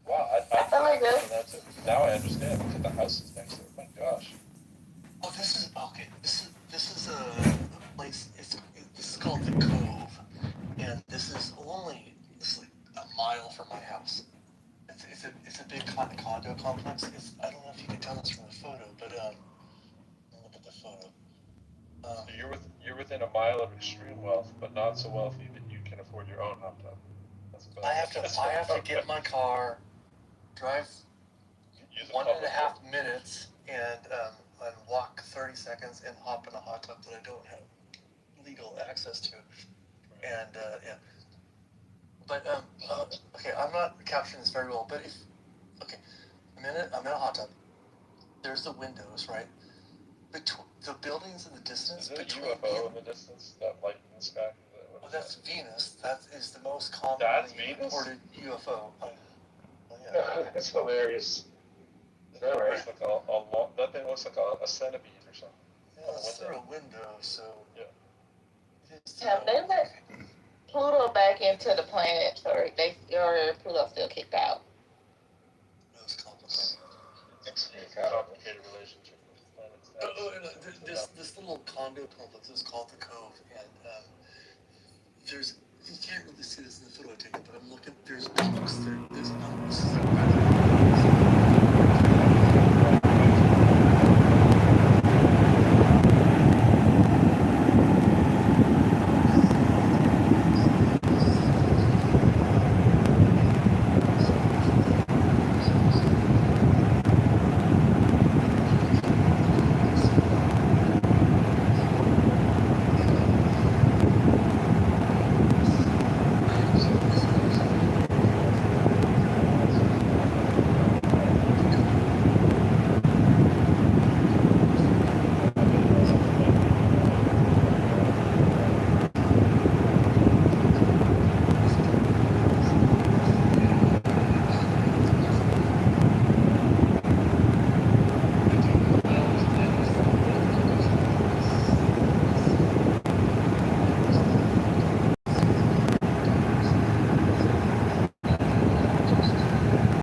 Wow, I feel like this. Now I understand. Look at the houses next to it. My gosh. Oh, this is okay. This is a place. This is called the Cove, and this is like a mile from my house. It's a big condo complex. I don't know if you can tell this from the photo, but look at the photo. So you're within a mile of extreme wealth, but not so wealthy that you can afford your own hot tub. I have to get my car, drive 1.5 minutes, and walk 30 seconds and hop in a hot tub that I don't have legal access to. And yeah. But okay, I'm not capturing this very well. But I'm in a hot tub. There's the windows, right? The buildings in the distance. Is there a UFO in the distance? That light in the sky? Well, that's Venus. That is the most commonly reported UFO. That's hilarious. Is that right? That thing looks like a centipede or something. Yeah, it's through a window, so. Yeah. Have they let Pluto back into the planet, or Pluto still kicked out? It's complicated. It's a complicated relationship with planets. This little condo complex is called the Cove, and you can't really see this in the photo I took, but I'm looking. There's bunks. There's bunks.